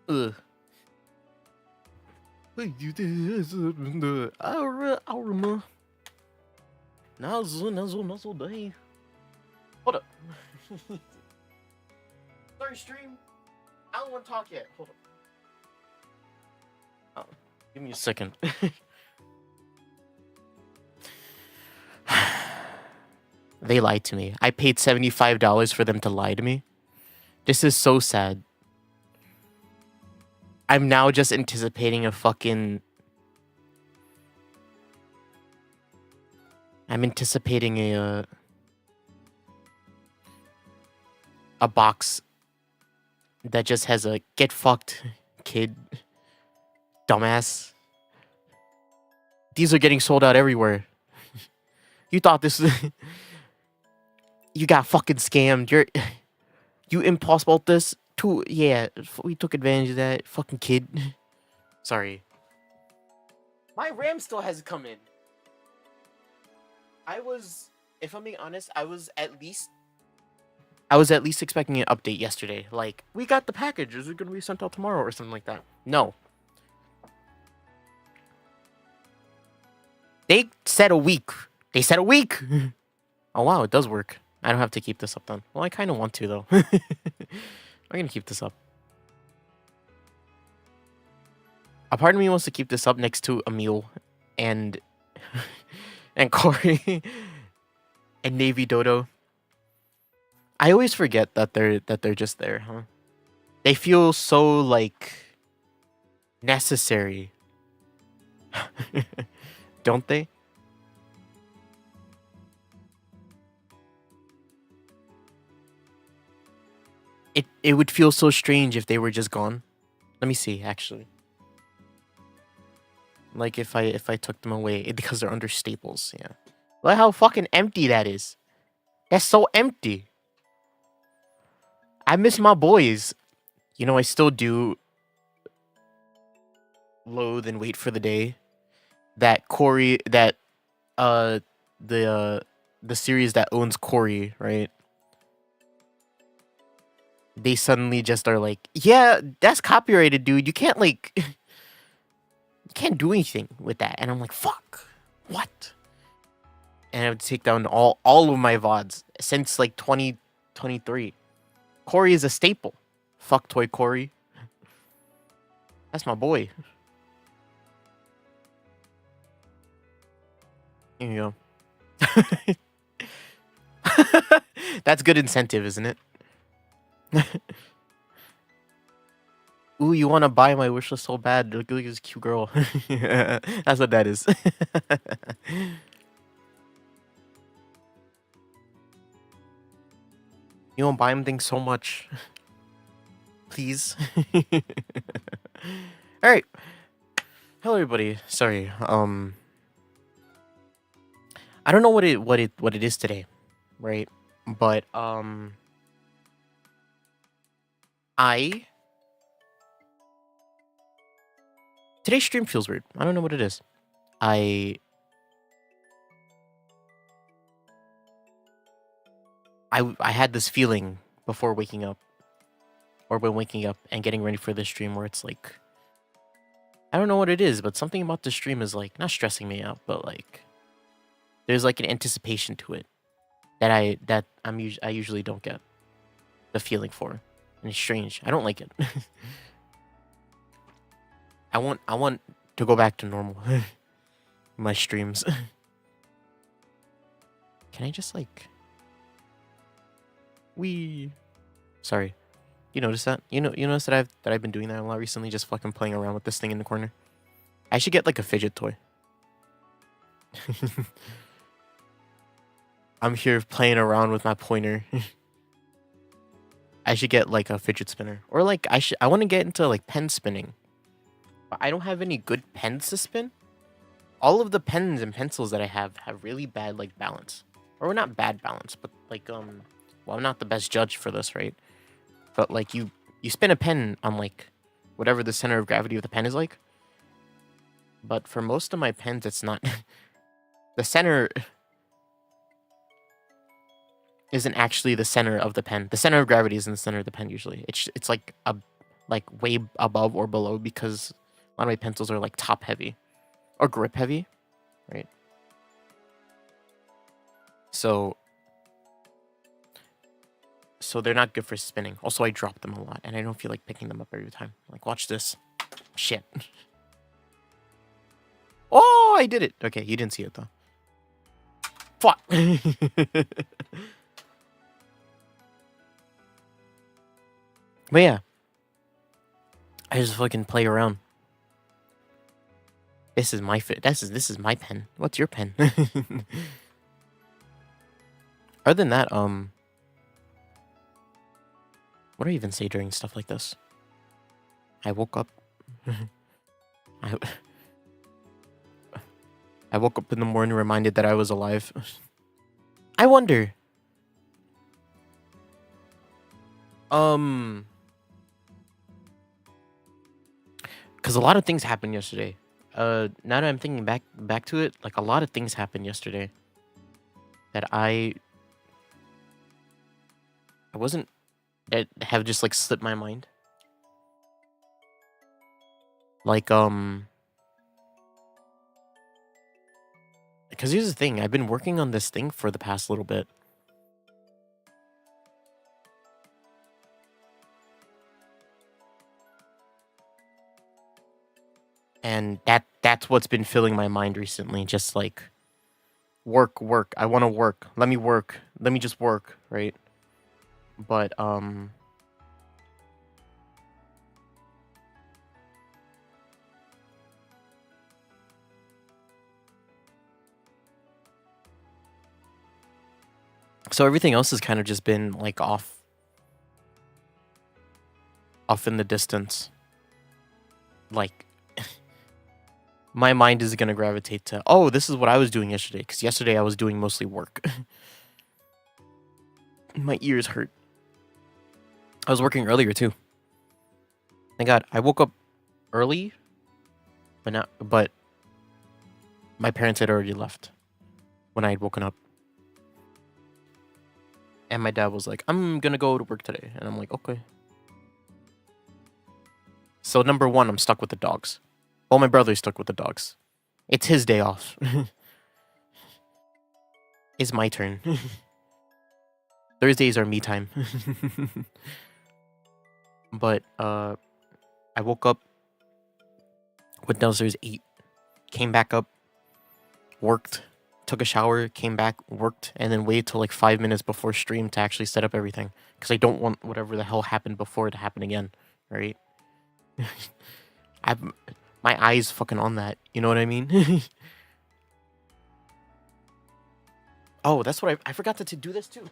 Ugh. Aura. Nazo day. Hold up. Sorry, stream. I don't want to talk yet. Hold up. Oh, give me a second. They lied to me. I paid $75 for them to lie to me. This is so sad. I'm now just anticipating a fucking... I'm anticipating a box that just has a get fucked kid. Dumbass. These are getting sold out everywhere. You thought this was... You got fucking scammed. You impulse bought this too. Yeah, we took advantage of that. Fucking kid. Sorry. My RAM still hasn't come in. If I'm being honest, I was at least expecting an update yesterday. Like, we got the package. Is it going to be sent out tomorrow or something like that? No. They said a week. They said a week. Oh, wow, it does work. I don't have to keep this up then. Well, I kind of want to, though. I'm going to keep this up. A part of me wants to keep this up next to Emil and and Corey and Navy Dodo. I always forget that they're just there, huh? They feel so, like, necessary. Don't they? It would feel so strange if they were just gone. Let me see, actually. Like if I took them away because they're under staples, yeah. Look how fucking empty that is. That's so empty. I miss my boys. You know, I still do loathe and wait for the day that Corey, that the series that owns Corey, right? They suddenly just are like, yeah, that's copyrighted, dude. You can't, like, you can't do anything with that. And I'm like, fuck, what? And I would take down all of my VODs since, like, 2023. Corey is a staple. Fuck toy Corey. That's my boy. Here you go. That's good incentive, isn't it? Ooh, you want to buy my wish list so bad. Look at this cute girl. That's what that is. You won't buy him things so much. Please. Alright. Hello everybody. Sorry. I don't know what it is today, right? But today's stream feels weird. I don't know what it is. I had this feeling before waking up, or when waking up and getting ready for this stream, where it's like, I don't know what it is, but something about the stream is like not stressing me out, but like there's like an anticipation to it that I usually don't get the feeling for, and it's strange. I don't like it. I want to go back to normal. My streams. Can I just like... Sorry. You notice that? You notice that I've been doing that a lot recently, just fucking playing around with this thing in the corner. I should get like a fidget toy. I'm here playing around with my pointer. I should get like a fidget spinner, or like I want to get into like pen spinning. But I don't have any good pens to spin. All of the pens and pencils that I have really bad like balance, or not bad balance, but like well, I'm not the best judge for this, right? But like you spin a pen on like whatever the center of gravity of the pen is like. But for most of my pens, it's not. The center isn't actually the center of the pen. The center of gravity is in the center of the pen usually. It's like a like way above or below because a lot of my pencils are like top heavy or grip heavy, right? So they're not good for spinning. Also, I drop them a lot, and I don't feel like picking them up every time. Like, watch this. Shit. Oh, I did it. Okay, you didn't see it, though. Fuck. But yeah. I just fucking play around. This is my fit. This is my pen. What's your pen? Other than that, what do I even say during stuff like this? I woke up. I woke up in the morning reminded that I was alive. I wonder. Because a lot of things happened yesterday. Now that I'm thinking back to it, like a lot of things happened yesterday that I wasn't, that have just like slipped my mind. Like because here's the thing, I've been working on this thing for the past little bit. And that's what's been filling my mind recently, just like work. I want to work. Let me work. Let me just work, right? But so everything else has kind of just been like off in the distance. Like my mind is going to gravitate to, oh, this is what I was doing yesterday, because yesterday I was doing mostly work. My ears hurt. I was working earlier too. Thank God, I woke up early, but my parents had already left when I had woken up. And my dad was like, I'm gonna go to work today. And I'm like, okay. So number one, I'm stuck with the dogs. Well, my brother's stuck with the dogs. It's his day off. It's my turn. Thursdays are me time. But I woke up, went downstairs, ate, came back up, worked, took a shower, came back, worked, and then waited till like 5 minutes before stream to actually set up everything. Because I don't want whatever the hell happened before to happen again, right? My eyes fucking on that, you know what I mean? Oh, that's what I forgot to do this too.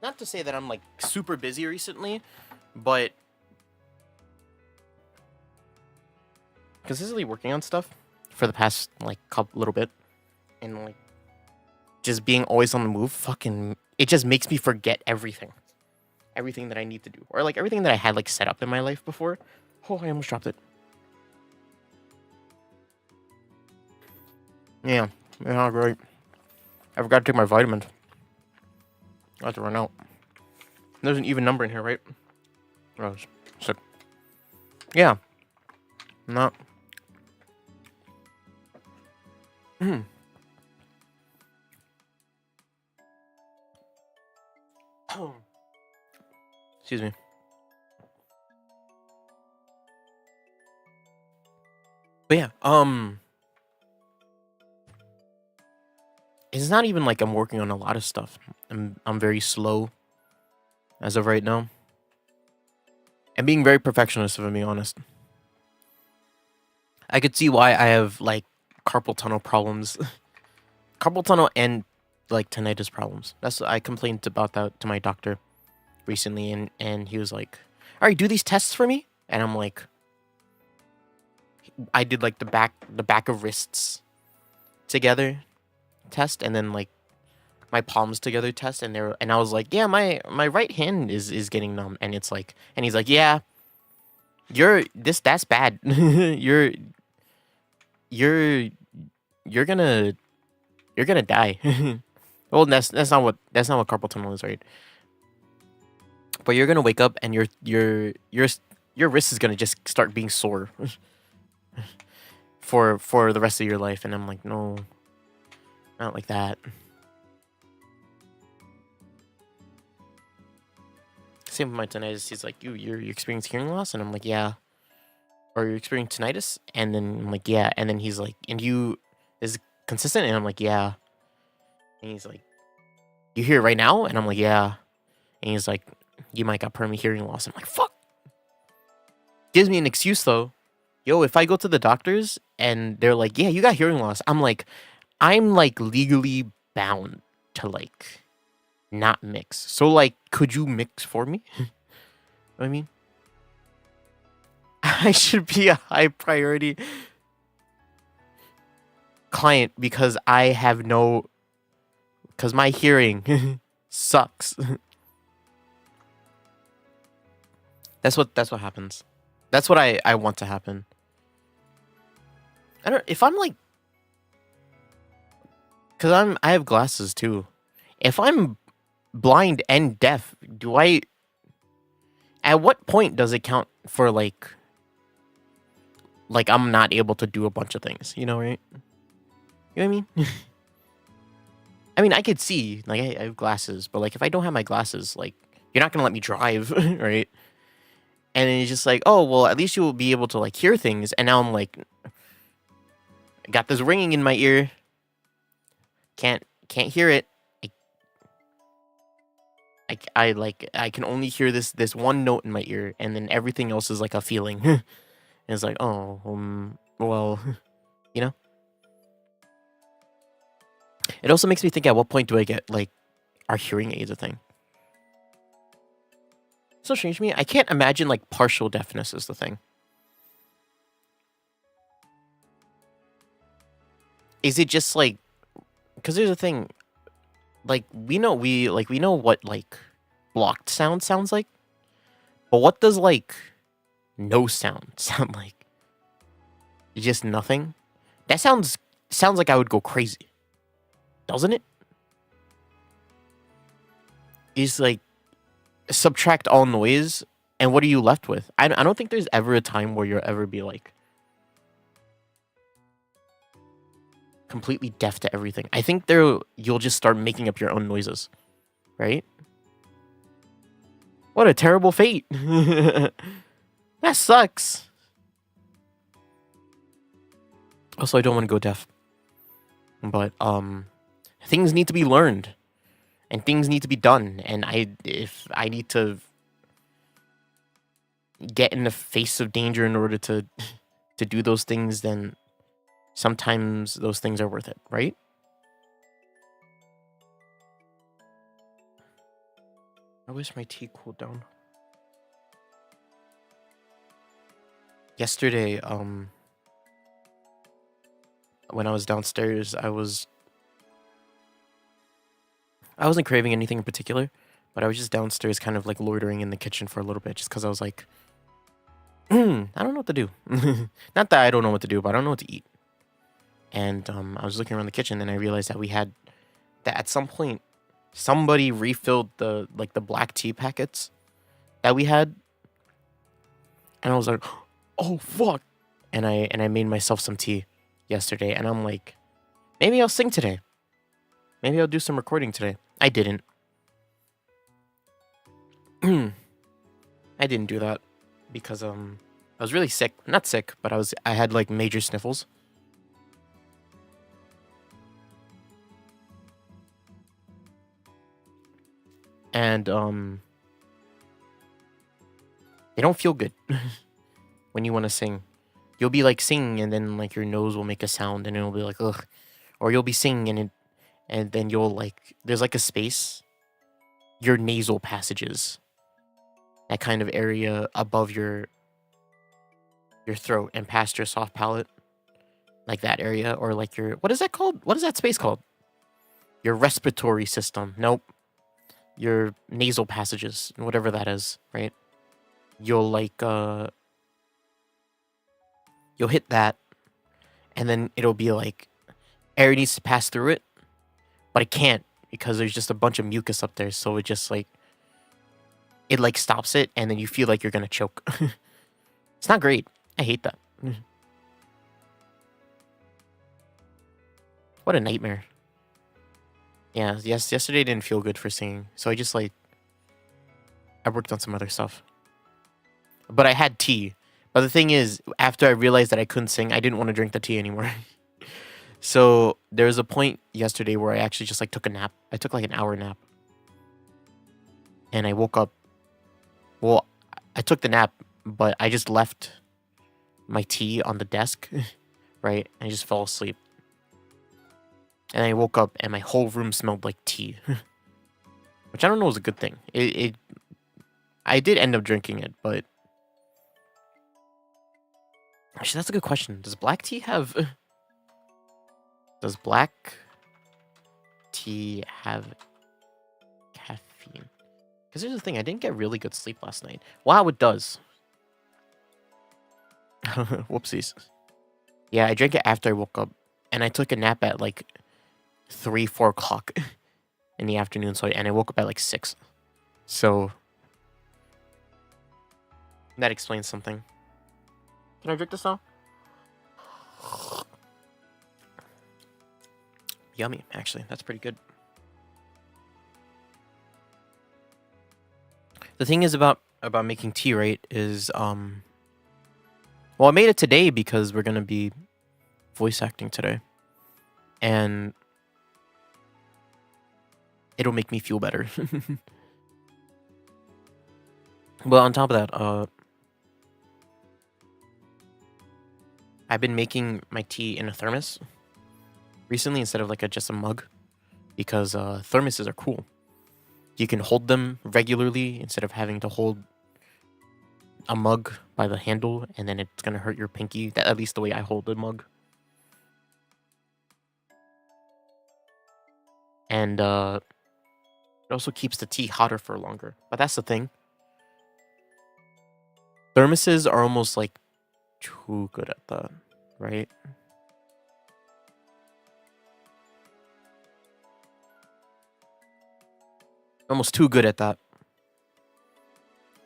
Not to say that I'm like super busy recently, but consistently working on stuff for the past like little bit, and like just being always on the move, fucking, it just makes me forget everything that I need to do, or like everything that I had like set up in my life before. Oh, I almost dropped it. Yeah, great. I forgot to take my vitamins. I have to run out. There's an even number in here, right? Oh, sick. Yeah. Not. Excuse me. But yeah, it's not even like I'm working on a lot of stuff. I'm very slow as of right now. And being very perfectionist, if I'm being honest. I could see why I have like carpal tunnel problems. Carpal tunnel and like tinnitus problems. I complained about that to my doctor recently, and he was like, all right, do these tests for me. And I'm like, I did like the back of wrists together test, and then like my palms together test, and I was like, yeah, my right hand is getting numb, and it's like, and he's like, yeah, that's bad. you're gonna die. Well, that's not what carpal tunnel is, right? But you're gonna wake up and your wrist is gonna just start being sore for the rest of your life. And I'm like, no, not like that. Same with my tinnitus. He's like, you experiencing hearing loss? And I'm like, yeah. Or you experiencing tinnitus? And then I'm like, yeah. And then he's like, and you is it consistent? And I'm like, yeah. And he's like, you hear it right now? And I'm like, yeah. And he's like, you might got permanent hearing loss. I'm like, fuck. Gives me an excuse though. Yo, if I go to the doctors and they're like, yeah, you got hearing loss, I'm like legally bound to like not mix. So like, could you mix for me? You know what I mean? I should be a high priority client because I have no, because my hearing sucks. That's what happens. That's what I want to happen. I don't, if I'm like, cause I have glasses too. If I'm blind and deaf, at what point does it count for like I'm not able to do a bunch of things, you know, right? You know what I mean? I mean, I could see, like, I have glasses, but like if I don't have my glasses, like, you're not gonna let me drive, right? And then it's just like, oh, well, at least you will be able to like hear things. And now I'm like, got this ringing in my ear. Can't hear it. I can only hear this one note in my ear, and then everything else is like a feeling. And it's like, oh, well, you know. It also makes me think, at what point do I get like, are hearing aids a thing? So strange to me. I can't imagine like partial deafness is the thing. Is it just like, because there's a thing, like we know what like blocked sound sounds like, but what does like no sound sound like? Just nothing. That sounds like I would go crazy, doesn't it? It's like, subtract all noise, and what are you left with? I don't think there's ever a time where you'll ever be like completely deaf to everything. I think you'll just start making up your own noises, right? What a terrible fate. That sucks. Also, I don't want to go deaf, but things need to be learned. And things need to be done. And if I need to get in the face of danger in order to do those things, then sometimes those things are worth it, right? I wish my tea cooled down. Yesterday, when I was downstairs, I wasn't craving anything in particular, but I was just downstairs kind of like loitering in the kitchen for a little bit just because I was like, I don't know what to do. Not that I don't know what to do, but I don't know what to eat. And I was looking around the kitchen and I realized that at some point, somebody refilled the black tea packets that we had. And I was like, oh, fuck. And I made myself some tea yesterday. And I'm like, maybe I'll sing today. Maybe I'll do some recording today. I didn't. I didn't do that because I was really sick. Not sick, but I had like major sniffles. And they don't feel good when you want to sing. You'll be like singing and then like your nose will make a sound and it'll be like ugh. Or you'll be singing and then you'll like, there's like a space, your nasal passages, that kind of area above your throat and past your soft palate, like that area, or like what is that called? What is that space called? Your respiratory system. Nope. Your nasal passages, whatever that is, right? You'll like, you'll hit that, and then it'll be like, air needs to pass through it, but it can't because there's just a bunch of mucus up there. So it just like, it like stops it, and then you feel like you're gonna choke. It's not great. I hate that. What a nightmare. Yeah, yesterday didn't feel good for singing, so I just like I worked on some other stuff. But I had tea. But the thing is, after I realized that I couldn't sing, I didn't want to drink the tea anymore. So there was a point yesterday where I actually just like took a nap. I took like an hour nap. And I woke up. Well, I took the nap, but I just left my tea on the desk, right? And I just fell asleep. And I woke up and my whole room smelled like tea. Which I don't know is a good thing. I did end up drinking it, but actually that's a good question. Does black tea have caffeine? Because here's the thing, I didn't get really good sleep last night. Wow, it does. Whoopsies. Yeah, I drank it after I woke up. And I took a nap at like 3, 4 o'clock in the afternoon. And I woke up at like 6. So that explains something. Can I drink this now? Yummy, actually. That's pretty good. The thing is about making tea, right, is well, I made it today because we're gonna be voice acting today. And it'll make me feel better. But on top of that, I've been making my tea in a thermos recently instead of like just a mug, because thermoses are cool. You can hold them regularly instead of having to hold a mug by the handle, and then it's gonna hurt your pinky. That, at least the way I hold the mug. And it also keeps the tea hotter for longer. But that's the thing. Thermoses are almost like too good at that, right? Almost too good at that.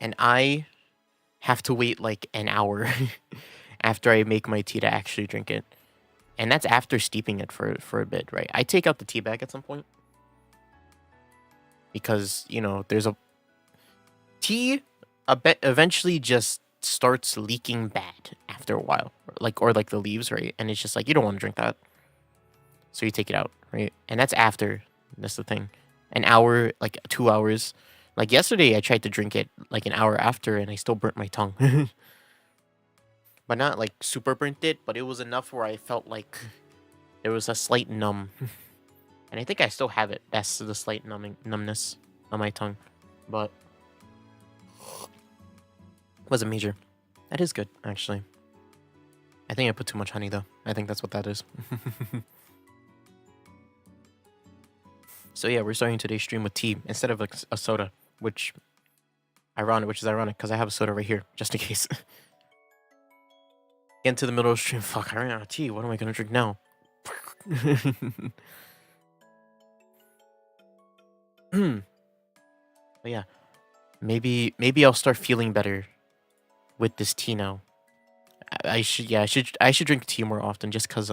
And I have to wait like an hour after I make my tea to actually drink it. And that's after steeping it for a bit, right? I take out the tea bag at some point. Because, you know, there's a... Tea eventually just starts leaking bad after a while. Or like the leaves, right? And it's just like, you don't want to drink that. So you take it out, right? And that's after. That's the thing. An hour, like 2 hours. Like yesterday, I tried to drink it like an hour after, and I still burnt my tongue. But not like super burnt it, but it was enough where I felt like there was a slight numb. And I think I still have it. That's the slight numbness on my tongue. But wasn't major. That is good, actually. I think I put too much honey, though. I think that's what that is. So yeah, we're starting today's stream with tea instead of a soda, which is ironic because I have a soda right here, just in case. Get into the middle of the stream. Fuck, I ran out of tea. What am I gonna drink now? But yeah, maybe I'll start feeling better with this tea now. I should drink tea more often, just cause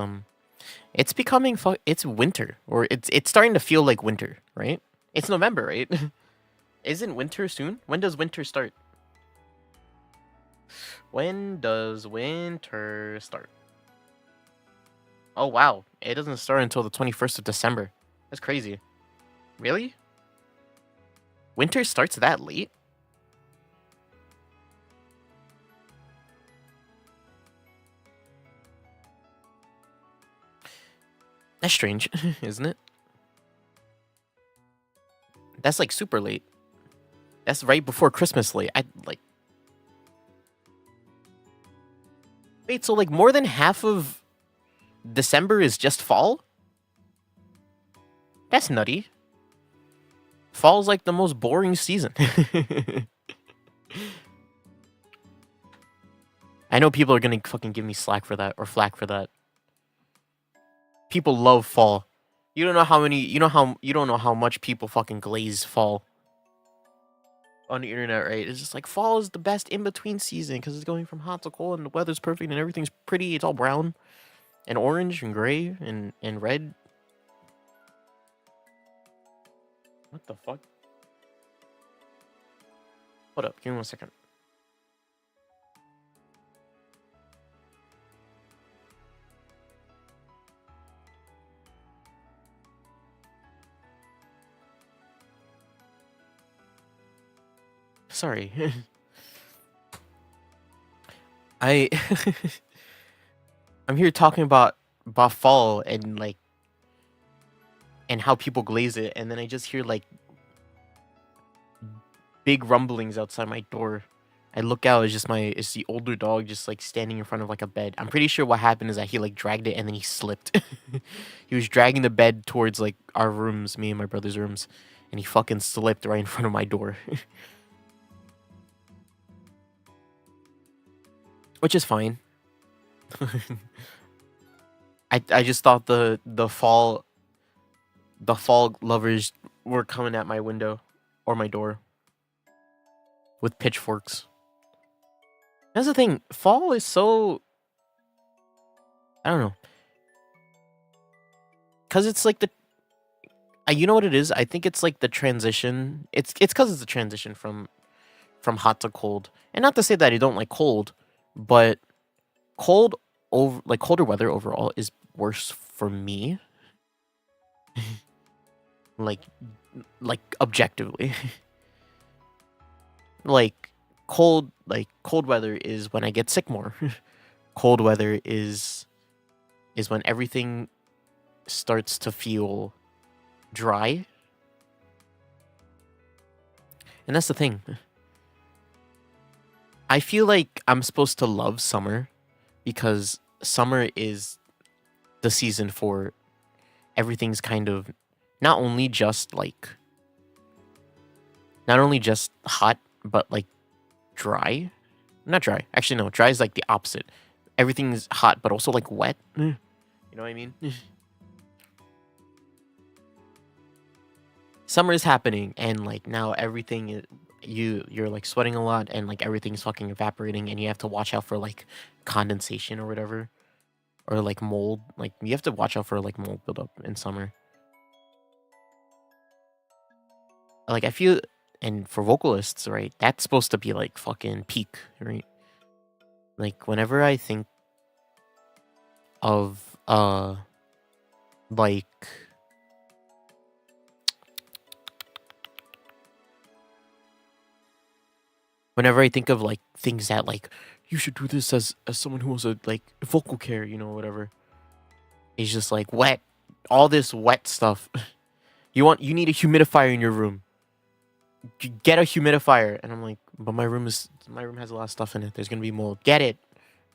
it's becoming it's winter, or it's starting to feel like winter, right? It's November, right? Isn't winter soon? When does winter start? When does winter start? Oh wow, it doesn't start until the 21st of December. That's crazy. Really? Winter starts that late? That's strange, isn't it? That's like super late. That's right before Christmas late. Wait, so like more than half of December is just fall? That's nutty. Fall's like the most boring season. I know people are gonna fucking give me slack for that, or flack for that. People love fall. You don't know how much people fucking glaze fall. on the internet, right? It's just like fall is the best in between season because it's going from hot to cold and the weather's perfect and everything's pretty. It's all brown and orange and gray and red. What the fuck? Hold up, give me 1 second. Sorry. I I'm here talking about fall and like and how people glaze it, and then I just hear like big rumblings outside my door. I look out, it's the older dog just like standing in front of like a bed. I'm pretty sure what happened is that he like dragged it and then he slipped. He was dragging the bed towards like our rooms, me and my brother's rooms, and he fucking slipped right in front of my door. Which is fine. I just thought the fall lovers were coming at my window or my door with pitchforks. That's the thing. Fall is so, I don't know, cuz it's like the you know what it is? I think it's like the transition. It's cuz it's a transition from hot to cold. And not to say that I don't like cold, but cold over like colder weather overall is worse for me. like objectively. like cold weather is when I get sick more. Cold weather is when everything starts to feel dry. And that's the thing. I feel like I'm supposed to love summer because summer is the season for everything's kind of not only just hot, but like dry. Not dry. Actually, no. Dry is like the opposite. Everything's hot, but also like wet. You know what I mean? Summer is happening, and like now everything is, you're like sweating a lot, and like everything's fucking evaporating, and you have to watch out for like condensation or whatever, or like mold. Like you have to watch out for like mold buildup in summer. Like I feel, and for vocalists, right? That's supposed to be like fucking peak, right? Like whenever I think of like whenever I think of like things that like you should do this as someone who was a like vocal care, you know, whatever. It's just like wet, all this wet stuff. You need a humidifier in your room. Get a humidifier, and I'm like, but my room has a lot of stuff in it. There's gonna be mold. Get it,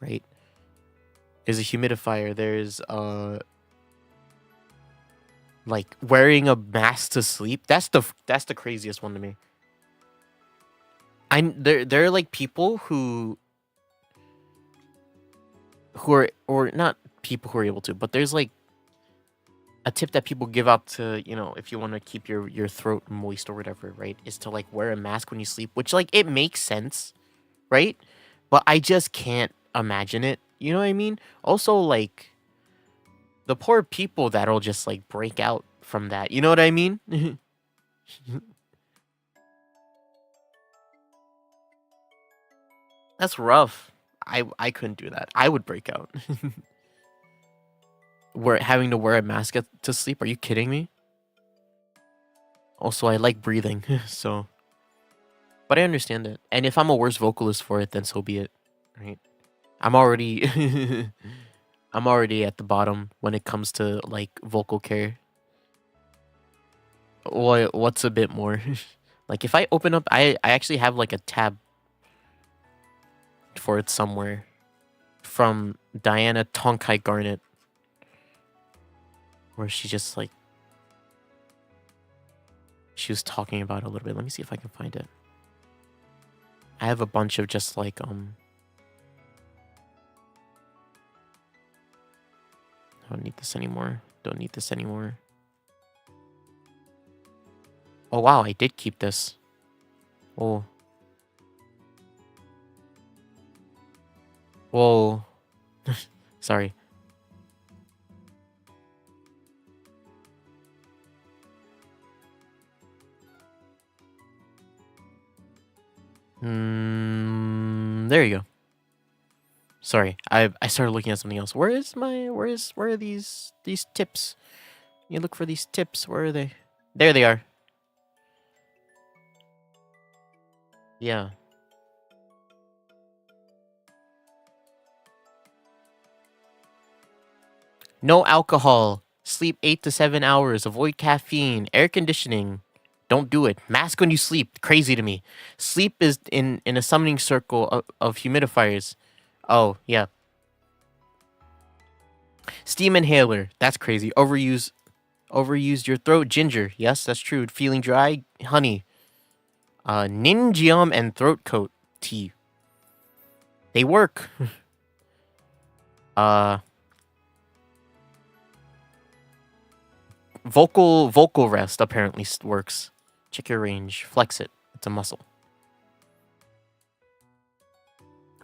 right? There's a humidifier. There's like wearing a mask to sleep. That's the craziest one to me. There are like people who are, or not people who are able to, but there's like a tip that people give out to, you know, if you want to keep your throat moist or whatever, right, is to like wear a mask when you sleep, which like it makes sense, right? But I just can't imagine it. You know what I mean? Also, like the poor people that'll just like break out from that. You know what I mean? That's rough. I couldn't do that. I would break out. Having to wear a mask to sleep. Are you kidding me? Also, I like breathing, so. But I understand it. And if I'm a worse vocalist for it, then so be it. Right? I'm already I'm already at the bottom when it comes to like vocal care. What's a bit more? Like if I open up, I actually have like a tab for it somewhere from Diana Tonkai Garnet, where she just like she was talking about it a little bit. Let me see if I can find it. I have a bunch of just like I don't need this anymore. Don't need this anymore. Oh wow, I did keep this. Oh. Whoa. Sorry. There you go. Sorry, I started looking at something else. Where are these tips? You look for these tips. Where are they? There they are. Yeah. No alcohol. Sleep 8 to 7 hours. Avoid caffeine. Air conditioning. Don't do it. Mask when you sleep. Crazy to me. Sleep is in a summoning circle of humidifiers. Oh, yeah. Steam inhaler. That's crazy. Overuse your throat. Ginger. Yes, that's true. Feeling dry. Honey. Ninjium and throat coat tea. They work. Vocal rest apparently works. Check your range. Flex it. It's a muscle.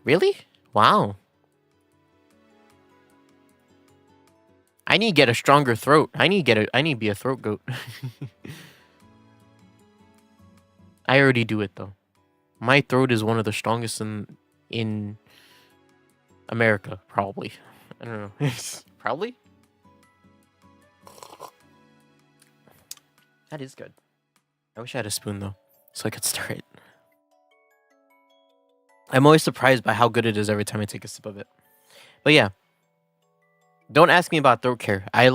Really? Wow. I need to get a stronger throat. I need to be a throat goat. I already do it though. My throat is one of the strongest in America, probably. I don't know. Probably? That is good. I wish I had a spoon though, so I could stir it. I'm always surprised by how good it is every time I take a sip of it. But yeah. Don't ask me about throat care. I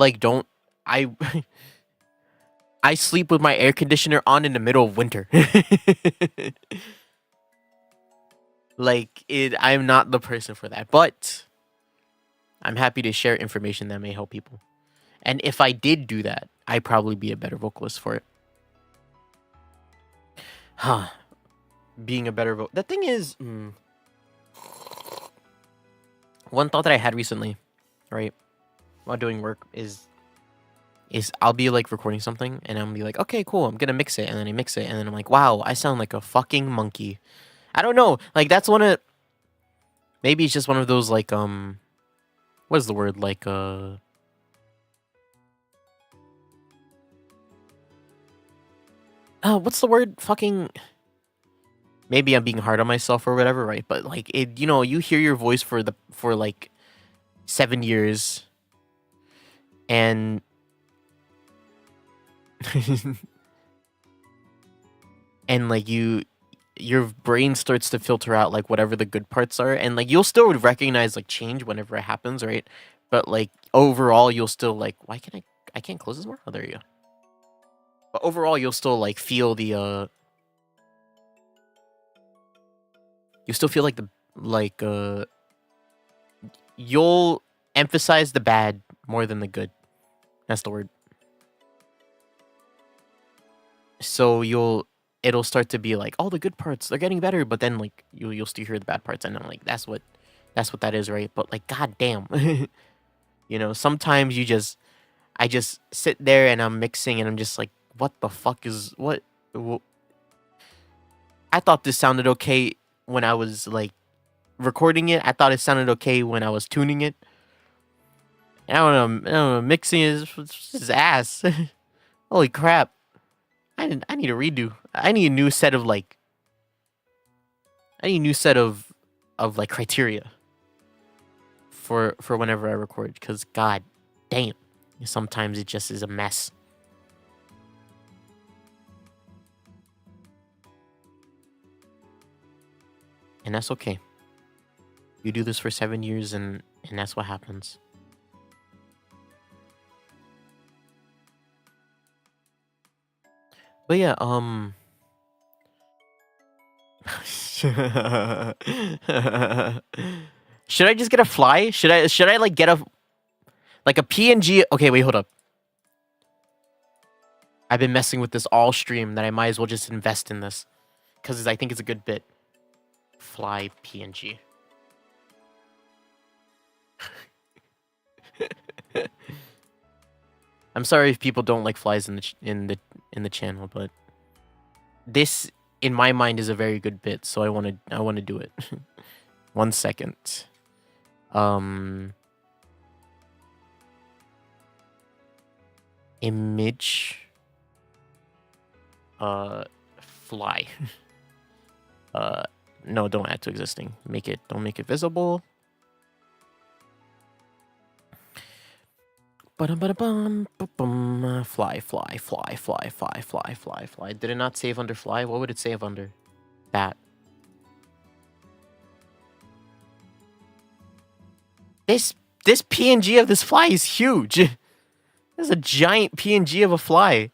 I sleep with my air conditioner on in the middle of winter. I'm not the person for that. But I'm happy to share information that may help people. And if I did do that, I'd probably be a better vocalist for it. Huh. Being a better The thing is, one thought that I had recently, right, while doing work is I'll be like recording something and I'm be like, okay, cool, I'm gonna mix it, and then I mix it, and then I'm like, wow, I sound like a fucking monkey. I don't know, like that's maybe it's just one of those like what is the word, like what's the word, fucking, maybe I'm being hard on myself or whatever, right? But like it, you hear your voice for like 7 years, and and like your brain starts to filter out like whatever the good parts are, and like you'll still recognize like change whenever it happens, right? But like overall you'll still like, why can't I can't close this more? Oh, there you go. But overall you'll still like feel the you still feel like you'll emphasize the bad more than the good. That's the word. So it'll start to be like, oh, the good parts, they're getting better, but then like you'll still hear the bad parts, and I'm like, that's what that is, right? But like, goddamn, sometimes I just sit there and I'm mixing and I'm just like, what the fuck is what? I thought this sounded okay when I was like recording it. I thought it sounded okay when I was tuning it. I don't know, mixing is ass. Holy crap. I need a redo. I need a new set of like criteria for whenever I record, because god damn, sometimes it just is a mess. And that's okay. You do this for 7 years and that's what happens. But yeah, should I just get a fly? Should I like get a PNG? Okay, wait, hold up. I've been messing with this all stream that I might as well just invest in this, because I think it's a good bit. Fly PNG. I'm sorry if people don't like flies in the channel, but this in my mind is a very good bit, so I want to do it. 1 second. Image fly. No, don't add to existing. Don't make it visible. Fly. Did it not save under fly? What would it save under? That. This PNG of this fly is huge. There's a giant PNG of a fly.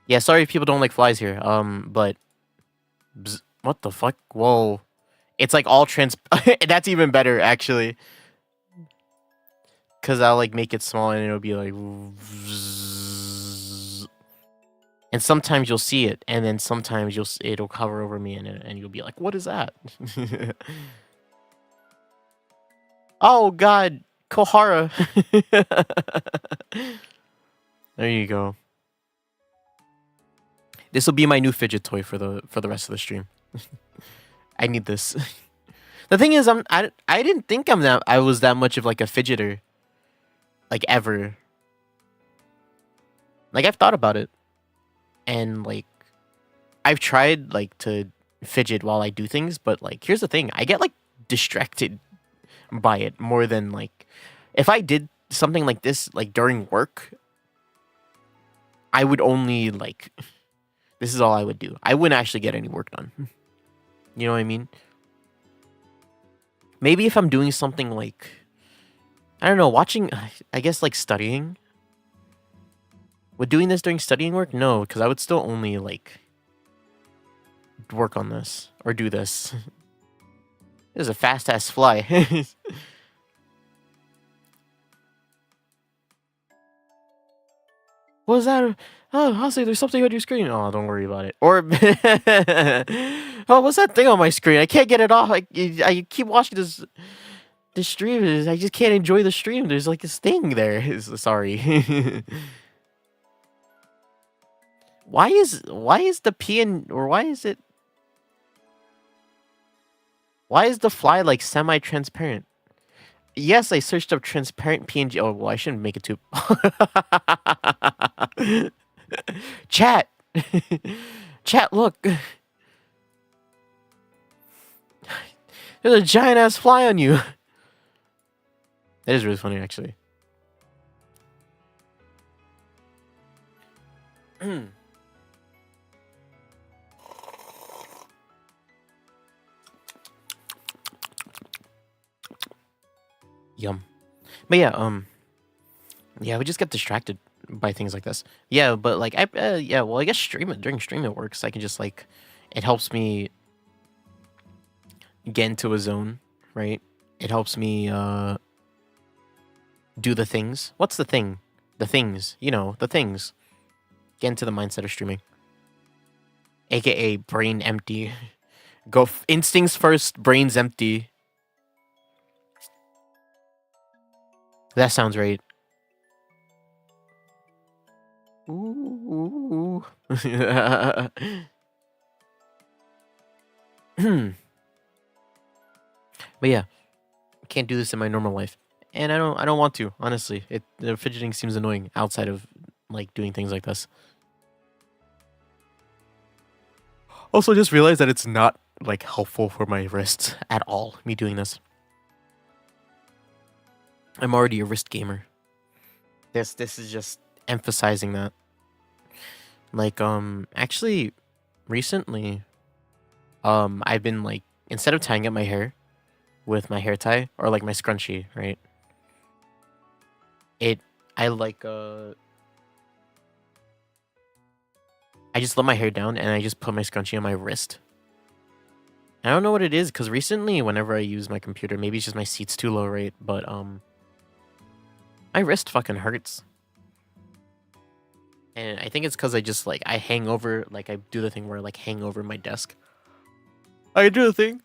Yeah, sorry if people don't like flies here. But what the fuck? Whoa. It's like all that's even better actually. Cause I'll like make it small and it'll be like, and sometimes you'll see it, and then sometimes it'll cover over me, and you'll be like, what is that? Oh God, Kohara. There you go. This will be my new fidget toy for the rest of the stream. I need this. The thing is, I didn't think I was that much of like a fidgeter. Like ever. Like I've thought about it. And like I've tried like to fidget while I do things, but like here's the thing. I get like distracted by it more than like if I did something like this like during work, I would only like this is all I would do. I wouldn't actually get any work done. You know what I mean? Maybe if I'm doing something like I don't know, watching, I guess, like, studying. Would doing this during studying work? No, because I would still only, like, work on this. Or do this. This is a fast-ass fly. What was that? Oh, Hase, there's something on your screen. Oh, don't worry about it. Or, oh, what's that thing on my screen? I can't get it off. I keep watching this stream. I just can't enjoy the stream. There's like this thing there. Sorry. Why is the PN or why is the fly like semi-transparent? Yes, I searched up transparent PNG. Oh, well, I shouldn't make it too. Chat. Chat, look. There's a giant ass fly on you. That is really funny, actually. Yum. But yeah, we just get distracted by things like this. Yeah, but like yeah, well, I guess during stream it works. I can just like it helps me get into a zone, right? It helps me do the things. What's the thing? The things, you know, the things. Get into the mindset of streaming. AKA brain empty. Go instincts first, brains empty. That sounds right. Ooh. But yeah, can't do this in my normal life, and I don't want to. Honestly, the fidgeting seems annoying outside of like doing things like this. Also, just realized that it's not like helpful for my wrists at all. Me doing this. I'm already a wrist gamer. This is just emphasizing that. Like actually recently I've been like instead of tying up my hair with my hair tie or like my scrunchie, right? I like I just let my hair down and I just put my scrunchie on my wrist. I don't know what it is because recently whenever I use my computer, maybe it's just my seat's too low, right? But my wrist fucking hurts. And I think it's because I just like I hang over, like I do the thing where I like hang over my desk. I do the thing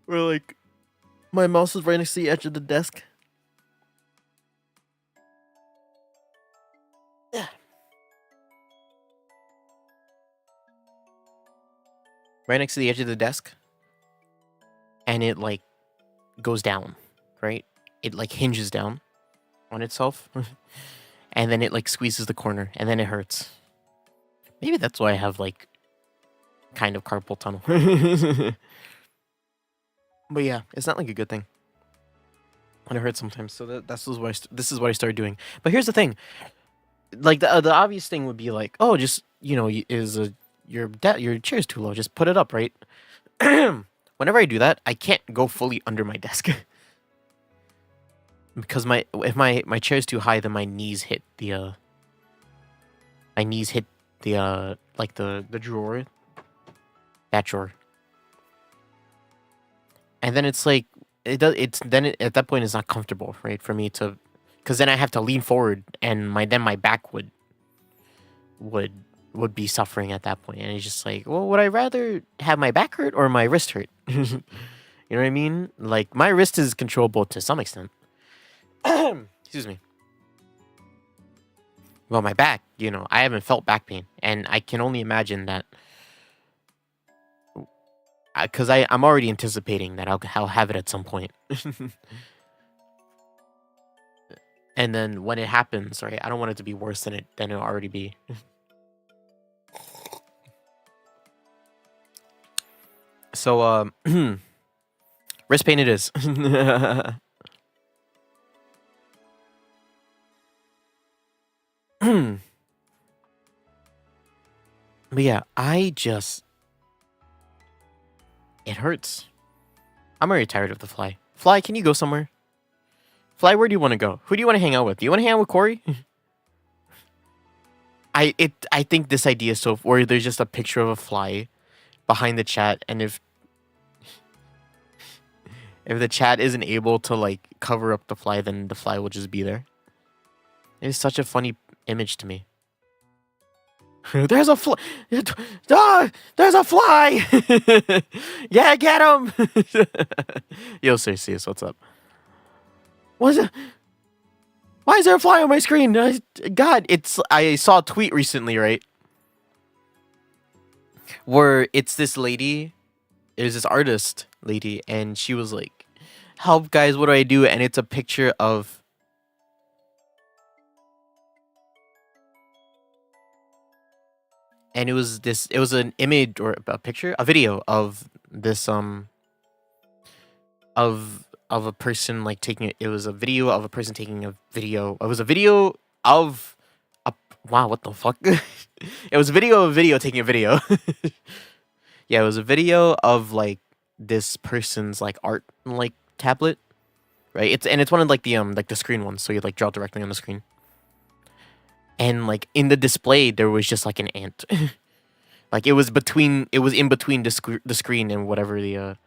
where like my mouse is right next to the edge of the desk. Yeah. right next to the edge of the desk, and it like goes down, right? It like hinges down on itself, and then it like squeezes the corner, and then it hurts. Maybe that's why I have like kind of carpal tunnel. But yeah, it's not like a good thing. And it hurts sometimes, so this is what I started doing. But here's the thing, like the obvious thing would be like, oh, just your chair's too low, just put it up, right? Whenever I do that, I can't go fully under my desk because if my chair's too high, then my knees hit the like the drawer, that drawer, and then it's like at that point it's not comfortable, right, for me to, because then I have to lean forward, and my back would be suffering at that point, and it's just like, well, would I rather have my back hurt or my wrist hurt? You know what I mean? Like, my wrist is controllable to some extent. Excuse me. Well, my back, I haven't felt back pain, and I can only imagine that, because I'm already anticipating that I'll have it at some point. And then when it happens, right, I don't want it to be worse than it'll already be. So, wrist pain it is. But yeah, it hurts. I'm already tired of the fly. Fly, can you go somewhere? Fly, where do you want to go? Who do you want to hang out with? Do you want to hang out with Corey? I think this idea is so, where there's just a picture of a fly behind the chat, and if the chat isn't able to like cover up the fly, then the fly will just be there. It's such a funny image to me. There's a fly. There's a fly. Yeah, get him. Yo, seriously, what's up? What's it? Why is there a fly on my screen? God, I saw a tweet recently, right? Where it's this lady, there's this artist lady, and she was like, help guys, what do I do? And it's a picture of, and it was an image or a picture, a video of this of a person like taking it. It was a video of a person taking a video. It was a video of a, wow, what the fuck? It was a video of a video taking a video. Yeah, it was a video of like this person's like art like tablet, right? It's one of like the screen ones, so you like draw directly on the screen. And like in the display there was just like an ant. Like it was in between the screen and whatever the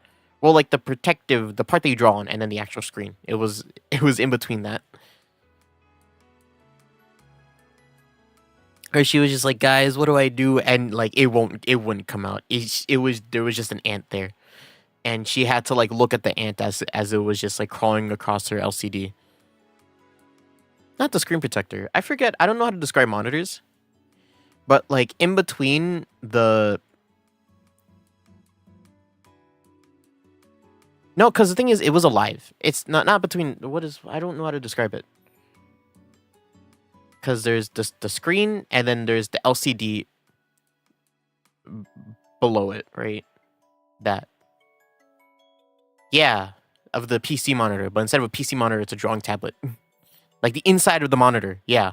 well, like the part that you draw on, and then the actual screen. It was in between that. Or she was just like, guys, what do I do? And like it wouldn't come out. There was just an ant there. And she had to like look at the ant as it was just like crawling across her LCD. Not the screen protector. I forget. I don't know how to describe monitors. But like in between the... No, because the thing is, it was alive. It's not between... I don't know how to describe it. Because there's the screen, and then there's the LCD below it, right? That. Yeah, of the PC monitor. But instead of a PC monitor, it's a drawing tablet. Like the inside of the monitor, yeah.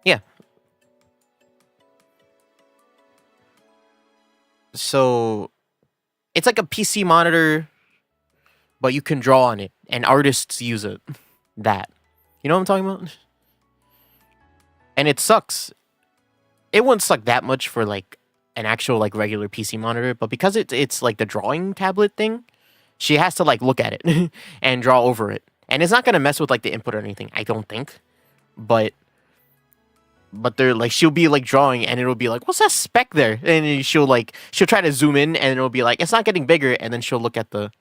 Yeah. So it's like a PC monitor, but you can draw on it, and artists use it. That. You know what I'm talking about? And it sucks. It wouldn't suck that much for like an actual like regular PC monitor, but because it's like the drawing tablet thing, she has to like look at it and draw over it. And it's not gonna mess with like the input or anything, I don't think. But they're like, she'll be like drawing, and it'll be like, what's that speck there? And she'll try to zoom in, and it'll be like, it's not getting bigger, and then she'll look at the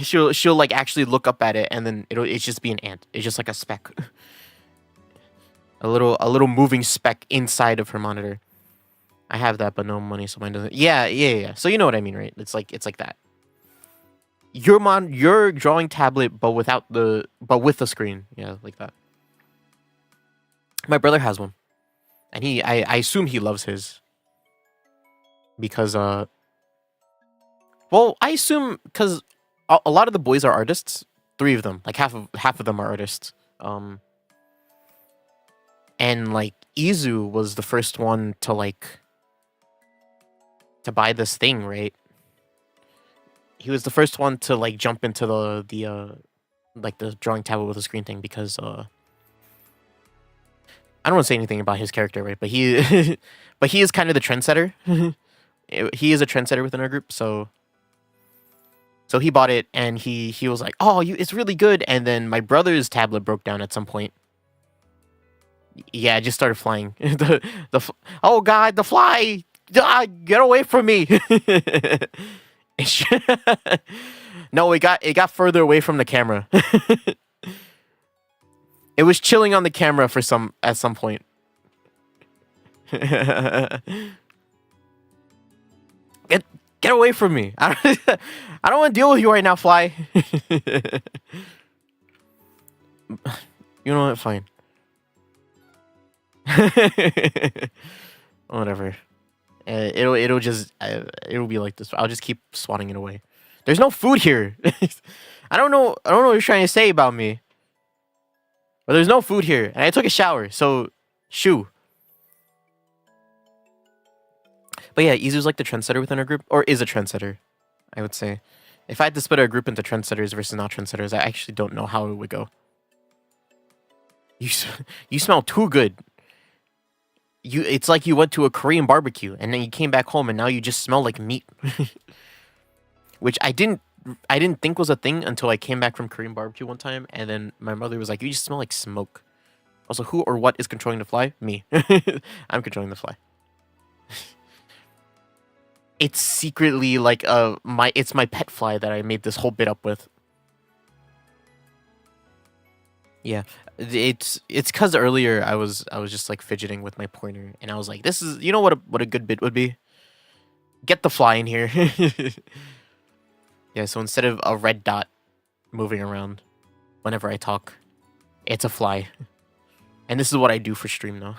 she'll like actually look up at it, and then it's just be an ant. It's just like a speck, a little moving speck inside of her monitor. I have that, but no money, so mine doesn't. Yeah. So you know what I mean, right? It's like that. Your drawing tablet, but with the screen. Yeah, like that. My brother has one, and I assume he loves his because well, I assume because a lot of the boys are artists. 3 of them, like half of them are artists. And like Izu was the first one to buy this thing, right? He was the first one to like jump into the drawing tablet with a screen thing because I don't want to say anything about his character, right? But he but he is kind of the trendsetter. He is a trendsetter within our group, so he bought it and he was like, "Oh, it's really good." And then my brother's tablet broke down at some point. Yeah, it just started flying. Oh god, the fly! Get away from me! No, it got further away from the camera. It was chilling on the camera at some point. Get away from me! I don't want to deal with you right now, fly. You know what? Fine. Whatever. It'll be like this. I'll just keep swatting it away. There's no food here. I don't know what you're trying to say about me. But there's no food here, and I took a shower, so shoo. But yeah, Izu's like the trendsetter within our group, or is a trendsetter, I would say. If I had to split our group into trendsetters versus not trendsetters, I actually don't know how it would go. You smell too good. It's like you went to a Korean barbecue and then you came back home and now you just smell like meat. Which I didn't think was a thing until I came back from Korean barbecue one time, and then my mother was like, "You just smell like smoke." Also, who or what is controlling the fly? Me. I'm controlling the fly. It's secretly like it's my pet fly that I made this whole bit up with. Yeah. It's because earlier I was just like fidgeting with my pointer, and I was like, "This is, you know what a good bit would be? Get the fly in here." Yeah, so instead of a red dot moving around whenever I talk, it's a fly, and this is what I do for stream now.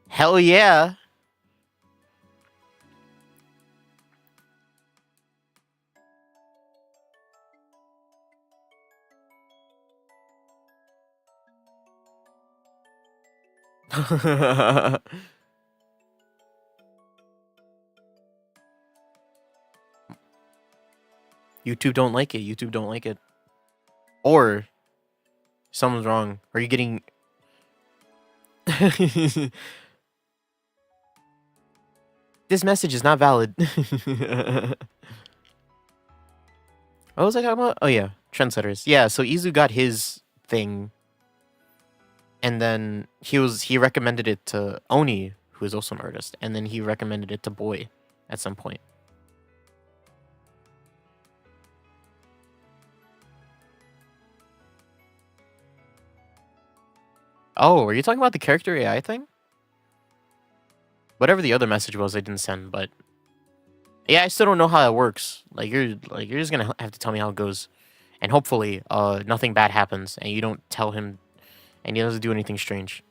Hell yeah. YouTube don't like it. YouTube don't like it. Or something's wrong. Are you getting... This message is not valid. What was I talking about? Oh yeah, trendsetters. Yeah, so Izu got his thing, and then he recommended it to Oni, who is also an artist, and then he recommended it to Boy at some point. Oh, are you talking about the character AI thing? Whatever the other message was, I didn't send, but yeah, I still don't know how that works. You're just gonna have to tell me how it goes, and hopefully, nothing bad happens, and you don't tell him, and he doesn't do anything strange.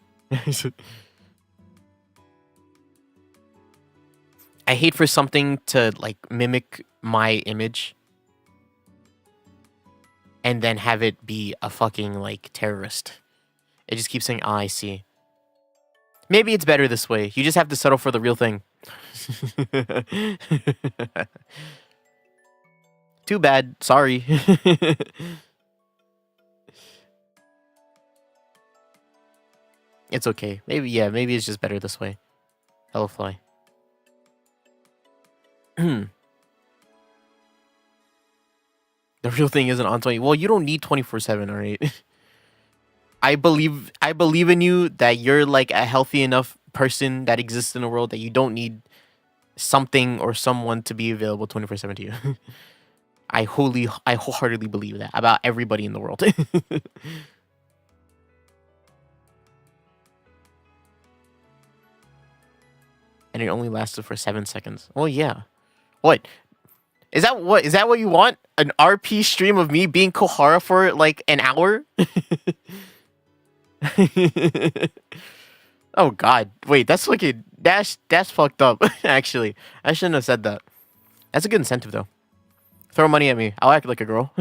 I hate for something to like mimic my image, and then have it be a fucking like terrorist. It just keeps saying, "Ah, I see." Maybe it's better this way. You just have to settle for the real thing. Too bad. Sorry. It's okay. Maybe it's just better this way. Hello, fly. The real thing isn't on 20. Well, you don't need 24/7, all right? I believe in you that you're like a healthy enough person that exists in the world that you don't need something or someone to be available 24/7 to you. I wholeheartedly believe that about everybody in the world. And it only lasted for 7 seconds. Oh yeah. What? Is that what you want? An RP stream of me being Kohara for like an hour? Oh god. Wait, that's fucking that's fucked up. Actually, I shouldn't have said that. That's a good incentive though. Throw money at me. I'll act like a girl.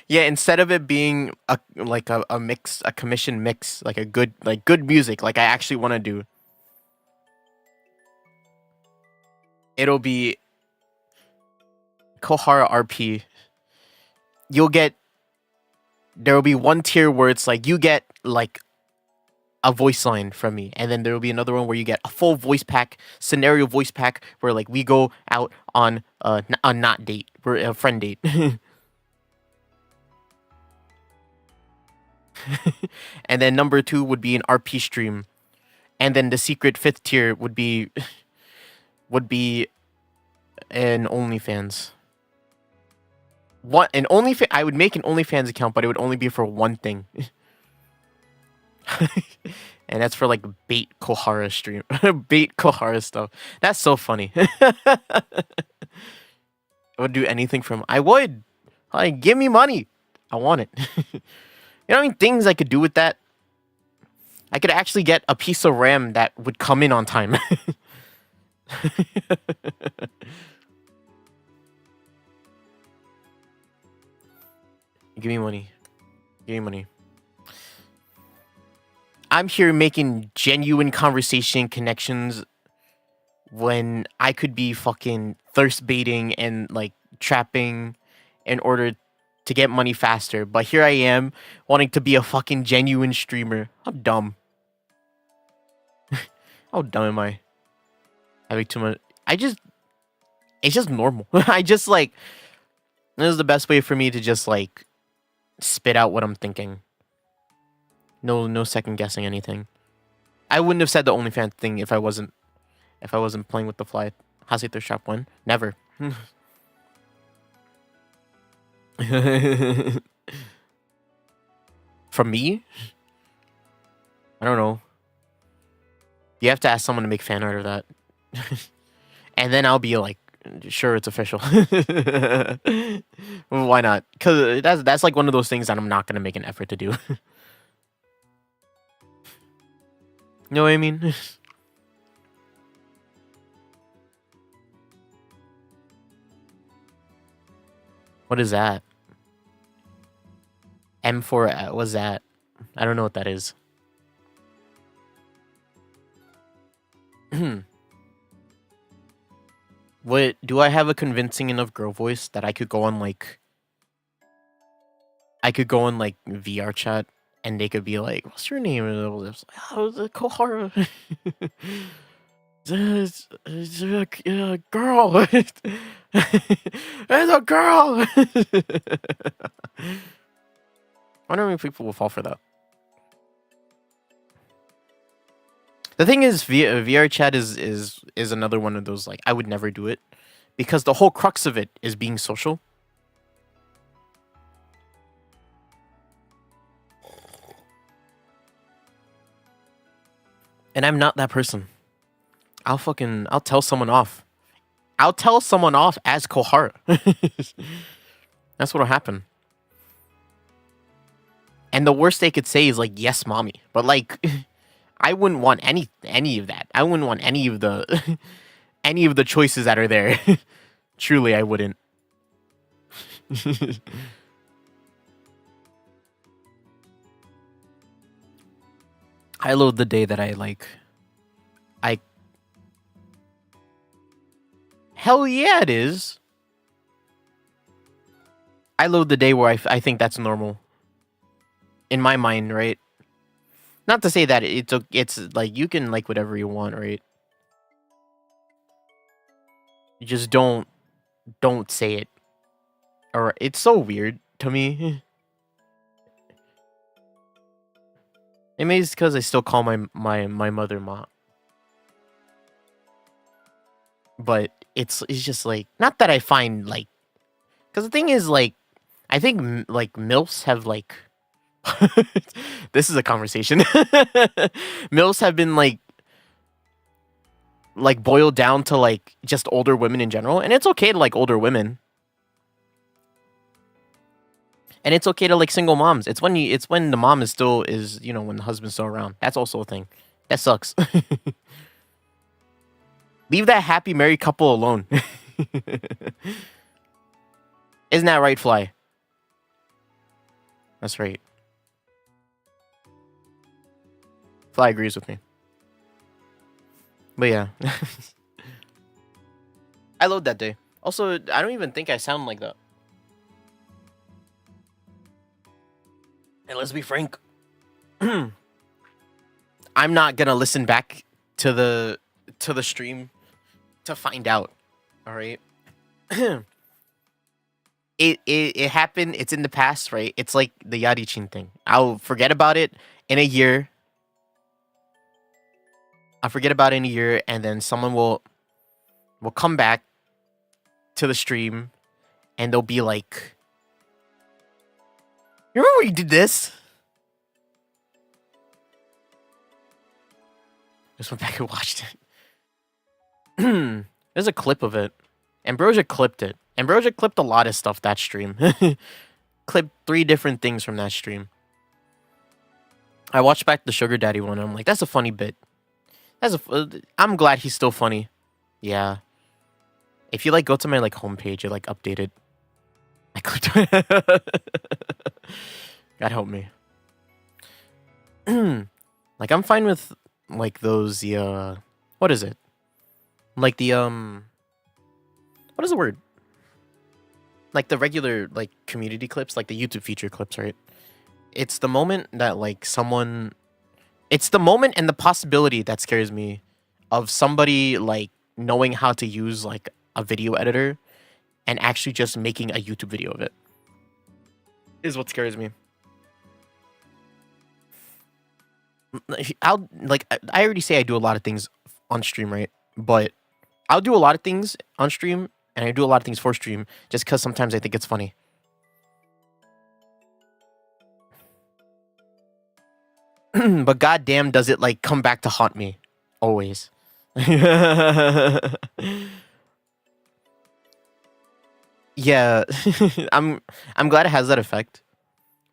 Yeah, instead of it being a mix, a commission mix, like a good music, like I actually want to do, it'll be Kohara RP. There will be one tier where it's like you get like a voice line from me, and then there will be another one where you get a full voice pack, scenario voice pack, where like we go out on a not date, we're a friend date. And then number 2 would be an RP stream, and then the secret 5th tier would be an OnlyFans. I would make an OnlyFans account, but it would only be for one thing. And that's for like bait Kohara stream. Bait Kohara stuff. That's so funny. I would do anything from I would. Like, give me money. I want it. You know what I mean? Things I could do with that. I could actually get a piece of RAM that would come in on time. Give me money. Give me money. I'm here making genuine conversation connections when I could be fucking thirst baiting and like trapping in order to get money faster. But here I am wanting to be a fucking genuine streamer. How dumb. How dumb am I? Having too much. It's just normal. I just like, this is the best way for me to just like spit out what I'm thinking. No second guessing anything. I wouldn't have said the OnlyFans thing if I wasn't playing with the fly. Hase Thrift Shop 1? Never. From me? I don't know. You have to ask someone to make fan art of that. And then I'll be like, sure, it's official. Why not? Because that's like one of those things that I'm not going to make an effort to do. You know what I mean? What is that? M4, what's that? I don't know what that is. What, do I have a convincing enough girl voice that I could go on like VR chat and they could be like, what's your name? And I was like, oh, the Kohara. It's a girl. It's a girl. I wonder how many people will fall for that. The thing is, VR chat is another one of those, like, I would never do it. Because the whole crux of it is being social. And I'm not that person. I'll tell someone off. I'll tell someone off as Kohara. That's what'll happen. And the worst they could say is like, yes, mommy. But like, I wouldn't want any of that. I wouldn't want any of the any of the choices that are there. Truly, I wouldn't. I loathe the day that I hell yeah, it is. I loathe the day where I think that's normal. In my mind, right? Not to say that it's like you can like whatever you want, right? You just don't say it. Or it's so weird to me. Maybe it's because I still call my mother Ma. But it's just like, not that I find like, because the thing is like, I think like MILFs have like this is a conversation. MILFs have been like boiled down to like just older women in general, and it's okay to like older women. And it's okay to like single moms. It's when the mom is still when the husband's still around. That's also a thing. That sucks. Leave that happy married couple alone. Isn't that right, Fly? That's right. Fly agrees with me. But yeah. I load that day. Also, I don't even think I sound like that. And let's be frank. I'm not gonna listen back to the stream to find out. All right. It happened. It's in the past, right? It's like the Yarichin thing. I'll forget about it in a year. I'll forget about it in a year, and then someone will come back to the stream, and they'll be like, "You remember when you did this?" Just went back and watched it. There's a clip of it. Ambrosia clipped it. Ambrosia clipped a lot of stuff that stream. Clipped 3 different things from that stream. I watched back the Sugar Daddy one, and I'm like, that's a funny bit. I'm glad he's still funny. Yeah. If you like go to my like homepage, it like updated. I clicked. God help me. Like I'm fine with like those what is it? Like the what is the word? Like the regular like community clips, like the YouTube feature clips, right? It's the moment that like someone it's the moment and the possibility that scares me of somebody like knowing how to use like a video editor and actually just making a YouTube video of it. Is what scares me. I already say I do a lot of things on stream, right? But I'll do a lot of things on stream and I do a lot of things for stream just because sometimes I think it's funny. But goddamn, does it like come back to haunt me always? Yeah, I'm glad it has that effect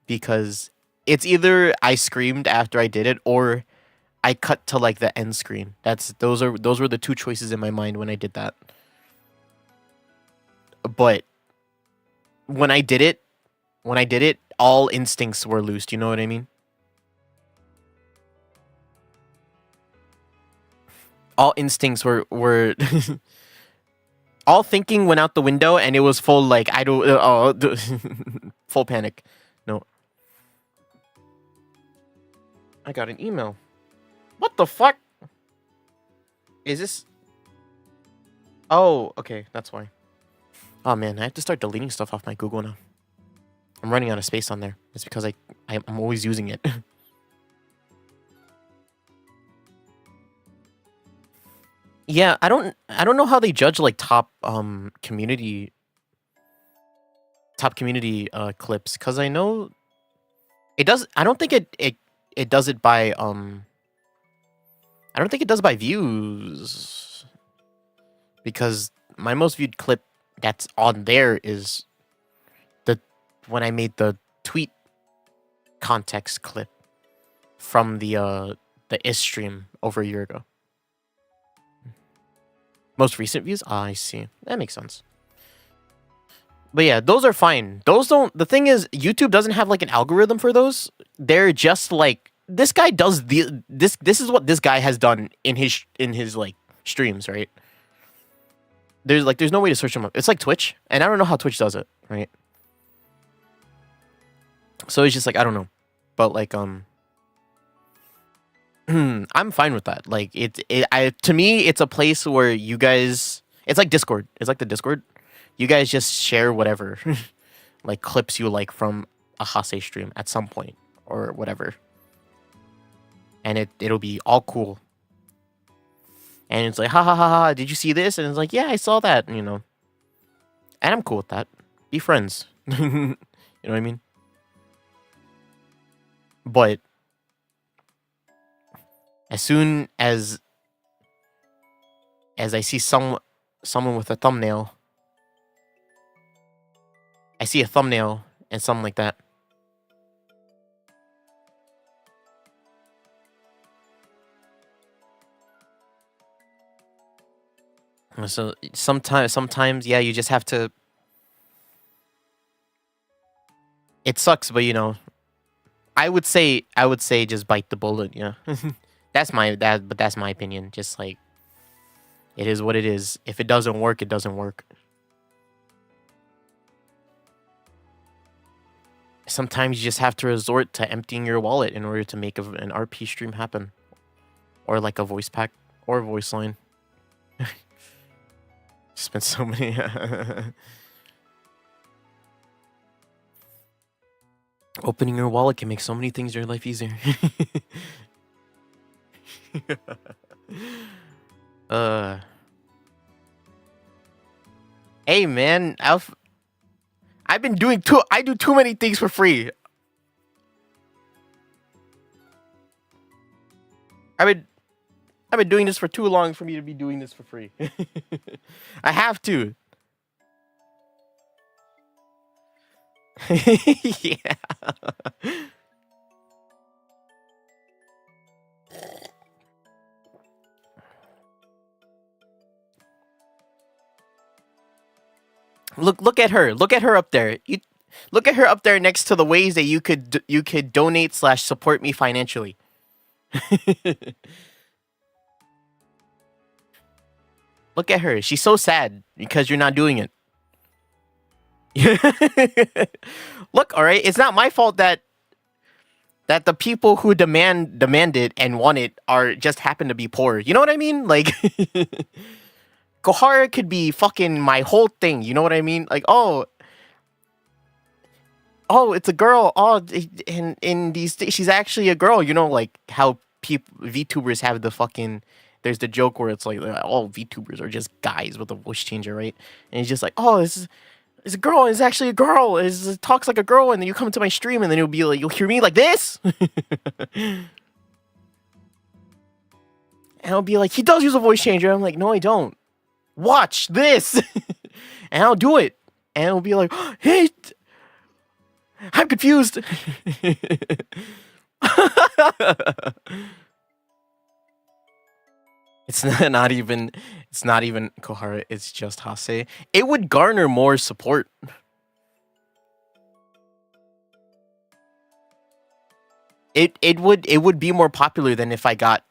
because it's either I screamed after I did it or I cut to like the end screen. Those were the 2 choices in my mind when I did that. But when I did it, all instincts were loosed. You know what I mean? All instincts were all thinking went out the window, and it was full like I don't full panic. No, I got an email. What the fuck? Is this? Oh, okay, that's why. Oh man, I have to start deleting stuff off my Google now. I'm running out of space on there. It's because I'm always using it. Yeah, I don't know how they judge like top community clips cuz I know it does I don't think it does it by I don't think it does by views because my most viewed clip that's on there is when I made the tweet context clip from the is stream over a year ago. Most recent views? Ah, I see. That makes sense. But yeah, those are fine. Those don't. The thing is, YouTube doesn't have like an algorithm for those. They're just like this guy does this. This is what this guy has done in his like streams, right? There's no way to search him up. It's like Twitch, and I don't know how Twitch does it, right? So it's just like I don't know, but like I'm fine with that. Like to me, it's a place where you guys. It's like Discord. It's like the Discord. You guys just share whatever, like clips you like from a Hase stream at some point or whatever, and it'll be all cool. And it's like, ha ha ha ha, did you see this? And it's like, yeah, I saw that, you know. And I'm cool with that. Be friends. You know what I mean? But as soon as I see someone with a thumbnail, I see a thumbnail and something like that, so sometimes, yeah, you just have to. It sucks, but you know, I would say just bite the bullet. Yeah, that's my opinion. Just like, it is what it is. If it doesn't work, it doesn't work. Sometimes you just have to resort to emptying your wallet in order to make an RP stream happen, or like a voice pack or a voice line. Spent so many. Opening your wallet can make so many things in your life easier. Hey man, I've been doing I do too many things for free. I've been doing this for too long for me to be doing this for free. I have to. Yeah. Look at her. Look at her up there. Look at her up there next to the ways that you could donate / support me financially. Look at her. She's so sad because you're not doing it. Look, all right. It's not my fault that the people who demand it and want it are just happen to be poor. You know what I mean? Like, Kohara could be fucking my whole thing. You know what I mean? Like, oh, it's a girl. Oh, in these she's actually a girl. You know, like how VTubers have the fucking. There's the joke where it's like, all VTubers are just guys with a voice changer, right? And he's just like, oh, it's a girl. It's actually a girl. It talks like a girl, and then you come to my stream, and then you'll be like, you'll hear me like this, and I'll be like, he does use a voice changer. I'm like, no, I don't. Watch this, and I'll do it, and it'll be like, hey, I'm confused. It's not even Kohara, it's just Hase. It would garner more support. It would be more popular than if I got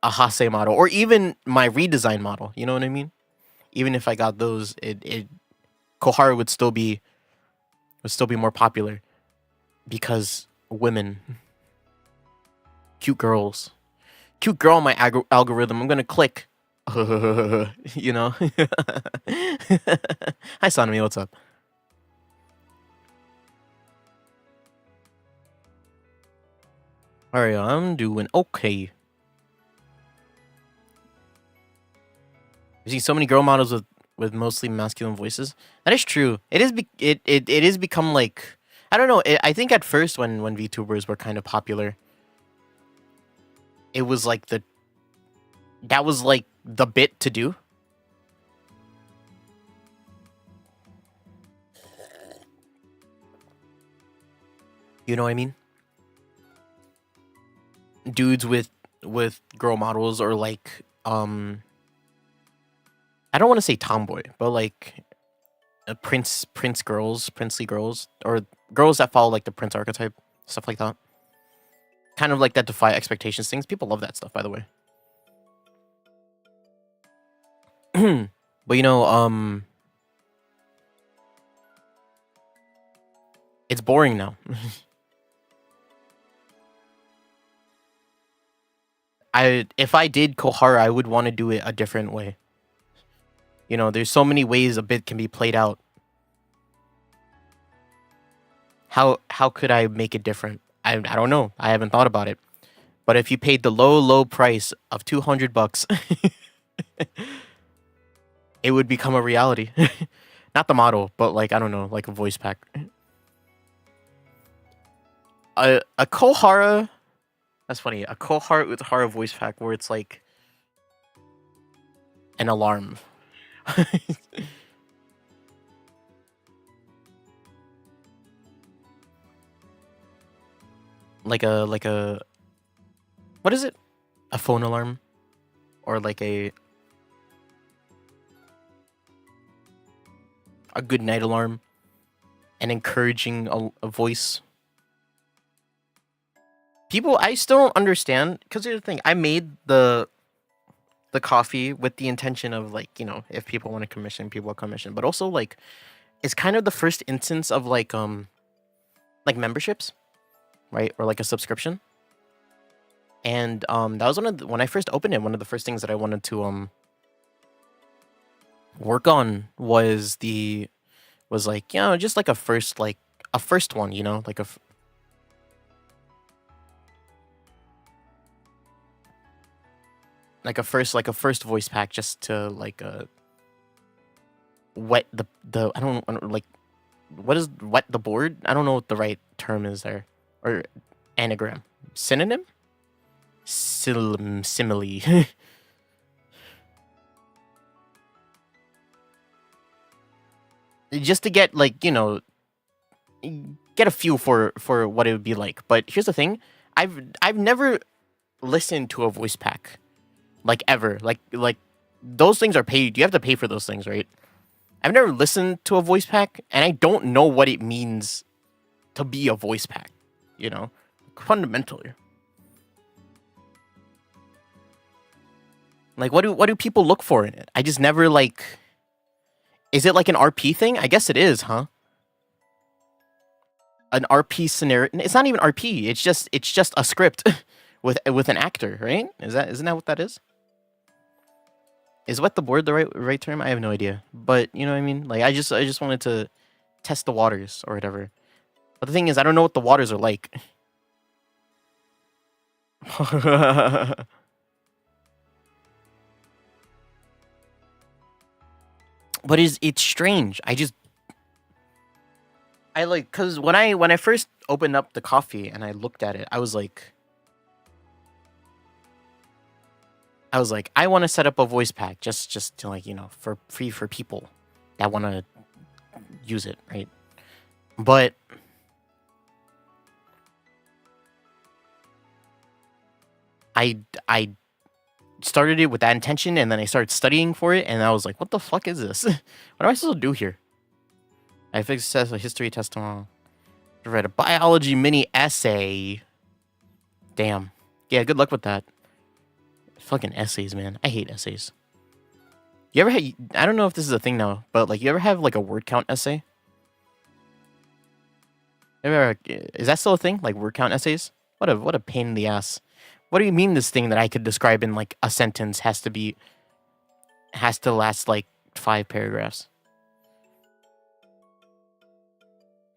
a Hase model or even my redesign model. You know what I mean? Even if I got those, Kohara would still be more popular because women, cute girls. Cute girl on my algorithm. I'm gonna click. You know. Hi, Sanami. What's up? All right, I'm doing okay. I've seen so many girl models with mostly masculine voices. That is true. It is become like, I don't know. I think at first when VTubers were kind of popular, it was like that was like the bit to do. You know what I mean? Dudes with girl models, or like I don't want to say tomboy, but like princely girls, or girls that follow like the prince archetype, stuff like that. Kind of like that defy expectations things. People love that stuff, by the way. But you know, it's boring now. If I did Kohara, I would want to do it a different way. You know, there's so many ways a bit can be played out. How could I make it different? I don't know. I haven't thought about it. But if you paid the low price of $200, it would become a reality. Not the model, but like, I don't know, like a voice pack. A Kohara, that's funny. A Kohara Utahara voice pack where it's like an alarm. like a what is it? A phone alarm, or like a good night alarm, an encouraging a voice. People, I still don't understand, because here's the thing: I made the coffee with the intention of, like, you know, if people want to commission, people will commission, but also like it's kind of the first instance of like memberships, right, or like a subscription. And that was when I first opened it, one of the first things that I wanted to work on was like, you know, just like a first one, you know, like a first voice pack, just to like wet the I don't like, what is wet the board? I don't know what the right term is there, or anagram, synonym, simile. Just to get, like, you know, get a feel for what it would be like. But here's the thing: I've never listened to a voice pack, like, ever. Like those things are paid. You have to pay for those things, right? I've never listened to a voice pack, and I don't know what it means to be a voice pack, you know, fundamentally. Like, what do people look for in it? I just never, like, is it like an RP thing? I guess it is, huh? An RP scenario. It's not even RP. It's just a script with an actor, right? Isn't that what that is? Is wet the board the right term? I have no idea. But you know what I mean? Like, I just wanted to test the waters or whatever. But the thing is, I don't know what the waters are like. But it's strange. I like, cause when I first opened up the coffee and I looked at it, I was like, I want to set up a voice pack just to, like, you know, for free for people that want to use it, right? But I started it with that intention, and then I started studying for it, and I was like, what the fuck is this? What am I supposed to do here? I fixed a history test tomorrow. I read a biology mini essay. Damn. Yeah, good luck with that. Fucking essays, man. I hate essays. You ever had, I don't know if this is a thing now, but like, you ever have like a word count essay? Is that still a thing? Like, word count essays? What a pain in the ass. What do you mean this thing that I could describe in like a sentence has to last like 5 paragraphs?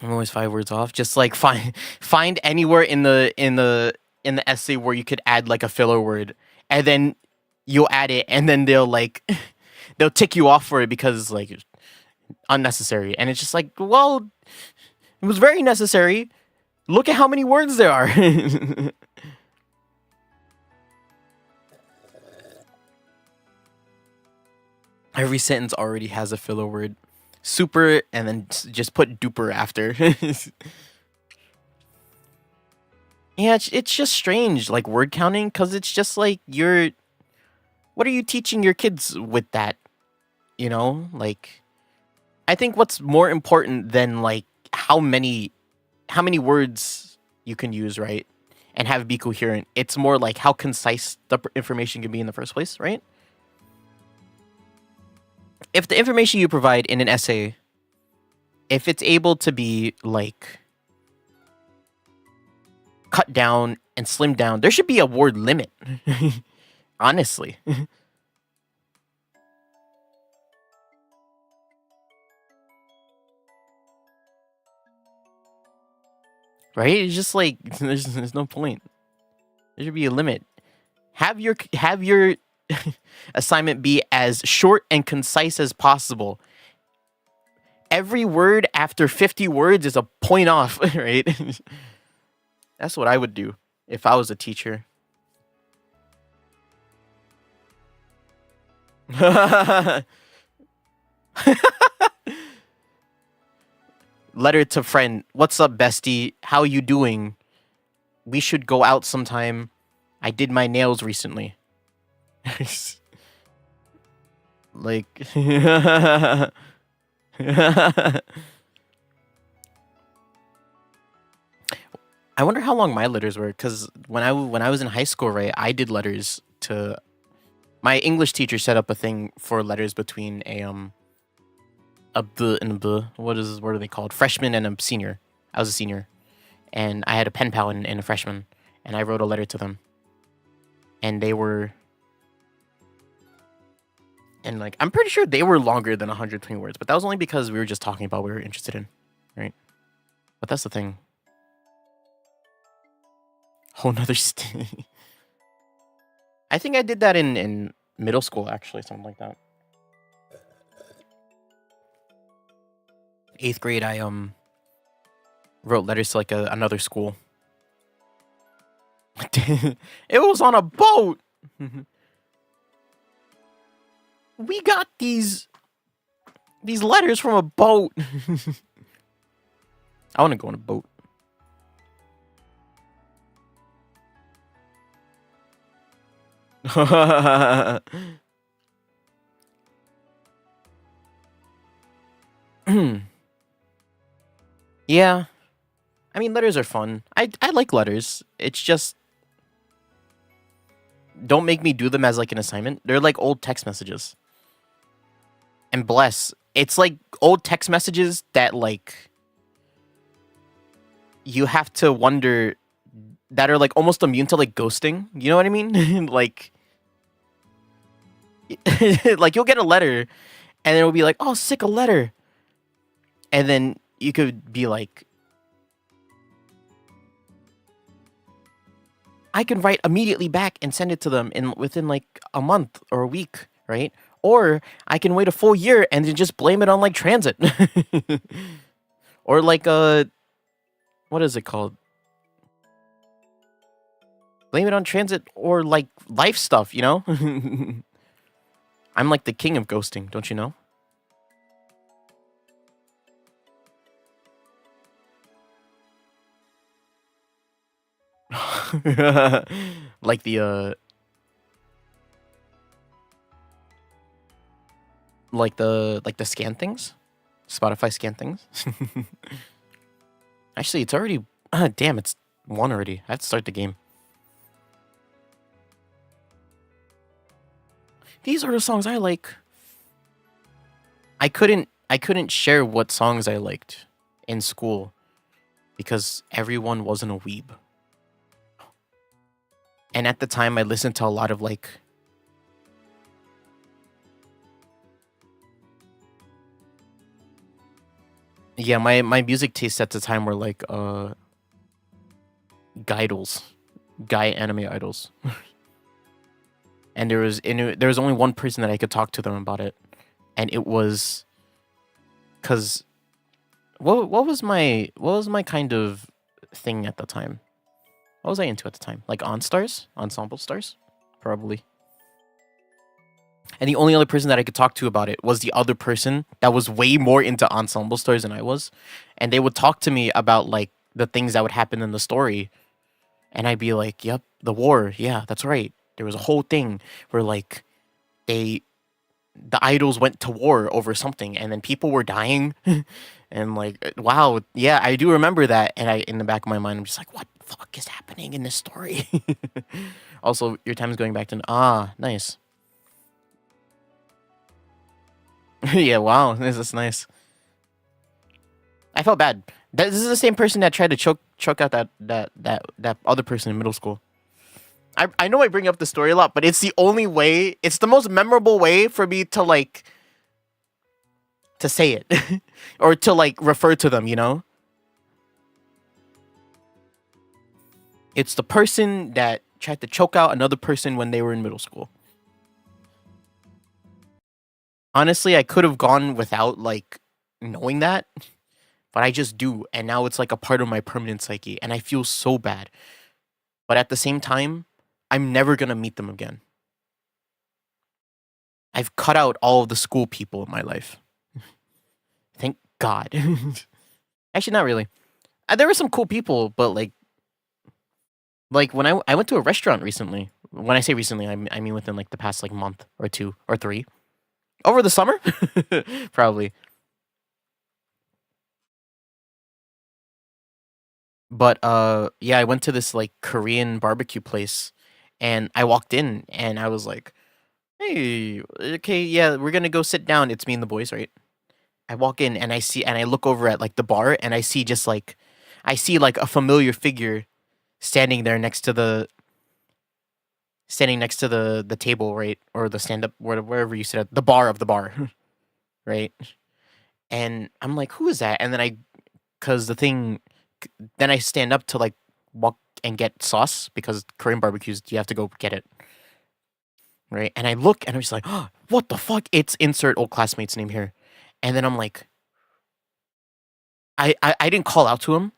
I'm always 5 words off. Just like find anywhere in the essay where you could add like a filler word, and then you'll add it, and then they'll tick you off for it because like it's unnecessary. And it's just like, well, it was very necessary. Look at how many words there are. Every sentence already has a filler word. Super, and then just put duper after. Yeah, it's just strange, like, word counting, because it's just like, what are you teaching your kids with that? You know, like, I think what's more important than like how many words you can use, right, and have it be coherent, it's more like how concise the information can be in the first place, right? If the information you provide in an essay, if it's able to be like cut down and slimmed down, there should be a word limit. Honestly. right? It's just like there's no point. There should be a limit. Have your assignment be as short and concise as possible. Every word after 50 words is a point off, right? That's what I would do if I was a teacher. Letter to friend. What's up, bestie? How you doing? We should go out sometime. I did my nails recently. Like I wonder how long my letters were, because when I was in high school, right, I did letters to my English teacher. Set up a thing for letters between what are they called? Freshman and a senior. I was a senior, and I had a pen pal and a freshman, and I wrote a letter to them, and they were, and like I'm pretty sure they were longer than 120 words, but that was only because we were just talking about what we were interested in, right? But that's the thing. Whole nother I think I did that in middle school, actually, something like that. 8th grade, I wrote letters to like another school. It was on a boat. We got these letters from a boat. I want to go on a boat. Yeah. I mean, letters are fun. I like letters. It's just, don't make me do them as like an assignment. They're like old text messages. And bless, it's like old text messages that like you have to wonder, that are like almost immune to like ghosting. You know what I mean? Like like you'll get a letter and it'll be like, oh, sick, a letter. And then you could be like, I can write immediately back and send it to them within like a month or a week, right? Or I can wait a full year and then just blame it on like transit. Or like what is it called? Blame it on transit or like life stuff, you know? I'm like the king of ghosting, don't you know? Like the scan things, Spotify scan things. Actually, it's already damn, it's 1 already. I have to start the game. These are the songs I like. I couldn't share what songs I liked in school because everyone wasn't a weeb. And at the time, I listened to a lot of like, yeah, my music tastes at the time were like guidles, guy anime idols. And there was only one person that I could talk to them about it, and it was because what was my kind of thing at the time? What was I into at the time? Like ensemble stars, probably. And the only other person that I could talk to about it was the other person that was way more into ensemble stars than I was, and they would talk to me about like the things that would happen in the story, and I'd be like, "Yep, the war. Yeah, that's right. There was a whole thing where like the idols went to war over something, and then people were dying." And like, wow, yeah, I do remember that. And in the back of my mind, I'm just like, what the fuck is happening in this story? Also, your time is going back to nice. Yeah, wow, this is nice. I felt bad. This is the same person that tried to choke out that other person in middle school. I know I bring up the story a lot, but it's the only way. It's the most memorable way for me to like to say it or to like refer to them. You know. It's the person that tried to choke out another person when they were in middle school. Honestly, I could have gone without like knowing that, but I just do, and now it's like a part of my permanent psyche, and I feel so bad. But at the same time, I'm never gonna meet them again. I've cut out all of the school people in my life. Thank God. Actually, not really. There were some cool people, but like when I went to a restaurant recently. When I say recently, I mean within like the past like month or 2 or 3. Over the summer? Probably. But yeah, I went to this like Korean barbecue place and I walked in and I was like, "Hey, okay, yeah, we're going to go sit down. It's me and the boys, right?" I walk in and I look over at like the bar and I see just like I see like a familiar figure standing there next to the the table, right? Or the stand up wherever you sit at the bar of the bar, right? And I'm like, "Who is that?" And then cuz the thing then I stand up to like walk and get sauce because Korean barbecues you have to go get it, right? And I look and I'm just like, "Oh, what the fuck? It's insert old classmate's name here." And then I'm like I didn't call out to him,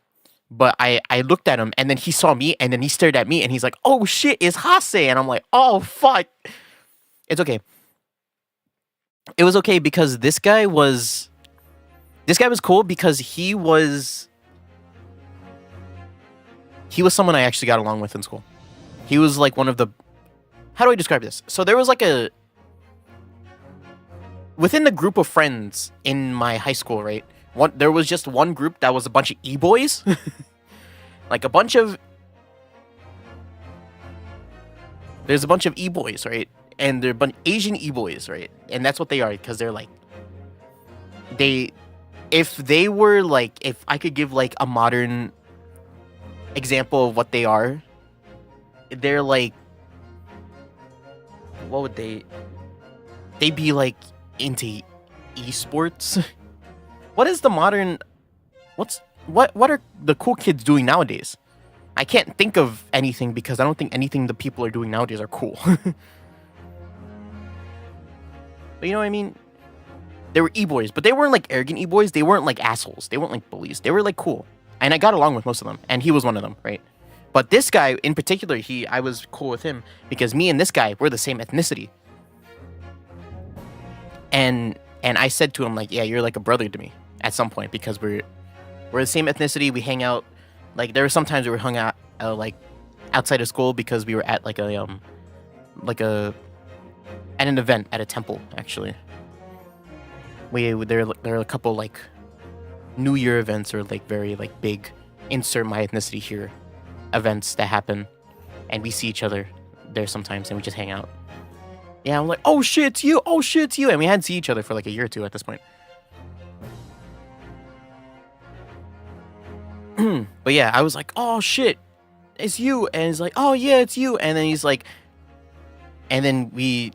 but I looked at him and then he saw me and then he stared at me and he's like, "Oh shit, it's Hase." And I'm like, "Oh fuck." It's okay. It was okay because this guy was cool because he was someone I actually got along with in school. He was like one of the how do I describe this? So there was like within the group of friends in my high school, right? There was just one group that was a bunch of e-boys. Like there's a bunch of e-boys, right? And they're a bunch Asian e-boys, right? And that's what they are because they're like if I could give like a modern example of what they are, they're like what would they'd be like into esports. What is the modern what are the cool kids doing nowadays? I can't think of anything because I don't think anything the people are doing nowadays are cool. But you know what I mean? They were e-boys, but they weren't like arrogant e-boys. They weren't like assholes. They weren't like bullies. They were like cool. And I got along with most of them, and he was one of them, right? But this guy in particular, I was cool with him because me and this guy were the same ethnicity. And I said to him like, "Yeah, you're like a brother to me at some point because we're the same ethnicity. We hang out. Like there were some times we were hung out like outside of school because we were at like at an event at a temple actually. There are a couple like New Year events or like very like big insert my ethnicity here events that happen, and we see each other there sometimes and we just hang out. Yeah, I'm like, "Oh shit, it's you! Oh shit, it's you!" And we hadn't seen each other for like a year or 2 at this point. But yeah, I was like, "Oh shit, it's you!" And he's like, "Oh yeah, it's you!" And then he's like, and then we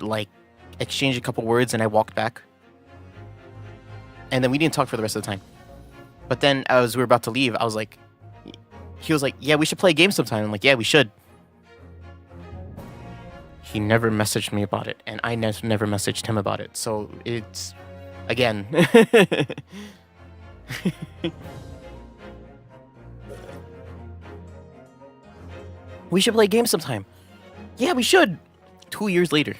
like exchanged a couple words, and I walked back, and then we didn't talk for the rest of the time. But then as we were about to leave, he was like, "Yeah, we should play a game sometime." I'm like, "Yeah, we should." He never messaged me about it, and I never messaged him about it. So it's again. We should play games sometime. Yeah, we should. 2 years later.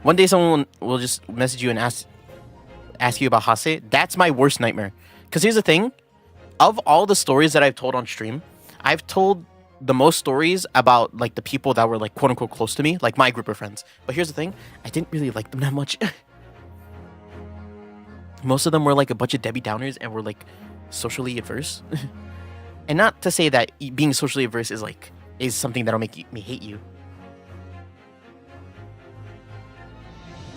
One day someone will just message you and ask you about Hase. That's my worst nightmare. Because here's the thing. Of all the stories that I've told on stream, I've told the most stories about like the people that were like quote unquote close to me, like my group of friends. But here's the thing. I didn't really like them that much. Most of them were like a bunch of Debbie Downers and were like socially adverse. And not to say that being socially adverse is something that'll make me hate you.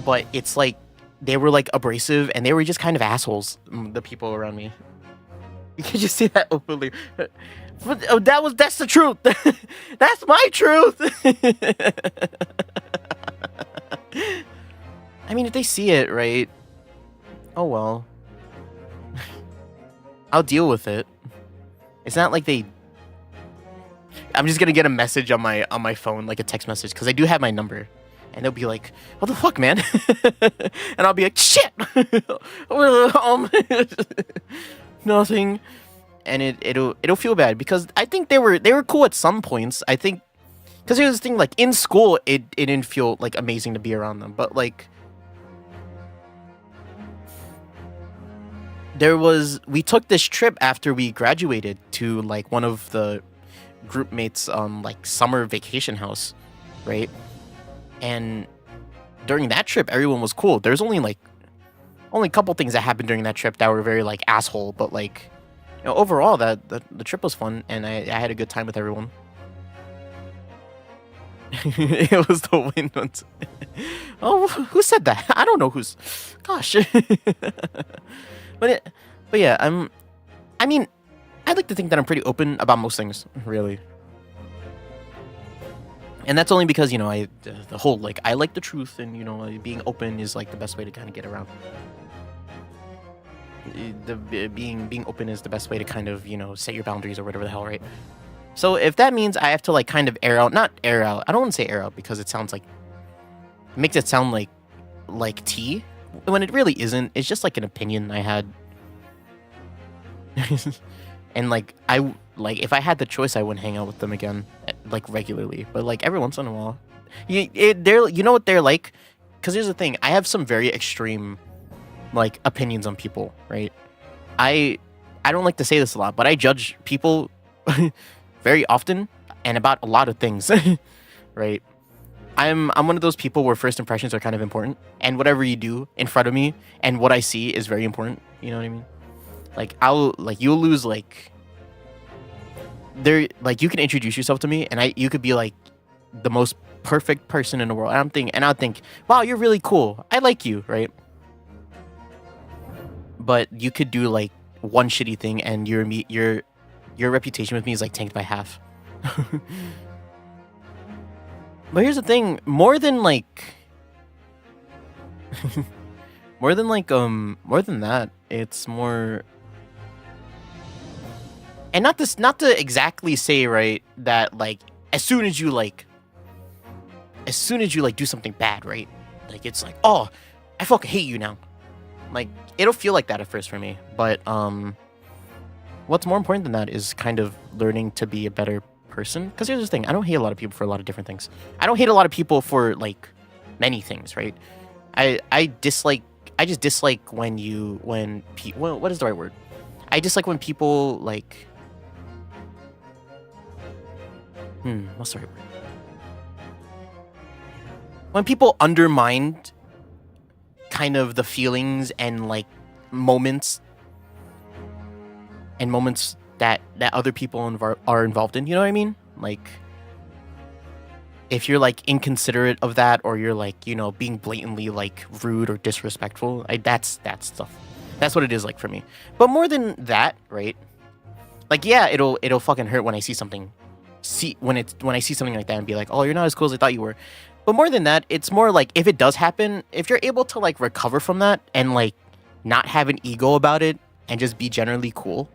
But it's like they were like abrasive and they were just kind of assholes, the people around me. You can just say that openly. But that's the truth. That's my truth. I mean, if they see it, right? Oh well. I'll deal with it. It's not like they I'm just gonna get a message on my phone, like a text message, because I do have my number, and they'll be like, "What the fuck, man?" And I'll be like, "Shit, nothing," and it'll feel bad because I think they were cool at some points. I think because here's the thing, like in school, it didn't feel like amazing to be around them, but like we took this trip after we graduated to like one of the group mates like summer vacation house, right? And during that trip everyone was cool. There's only a couple things that happened during that trip that were very like asshole, but like, you know, overall that the trip was fun and I had a good time with everyone. It was the wind ones. Oh, who said that? I don't know who's. Gosh. But yeah, I mean, I like to think that I'm pretty open about most things, really. And that's only because, you know, the whole like I like the truth, and you know, being open is like the best way to kind of get around. Being open is the best way to kind of, you know, set your boundaries or whatever the hell, right? So if that means I have to like kind of not air out. I don't want to say air out because it sounds like it makes it sound like tea when it really isn't. It's just like an opinion I had. And like if I had the choice, I wouldn't hang out with them again like regularly, but like every once in a while. You know what they're like? Because here's the thing, I have some very extreme like opinions on people, right? I don't like to say this a lot, but I judge people very often and about a lot of things. Right? I'm one of those people where first impressions are kind of important, and whatever you do in front of me and what I see is very important. You know what I mean? Like you'll lose like you can introduce yourself to me and you could be like the most perfect person in the world. And I'll think, wow, you're really cool. I like you, right? But you could do like one shitty thing and your reputation with me is like tanked by half. But here's the thing, more than that, it's more. And not to exactly say, right, that like as soon as you do something bad, right, like it's like, oh, I fucking hate you now. Like it'll feel like that at first for me, but what's more important than that is kind of learning to be a better person. Because here's the thing, I don't hate a lot of people for a lot of different things. I don't hate a lot of people for like many things, right? I just dislike when what is the right word? I dislike when people like what's the right word? When people undermine kind of the feelings and like moments that other people are involved in, you know what I mean? Like if you're like inconsiderate of that, or you're like, you know, being blatantly like rude or disrespectful, that's stuff. That's what it is like for me. But more than that, right? Like yeah, it'll fucking hurt when I see something when I see something like that and be like, oh, you're not as cool as I thought you were. But more than that, it's more like if it does happen, if you're able to like recover from that and like not have an ego about it and just be generally cool,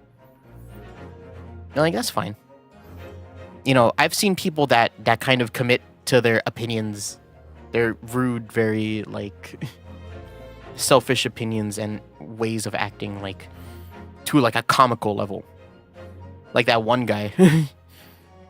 you're like, that's fine. You know, I've seen people that kind of commit to their opinions, their rude, very like selfish opinions and ways of acting, like to like a comical level. Like that one guy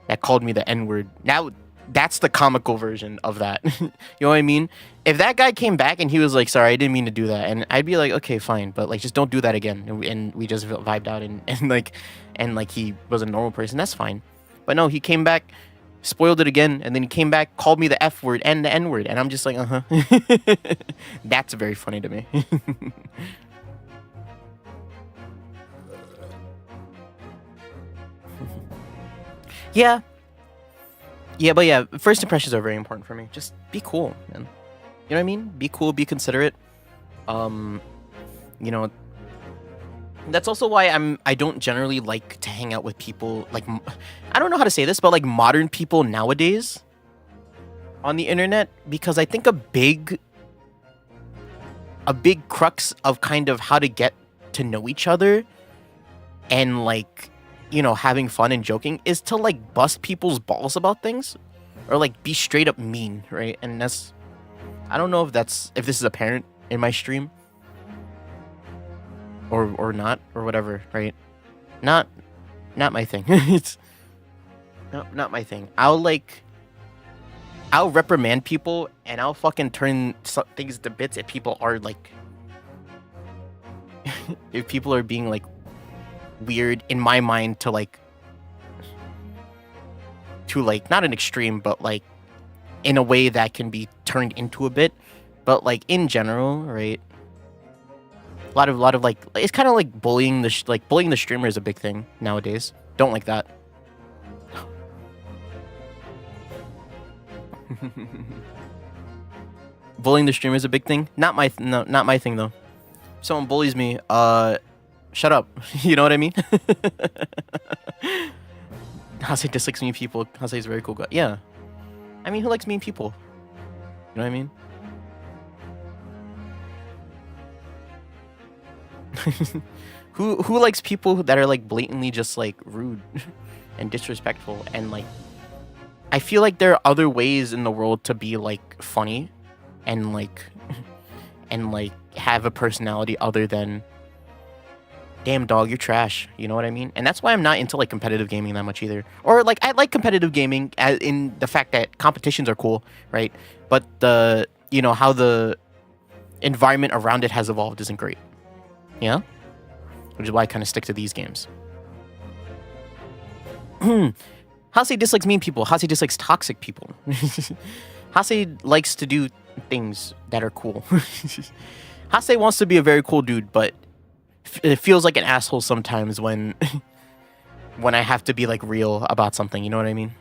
that called me the N-word. Now that's the comical version of that. You know what I mean? If that guy came back and he was like, sorry, I didn't mean to do that, and I'd be like, okay, fine, but like just don't do that again. And we just vibed out and like he was a normal person, that's fine. But no, he came back, spoiled it again, and then he came back, called me the F word and the N word, and I'm just like, That's very funny to me. Yeah, but yeah, first impressions are very important for me. Just be cool, man. You know what I mean? Be cool, be considerate. You know, that's also why I don't generally like to hang out with people like, I don't know how to say this, but like modern people nowadays on the internet, because I think a big crux of kind of how to get to know each other and like you know, having fun and joking is to like bust people's balls about things or like be straight up mean, right? And that's, I don't know if this is apparent in my stream or not or whatever, right? Not my thing. It's not my thing. I'll reprimand people and I'll fucking turn things to bits if people are like if people are being like weird in my mind to like not an extreme, but like in a way that can be turned into a bit. But like in general, right? A lot of like, it's kind of like bullying bullying the streamer is a big thing nowadays. Don't like that. Bullying the streamer is a big thing. Not my thing though. If someone bullies me, shut up. You know what I mean? Hase dislikes mean people. Hase is a very cool guy. Yeah. I mean, who likes mean people? You know what I mean? Who likes people that are like blatantly just like rude and disrespectful and like, I feel like there are other ways in the world to be like funny and like have a personality other than damn dog, you're trash. You know what I mean? And that's why I'm not into like competitive gaming that much either. Or like I like competitive gaming in the fact that competitions are cool, right? But the, you know, how the environment around it has evolved isn't great. Yeah? Which is why I kind of stick to these games. Hase dislikes mean people. Hase dislikes toxic people. Hase likes to do things that are cool. Hase wants to be a very cool dude, but it feels like an asshole sometimes when when I have to be like real about something, you know what I mean?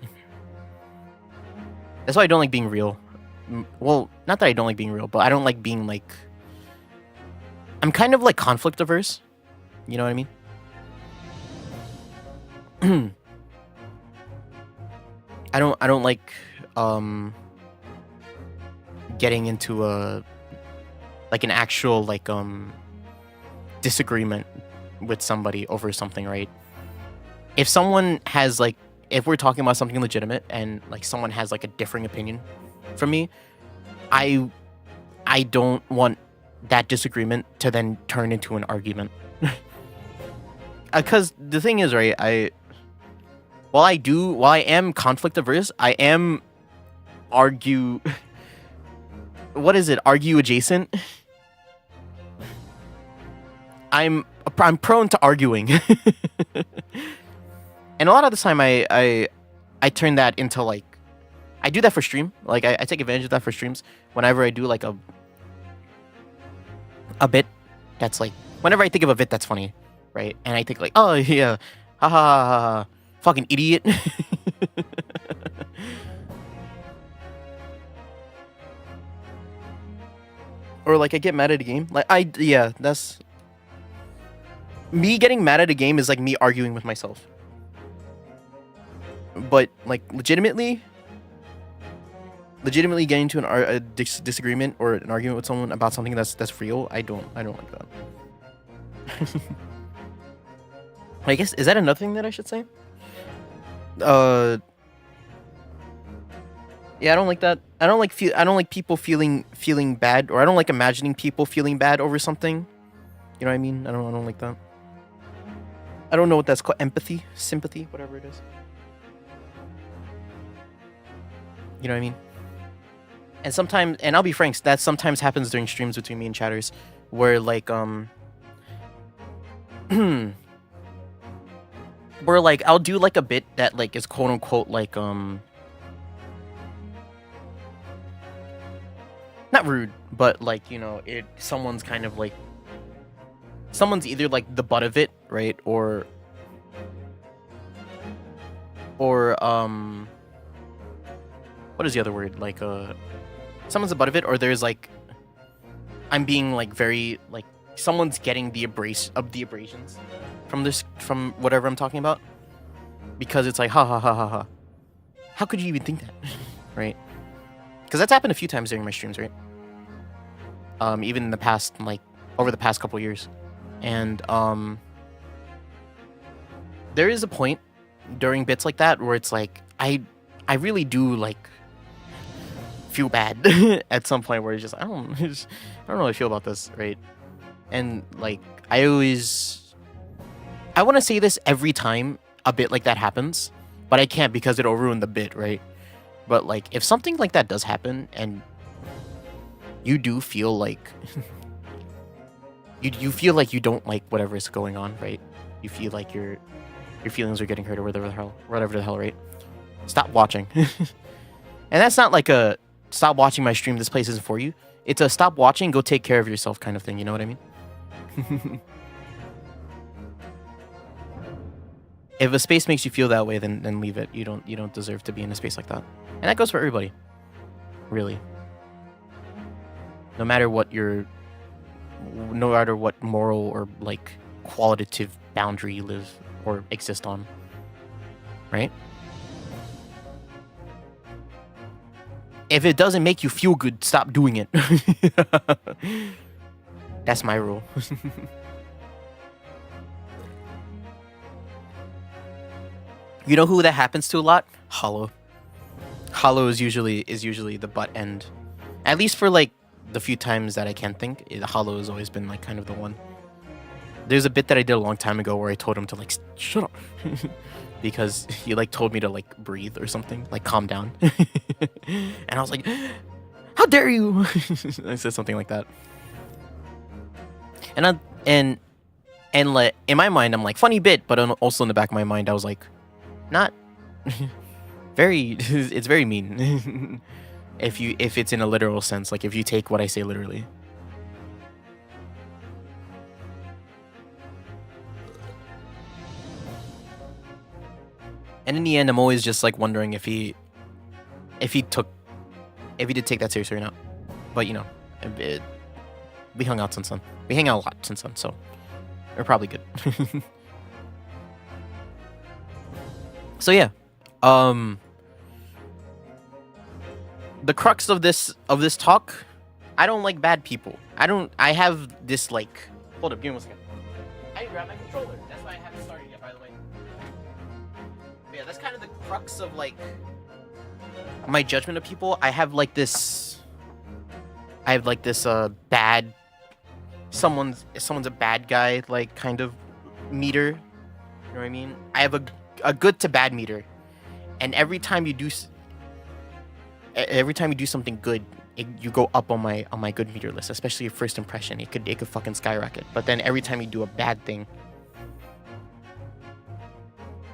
That's why I don't like being real. Well, not that I don't like being real, but I don't like being like, I'm kind of like conflict averse. You know what I mean? I don't like getting into an actual like disagreement with somebody over something, right? If someone has like, if we're talking about something legitimate and like someone has like a differing opinion from me, I don't want that disagreement to then turn into an argument. Because the thing is, right, while I am conflict averse, I am argue adjacent. I'm prone to arguing. And a lot of the time I turn that into like, I do that for stream. Like I take advantage of that for streams whenever I do like a bit that's like, whenever I think of a bit that's funny, right? And I think like, oh yeah, ha ha ha ha, fucking idiot. Or like I get mad at a game. Like that's me getting mad at a game is like me arguing with myself. But like legitimately getting into a disagreement or an argument with someone about something that's real, I don't like that. I guess, is that another thing that I should say? Yeah, I don't like that. I don't like people feeling bad, or I don't like imagining people feeling bad over something. You know what I mean? I don't like that. I don't know what that's called. Empathy, sympathy, whatever it is. You know what I mean? And sometimes, and I'll be frank, that sometimes happens during streams between me and chatters, where like where like I'll do like a bit that like is quote unquote like not rude, but like, you know, someone's kind of like, someone's either like the butt of it, right? Or what is the other word? Like someone's the butt of it, or there's like, I'm being like very like, someone's getting the abrasions from whatever I'm talking about, because it's like, ha ha ha ha ha, how could you even think that? Right? Because that's happened a few times during my streams, right? Even in the past, like over the past couple years. And there is a point during bits like that where it's like I really do like feel bad at some point where it's just I don't know how I feel about this, right? And like I want to say this every time a bit like that happens, but I can't because it'll ruin the bit, right? But like if something like that does happen and you do feel like you feel like you don't like whatever is going on, right? You feel like your feelings are getting hurt or whatever the hell, right? Stop watching. And that's not like a stop watching my stream, this place isn't for you. It's a stop watching, go take care of yourself kind of thing, you know what I mean? If a space makes you feel that way, then leave it. You don't deserve to be in a space like that. And that goes for everybody. Really. No matter what moral or like qualitative boundary you live or exist on. Right? If it doesn't make you feel good, stop doing it. That's my rule. You know who that happens to a lot? Hollow. Hollow is usually the butt end. At least for like the few times that I can think, Hollow has always been like kind of the one. There's a bit that I did a long time ago where I told him to like shut up. Because he like told me to like breathe or something, like calm down. And I was like, how dare you? I said something like that. And like in my mind I'm like funny bit, but also in the back of my mind I was like not very it's very mean. if it's in a literal sense, like if you take what I say literally. And in the end, I'm always just like wondering if he did take that seriously or not. But you know, we hung out since then. We hang out a lot since then, so we're probably good. So yeah, the crux of this talk, I don't like bad people. I have this like. Hold up, give me 1 second. I didn't grab my controller. That's why I haven't started yet, by the way. But yeah, that's kind of the crux of like my judgment of people. I have like this bad. Someone's a bad guy, like kind of meter. You know what I mean? I have a good to bad meter, and every time you do something good, you go up on my good meter list, especially your first impression. It could fucking skyrocket. But then every time you do a bad thing,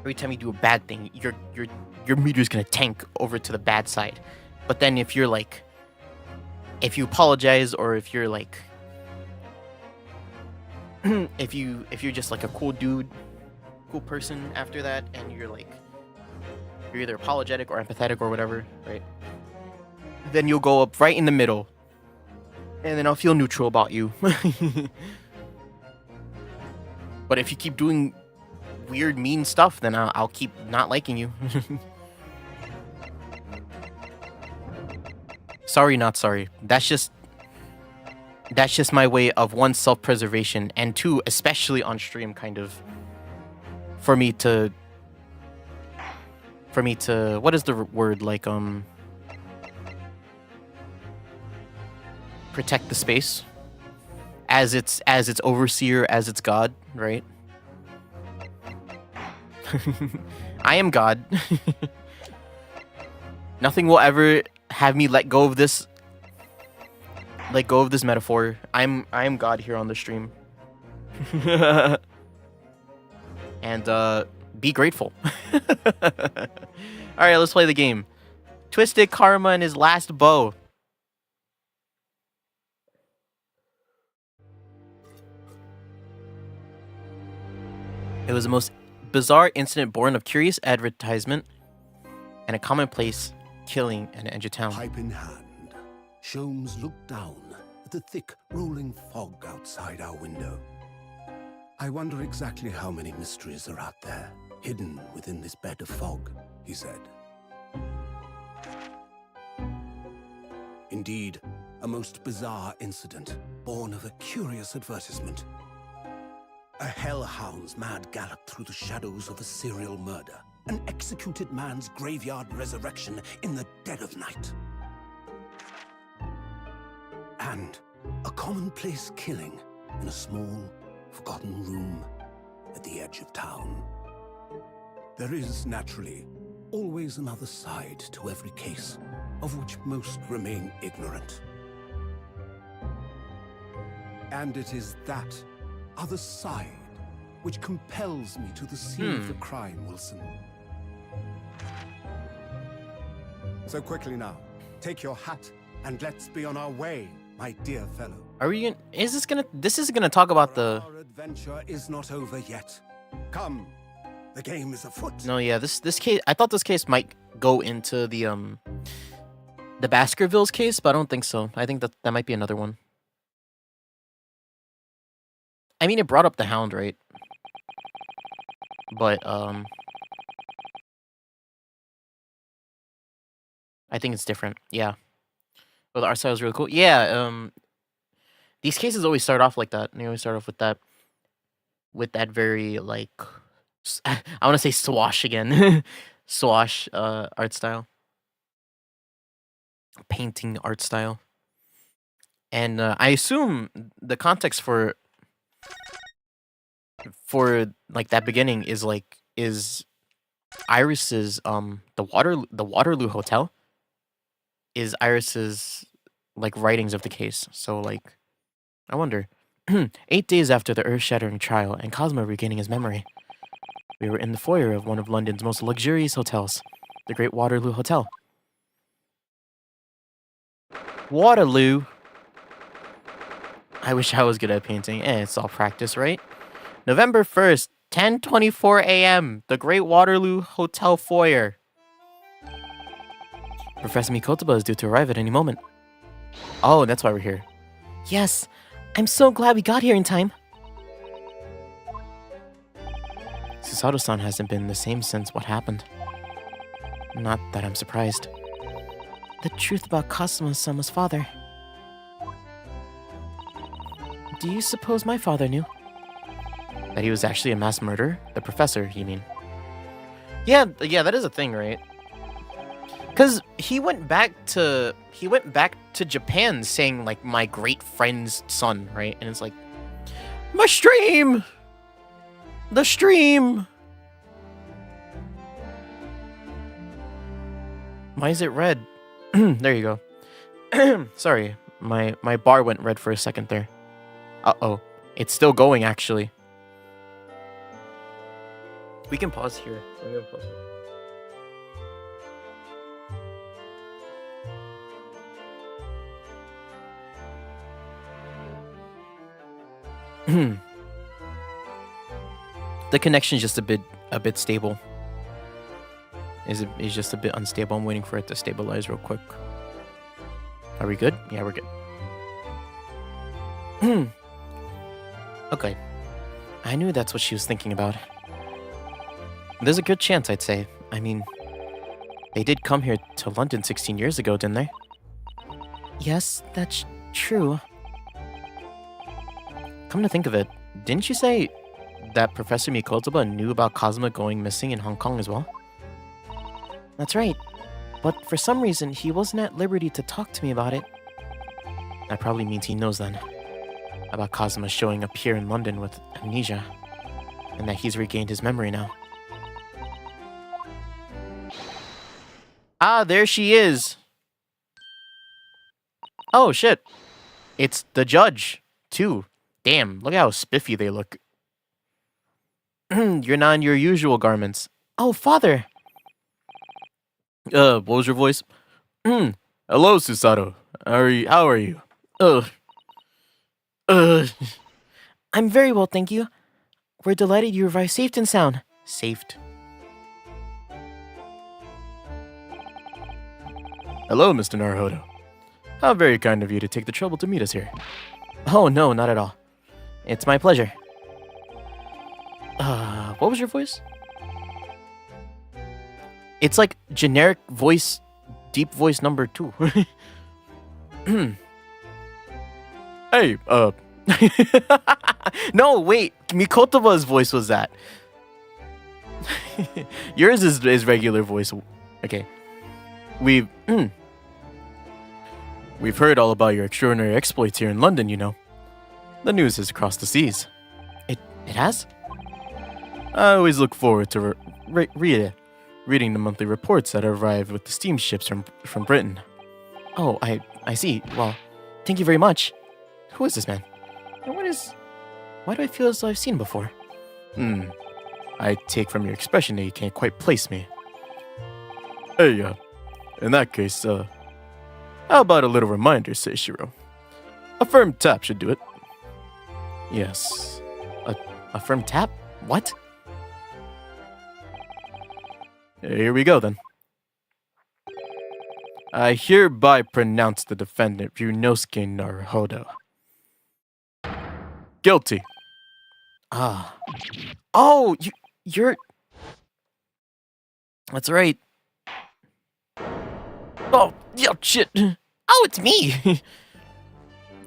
your meter's gonna tank over to the bad side. But then if you apologize, or if you're like if you're just like a cool dude, cool person after that, and you're either apologetic or empathetic or whatever, right? Then you'll go up right in the middle, and then I'll feel neutral about you. But if you keep doing weird, mean stuff, then I'll keep not liking you. Sorry, not sorry. That's just my way of, one, self-preservation, and two, especially on stream, kind of for me to what is the word, like protect the space as its overseer, as its god, right? I am God. Nothing will ever have me let go of this metaphor. I am God here on the stream. And be grateful. Alright, let's play the game. Twisted Karma and his last bow. It was the most bizarre incident born of curious advertisement and a commonplace killing in an edge of town. Pipe in hand, Sholmes looked down at the thick, rolling fog outside our window. I wonder exactly how many mysteries are out there, hidden within this bed of fog, he said. Indeed, a most bizarre incident, born of a curious advertisement. A hellhound's mad gallop through the shadows of a serial murder. An executed man's graveyard resurrection in the dead of night. And a commonplace killing in a small, forgotten room at the edge of town. There is, naturally, always another side to every case, of which most remain ignorant. And it is that other side which compels me to the scene of the crime, Wilson. So quickly now, take your hat and let's be on our way, my dear fellow. Are we gonna... This is gonna talk about the... Our adventure is not over yet. Come, the game is afoot. No, yeah, this case... I thought this case might go into the Baskervilles case, but I don't think so. I think that might be another one. I mean, it brought up the Hound, right? But, I think it's different. Yeah. Well, the art style is really cool. Yeah, these cases always start off like that. They always start off with that very, like, I want to say swash again. Swash, art style. Painting art style. And, I assume the context for like that beginning is Iris's the Waterloo Hotel is Iris's like writings of the case. So like I wonder 8 days after the earth-shattering trial and Cosmo regaining his memory, we were in the foyer of one of London's most luxurious hotels, the Great Waterloo Hotel. Waterloo. I wish I was good at painting. It's all practice, right? November 1st, 10:24 a.m., the Great Waterloo Hotel foyer. Professor Mikotoba is due to arrive at any moment. Oh, that's why we're here. Yes, I'm so glad we got here in time. Susato-san hasn't been the same since what happened. Not that I'm surprised. The truth about Cosmo-sama's father. Do you suppose my father knew? That he was actually a mass murderer? The professor, you mean? Yeah, that is a thing, right? Because he went back to Japan saying like my great friend's son, right? And it's like, my stream, the stream. Why is it red? There you go. Sorry, my bar went red for a second there. Uh-oh, it's still going actually. We can pause here. I'm gonna pause here. The connection's just a bit stable. Is just a bit unstable. I'm waiting for it to stabilize real quick. Are we good? Yeah, we're good. Okay. I knew that's what she was thinking about. There's a good chance, I'd say. I mean, they did come here to London 16 years ago, didn't they? Yes, that's true. Come to think of it, didn't you say that Professor Mikotoba knew about Cosmo going missing in Hong Kong as well? That's right. But for some reason, he wasn't at liberty to talk to me about it. That probably means he knows then. About Cosmo showing up here in London with amnesia. And that he's regained his memory now. Ah, there she is. Oh, shit. It's the judge, too. Damn, look how spiffy they look. You're not in your usual garments. Oh, father. What was your voice? Hello, Susato. How are you? I'm very well, thank you. We're delighted you arrived safe and sound. Saved. Hello, Mr. Naruhodo. How very kind of you to take the trouble to meet us here. Oh, no, not at all. It's my pleasure. What was your voice? It's like generic voice, deep voice number 2. Hey, No, wait. Mikotoba's voice was that. Yours is regular voice. Okay. We've heard all about your extraordinary exploits here in London, you know. The news has crossed the seas. It has? I always look forward to reading the monthly reports that arrive with the steamships from Britain. Oh, I see. Well, thank you very much. Who is this man? And why do I feel as though I've seen him before? I take from your expression that you can't quite place me. Hey, in that case, how about a little reminder, Seishiro? A firm tap should do it. Yes. A firm tap? What? Here we go, then. I hereby pronounce the defendant, Ryunosuke Naruhodo, guilty. Oh, you're... That's right. Oh, yeah, shit. Oh, it's me.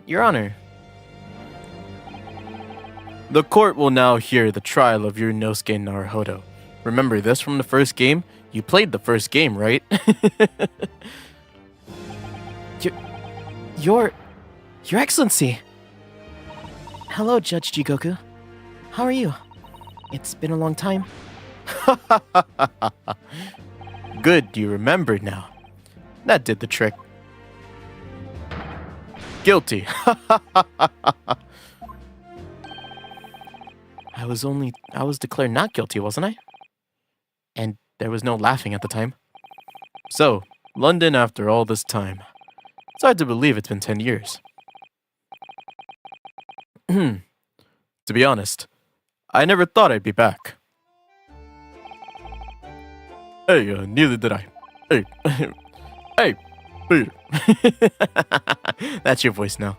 Your Honor. The court will now hear the trial of Ryunosuke Naruhodo. Remember this from the first game? You played the first game, right? Your Excellency. Hello, Judge Jigoku. How are you? It's been a long time. Good, you remembered now. That did the trick. Guilty. I was declared not guilty, wasn't I? And there was no laughing at the time. So, London after all this time. It's hard to believe it's been 10 years. To be honest, I never thought I'd be back. Hey, neither did I. Hey, hey, Peter. That's your voice now.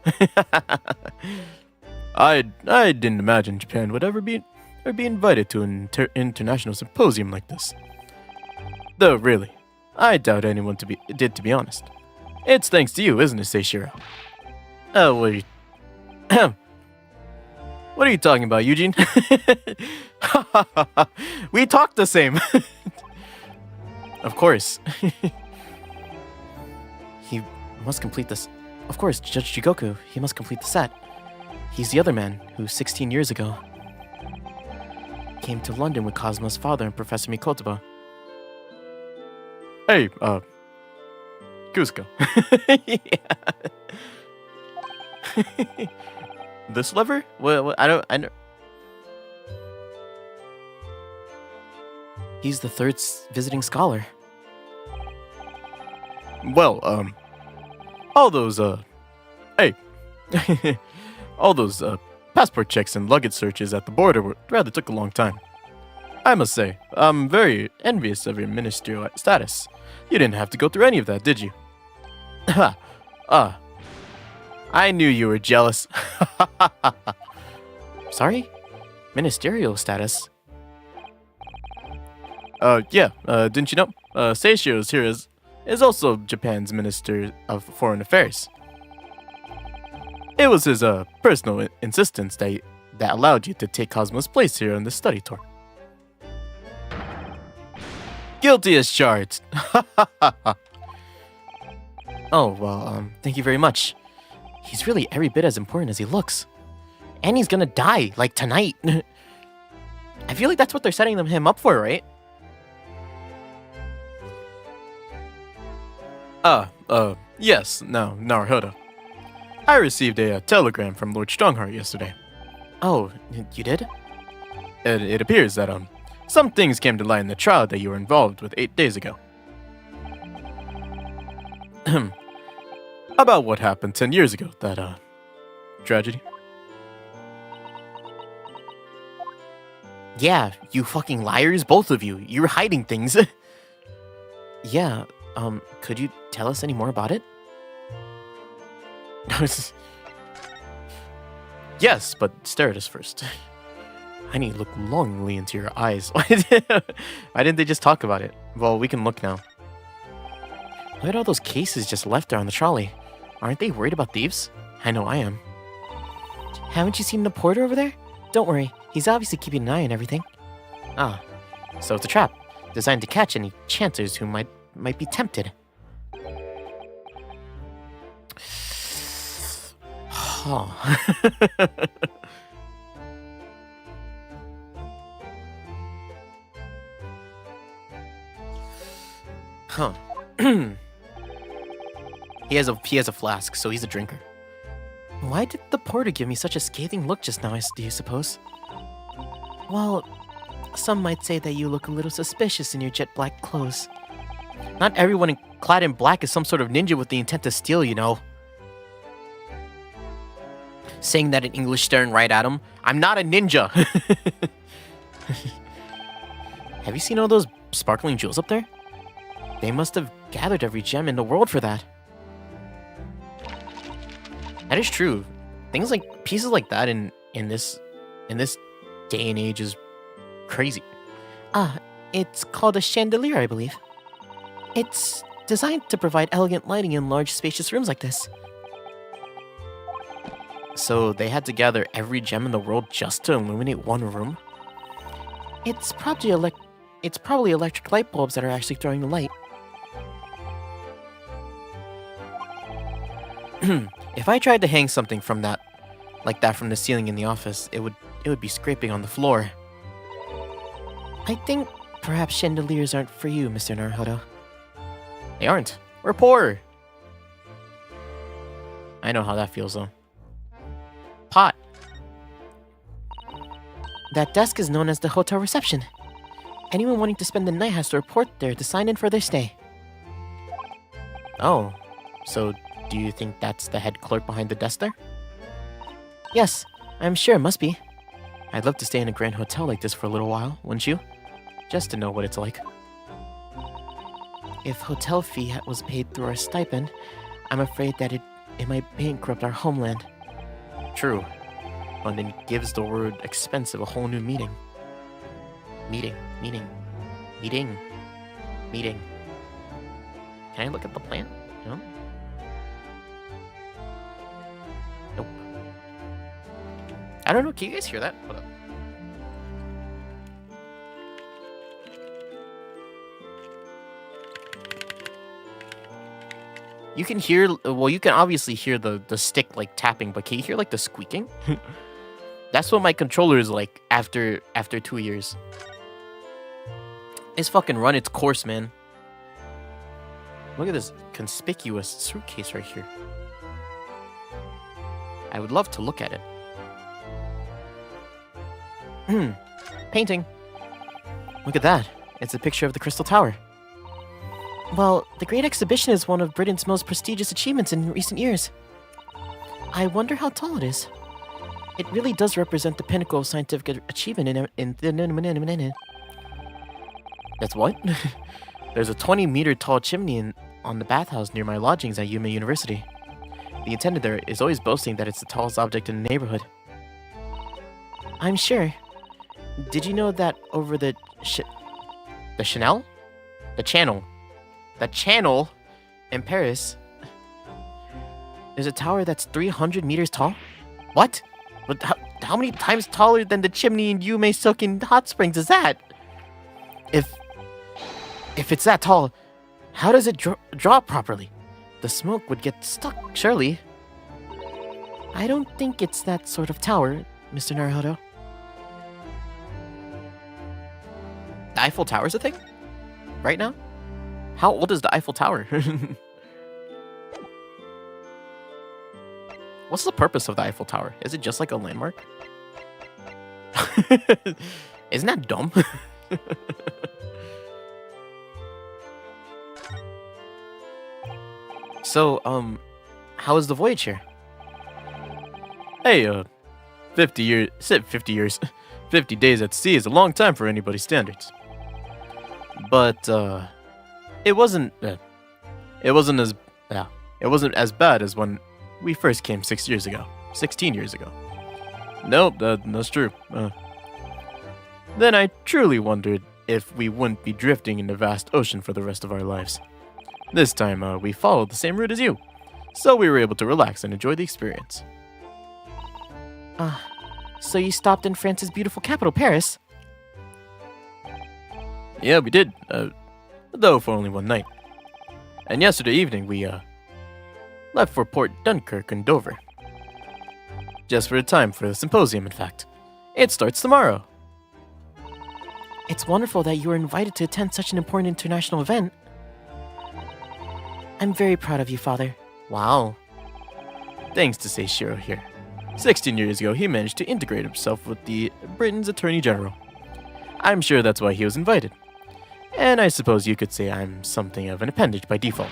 I didn't imagine Japan would ever be invited to an international symposium like this. Though, really, I doubt anyone did, to be honest. It's thanks to you, isn't it, Seishiro? Oh, wait. What are you talking about, Eugene? We talk the same. Of course. He must complete this. Of course, Judge Jigoku, he must complete the set. He's the other man who, 16 years ago, came to London with Kazuma's father and Professor Mikotoba. Hey, Cusco. Yeah. This lever? Well, I don't. He's the third visiting scholar. Well, all those, hey. All those, passport checks and luggage searches at the border rather took a long time. I must say, I'm very envious of your ministerial status. You didn't have to go through any of that, did you? I knew you were jealous. Sorry? Ministerial status? Yeah, didn't you know? Seishiro's here is also Japan's Minister of Foreign Affairs. It was his, personal insistence that allowed you to take Cosmo's place here on the study tour. Guilty as charged. Oh, well, thank you very much. He's really every bit as important as he looks. And he's gonna die, like, tonight. I feel like that's what they're setting him up for, right? Yes, no, Naruhodo. I received a telegram from Lord Strongheart yesterday. Oh, you did? It appears that, some things came to light in the trial that you were involved with 8 days ago. About what happened 10 years ago, that, tragedy. Yeah, you fucking liars, both of you. You're hiding things. Yeah, could you tell us any more about it? Yes, but stare at us first. I need to look longingly into your eyes. Why didn't they just talk about it? Well, we can look now. Look at all those cases just left there on the trolley. Aren't they worried about thieves? I know I am. Haven't you seen the porter over there? Don't worry, he's obviously keeping an eye on everything. Ah, so it's a trap, designed to catch any chancers who might be tempted. Huh. Huh. He has a flask, so he's a drinker. Why did the porter give me such a scathing look just now, do you suppose? Well, some might say that you look a little suspicious in your jet black clothes. Not everyone clad in black is some sort of ninja with the intent to steal, you know. Saying that in English, staring right at him. I'm not a ninja! Have you seen all those sparkling jewels up there? They must have gathered every gem in the world for that. That is true. Things like pieces like that in this day and age is crazy. Ah, it's called a chandelier, I believe. It's designed to provide elegant lighting in large, spacious rooms like this. So they had to gather every gem in the world just to illuminate one room? It's probably electric light bulbs that are actually throwing the light. If I tried to hang something from that, like that from the ceiling in the office, it would be scraping on the floor. I think perhaps chandeliers aren't for you, Mr. Naruhodo. They aren't. We're poor. I know how that feels, though. Pot. That desk is known as the hotel reception. Anyone wanting to spend the night has to report there to sign in for their stay. Oh, so do you think that's the head clerk behind the desk there? Yes, I'm sure it must be. I'd love to stay in a grand hotel like this for a little while, wouldn't you? Just to know what it's like. If hotel fee was paid through our stipend, I'm afraid that it might bankrupt our homeland. True. And then it gives the word expensive a whole new meaning. Meeting. Can I look at the plan? No? Nope. I don't know, can you guys hear that? Hold up. You can hear, well, you can obviously hear the stick like tapping, but can you hear like the squeaking? That's what my controller is like after 2 years. It's fucking run its course, man. Look at this conspicuous suitcase right here. I would love to look at it. Painting. Look at that. It's a picture of the Crystal Tower. Well, the Great Exhibition is one of Britain's most prestigious achievements in recent years. I wonder how tall it is. It really does represent the pinnacle of scientific achievement in That's what? There's a 20-meter tall chimney on the bathhouse near my lodgings at Yuma University. The attendant there is always boasting that it's the tallest object in the neighborhood. I'm sure. Did you know that over the Channel? The Channel in Paris, there's a tower that's 300 meters tall? What? But how many times taller than the chimney in Yume Soaking Hot Springs is that? If it's that tall, how does it draw properly? The smoke would get stuck, surely. I don't think it's that sort of tower, Mr. Naruhodo. The Eiffel Tower's a thing? Right now? How old is the Eiffel Tower? What's the purpose of the Eiffel Tower? Is it just like a landmark? Isn't that dumb? So, how was the voyage here? Hey, 50 years, 50 days at sea is a long time for anybody's standards. But, it wasn't as bad as when we first came 16 years ago. Nope, that's true. Then I truly wondered if we wouldn't be drifting in the vast ocean for the rest of our lives. This time, we followed the same route as you, so we were able to relax and enjoy the experience. So you stopped in France's beautiful capital, Paris? Yeah, we did, though for only one night. And yesterday evening, we, left for Port Dunkirk and Dover. Just for a time for the symposium, in fact. It starts tomorrow. It's wonderful that you were invited to attend such an important international event. I'm very proud of you, Father. Wow. Thanks to Seishiro here. 16 years ago, he managed to integrate himself with the Britain's Attorney General. I'm sure that's why he was invited. And I suppose you could say I'm something of an appendage by default.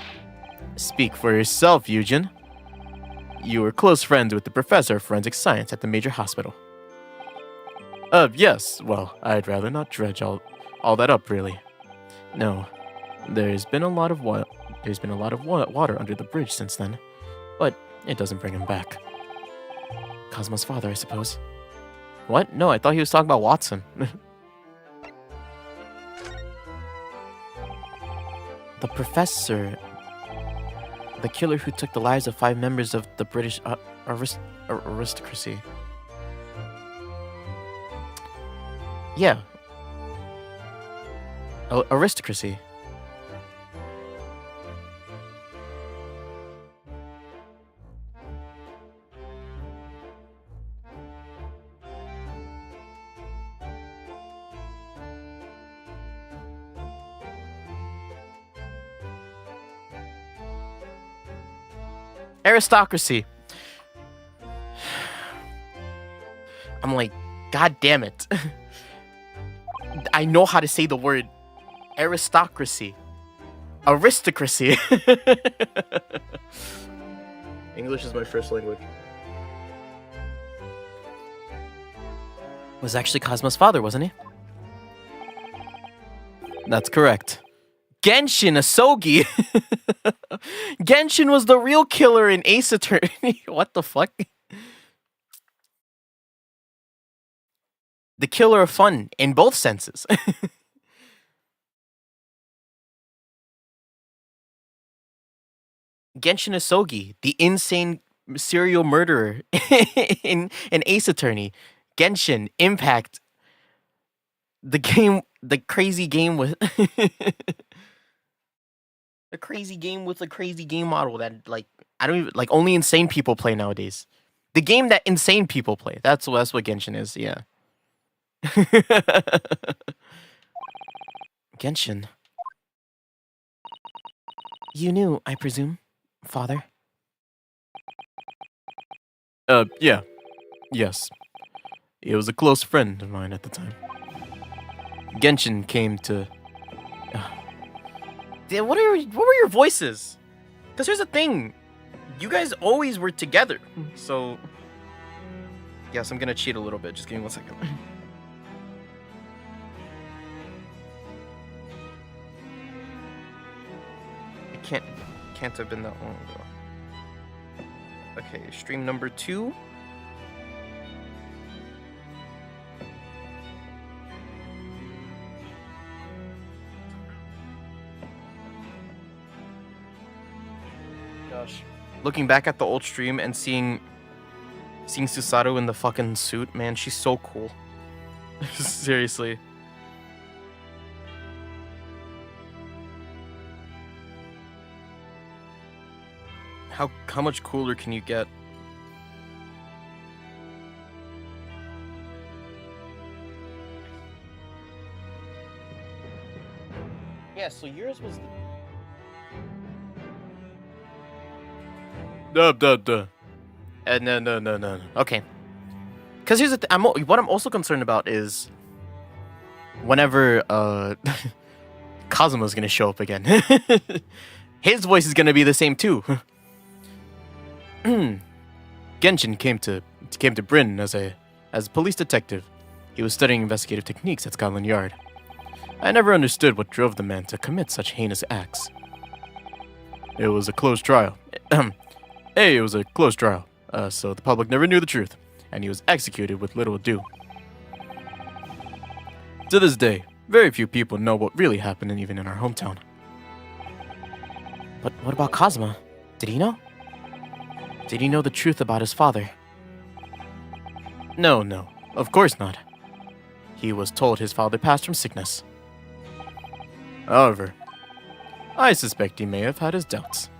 Speak for yourself, Eugen. You were close friends with the professor of forensic science at the major hospital. Yes. Well, I'd rather not dredge all that up, really. No. There's been a lot of water under the bridge since then, but it doesn't bring him back. Cosmo's father, I suppose. What? No, I thought he was talking about Watson. The professor... The killer who took the lives of 5 members of the British aristocracy. Yeah. Aristocracy. Aristocracy. I'm like, God damn it. I know how to say the word aristocracy. Aristocracy. English is my first language. Was actually Cosmo's father, wasn't he? That's correct. Genshin Asogi. Genshin was the real killer in Ace Attorney. What the fuck? The killer of fun in both senses. Genshin Asogi, the insane serial murderer in Ace Attorney. Genshin Impact, the crazy game with the crazy game with a crazy game model that only insane people play nowadays. The game that insane people play. That's what Genshin is. Yeah. Genshin. You knew, I presume, Father? Yeah. Yes. He was a close friend of mine at the time. Genshin came to... What were your voices? Because here's the thing. You guys always were together. So... Yes, I'm gonna cheat a little bit. Just give me 1 second. It can't have been that long ago. Okay, stream number 2. Gosh. Looking back at the old stream and seeing Susato in the fucking suit, man, she's so cool. Seriously. How much cooler can you get? Yeah, so yours was Duh. No. Okay. Because here's the thing. What I'm also concerned about is whenever Kazuma's gonna show up again. His voice is gonna be the same too. Genshin came to Britain as a police detective. He was studying investigative techniques at Scotland Yard. I never understood what drove the man to commit such heinous acts. It was a closed trial. It was a closed trial, so the public never knew the truth, and he was executed with little ado. To this day, very few people know what really happened, even in our hometown. But what about Kazuma? Did he know? Did he know the truth about his father? No, of course not. He was told his father passed from sickness. However, I suspect he may have had his doubts.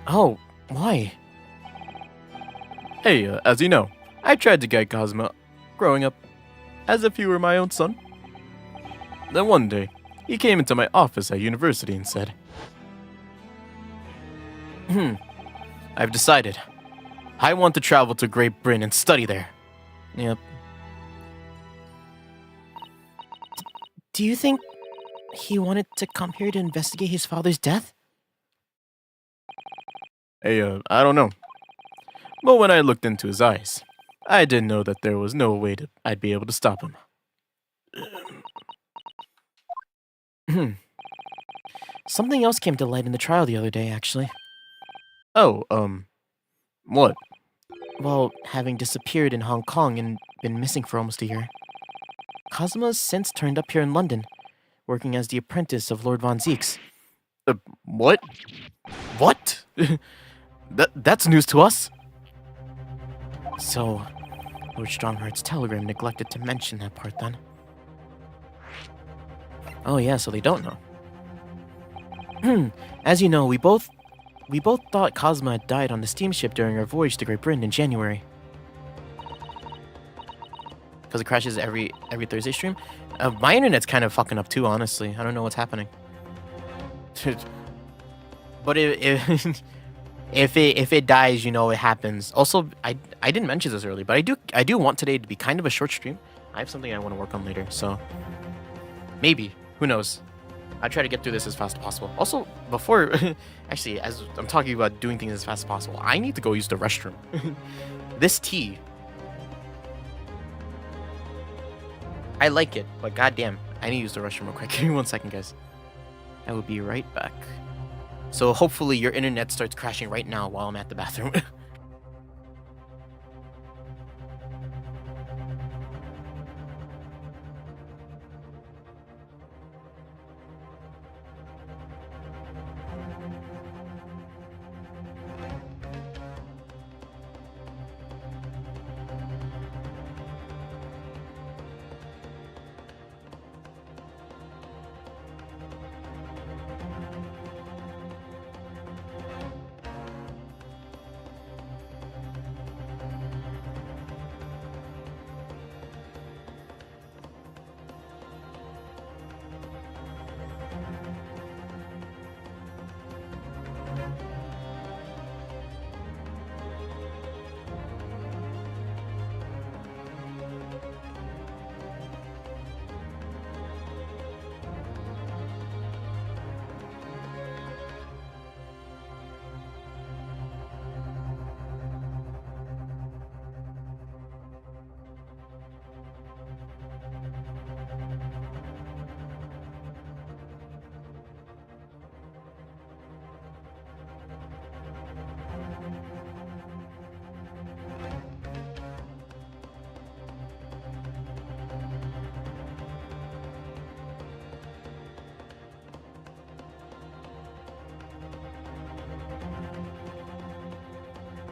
Oh, why? Hey, as you know, I tried to guide Kazuma growing up as if he were my own son. Then one day, he came into my office at university and said, I've decided. I want to travel to Great Britain and study there. Yep. Do you think he wanted to come here to investigate his father's death? Hey, I don't know. But when I looked into his eyes, I didn't know that there was no way I'd be able to stop him. Something else came to light in the trial the other day, actually. Oh, what? Well, having disappeared in Hong Kong and been missing for almost a year, Kazuma's since turned up here in London, working as the apprentice of Lord Von Zeeks. What? What? That's news to us? So, Lord Strongheart's telegram neglected to mention that part then. Oh yeah, so they don't know. As you know, we both thought Kazuma had died on the steamship during our voyage to Great Britain in January. Because it crashes every Thursday stream. My internet's kind of fucking up too, honestly. I don't know what's happening. But if it dies, you know it happens. Also, I didn't mention this earlier, but I do want today to be kind of a short stream. I have something I want to work on later, so maybe, who knows. I try to get through this as fast as possible. Also, before, actually, as I'm talking about doing things as fast as possible, I need to go use the restroom. This tea, I like it, but goddamn, I need to use the restroom real quick. Give me 1 second, guys. I will be right back. So hopefully your internet starts crashing right now while I'm at the bathroom.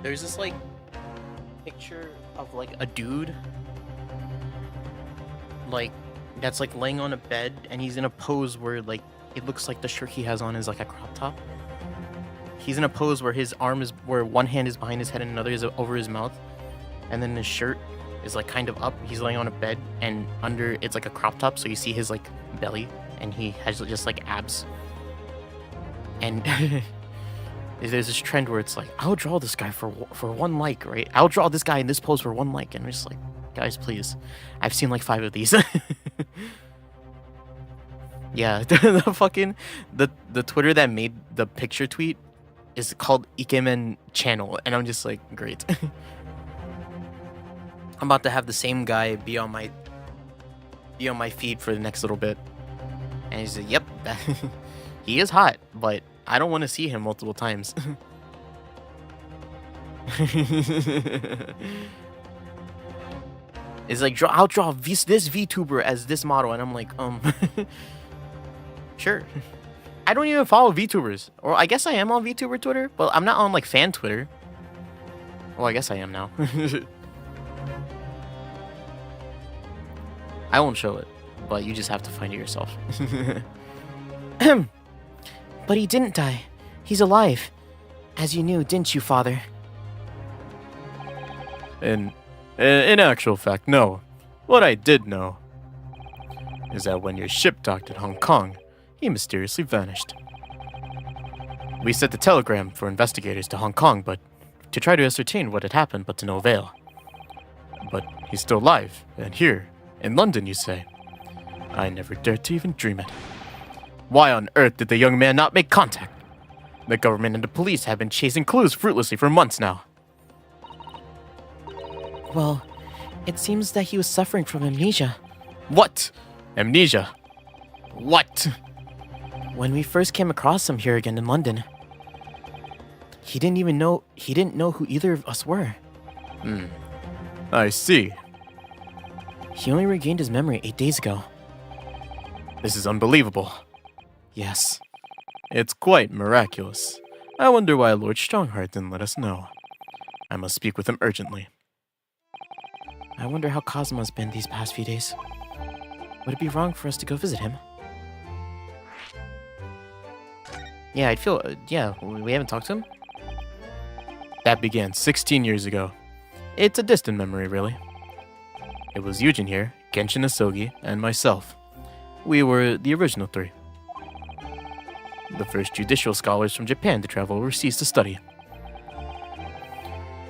There's this like picture of like a dude like that's like laying on a bed and he's in a pose where like it looks like the shirt he has on is like a crop top. He's in a pose where his arm is where one hand is behind his head and another is over his mouth, and then his shirt is like kind of up. He's laying on a bed and under it's like a crop top, so you see his like belly and he has just like abs. And there's this trend where it's like, I'll draw this guy for 1 like, right? I'll draw this guy in this pose for 1 like, and we're just like, guys, please. I've seen like 5 of these. Yeah, the fucking the Twitter that made the picture tweet is called Ikemen Channel, and I'm just like, great. I'm about to have the same guy be on my feed for the next little bit, and he's like, yep, he is hot, but I don't want to see him multiple times. It's like, I'll draw this VTuber as this model, and I'm like, sure. I don't even follow VTubers, or I guess I am on VTuber Twitter, but I'm not on like fan Twitter. Well, I guess I am now. I won't show it, but you just have to find it yourself. But he didn't die. He's alive. As you knew, didn't you, Father? In actual fact, no. What I did know is that when your ship docked at Hong Kong, he mysteriously vanished. We sent a telegram for investigators to Hong Kong, but to try to ascertain what had happened, but to no avail. But he's still alive, and here, in London, you say? I never dared to even dream it. Why on earth did the young man not make contact? The government and the police have been chasing clues fruitlessly for months now. Well, it seems that he was suffering from amnesia. What? Amnesia? What? When we first came across him here again in London, he didn't know who either of us were. I see. He only regained his memory 8 days ago. This is unbelievable. Yes. It's quite miraculous. I wonder why Lord Strongheart didn't let us know. I must speak with him urgently. I wonder how Cosmo's been these past few days. Would it be wrong for us to go visit him? Yeah, I'd feel... yeah, we haven't talked to him? That began 16 years ago. It's a distant memory, really. It was Yujin here, Genshin Asogi, and myself. We were the original three. The first judicial scholars from Japan to travel overseas to study.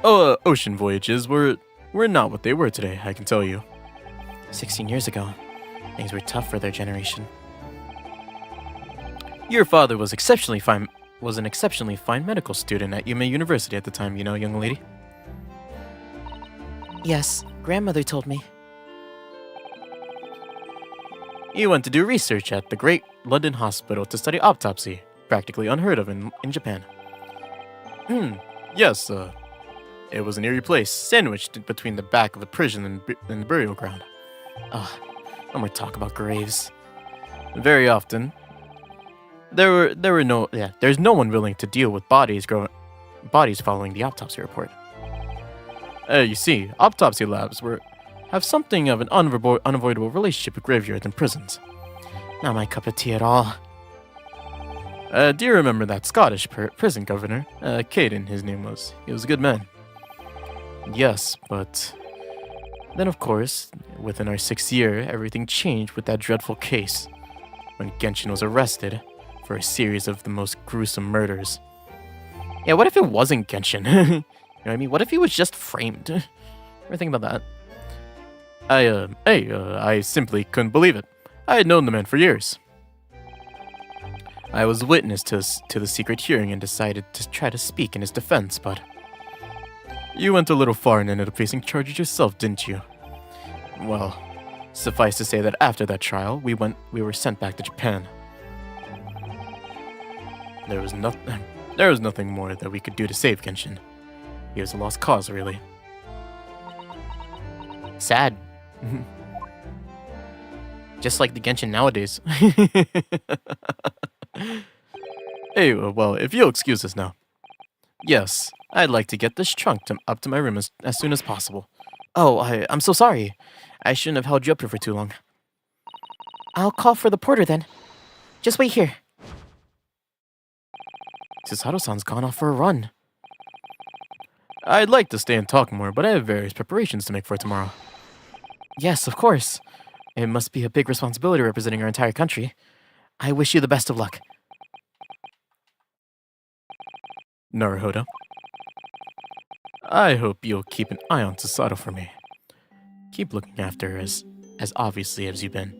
Ocean voyages were not what they were today, I can tell you. 16 years ago, things were tough for their generation. Your father was an exceptionally fine medical student at Yume University at the time, you know, young lady. Yes, grandmother told me. He went to do research at the Great London Hospital to study autopsy, practically unheard of in Japan. Yes, it was an eerie place, sandwiched between the back of the prison and the burial ground. No more talk about graves. Very often, there's no one willing to deal with bodies following the autopsy report. You see, autopsy labs have something of an unavoidable relationship with graveyards and prisons. Not my cup of tea at all. Do you remember that Scottish prison governor? Caden, his name was. He was a good man. Yes, but... Then, of course, within our 6th year, everything changed with that dreadful case. When Genshin was arrested for a series of the most gruesome murders. Yeah, what if it wasn't Genshin? You know what I mean? What if he was just framed? Ever think about that? I simply couldn't believe it. I had known the man for years. I was witness to the secret hearing and decided to try to speak in his defense, but... You went a little far and ended up facing charges yourself, didn't you? Well, suffice to say that after that trial, we were sent back to Japan. There was nothing more that we could do to save Genshin. He was a lost cause, really. Sad. Just like the Genshin nowadays. Hey, well, if you'll excuse us now. Yes, I'd like to get this trunk up to my room as soon as possible. Oh, I'm so sorry. I shouldn't have held you up here for too long. I'll call for the porter then. Just wait here. Susato-san's gone off for a run. I'd like to stay and talk more, but I have various preparations to make for tomorrow. Yes, of course. It must be a big responsibility representing our entire country. I wish you the best of luck. Naruhodo. I hope you'll keep an eye on Susato for me. Keep looking after her as obviously as you've been.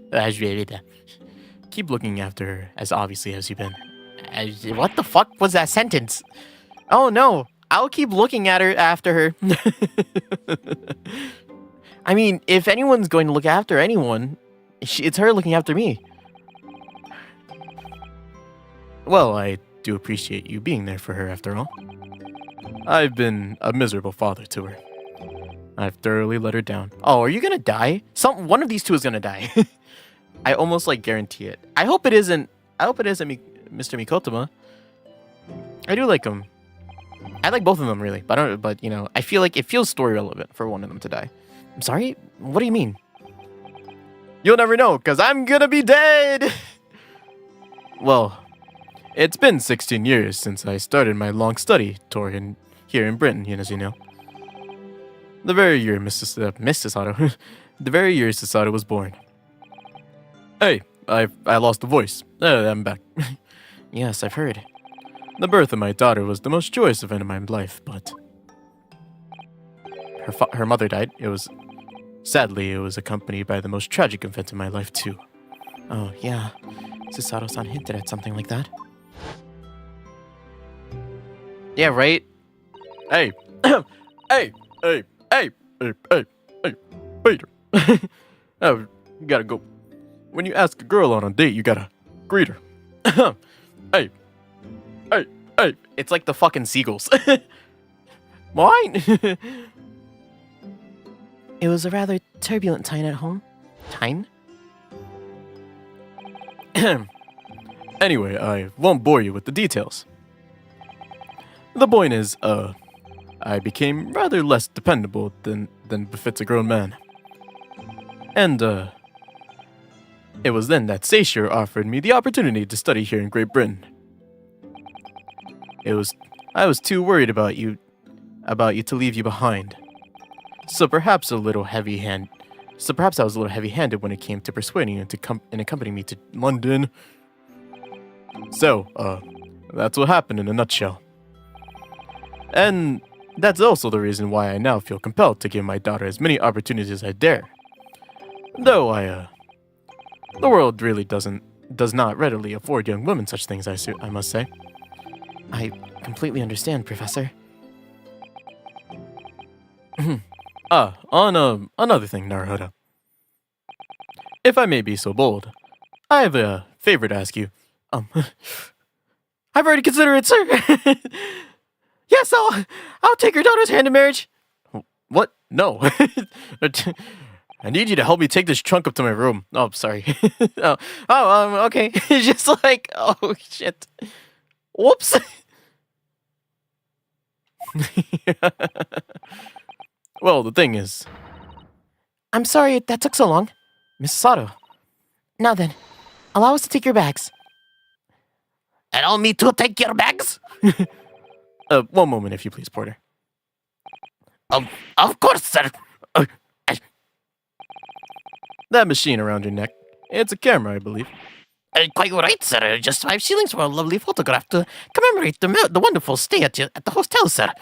Keep looking after her as obviously as you've been. What the fuck was that sentence? Oh no, I'll keep looking at her after her. I mean, if anyone's going to look after anyone, it's her looking after me. Well, I do appreciate you being there for her after all. I've been a miserable father to her. I've thoroughly let her down. Oh, are you gonna die? One of these two is gonna die. I almost guarantee it. I hope it isn't Mr. Mikotama. I do like him. I like both of them really, but you know, I feel like it feels story relevant for one of them to die. I'm sorry? What do you mean? You'll never know, because I'm gonna be dead! Well, it's been 16 years since I started my long study tour here in Britain, as you know. The very year Mrs. Sato, the very year Sato was born. Hey, I lost the voice. I'm back. Yes, I've heard. The birth of my daughter was the most joyous event of my life, but her mother died. Sadly, it was accompanied by the most tragic event in my life too. Oh yeah, Susato-san hinted at something like that. Yeah, right? Hey, hey, wait. Oh, you gotta go. When you ask a girl on a date, you gotta greet her. Hey. It's like the fucking seagulls. Mine? It was a rather turbulent time at home. Time? Anyway, I won't bore you with the details. The point is, I became rather less dependable than befits a grown man. And, it was then that Seishiro offered me the opportunity to study here in Great Britain. I was too worried about you to leave you behind. So perhaps I was a little heavy-handed when it came to persuading you to accompany me to London. So, that's what happened in a nutshell. And that's also the reason why I now feel compelled to give my daughter as many opportunities as I dare. Though the world really does not readily afford young women such things, I must say. I completely understand, Professor. On another thing, Naruhodo. If I may be so bold, I have a favor to ask you. I've already considered it, sir. Yes, I'll take your daughter's hand in marriage. What? No. I need you to help me take this trunk up to my room. Oh, sorry. Okay. Just like, oh, shit. Whoops. Well, the thing is... I'm sorry that took so long, Miss Sato. Now then, allow us to take your bags. Allow me to take your bags? One moment, if you please, Porter. Of course, sir. That machine around your neck, it's a camera, I believe. Quite right, sir. Just 5 shillings for a lovely photograph to commemorate the wonderful stay at the hostel, sir.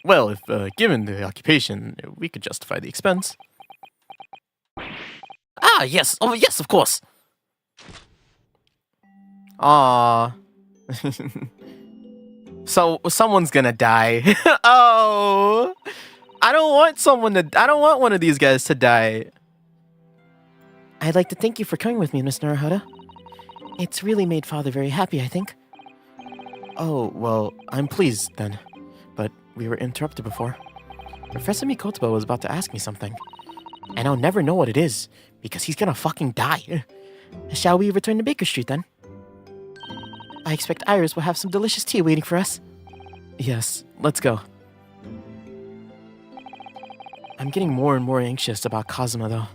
Well, if given the occupation, we could justify the expense. Ah, yes. Oh, yes, of course. Aww. So someone's gonna die. Oh, I don't want one of these guys to die. I'd like to thank you for coming with me, Miss Naruhodo. It's really made Father very happy, I think. Oh, well, I'm pleased then. But we were interrupted before. Professor Mikotoba was about to ask me something. And I'll never know what it is, because he's gonna fucking die. Shall we return to Baker Street then? I expect Iris will have some delicious tea waiting for us. Yes, let's go. I'm getting more and more anxious about Kazuma, though.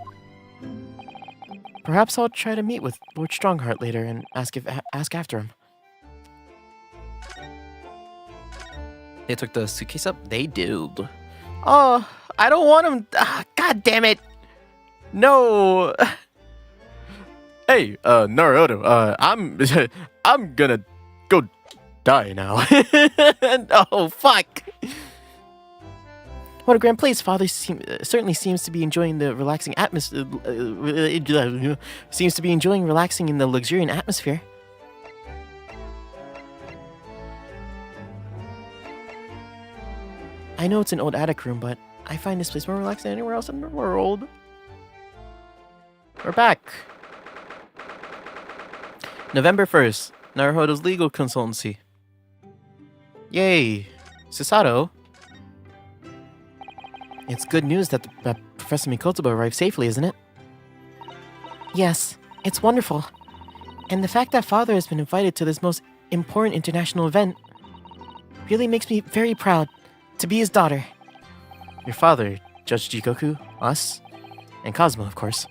Perhaps I'll try to meet with Lord Strongheart later and ask after him. They took the suitcase up? They did. Oh, I don't want him. God damn it. No. Hey, Naruhodo, I'm gonna go die now. Oh, fuck. What a grand place. Father certainly seems to be enjoying the relaxing atmosphere. Seems to be enjoying relaxing in the luxuriant atmosphere. I know it's an old attic room, but I find this place more relaxing than anywhere else in the world. We're back. November 1st, Naruhodo's legal consultancy. Yay! Susato? It's good news that Professor Mikotoba arrived safely, isn't it? Yes, it's wonderful. And the fact that Father has been invited to this most important international event really makes me very proud to be his daughter. Your father, Judge Jikoku, us, and Cosmo, of course.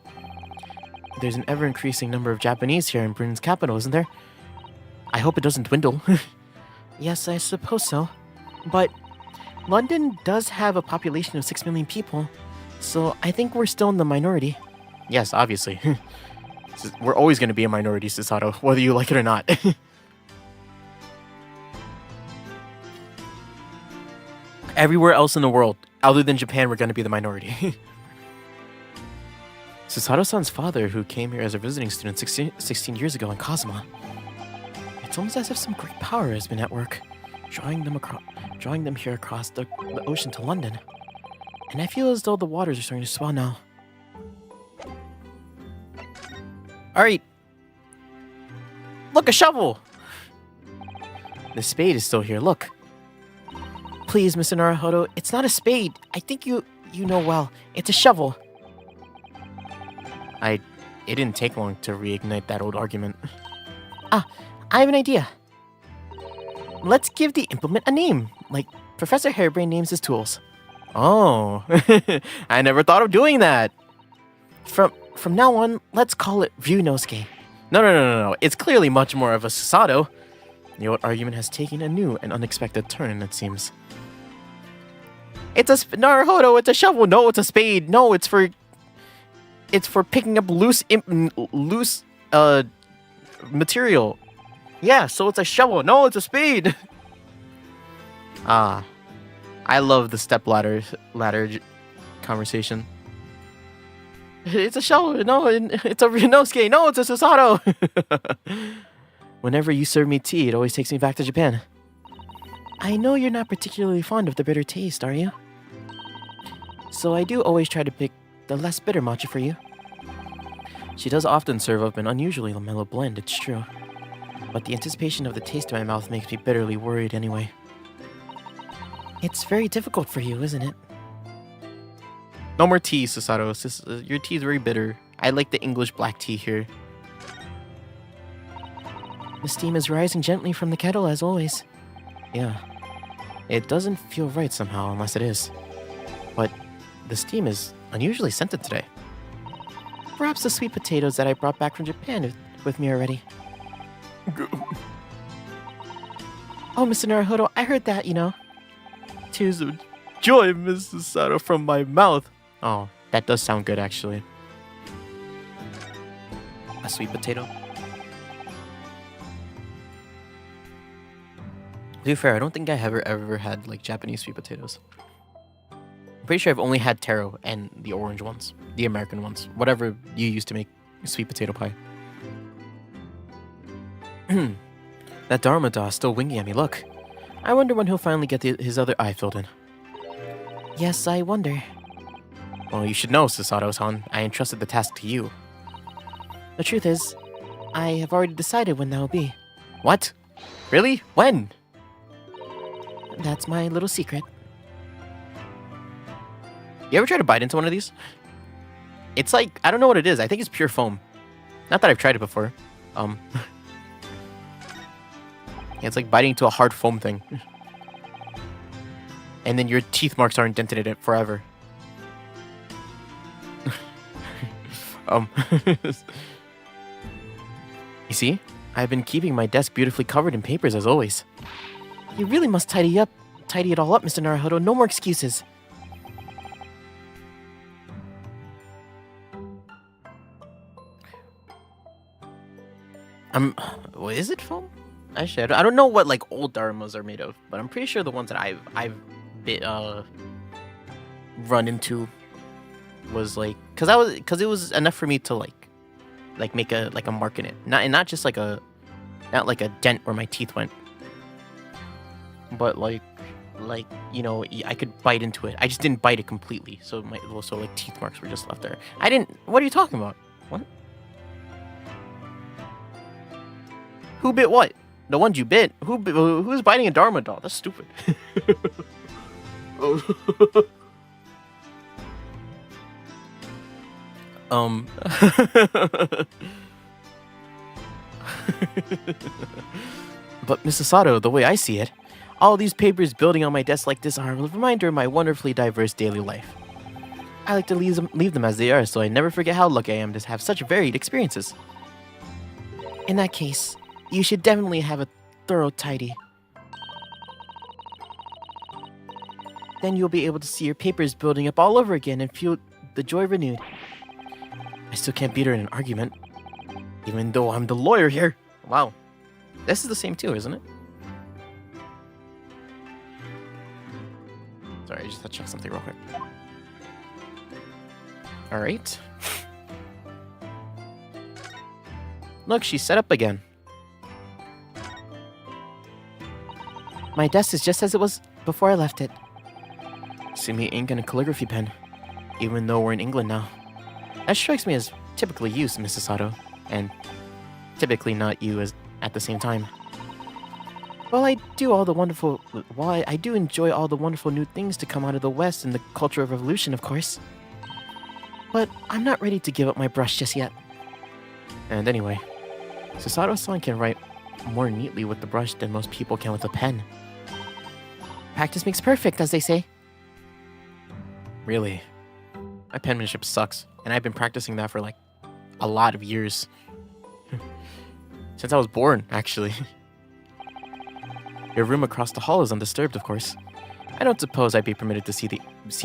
There's an ever-increasing number of Japanese here in Britain's capital, isn't there? I hope it doesn't dwindle. Yes, I suppose so. But London does have a population of 6 million people, so I think we're still in the minority. Yes, obviously. We're always going to be a minority, Susato, whether you like it or not. Everywhere else in the world, other than Japan, we're going to be the minority. Susato-san's father, who came here as a visiting student 16 years ago in Kazuma. It's almost as if some great power has been at work, drawing them here across the ocean to London. And I feel as though the waters are starting to swell now. Alright. Look, a shovel! The spade is still here, look. Please, Mr. Naruhodo, it's not a spade. I think you know well. It's a shovel. It didn't take long to reignite that old argument. Ah, I have an idea. Let's give the implement a name, like Professor Hairbrain names his tools. Oh, I never thought of doing that. From now on, let's call it Ryunosuke. No. It's clearly much more of a Susato. The old argument has taken a new and unexpected turn, it seems. It's a Naruhodo, it's a shovel. No, it's a spade. No, it's for picking up loose material. Yeah, so it's a shovel. No, it's a spade. Ah, I love the step ladder conversation. It's a shovel. No, it's a Ryunosuke. No, it's a Susato. Whenever you serve me tea, it always takes me back to Japan. I know you're not particularly fond of the bitter taste, are you? So I do always try to pick the less bitter matcha for you. She does often serve up an unusually mellow blend, it's true. But the anticipation of the taste in my mouth makes me bitterly worried anyway. It's very difficult for you, isn't it? No more tea, Susato. Your tea is very bitter. I like the English black tea here. The steam is rising gently from the kettle, as always. Yeah. It doesn't feel right somehow, unless it is. But the steam is unusually scented today. Perhaps the sweet potatoes that I brought back from Japan are with me already. Oh, Mr. Naruhodo, I heard that, you know. Tears of joy, Mrs. Sato, from my mouth. Oh, that does sound good, actually. A sweet potato. To be fair, I don't think I have ever had, like, Japanese sweet potatoes. I'm pretty sure I've only had taro and the orange ones. The American ones. Whatever you use to make sweet potato pie. That Dharma is still winking at me, look. I wonder when he'll finally get his other eye filled in. Yes, I wonder. Well, you should know, Susato-san. I entrusted the task to you. The truth is, I have already decided when that will be. What? Really? When? That's my little secret. You ever try to bite into one of these? It's like, I don't know what it is. I think it's pure foam. Not that I've tried it before. It's like biting into a hard foam thing. And then your teeth marks are indented in it forever. You see? I've been keeping my desk beautifully covered in papers as always. You really must tidy it all up, Mr. Naruhodo. No more excuses. Is it foam? Actually, I don't know what like old dharmas are made of, but I'm pretty sure the ones that I've run into was like because it was enough for me to like make a mark in it, not just like a dent where my teeth went, but like you know, I could bite into it. I just didn't bite it completely, so like teeth marks were just left there. I didn't. What are you talking about? What? Who bit what? The ones you bit? Who's biting a Dharma doll? That's stupid. But Mrs. Sato, the way I see it, all these papers building on my desk like this are a reminder of my wonderfully diverse daily life. I like to leave them as they are, so I never forget how lucky I am to have such varied experiences. In that case, you should definitely have a thorough tidy. Then you'll be able to see your papers building up all over again and feel the joy renewed. I still can't beat her in an argument, even though I'm the lawyer here. Wow. This is the same too, isn't it? Sorry, I just had to check something real quick. Alright. Look, she's set up again. My desk is just as it was before I left it. See me ink and a calligraphy pen, even though we're in England now. That strikes me as typically you, Mrs. Sato, and typically not you as at the same time. While I do enjoy all the wonderful new things to come out of the West and the Cultural Revolution, of course. But I'm not ready to give up my brush just yet. And anyway, Susato-san can write more neatly with the brush than most people can with a pen. Practice makes perfect, as they say. Really? My penmanship sucks, and I've been practicing that for like a lot of years. Since I was born, actually. Your room across the hall is undisturbed, of course. I don't suppose I'd be permitted to see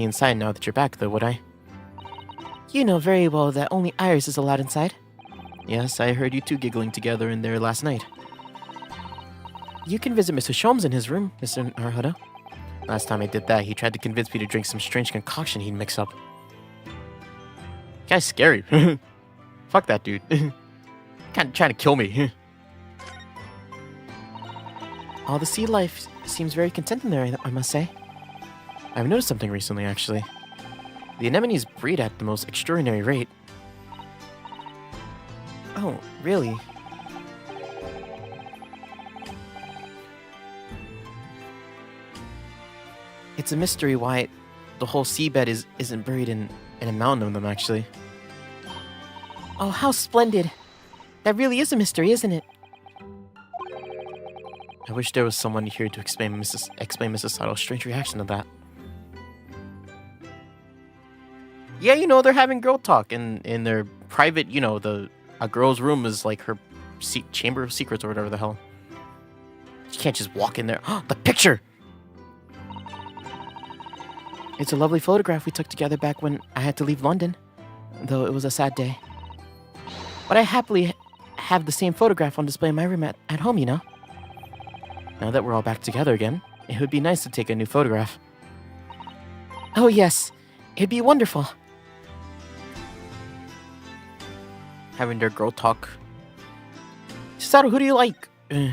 inside now that you're back, though, would I? You know very well that only Iris is allowed inside. Yes, I heard you two giggling together in there last night. You can visit Mr. Sholmes in his room, Mr. Naruhodo. Last time I did that, he tried to convince me to drink some strange concoction he'd mix up. Guy's scary. Fuck that dude. Kinda trying to kill me. All the sea life seems very content in there, I must say. I've noticed something recently, actually. The anemones breed at the most extraordinary rate. Oh, really? It's a mystery why the whole seabed isn't buried in a mountain of them, actually. Oh, how splendid! That really is a mystery, isn't it? I wish there was someone here to explain Mrs. Sato's strange reaction to that. Yeah, you know, they're having girl talk in their private, you know, a girl's room is like her chamber of secrets or whatever the hell. You can't just walk in there. The picture! It's a lovely photograph we took together back when I had to leave London, though it was a sad day. But I happily have the same photograph on display in my room at home, you know. Now that we're all back together again, it would be nice to take a new photograph. Oh yes, it'd be wonderful. Having their girl talk. Susato, who do you like? Do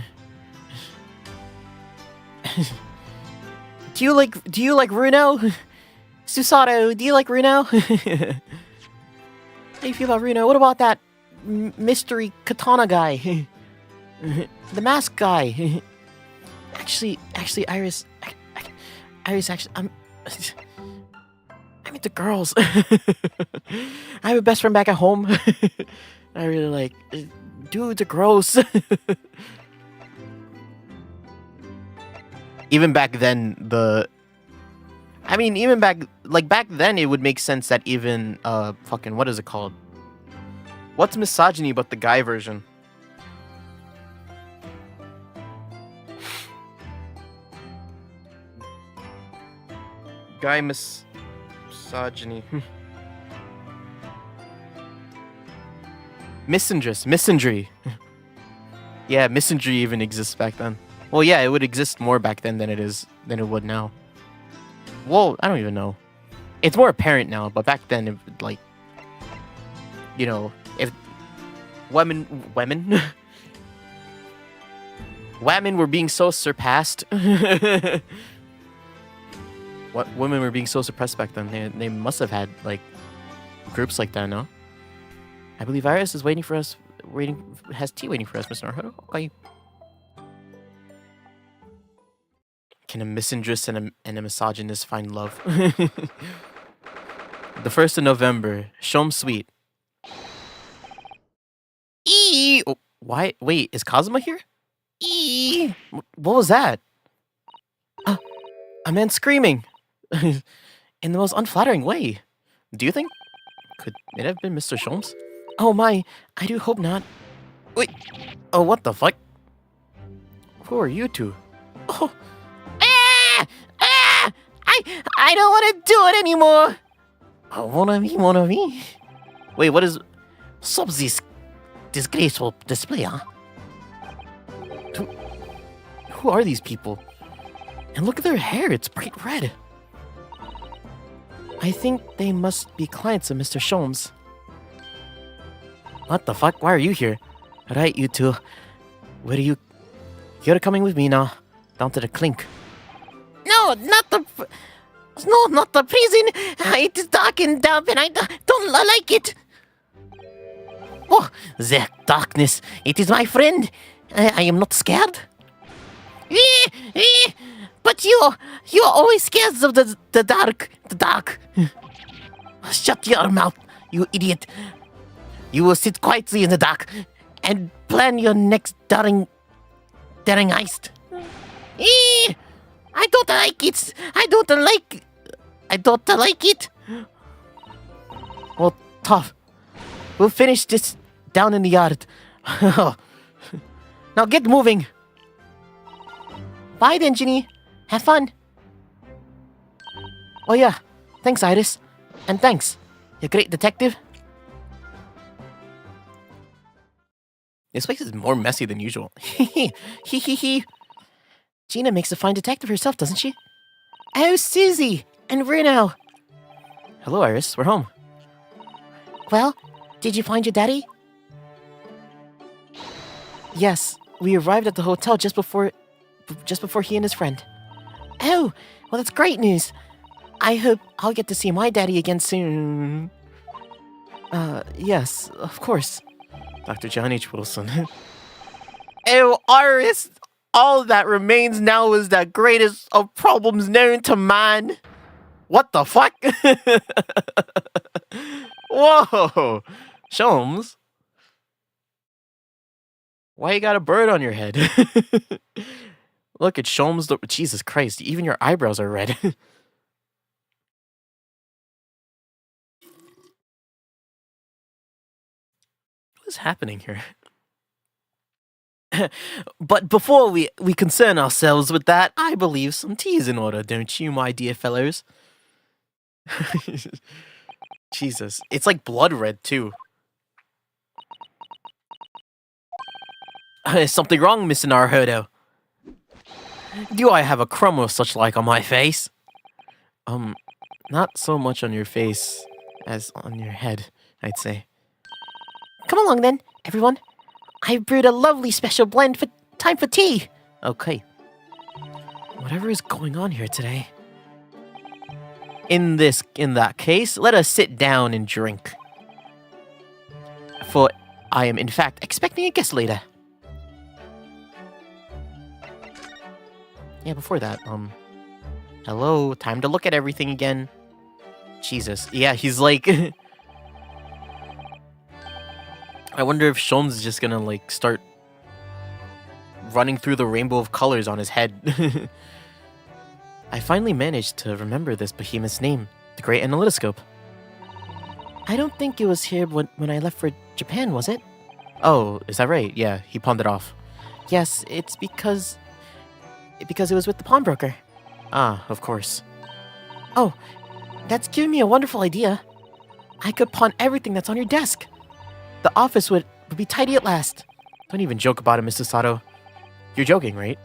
you like Runo? Susato, do you like Runo? How do you feel about Runo? What about that mystery katana guy? The mask guy? Actually, Iris, actually, I'm into girls. I have a best friend back at home. I really like dudes are gross. Even back then, back then, it would make sense that even, what is it called? What's misogyny but the guy version? Guy misogyny. Misandry. Yeah, misandry even exists back then. Well, yeah, it would exist more back then than it would now. Well, I don't even know. It's more apparent now, but back then, you know, if women were being so surpassed. What women were being so suppressed back then? They must have had groups like that, no? I believe Iris is waiting for us. Has tea waiting for us, Mr. Naruhodo. Okay. Can a misandrist and a misogynist find love? The 1st of November, Shom Sweet. Eee! Oh, why? Wait, is Kazuma here? Eee! What was that? A man screaming. In the most unflattering way. Do you think? Could it have been Mr. Sholmes? Oh my, I do hope not. Wait, oh, what the fuck? Who are you two? Oh, I don't want to do it anymore. Oh, one of me. Wait, what is... Stop this disgraceful display, huh? Who are these people? And look at their hair, it's bright red. I think they must be clients of Mr. Sholmes. What the fuck? Why are you here? Right, you two. Where are you? You're coming with me now. Down to the clink. No, not the prison. It is dark and damp and I don't like it. Oh, the darkness. It is my friend. I am not scared. But you're always scared of the dark. The dark. Shut your mouth, you idiot. You will sit quietly in the dark and plan your next daring heist. I don't like it. I don't like it. Well, tough. We'll finish this down in the yard. Now get moving. Bye then, Ginny. Have fun. Oh yeah, thanks, Iris. And thanks, you great detective. This place is more messy than usual. Hee. Gina makes a fine detective herself, doesn't she? Oh, Susie! And Bruno! Hello, Iris. We're home. Well, did you find your daddy? Yes, we arrived at the hotel just before he and his friend. Oh, well, that's great news. I hope I'll get to see my daddy again soon. Yes, of course. Dr. John H. Wilson. Ew, Iris! All that remains now is the greatest of problems known to man. What the fuck? Whoa! Sholmes? Why you got a bird on your head? Look at Sholmes. Jesus Christ, even your eyebrows are red. What is happening here? But before we concern ourselves with that, I believe some tea is in order, don't you, my dear fellows? Jesus, it's like blood red, too. Is something wrong, Mr. Naruhodo? Do I have a crumb or such like on my face? Not so much on your face as on your head, I'd say. Come along then, everyone. I've brewed a lovely special blend for time for tea. Okay. Whatever is going on here today. In that case, let us sit down and drink. For I am in fact expecting a guest later. Yeah, before that, hello, time to look at everything again. Jesus. Yeah, he's like I wonder if Sholmes is just gonna, like, start running through the rainbow of colors on his head. I finally managed to remember this behemoth's name, the Great Analytoscope. I don't think it was here when I left for Japan, was it? Oh, is that right? Yeah, he pawned it off. Yes, it's because it was with the pawnbroker. Ah, of course. Oh, that's giving me a wonderful idea. I could pawn everything that's on your desk. The office would be tidy at last. Don't even joke about it, Mr. Sato. You're joking, right?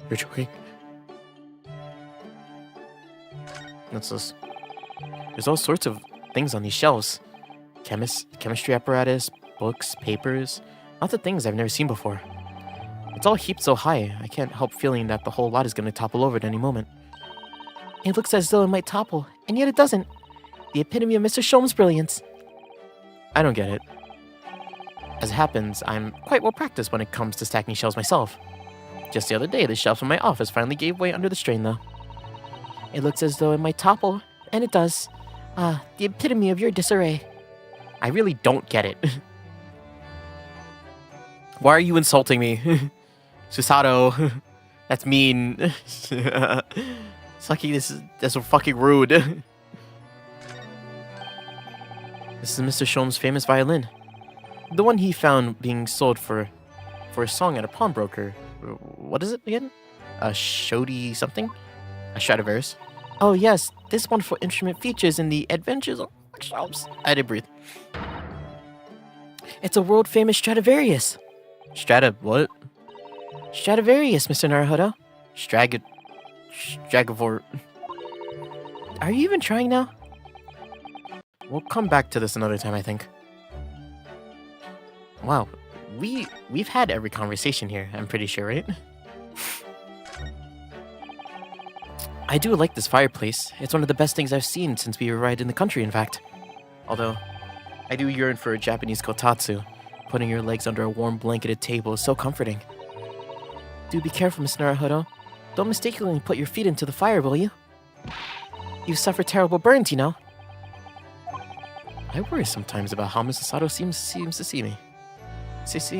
You're joking? What's this? There's all sorts of things on these shelves. Chemistry apparatus, books, papers. Lots of things I've never seen before. It's all heaped so high, I can't help feeling that the whole lot is going to topple over at any moment. It looks as though it might topple, and yet it doesn't. The epitome of Mr. Sholmes' brilliance. I don't get it. As it happens, I'm quite well practiced when it comes to stacking shelves myself. Just the other day, the shelf in my office finally gave way under the strain, though. It looks as though it might topple, and it does. The epitome of your disarray. I really don't get it. Why are you insulting me? Susato, that's mean. Sucky, that's so fucking rude. This is Mr. Sholmes' famous violin. The one he found being sold for a song at a pawnbroker. What is it again? A Shodi something? A Stradivarius? Oh yes, this wonderful instrument features in the Adventures of Sholmes. I didn't breathe. It's a world famous Stradivarius. What? Stradivarius, Mr. Naruhodo. Stragavor. Are you even trying now? We'll come back to this another time, I think. Wow, we've had every conversation here, I'm pretty sure, right? I do like this fireplace. It's one of the best things I've seen since we arrived in the country, in fact. Although, I do yearn for a Japanese kotatsu. Putting your legs under a warm blanketed table is so comforting. Do be careful, Miss Naruhodo. Don't mistakenly put your feet into the fire, will you? You've suffered terrible burns, you know. I worry sometimes about how Mrs. Sato seems to see me. Seems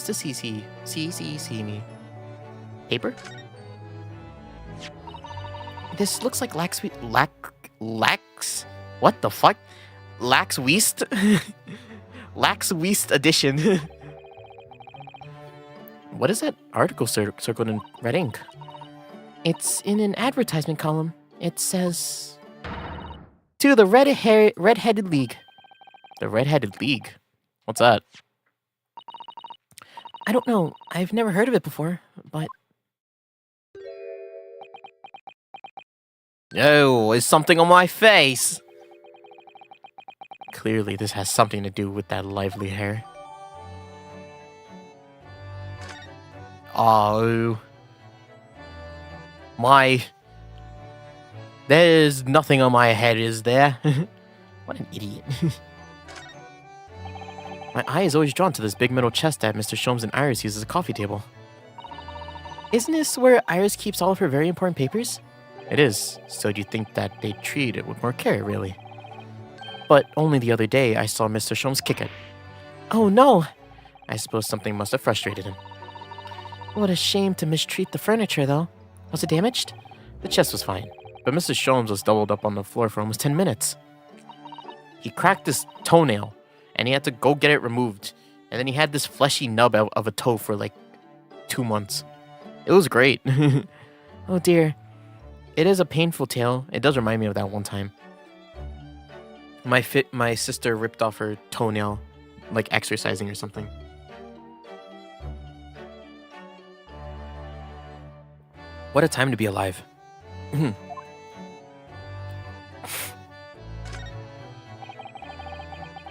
to see me. Paper? This looks like lax. What the fuck? Lax Weast? Lax Weast edition. What is that article circled in red ink? It's in an advertisement column. It says, "To the Red-Headed League." The Red-Headed League? What's that? I don't know. I've never heard of it before, but... Oh, is something on my face? Clearly, this has something to do with that lively hair. Oh. There's nothing on my head, is there? What an idiot. My eye is always drawn to this big metal chest that Mr. Sholmes and Iris use as a coffee table. Isn't this where Iris keeps all of her very important papers? It is, so you'd think that they treat it with more care, really. But only the other day, I saw Mr. Sholmes kick it. Oh no! I suppose something must have frustrated him. What a shame to mistreat the furniture, though. Was it damaged? The chest was fine, but Mr. Sholmes was doubled up on the floor for almost 10 minutes. He cracked his toenail, and he had to go get it removed. And then he had this fleshy nub of a toe for like 2 months. It was great. Oh dear. It is a painful tale. It does remind me of that one time. My sister ripped off her toenail, like exercising or something. What a time to be alive.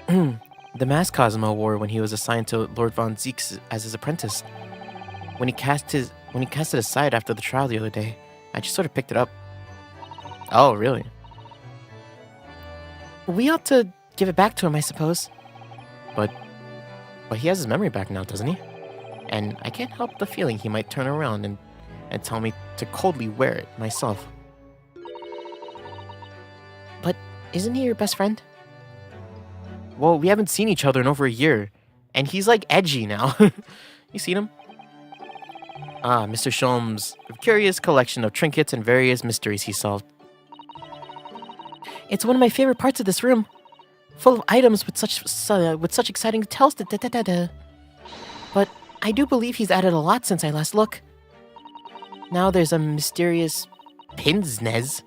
The mask Cosmo wore when he was assigned to Lord Von Zeeks as his apprentice. When he cast it aside after the trial the other day, I just sort of picked it up. Oh, really? We ought to give it back to him, I suppose. But he has his memory back now, doesn't he? And I can't help the feeling he might turn around and tell me to coldly wear it myself. But isn't he your best friend? Well, we haven't seen each other in over a year, and he's like edgy now. You seen him? Ah, Mr. Sholmes' curious collection of trinkets and various mysteries he solved. It's one of my favorite parts of this room, full of items with such exciting details. But I do believe he's added a lot since I last looked. Now there's a mysterious pin's nez,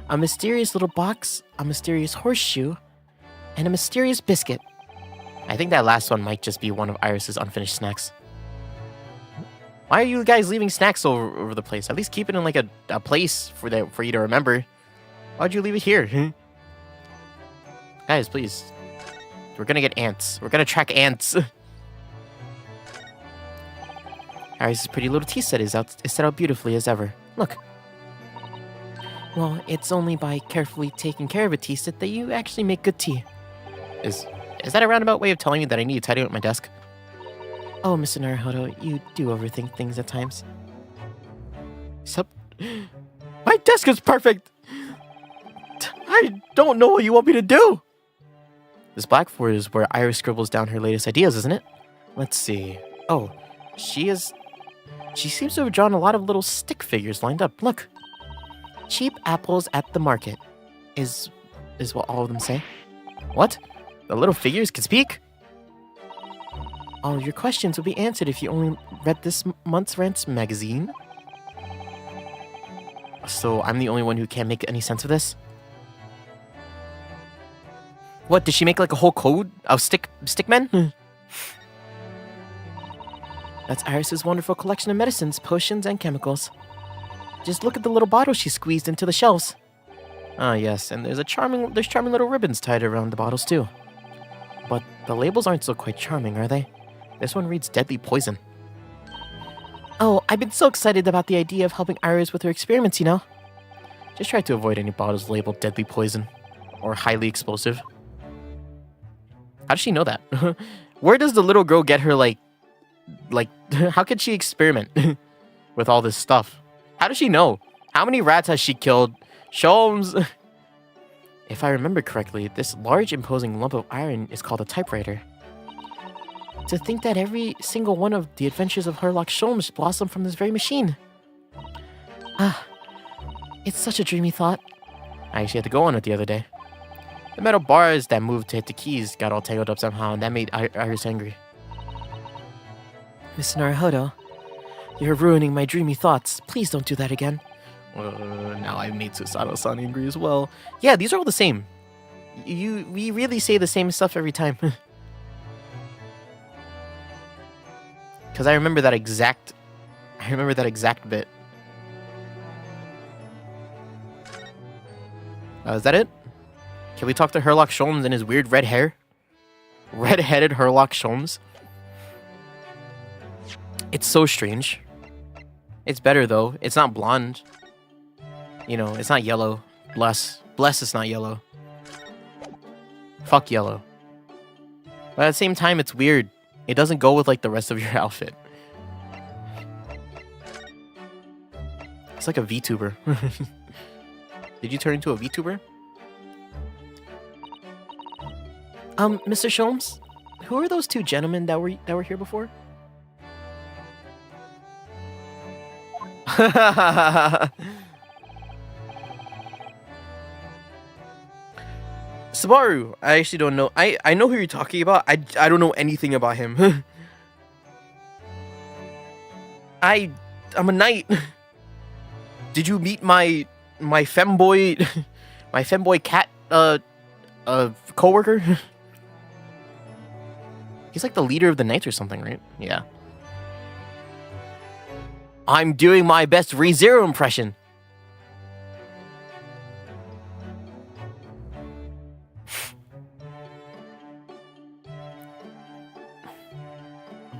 a mysterious little box, a mysterious horseshoe, and a mysterious biscuit. I think that last one might just be one of Iris's unfinished snacks. Why are you guys leaving snacks all over the place? At least keep it in like a place for you to remember. Why'd you leave it here? Guys, please. We're gonna get ants. We're gonna track ants. Iris's pretty little tea set is set out beautifully as ever. Look. Well, it's only by carefully taking care of a tea set that you actually make good tea. Is that a roundabout way of telling me that I need to tidy up my desk? Oh, Mr. Naruhodo, you do overthink things at times. My desk is perfect! I don't know what you want me to do! This blackboard is where Iris scribbles down her latest ideas, isn't it? Let's see. Oh, she is... She seems to have drawn a lot of little stick figures lined up. Look. Cheap apples at the market. Is what all of them say. What? The little figures can speak? All your questions would be answered if you only read this month's Rants magazine. So I'm the only one who can't make any sense of this? What, did she make like a whole code of stickmen? That's Iris's wonderful collection of medicines, potions, and chemicals. Just look at the little bottles she squeezed into the shelves. Ah, yes, and there's charming little ribbons tied around the bottles too. But the labels aren't so quite charming, are they? This one reads deadly poison. Oh, I've been so excited about the idea of helping Iris with her experiments, you know? Just try to avoid any bottles labeled deadly poison or highly explosive. How does she know that? Where does the little girl get her like how could she experiment with all this stuff? How does she know? How many rats has she killed? Sholmes. If I remember correctly, this large imposing lump of iron is called a typewriter. To think that every single one of the adventures of Herlock Sholmes blossomed from this very machine. Ah, it's such a dreamy thought. I actually had to go on it the other day. The metal bars that moved to hit the keys got all tangled up somehow, and that made Iris angry. Miss Naruhodo, you're ruining my dreamy thoughts. Please don't do that again. Now I made Susato-san angry as well. Yeah, these are all the same. We really say the same stuff every time. Because I remember that exact bit. Is that it? Can we talk to Herlock Sholmes and his weird red hair? Red-headed Herlock Sholmes? It's so strange. It's better though. It's not blonde. You know, it's not yellow. Bless it's not yellow. Fuck yellow. But at the same time, it's weird. It doesn't go with like the rest of your outfit. It's like a VTuber. Did you turn into a VTuber? Mr. Sholmes, who are those two gentlemen that were here before? Subaru, I actually don't know. I know who you're talking about. I don't know anything about him. I'm a knight. Did you meet my femboy my femboy cat coworker? He's like the leader of the knights or something, right? Yeah. I'm doing my best ReZero impression.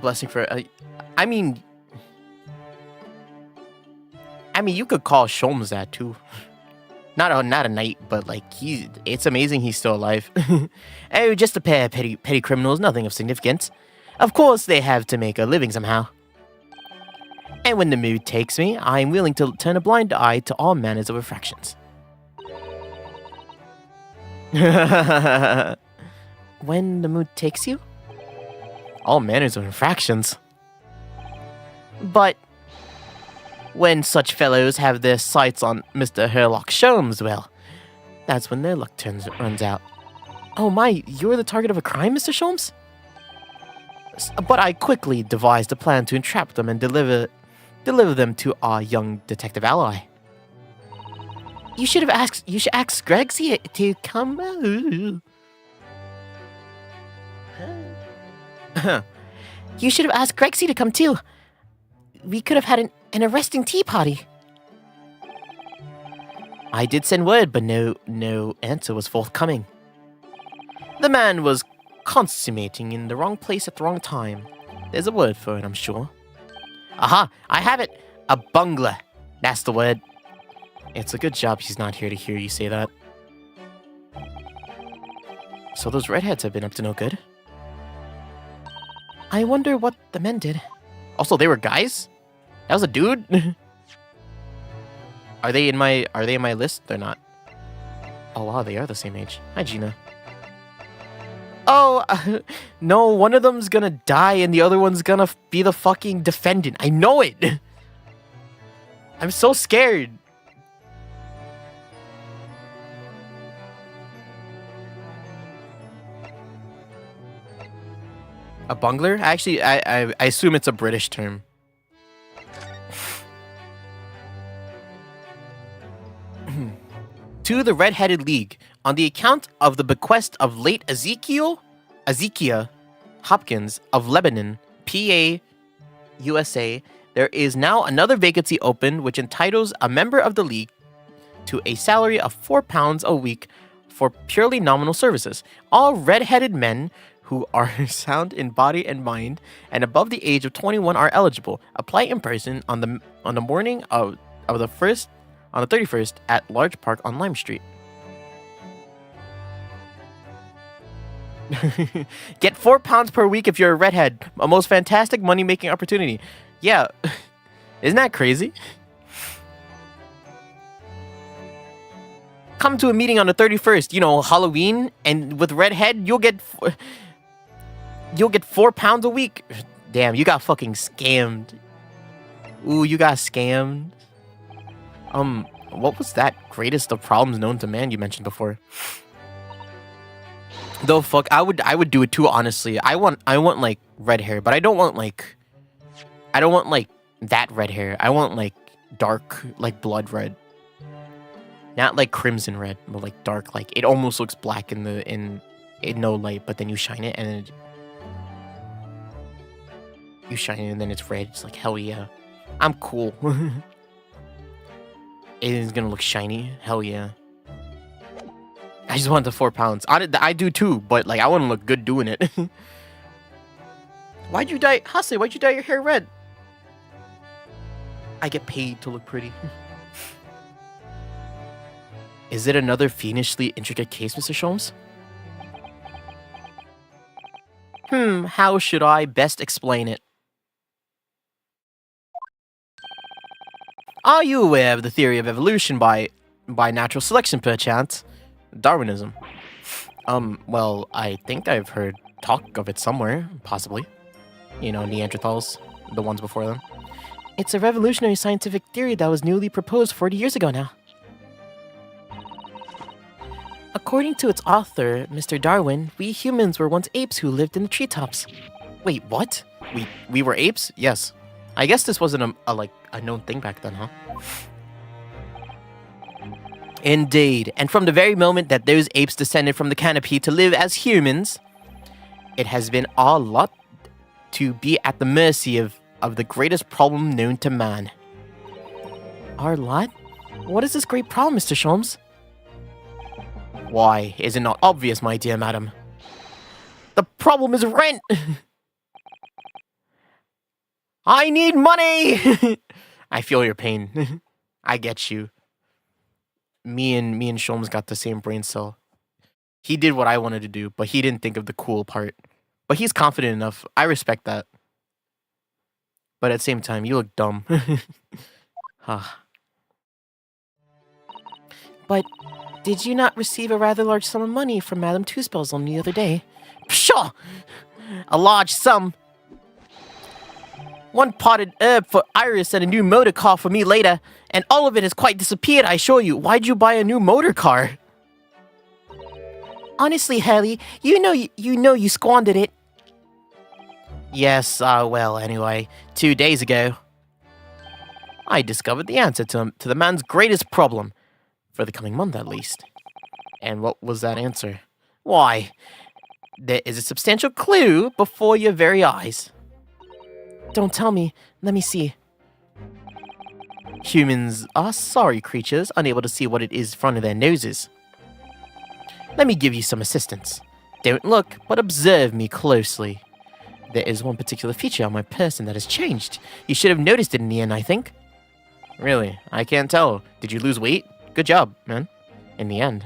Blessing for I mean you could call Sholmes that too. Not a knight, but like it's amazing he's still alive. Oh, just a pair of petty criminals, nothing of significance. Of course they have to make a living somehow. And when the mood takes me, I am willing to turn a blind eye to all manners of infractions. When the mood takes you? All manners of infractions. But when such fellows have their sights on Mr. Herlock Sholmes, well, that's when their luck runs out. Oh my, you're the target of a crime, Mr. Sholmes? But I quickly devised a plan to entrap them and deliver them to our young detective ally. You should ask Gregsy to come. You should have asked Gregsy to come too. We could have had an arresting tea party. I did send word, but no answer was forthcoming. The man was consummating in the wrong place at the wrong time. There's a word for it, I'm sure. Aha! I have it! A bungler. That's the word. It's a good job he's not here to hear you say that. So those redheads have been up to no good? I wonder what the men did. Also, they were guys? That was a dude? Are they in my list? They're not. Oh wow, they are the same age. Hi, Gina. Oh, no, one of them's gonna die and the other one's gonna be the fucking defendant. I know it. I'm so scared. A bungler? Actually, I assume it's a British term. To the Red-Headed League, on the account of the bequest of late Ezekiah Hopkins of Lebanon, PA, USA, there is now another vacancy open which entitles a member of the league to a salary of £4 a week for purely nominal services. All red-headed men who are sound in body and mind and above the age of 21 are eligible. Apply in person on the morning of the 31st at Large Park on Lime Street. Get £4 per week if you're a redhead. A most fantastic money-making opportunity. Yeah, isn't that crazy? Come to a meeting on the 31st, you know, Halloween, and with redhead, you'll get £4 a week. Damn, you got fucking scammed. Ooh, you got scammed. What was that greatest of problems known to man you mentioned before? Though fuck, I would do it too, honestly. I want like red hair, but I don't want like that red hair. I want like dark, like blood red. Not like crimson red, but like dark, like it almost looks black in no light, but then you shine it and you shine it and then it's red. It's like, hell yeah. I'm cool. It's gonna look shiny. Hell yeah. I just want the £4. I do too, but like I want to look good doing it. Why'd you dye, Hase? Why'd you dye your hair red? I get paid to look pretty. Is it another fiendishly intricate case, Mr. Sholmes? How should I best explain it? Are you aware of the theory of evolution by natural selection, perchance? Darwinism. Well, I think I've heard talk of it somewhere, possibly. You know, Neanderthals, the ones before them. It's a revolutionary scientific theory that was newly proposed 40 years ago now. According to its author, Mr. Darwin, we humans were once apes who lived in the treetops. Wait, what? We were apes? Yes. I guess this wasn't a known thing back then, huh? Indeed, and from the very moment that those apes descended from the canopy to live as humans, it has been our lot to be at the mercy of the greatest problem known to man. Our lot? What is this great problem, Mr. Sholmes? Why, is it not obvious, my dear madam? The problem is rent! I need money! I feel your pain. I get you. Me and Sholmes got the same brain cell. He did what I wanted to do, but he didn't think of the cool part. But he's confident enough. I respect that. But at the same time, you look dumb. But did you not receive a rather large sum of money from Madame Two-Spells the other day? Pshaw! A large sum. One potted herb for Iris and a new motor car for me later, and all of it has quite disappeared, I assure you. Why'd you buy a new motor car? Honestly, Hurley, you know you squandered it. Yes, well, anyway, 2 days ago, I discovered the answer to the man's greatest problem, for the coming month at least. And what was that answer? Why, there is a substantial clue before your very eyes. Don't tell me. Let me see. Humans are sorry creatures, unable to see what it is in front of their noses. Let me give you some assistance. Don't look, but observe me closely. There is one particular feature on my person that has changed. You should have noticed it in the end, I think. Really? I can't tell. Did you lose weight? Good job, man. In the end.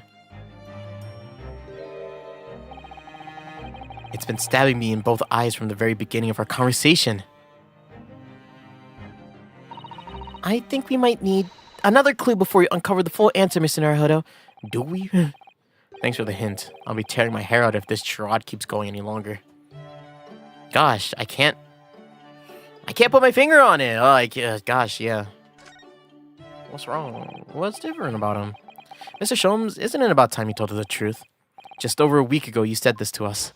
It's been stabbing me in both eyes from the very beginning of our conversation. I think we might need another clue before you uncover the full answer, Mr. Naruhodo. Do we? Thanks for the hint. I'll be tearing my hair out if this charade keeps going any longer. Gosh, I can't put my finger on it. Oh, gosh, yeah. What's wrong? What's different about him? Mr. Sholmes, isn't it about time you told us the truth? Just over a week ago, you said this to us.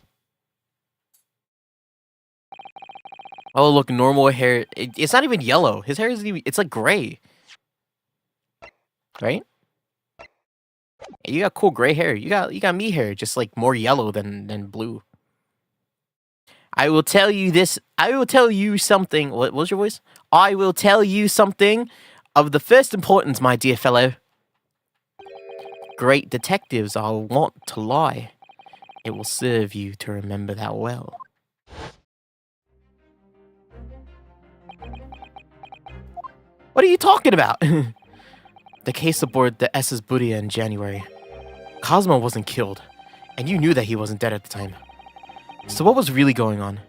Oh, look, normal hair. It's not even yellow. His hair isn't even... It's like gray. Right? You got cool gray hair. You got me hair, just like more yellow than blue. I will tell you this. I will tell you something. What was your voice? I will tell you something of the first importance, my dear fellow. Great detectives are wont to lie. It will serve you to remember that well. What are you talking about? The case aboard the SS Budia in January. Cosmo wasn't killed, and you knew that he wasn't dead at the time. So what was really going on?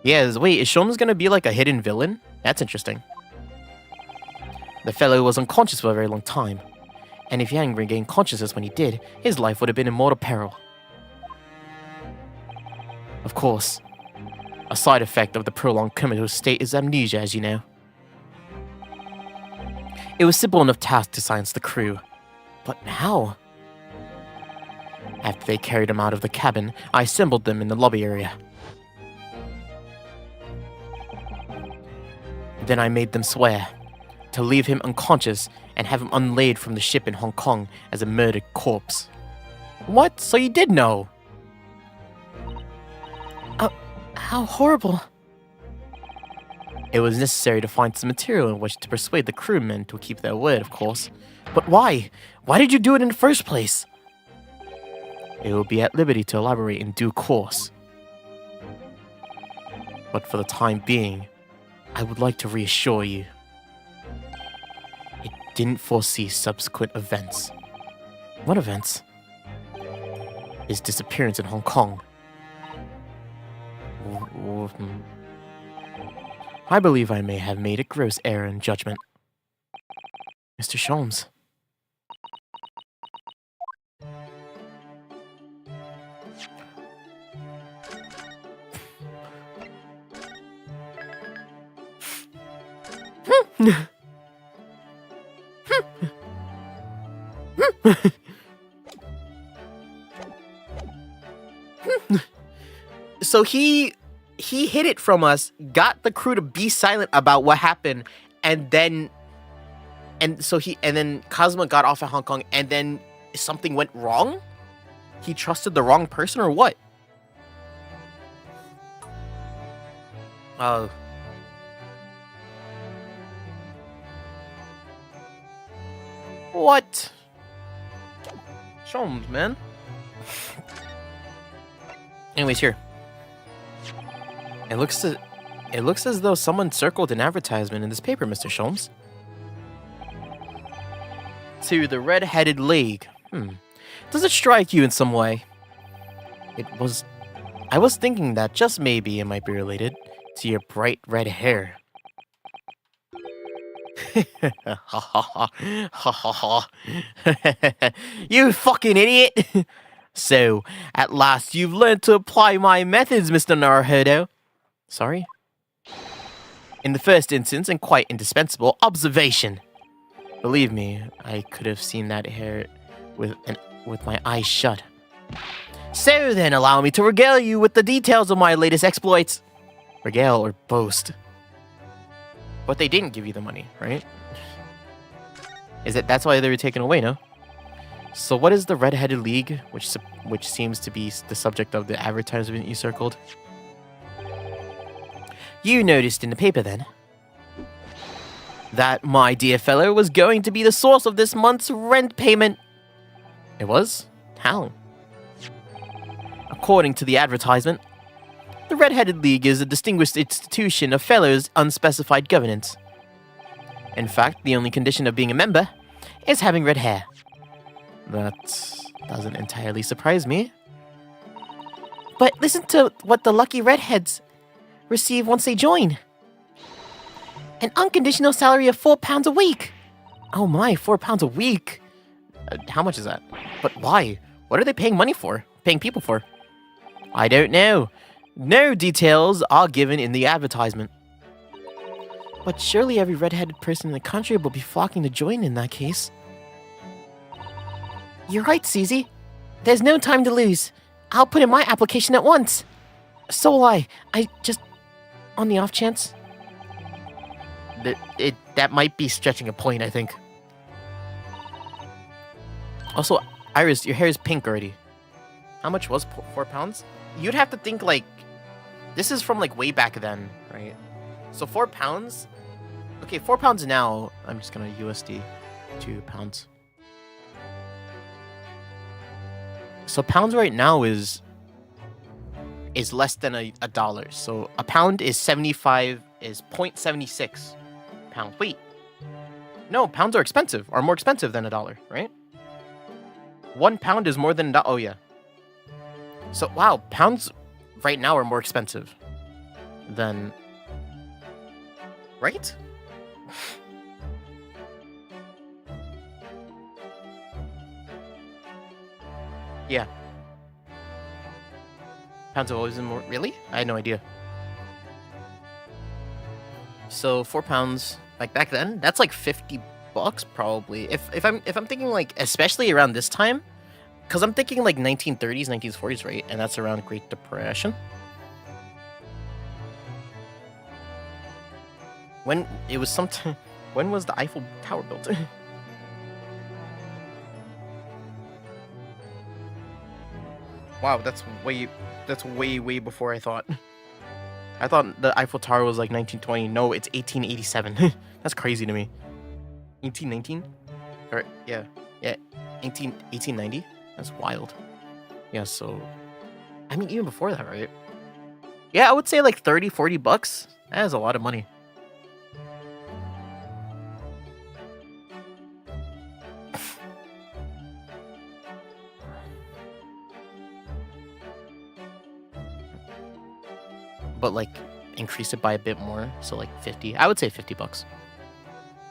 Yeah, wait, is Sholmes gonna be like a hidden villain? That's interesting. The fellow was unconscious for a very long time, and if he hadn't regained consciousness when he did, his life would have been in mortal peril. Of course, a side effect of the prolonged comatose state is amnesia, as you know. It was simple enough task to silence the crew, but how? After they carried him out of the cabin, I assembled them in the lobby area. Then I made them swear to leave him unconscious and have him unlaid from the ship in Hong Kong as a murdered corpse. What? So you did know? How horrible. It was necessary to find some material in which to persuade the crewmen to keep their word, of course. But why? Why did you do it in the first place? It will be at liberty to elaborate in due course. But for the time being, I would like to reassure you. It didn't foresee subsequent events. What events? His disappearance in Hong Kong. I believe I may have made a gross error in judgment. Mr. Sholmes. So he hid it from us, got the crew to be silent about what happened, and then Cosmo got off at Hong Kong, and then something went wrong? He trusted the wrong person or what? Oh. What? Sholmes, man. Anyways, here. It looks as though someone circled an advertisement in this paper, Mr. Sholmes. To the Red-Headed League. Does it strike you in some way? I was thinking that just maybe it might be related to your bright red hair. You fucking idiot! So, at last you've learned to apply my methods, Mr. Naruhodo. Sorry? In the first instance, and quite indispensable, observation. Believe me, I could have seen that hair with my eyes shut. So then, allow me to regale you with the details of my latest exploits. Regale or boast. But they didn't give you the money, right? That's why they were taken away, no? So what is the Red-Headed League, which seems to be the subject of the advertisement you circled? You noticed in the paper, then, that my dear fellow was going to be the source of this month's rent payment. It was? How? According to the advertisement, the Red-Headed League is a distinguished institution of fellows' unspecified governance. In fact, the only condition of being a member is having red hair. That doesn't entirely surprise me. But listen to what the lucky redheads receive once they join. An unconditional salary of £4 a week. Oh my, £4 a week. How much is that? But why? What are they paying money for? Paying people for? I don't know. No details are given in the advertisement. But surely every red-headed person in the country will be flocking to join in that case. You're right, Susie. There's no time to lose. I'll put in my application at once. So will I. I just... on the off chance. That might be stretching a point, I think. Also, Iris, your hair is pink already. How much was 4 pounds? You'd have to think, like... This is from, like, way back then, right? So 4 pounds... Okay, 4 pounds now. I'm just gonna USD 2 pounds. So pounds right now is less than a dollar. So a pound is 0.76 pounds. Wait. No, pounds are expensive. Are more expensive than a dollar, right? 1 pound is more than oh yeah. So wow, pounds right now are more expensive than right? Yeah. Pounds have always been more. Really? I had no idea. So 4 pounds, like back then, that's like $50 probably. If I'm thinking like, especially around this time, because I'm thinking like 1930s, 1940s, right? And that's around Great Depression. When it was sometime. When was the Eiffel Tower built? Wow, that's way before I thought. I thought the Eiffel Tower was like 1920. No, it's 1887. That's crazy to me. 1819? Or yeah, 1890. That's wild. Yeah, so I mean even before that, right? Yeah, I would say like $30-$40. That is a lot of money. But like increase it by a bit more, so like 50. I would say $50.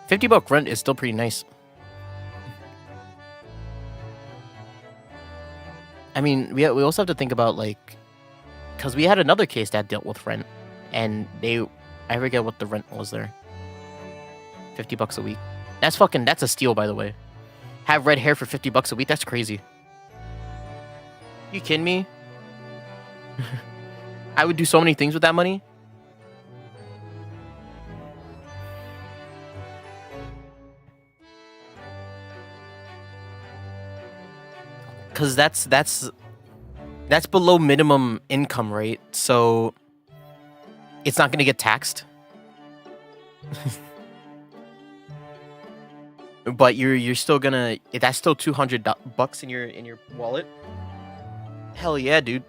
$50 rent is still pretty nice. I mean, we also have to think about like, because we had another case that dealt with rent, and I forget what the rent was there. $50 a week. That's a steal, by the way. Have red hair for $50 a week. That's crazy. You kidding me? I would do so many things with that money. Cause that's below minimum income, right? So it's not gonna get taxed. But you're still gonna. That's still $200 in your wallet. Hell yeah, dude.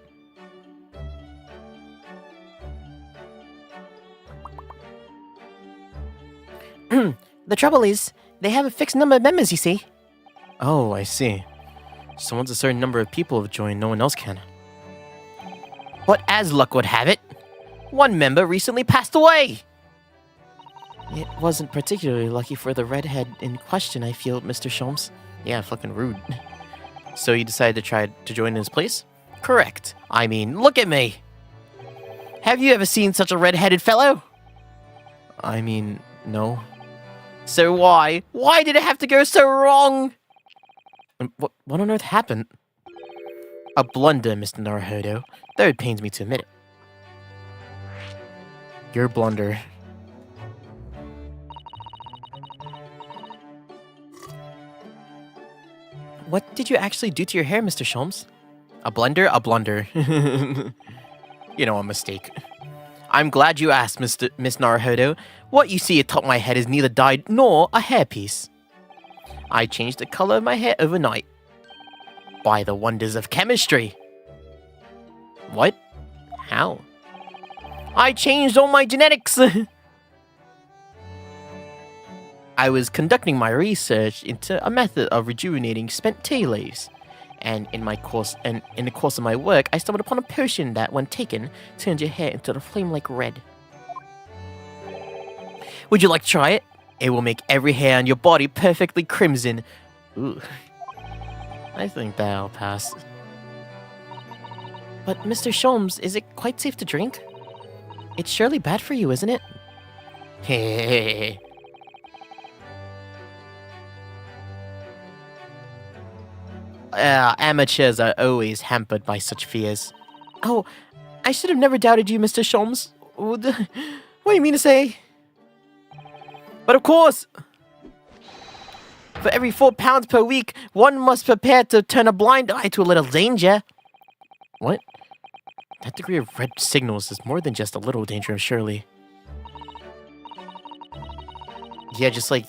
The trouble is, they have a fixed number of members, you see. Oh, I see. So once a certain number of people have joined, no one else can. But as luck would have it, one member recently passed away. It wasn't particularly lucky for the redhead in question, I feel, Mr. Sholmes. Yeah, fucking rude. So you decided to try to join in his place? Correct. I mean, look at me. Have you ever seen such a red-headed fellow? I mean, no. So why? Why did it have to go so wrong? What on earth happened? A blunder, Mr. Naruhodo, though it pains me to admit it. Your blunder. What did you actually do to your hair, Mr. Sholmes? A blunder? A blunder. You know, a mistake. I'm glad you asked, Miss Naruhodo. What you see atop my head is neither dyed nor a hairpiece. I changed the color of my hair overnight. By the wonders of chemistry. What? How? I changed all my genetics! I was conducting my research into a method of rejuvenating spent tea leaves. And in the course of my work, I stumbled upon a potion that, when taken, turns your hair into a flame-like red. Would you like to try it? It will make every hair on your body perfectly crimson. Ooh. I think that'll pass. But Mr. Sholmes, is it quite safe to drink? It's surely bad for you, isn't it? Hehehe. Amateurs are always hampered by such fears. Oh, I should have never doubted you, Mr. Sholmes. What do you mean to say? But of course! For every 4 pounds per week, one must prepare to turn a blind eye to a little danger. What? That degree of red signals is more than just a little dangerous, surely. Yeah, just like,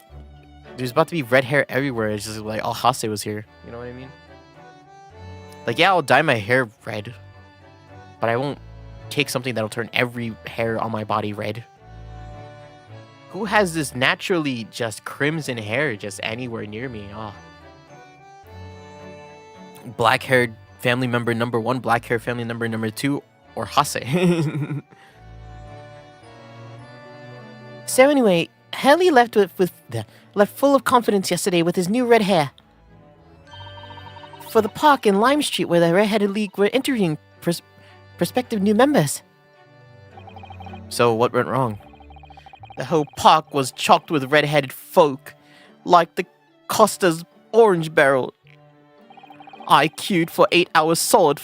there's about to be red hair everywhere. It's just like, oh, Hase was here. You know what I mean? Like, yeah, I'll dye my hair red. But I won't take something that'll turn every hair on my body red. Who has this naturally just crimson hair just anywhere near me? Oh. Black-haired family member number 1, black-haired family member number 2, or Hase. So anyway, Hurley left left full of confidence yesterday with his new red hair. For the park in Lime Street where the Redheaded League were interviewing prospective new members. So what went wrong? The whole park was chocked with red-headed folk, like the Costa's orange barrel. I queued for 8 hours solid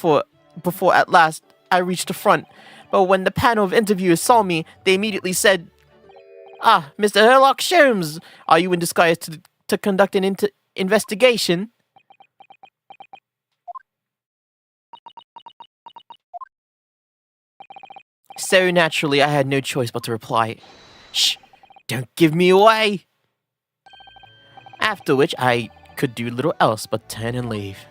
before at last I reached the front, but when the panel of interviewers saw me, they immediately said, "Ah, Mr. Sherlock Sholmes, are you in disguise to conduct an investigation?" So naturally, I had no choice but to reply, "Shh, don't give me away." After which, I could do little else but turn and leave.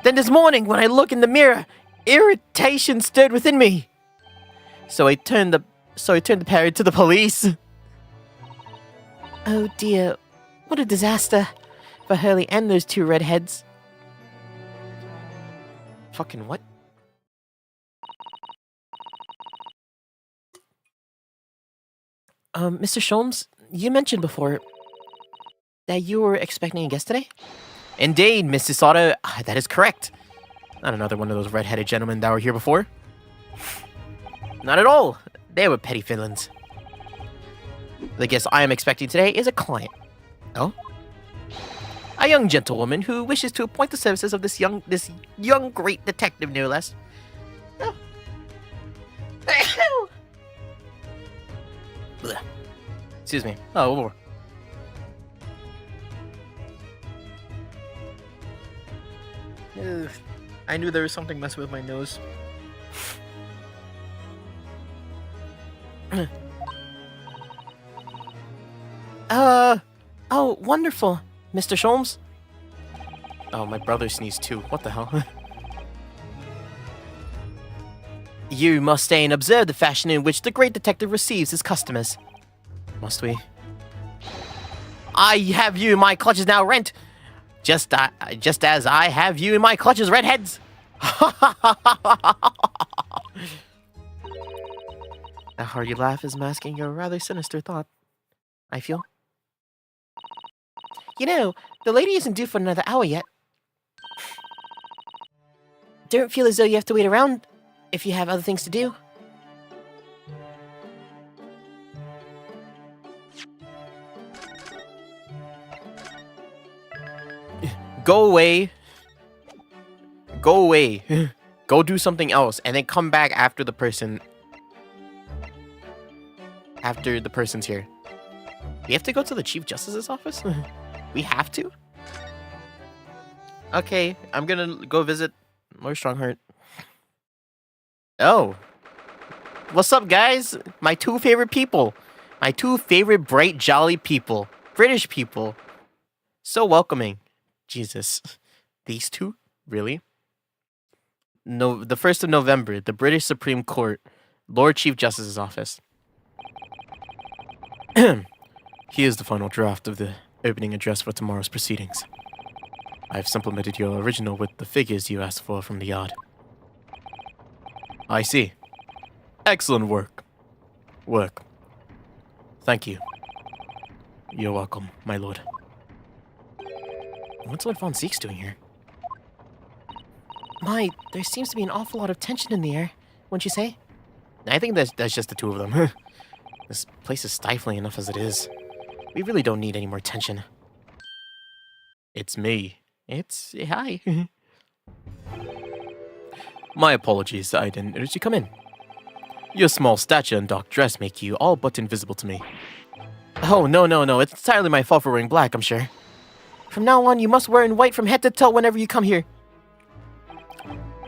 Then this morning, when I look in the mirror, irritation stirred within me. So I turned the parrot to the police. Oh dear, what a disaster for Hurley and those 2 redheads. Fucking what? Mr. Sholmes, you mentioned before that you were expecting a guest today? Indeed, Mrs. Otto, that is correct. Not another one of those red-headed gentlemen that were here before. Not at all. They were petty villains. The guest I am expecting today is a client. Oh? A young gentlewoman who wishes to appoint the services of this young great detective, no less. Oh. Excuse me. Oh, one more. Ugh. I knew there was something messing with my nose. Oh, wonderful, Mr. Sholmes. Oh, my brother sneezed too. What the hell? You must stay and observe the fashion in which the great detective receives his customers. Must we? I have you in my clutches now, Rent. Just as I have you in my clutches, redheads. A hearty laugh is masking a rather sinister thought, I feel. You know, the lady isn't due for another hour yet. Don't feel as though you have to wait around if you have other things to do. Go away. Go away. Go do something else and then come back after the person. After the person's here. We have to go to the Chief Justice's office? We have to? Okay, I'm gonna go visit Lord Strongheart. Oh. What's up, guys? My 2 favorite people. My 2 favorite bright, jolly people. British people. So welcoming. Jesus. These 2? Really? No, the 1st of November, the British Supreme Court, Lord Chief Justice's office. Here's the final draft of the opening address for tomorrow's proceedings. I've supplemented your original with the figures you asked for from the yard. I see. Excellent work. Thank you. You're welcome, my lord. What's Lord Von Zeke's doing here? My, there seems to be an awful lot of tension in the air, wouldn't you say? I think that's just the two of them. This place is stifling enough as it is. We really don't need any more tension. It's me. Hi. My apologies, I didn't notice you come in. Your small stature and dark dress make you all but invisible to me. Oh, no. It's entirely my fault for wearing black, I'm sure. From now on, you must wear in white from head to toe whenever you come here.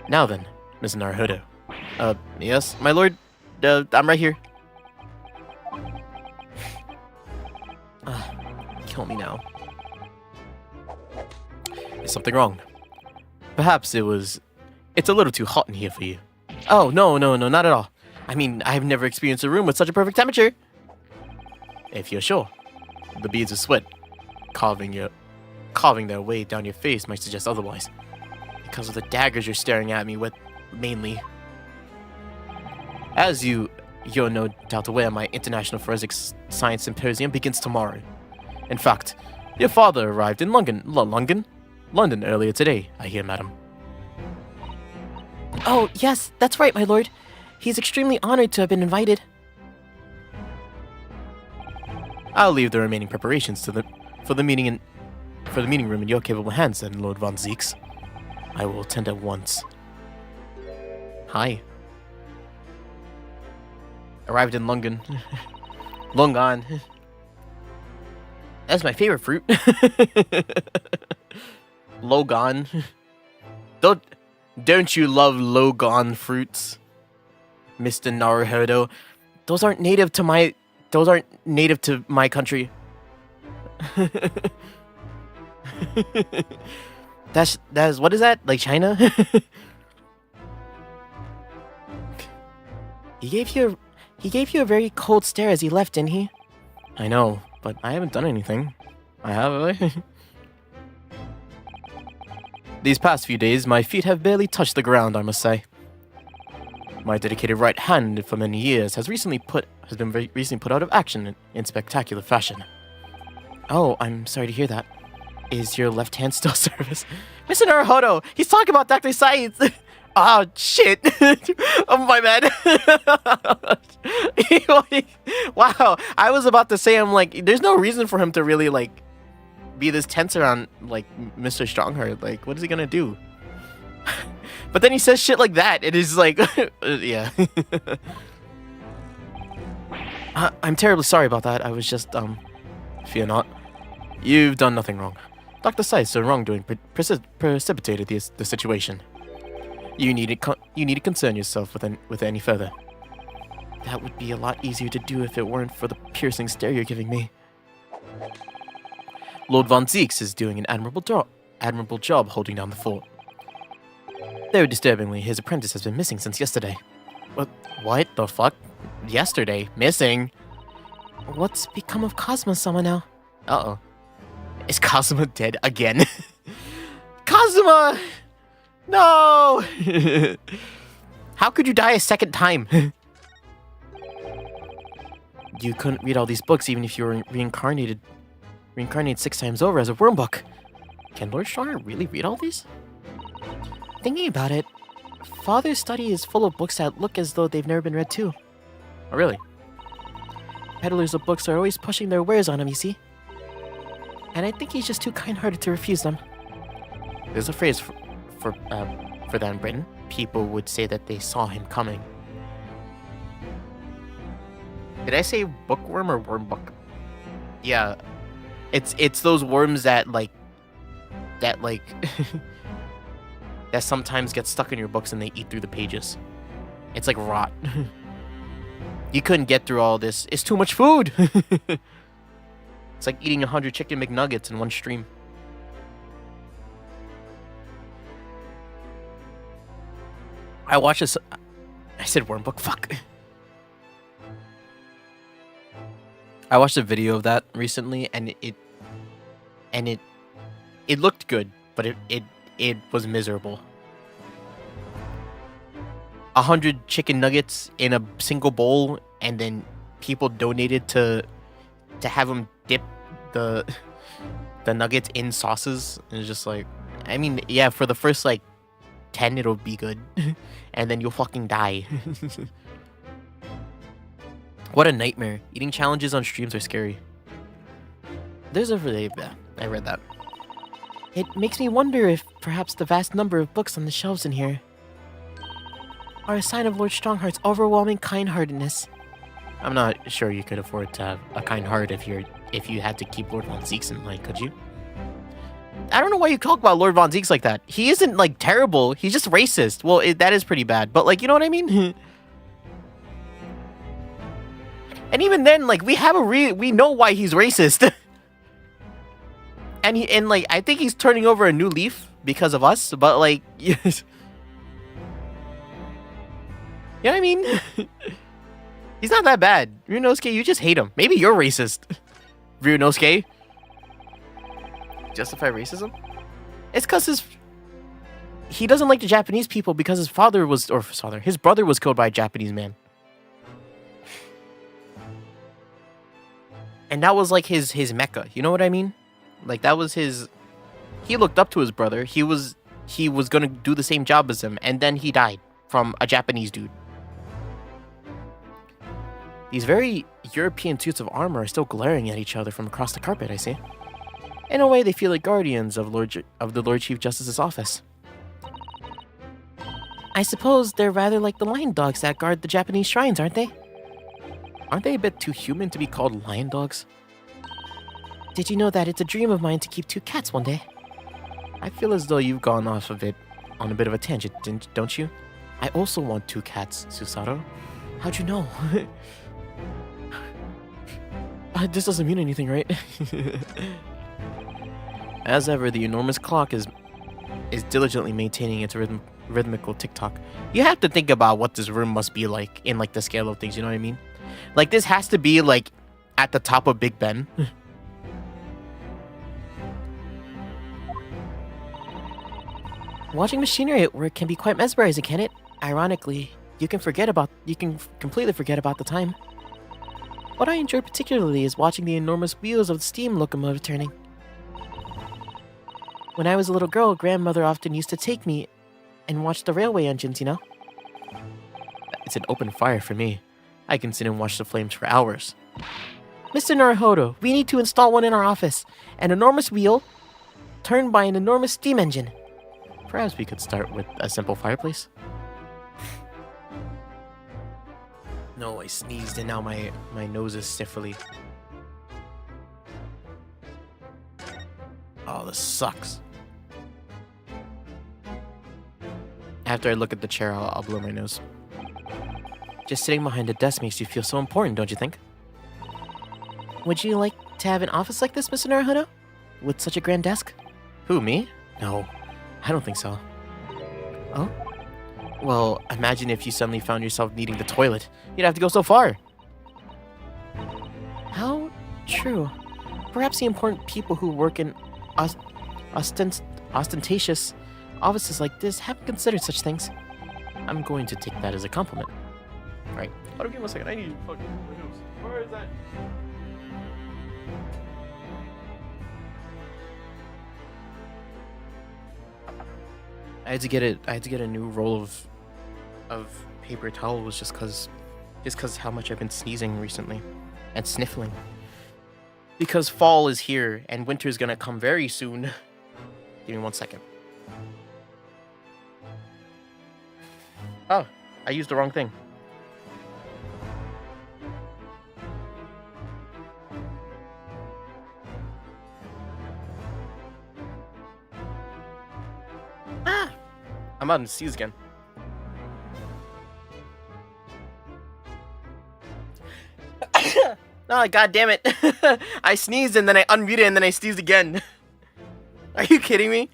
Now then, Miss Naruhodo. Yes, my lord. I'm right here. Kill me now. Is something wrong? Perhaps it's a little too hot in here for you. Oh, no, not at all. I mean, I've never experienced a room with such a perfect temperature. If you're sure. The beads of sweat carving their way down your face might suggest otherwise. Because of the daggers you're staring at me with, mainly. As you're no doubt aware, my International Forensics Science Symposium begins tomorrow. In fact, your father arrived in London earlier today, I hear, madam. Oh, yes, that's right, my lord. He's extremely honored to have been invited. I'll leave the remaining preparations for the meeting room in your capable hands, then, Lord Von Zeeks. I will attend at once. Hi. Arrived in London. Longan. That's my favorite fruit. Logan. Don't you love Logan fruits, Mr. Naruhodo? Those aren't native to my country. That's what is that? Like China? He gave you a very cold stare as he left, didn't he? I know, but I haven't done anything. I have, have I? These past few days, my feet have barely touched the ground, I must say. My dedicated right hand for many years has been recently put out of action in spectacular fashion. Oh, I'm sorry to hear that. Is your left hand still service? Mr. Naruhodo, he's talking about Dr. Science. Oh, shit. Oh, my bad. Wow, I was about to say, I'm like, there's no reason for him to really, like, be this tense around, like, Mr. Strongheart. Like, what is he gonna do? But then he says shit like that. It is like, yeah. I'm terribly sorry about that. I was just, Fear not. You've done nothing wrong. Dr. Sei's wrongdoing precipitated the situation. You need to concern yourself with any further. That would be a lot easier to do if it weren't for the piercing stare you're giving me. Lord Von Zeeks is doing an admirable job holding down the fort. Though disturbingly, his apprentice has been missing since yesterday. What the fuck? Yesterday? Missing? What's become of Cosmo-sama now? Uh-oh. Is Cosmo dead again? Cosmo! No! How could you die a second time? You couldn't read all these books even if you were reincarnated 6 times over as a worm book. Can Lord Stronger really read all these? Thinking about it, Father's study is full of books that look as though they've never been read too. Oh, really? Peddlers of books are always pushing their wares on him, you see. And I think he's just too kind-hearted to refuse them. There's a phrase for that in Britain. People would say that they saw him coming. Did I say bookworm or worm book? Yeah. It's those worms that that sometimes get stuck in your books and they eat through the pages. It's like rot. You couldn't get through all this. It's too much food. It's like eating 100 chicken McNuggets in one stream. I watched this. I said worm book. Fuck. I watched a video of that recently, and it looked good, but it was miserable. 100 chicken nuggets in a single bowl, and then people donated to have them dip the the nuggets in sauces. And it's just like, I mean, yeah, for the first like 10 it'll be good. And then you'll fucking die. What a nightmare. Eating challenges on streams are scary. There's a really, yeah, I read that. It makes me wonder if perhaps the vast number of books on the shelves in here are a sign of Lord Strongheart's overwhelming kind-heartedness. I'm not sure you could afford to have a kind heart if you had to keep Lord Von Zeeks in line, could you? I don't know why you talk about Lord Von Zeeks like that. He isn't like terrible. He's just racist. Well, that is pretty bad. But like, you know what I mean? And even then, like, we know why he's racist. And like, I think he's turning over a new leaf because of us. But like, you know what I mean? He's not that bad. Ryunosuke, you just hate him. Maybe you're racist. Ryunosuke. Justify racism? It's because he doesn't like the Japanese people because his brother was killed by a Japanese man. And that was like his mecca. You know what I mean? Like that was his. He looked up to his brother. He was gonna do the same job as him, and then he died from a Japanese dude. These very European suits of armor are still glaring at each other from across the carpet, I see. In a way, they feel like guardians of the Lord Chief Justice's office. I suppose they're rather like the lion dogs that guard the Japanese shrines, aren't they? Aren't they a bit too human to be called lion dogs? Did you know that it's a dream of mine to keep 2 cats one day? I feel as though you've gone off of it on a bit of a tangent, don't you? I also want 2 cats, Susato. How'd you know? This doesn't mean anything, right? As ever, the enormous clock is diligently maintaining its rhythmical tick-tock. You have to think about what this room must be like in like the scale of things, you know what I mean? Like this has to be like at the top of Big Ben. Watching machinery at work can be quite mesmerizing, can it? Ironically, you can completely forget about the time. What I enjoy particularly is watching the enormous wheels of the steam locomotive turning. When I was a little girl, grandmother often used to take me and watch the railway engines, you know? It's an open fire for me. I can sit and watch the flames for hours. Mr. Naruhodo, we need to install one in our office. An enormous wheel, turned by an enormous steam engine. Perhaps we could start with a simple fireplace. No, I sneezed and now my nose is sniffly. Oh, this sucks. After I look at the chair, I'll blow my nose. Just sitting behind a desk makes you feel so important, don't you think? Would you like to have an office like this, Mr. Naruhodo? With such a grand desk? Who, me? No, I don't think so. Oh? Well, imagine if you suddenly found yourself needing the toilet. You'd have to go so far. How true. Perhaps the important people who work in ostentatious offices like this haven't considered such things. I'm going to take that as a compliment. Alright. Hold on, give me a second. I need fucking windows. Where is that? I had to get a new roll of paper towels just cause how much I've been sneezing recently and sniffling. Because fall is here and winter's gonna come very soon. Give me 1 second. Oh, I used the wrong thing. Ah! I'm out to sneeze again. Oh, god damn it. I sneezed and then I unmuted and then I sneezed again. Are you kidding me?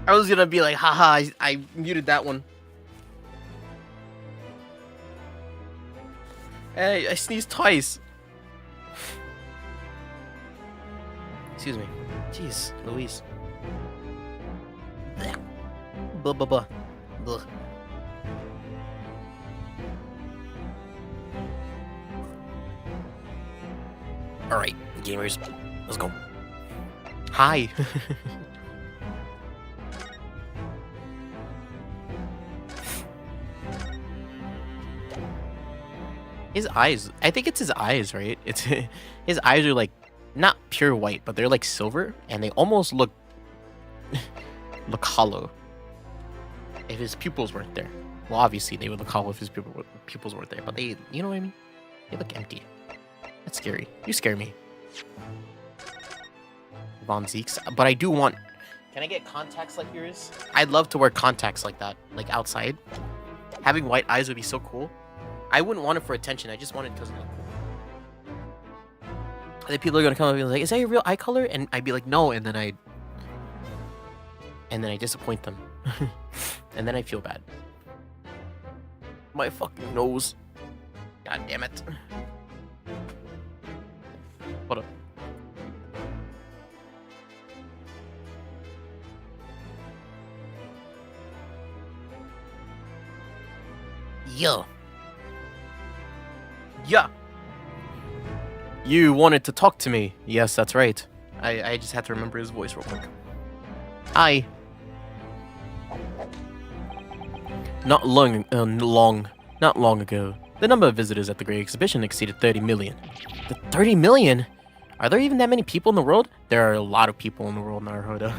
I was gonna be like, haha, I muted that one. Hey, I sneezed twice. Excuse me. Jeez, Louise. Blech. Blah, blah, blah. Blah. Alright, gamers, let's go. Hi. His eyes, I think it's his eyes, right? It's his eyes are like not pure white, but they're like silver, and they almost look hollow. If his pupils weren't there, well, obviously they would look hollow if his pupils weren't there. But they, you know what I mean? They look empty. That's scary. You scare me, Von Zeeks. But I do want. Can I get contacts like yours? I'd love to wear contacts like that, like outside. Having white eyes would be so cool. I wouldn't want it for attention. I just want it because it look cool. And then people are gonna come up and be like, "Is that your real eye color?" And I'd be like, "No," and then I disappoint them, and then I feel bad. My fucking nose. God damn it. Hold up. Yo. Yeah. You wanted to talk to me. Yes, that's right. I just had to remember his voice real quick. Hi. Not long ago, the number of visitors at the Great Exhibition exceeded 30 million. The 30 million? Are there even that many people in the world? There are a lot of people in the world, Naruhodo.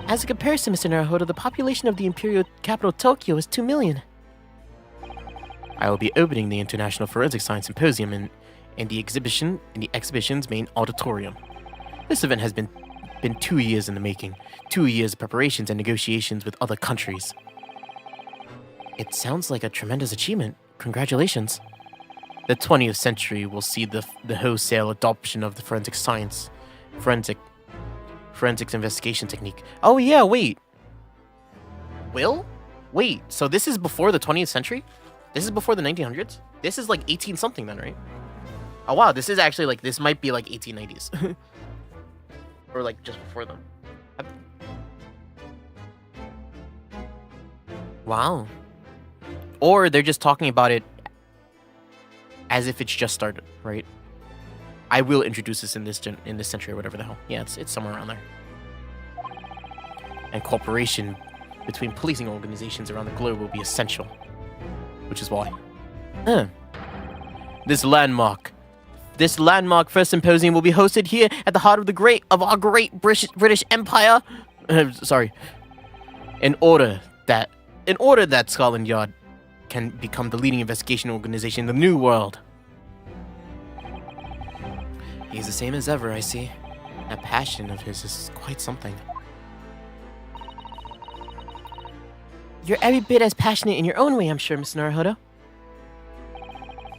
As a comparison, Mr. Naruhodo, the population of the imperial capital Tokyo is 2 million. I will be opening the International Forensic Science Symposium in the exhibition's main auditorium. This event has been 2 years in the making. 2 years of preparations and negotiations with other countries. It sounds like a tremendous achievement. Congratulations. The 20th century will see the wholesale adoption of the forensics investigation technique. Oh yeah, wait. Wait, so this is before the 20th century? This is before the 1900s? This is like 18 something then, right? Oh wow, this is actually like, this might be like 1890s. Or like just before them. Wow. Or they're just talking about it as if it's just started, right? I will introduce this in this century or whatever the hell. Yeah, it's somewhere around there. And cooperation between policing organizations around the globe will be essential. Which is why. This landmark first symposium will be hosted here at the heart of our great British Empire. Sorry. In order that Scotland Yard can become the leading investigation organization in the New World. He's the same as ever, I see. That passion of his is quite something. You're every bit as passionate in your own way, I'm sure, Mr. Naruhodo.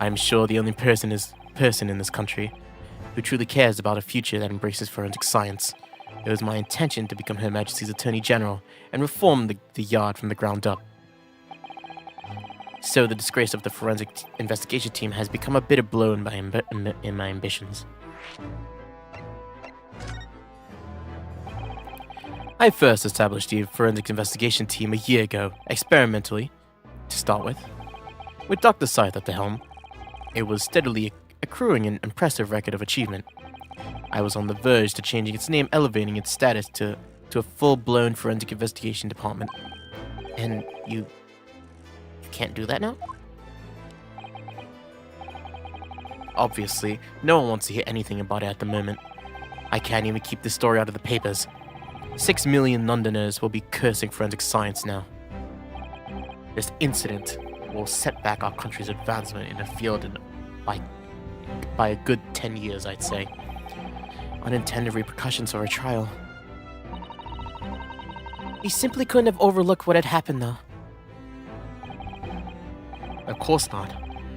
I'm sure the only person in this country who truly cares about a future that embraces forensic science. It was my intention to become Her Majesty's Attorney General and reform the Yard from the ground up. So the disgrace of the forensic investigation team has become a bitter blow in my ambitions. I first established the forensic investigation team a year ago, experimentally, to start with. With Dr. Scythe at the helm, it was steadily accruing an impressive record of achievement. I was on the verge to changing its name, elevating its status to a full-blown forensic investigation department. And you can't do that now? Obviously, no one wants to hear anything about it at the moment. I can't even keep this story out of the papers. 6 million Londoners will be cursing forensic science now. This incident will set back our country's advancement in the field by a good 10 years, I'd say. Unintended repercussions of our trial. We simply couldn't have overlooked what had happened, though. Of course not.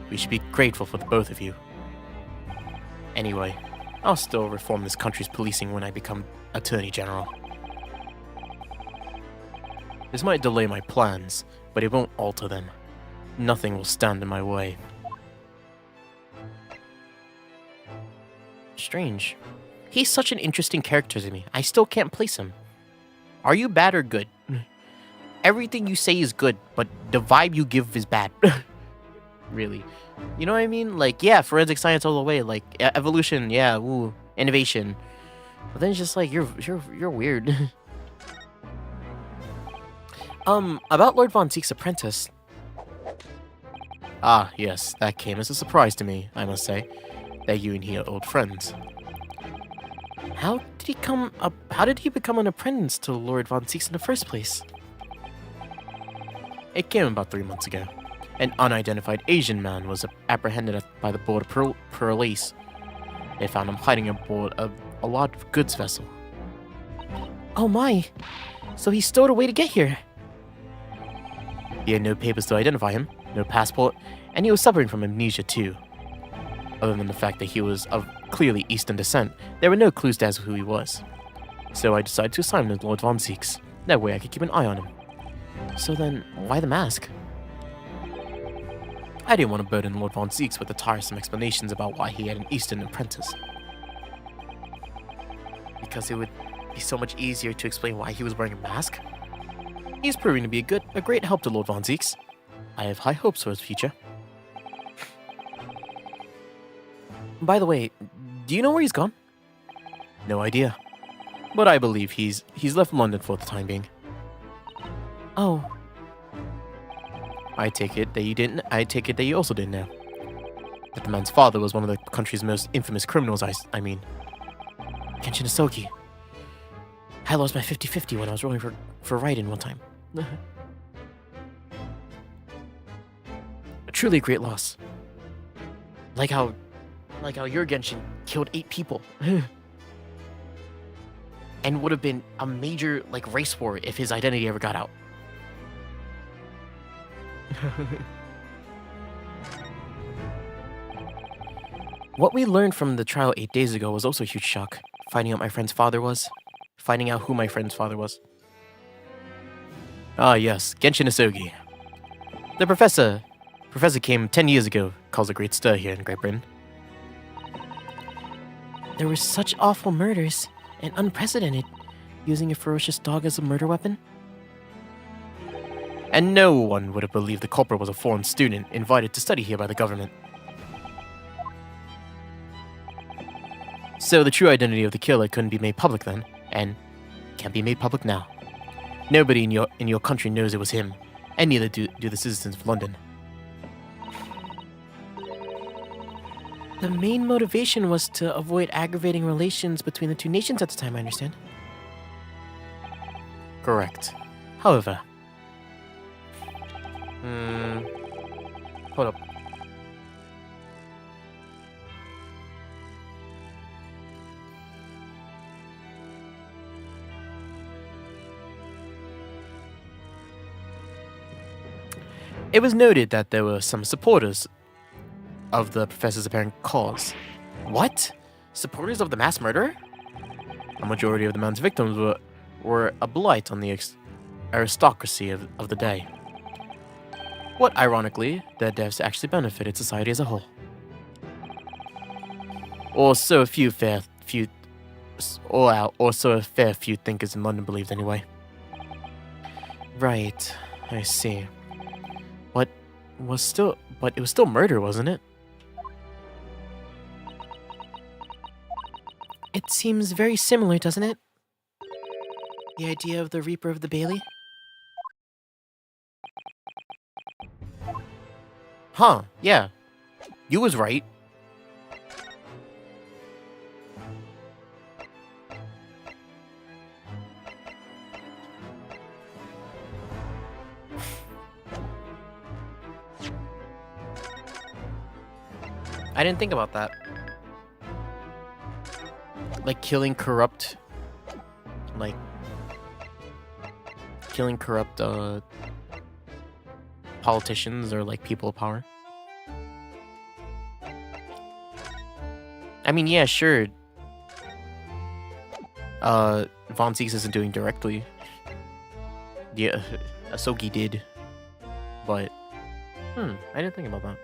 We should be grateful for the both of you. Anyway, I'll still reform this country's policing when I become Attorney General. This might delay my plans, but it won't alter them. Nothing will stand in my way. Strange. He's such an interesting character to me. I still can't place him. Are you bad or good? Everything you say is good, but the vibe you give is bad. Really. You know what I mean? Like, yeah, forensic science all the way. Like, evolution, yeah, ooh. innovation. But then it's just like you're weird. About Lord Von Ziek's apprentice. Ah, yes, that came as a surprise to me, I must say, that you and he are old friends. How did he become an apprentice to Lord Von Ziek's in the first place? It came about 3 months ago. An unidentified Asian man was apprehended by the border police. They found him hiding aboard a large goods vessel. Oh my! So he stowed away to get here. He had no papers to identify him, no passport, and he was suffering from amnesia too. Other than the fact that he was of clearly Eastern descent, there were no clues as to who he was. So I decided to assign him to Lord Von Ziek's. That way I could keep an eye on him. So then, why the mask? I didn't want to burden Lord Von Ziek's with the tiresome explanations about why he had an Eastern apprentice. Because it would be so much easier to explain why he was wearing a mask? He's proving to be a great help to Lord Von Ziek's. I have high hopes for his future. By the way, do you know where he's gone? No idea. But I believe he's left London for the time being. Oh. I take it that you also didn't know. That the man's father was one of the country's most infamous criminals, I mean. Genshin Asogi. I lost my 50-50 when I was rolling for Raiden one time. Truly a great loss. Like how your Genshin killed 8 people. And would have been a major race war if his identity ever got out. What we learned from the trial 8 days ago was also a huge shock. Finding out who my friend's father was. Ah yes, Genshin Asogi. The professor came 10 years ago, caused a great stir here in Great Britain. There were such awful murders, and unprecedented, using a ferocious dog as a murder weapon. And no one would have believed the culprit was a foreign student invited to study here by the government. So the true identity of the killer couldn't be made public then, and can't be made public now. Nobody in your country knows it was him, and neither do the citizens of London. The main motivation was to avoid aggravating relations between the two nations at the time, I understand. Correct. However... Hold up. It was noted that there were some supporters of the professor's apparent cause. What? Supporters of the mass murderer? A majority of the man's victims were a blight on the aristocracy of the day. What, ironically, their deaths actually benefited society as a whole. Or so a fair few thinkers in London believed anyway. Right, I see. But it was still murder, wasn't it? It seems very similar, doesn't it? The idea of the Reaper of the Bailey? Huh, yeah. You was right. I didn't think about that. Killing corrupt politicians or people of power. I mean, yeah, sure. Von Zieks isn't doing directly. Yeah, Asogi did. But, I didn't think about that.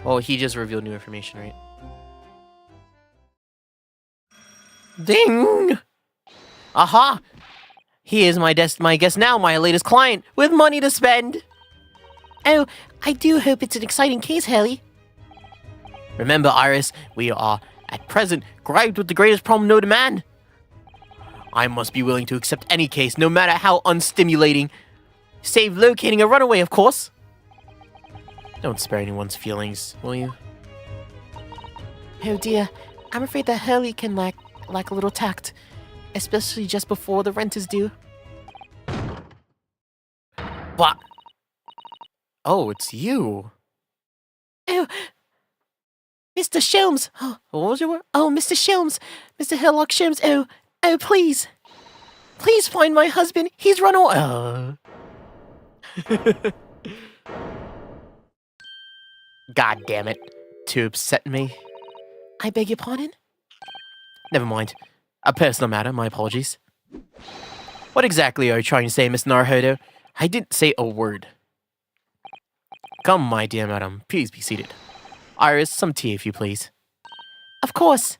Well, he just revealed new information, right? Ding! Aha! He is my guest now, my latest client, with money to spend! Oh, I do hope it's an exciting case, Haley. Remember, Iris, we are, at present, griped with the greatest problem known to man. I must be willing to accept any case, no matter how unstimulating, save locating a runaway, of course. Don't spare anyone's feelings, will you? Oh dear, I'm afraid that Hurley can lack a little tact, especially just before the rent is due. What? Oh, it's you. Oh, Mr. Shelms. Oh, what was your word? Oh, Mr. Shelms. Mr. Herlock Shelms. Oh, please. Please find my husband. He's run away. God damn it. To upset me. I beg your pardon? Never mind. A personal matter, my apologies. What exactly are you trying to say, Miss Naruhodo? I didn't say a word. Come, my dear madam, please be seated. Iris, some tea if you please. Of course.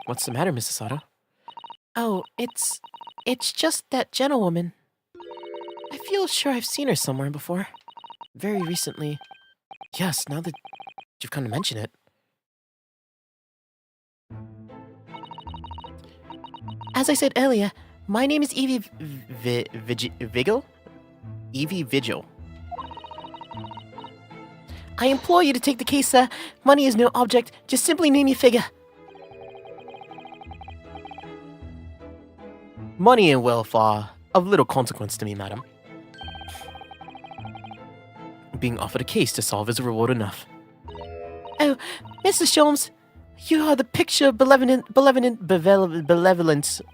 What's the matter, Mrs. Sato? Oh, it's just that gentlewoman. I feel sure I've seen her somewhere before. Very recently. Yes, now that you've come to mention it. As I said earlier, my name is Evie Vigil? Evie Vigil. I implore you to take the case, sir. Money is no object. Just simply name your figure. Money and wealth are of little consequence to me, madam. Being offered a case to solve is a reward enough. Oh, Mr. Sholmes, you are the picture of benevolence.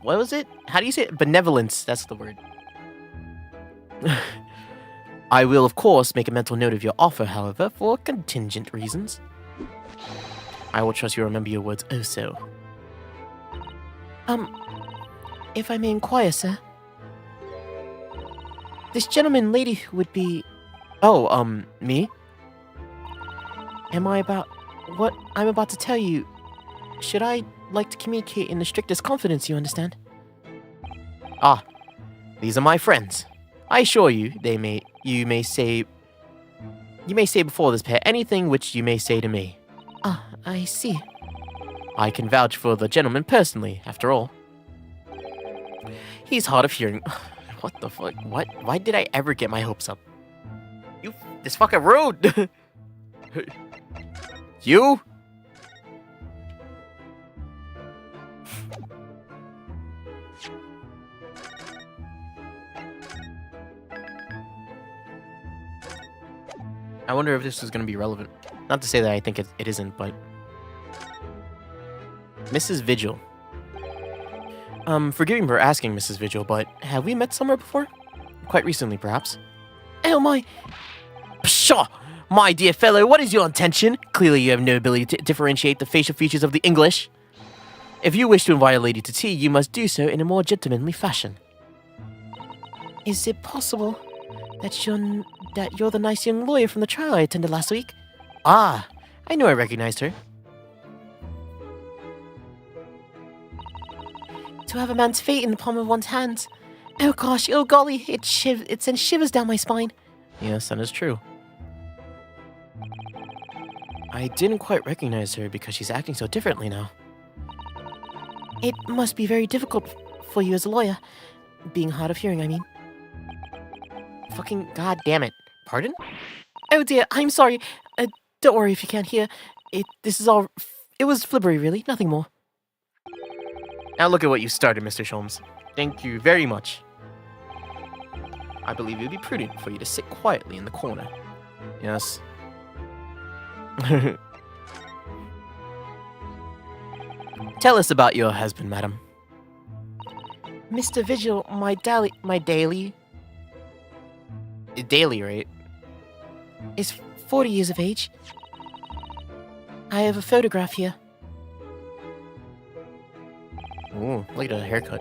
What was it? How do you say it? Benevolence, that's the word. I will, of course, make a mental note of your offer, however, for contingent reasons. I will trust you remember your words also. If I may inquire, sir. This gentleman and lady who would be... Oh, me? What I'm about to tell you, should I like to communicate in the strictest confidence, you understand? Ah, these are my friends. I assure you, you may say before this pair anything which you may say to me. Ah, I see. I can vouch for the gentleman personally, after all. He's hard of hearing. What the fuck? What? Why did I ever get my hopes up? This fucking rude! You? I wonder if this is going to be relevant. Not to say that I think it isn't, but... Mrs. Vigil. Forgive me for asking, Mrs. Vigil, but have we met somewhere before? Quite recently, perhaps. Oh my... Pshaw! My dear fellow, what is your intention? Clearly you have no ability to differentiate the facial features of the English. If you wish to invite a lady to tea, you must do so in a more gentlemanly fashion. Is it possible that you're the nice young lawyer from the trial I attended last week? Ah, I knew I recognized her. To have a man's fate in the palm of one's hands. Oh gosh, oh golly, it sends shivers down my spine. Yes, that is true. I didn't quite recognize her because she's acting so differently now. It must be very difficult for you as a lawyer. Being hard of hearing, I mean. Fucking goddamn it. Pardon? Oh dear, I'm sorry. Don't worry if you can't hear. It was flibbery, really. Nothing more. Now look at what you started, Mr. Sholmes. Thank you very much. I believe it would be prudent for you to sit quietly in the corner. Yes. Tell us about your husband, madam. Mr. Vigil, my daily, right? Is 40 years of age. I have a photograph here. Ooh, look at the haircut.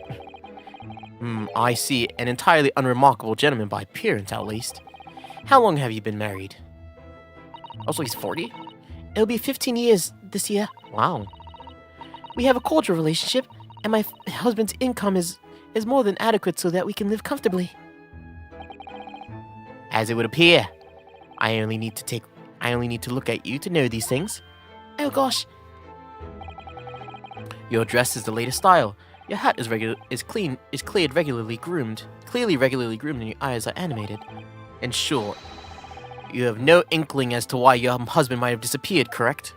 I see. An entirely unremarkable gentleman by appearance, at least. How long have you been married? Also, he's 40? It'll be 15 years this year. Wow. We have a cordial relationship, and my husband's income is more than adequate so that we can live comfortably. As it would appear. I only need to look at you to know these things. Oh gosh. Your dress is the latest style. Your hat is cleared regularly groomed. Clearly regularly groomed, and your eyes are animated. In short, you have no inkling as to why your husband might have disappeared, correct?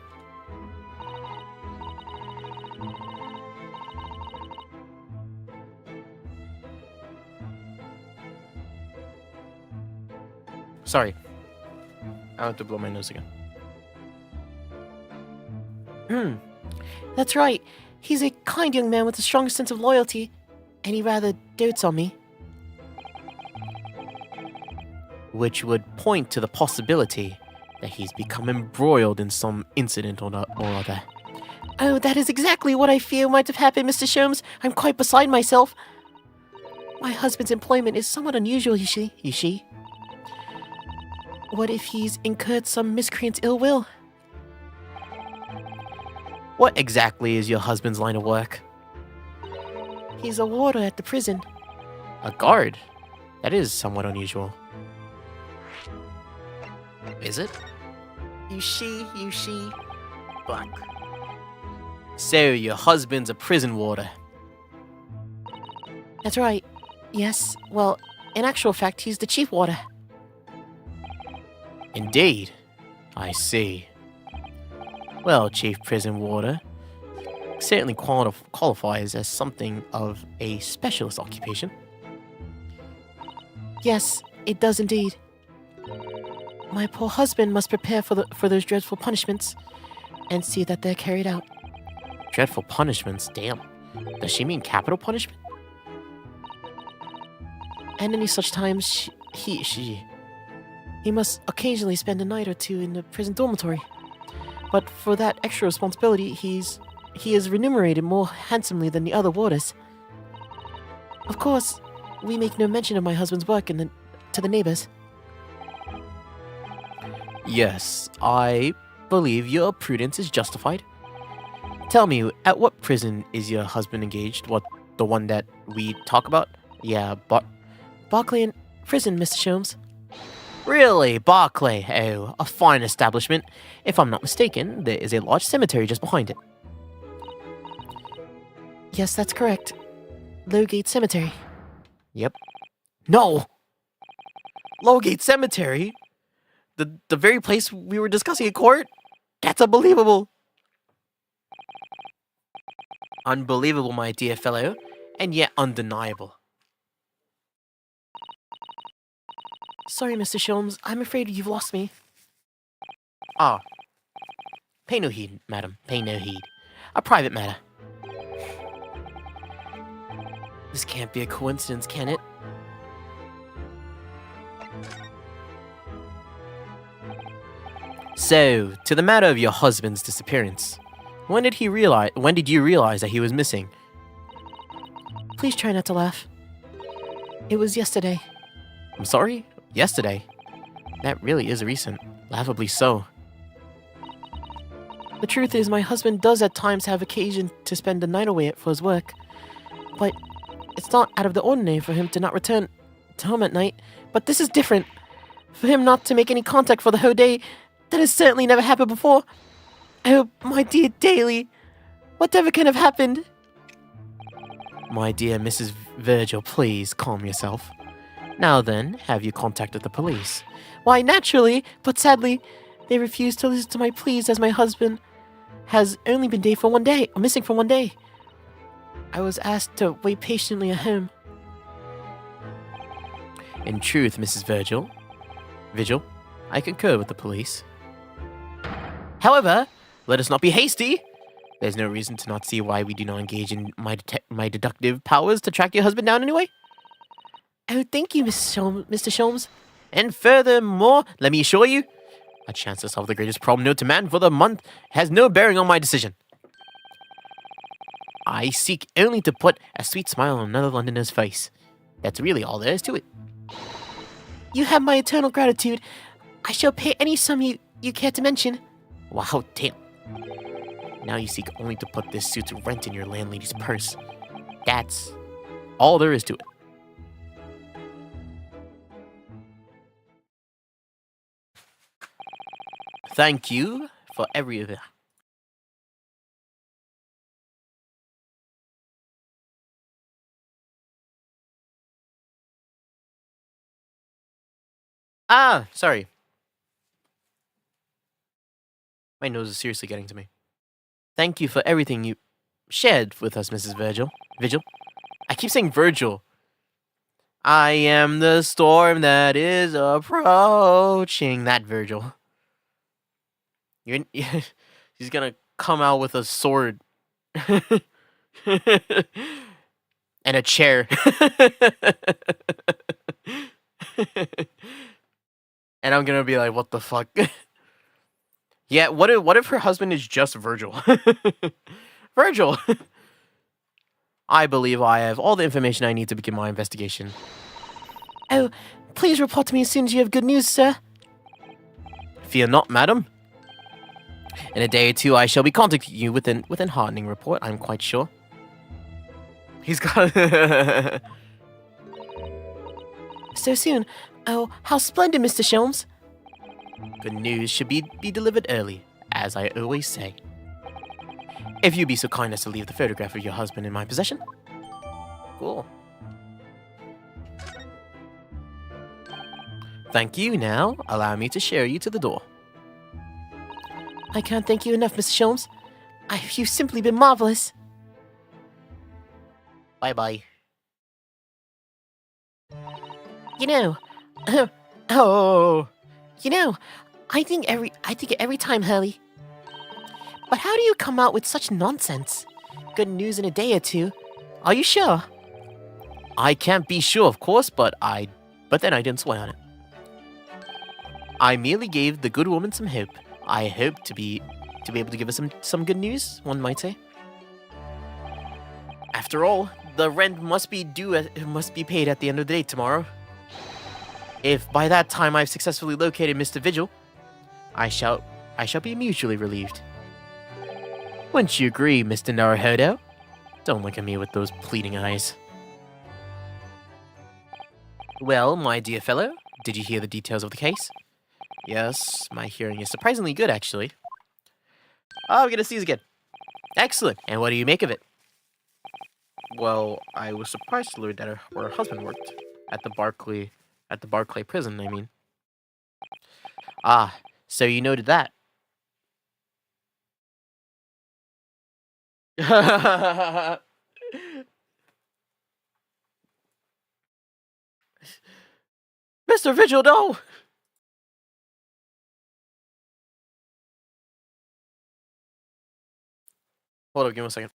Sorry. I have to blow my nose again. That's right. He's a kind young man with a strong sense of loyalty, and he rather dotes on me. Which would point to the possibility that he's become embroiled in some incident or other. Oh, that is exactly what I fear might have happened, Mr. Sholmes. I'm quite beside myself. My husband's employment is somewhat unusual, you see. What if he's incurred some miscreant's ill will? What exactly is your husband's line of work? He's a warder at the prison. A guard? That is somewhat unusual. Is it? You see. Black. So, your husband's a prison warder. That's right. Yes, well, in actual fact, he's the chief warder. Indeed. I see. Well, Chief Prison Warder certainly qualifies as something of a specialist occupation. Yes, it does indeed. My poor husband must prepare for those dreadful punishments and see that they're carried out. Dreadful punishments? Damn. Does she mean capital punishment? And any such times, he must occasionally spend a night or two in the prison dormitory. But for that extra responsibility, he is remunerated more handsomely than the other warders. Of course, we make no mention of my husband's work to the neighbors. Yes, I believe your prudence is justified. Tell me, at what prison is your husband engaged? What, the one that we talk about? Yeah, Barclay Prison, Mr. Sholmes. Really? Barclay? Oh, a fine establishment. If I'm not mistaken, there is a large cemetery just behind it. Yes, that's correct. Lowgate Cemetery. Yep. No! Lowgate Cemetery? The very place we were discussing in court? That's unbelievable! Unbelievable, my dear fellow, and yet undeniable. Sorry, Mr. Sholmes. I'm afraid you've lost me. Ah. Pay no heed, madam. Pay no heed. A private matter. This can't be a coincidence, can it? So, to the matter of your husband's disappearance. When did you realize that he was missing? Please try not to laugh. It was yesterday. I'm sorry? Yesterday? That really is recent. Laughably so. The truth is, my husband does at times have occasion to spend the night away for his work. But it's not out of the ordinary for him to not return to home at night. But this is different. For him not to make any contact for the whole day, that has certainly never happened before. Oh, my dear Daly, whatever can have happened? My dear Mrs. Virgil, please calm yourself. Now then, have you contacted the police? Why, naturally, but sadly, they refuse to listen to my pleas as my husband has only been missing for one day. I was asked to wait patiently at home. In truth, Mrs. Vigil, I concur with the police. However, let us not be hasty. There's no reason to not see why we do not engage in my deductive powers to track your husband down anyway. Oh, thank you, Mr. Sholmes. And furthermore, let me assure you, a chance to solve the greatest problem known to man for the month has no bearing on my decision. I seek only to put a sweet smile on another Londoner's face. That's really all there is to it. You have my eternal gratitude. I shall pay any sum you care to mention. Wow, damn. Now you seek only to put this suit's rent in your landlady's purse. That's all there is to it. Thank you for everything. Ah, sorry. My nose is seriously getting to me. Thank you for everything you shared with us, Mrs. Vigil. I keep saying Virgil. I am the storm that is approaching. That Virgil. You're, he's gonna come out with a sword. And a chair. And I'm gonna be like, what the fuck? Yeah, what if her husband is just Virgil? Virgil! I believe I have all the information I need to begin my investigation. Oh, please report to me as soon as you have good news, sir. Fear not, madam. In a day or two, I shall be contacting you with an heartening report, I'm quite sure. He's got... So soon. Oh, how splendid, Mr. Sholmes. Good news should be delivered early, as I always say. If you'd be so kind as to leave the photograph of your husband in my possession. Cool. Thank you. Now, allow me to show you to the door. I can't thank you enough, Mr. Sholmes. You've simply been marvelous. Bye-bye. You know, you know, I think it every time, Hurley. But how do you come out with such nonsense? Good news in a day or two. Are you sure? I can't be sure, of course, but then I didn't swear on it. I merely gave the good woman some hope. I hope to be able to give us some good news, one might say. After all, the rent must be paid at the end of the day tomorrow. If by that time I've successfully located Mr. Vigil, I shall be mutually relieved. Wouldn't you agree, Mr. Naruhodo? Don't look at me with those pleading eyes. Well, my dear fellow, did you hear the details of the case? Yes, my hearing is surprisingly good, actually. Oh, we're gonna see this again. Excellent. And what do you make of it? Well, I was surprised to learn that her husband worked at the Barclay prison, I mean. Ah, so you noted that. Mr. Vigil, no! Hold up, give me a second.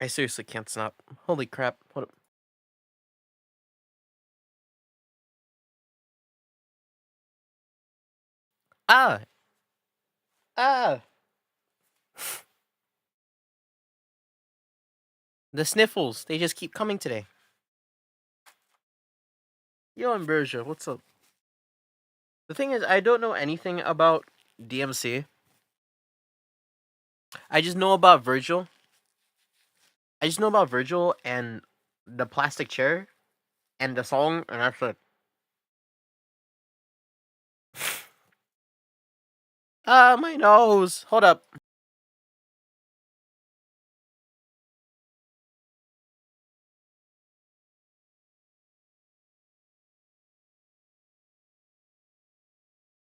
I seriously can't stop. Holy crap. Hold up. Ah! Ah! The sniffles, they just keep coming today. Yo, Ambrosia, what's up? The thing is, I don't know anything about DMC. I just know about Virgil. And the plastic chair and the song, and that's it. Ah, my nose. Hold up.